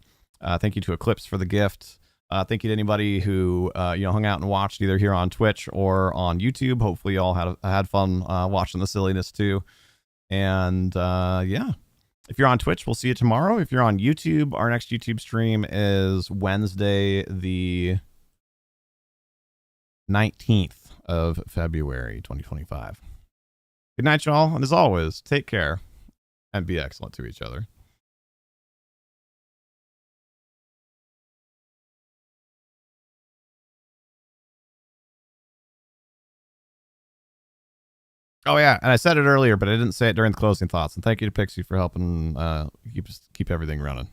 Thank you to Eclipse for the gift. Thank you to anybody who hung out and watched either here on Twitch or on YouTube. Hopefully, you all had fun watching the silliness too. And yeah. If you're on Twitch, we'll see you tomorrow. If you're on YouTube, our next YouTube stream is Wednesday, the 19th of February, 2025. Good night, y'all. And as always, take care and be excellent to each other. Oh yeah, and I said it earlier, but I didn't say it during the closing thoughts. And thank you to Pixie for helping keep everything running.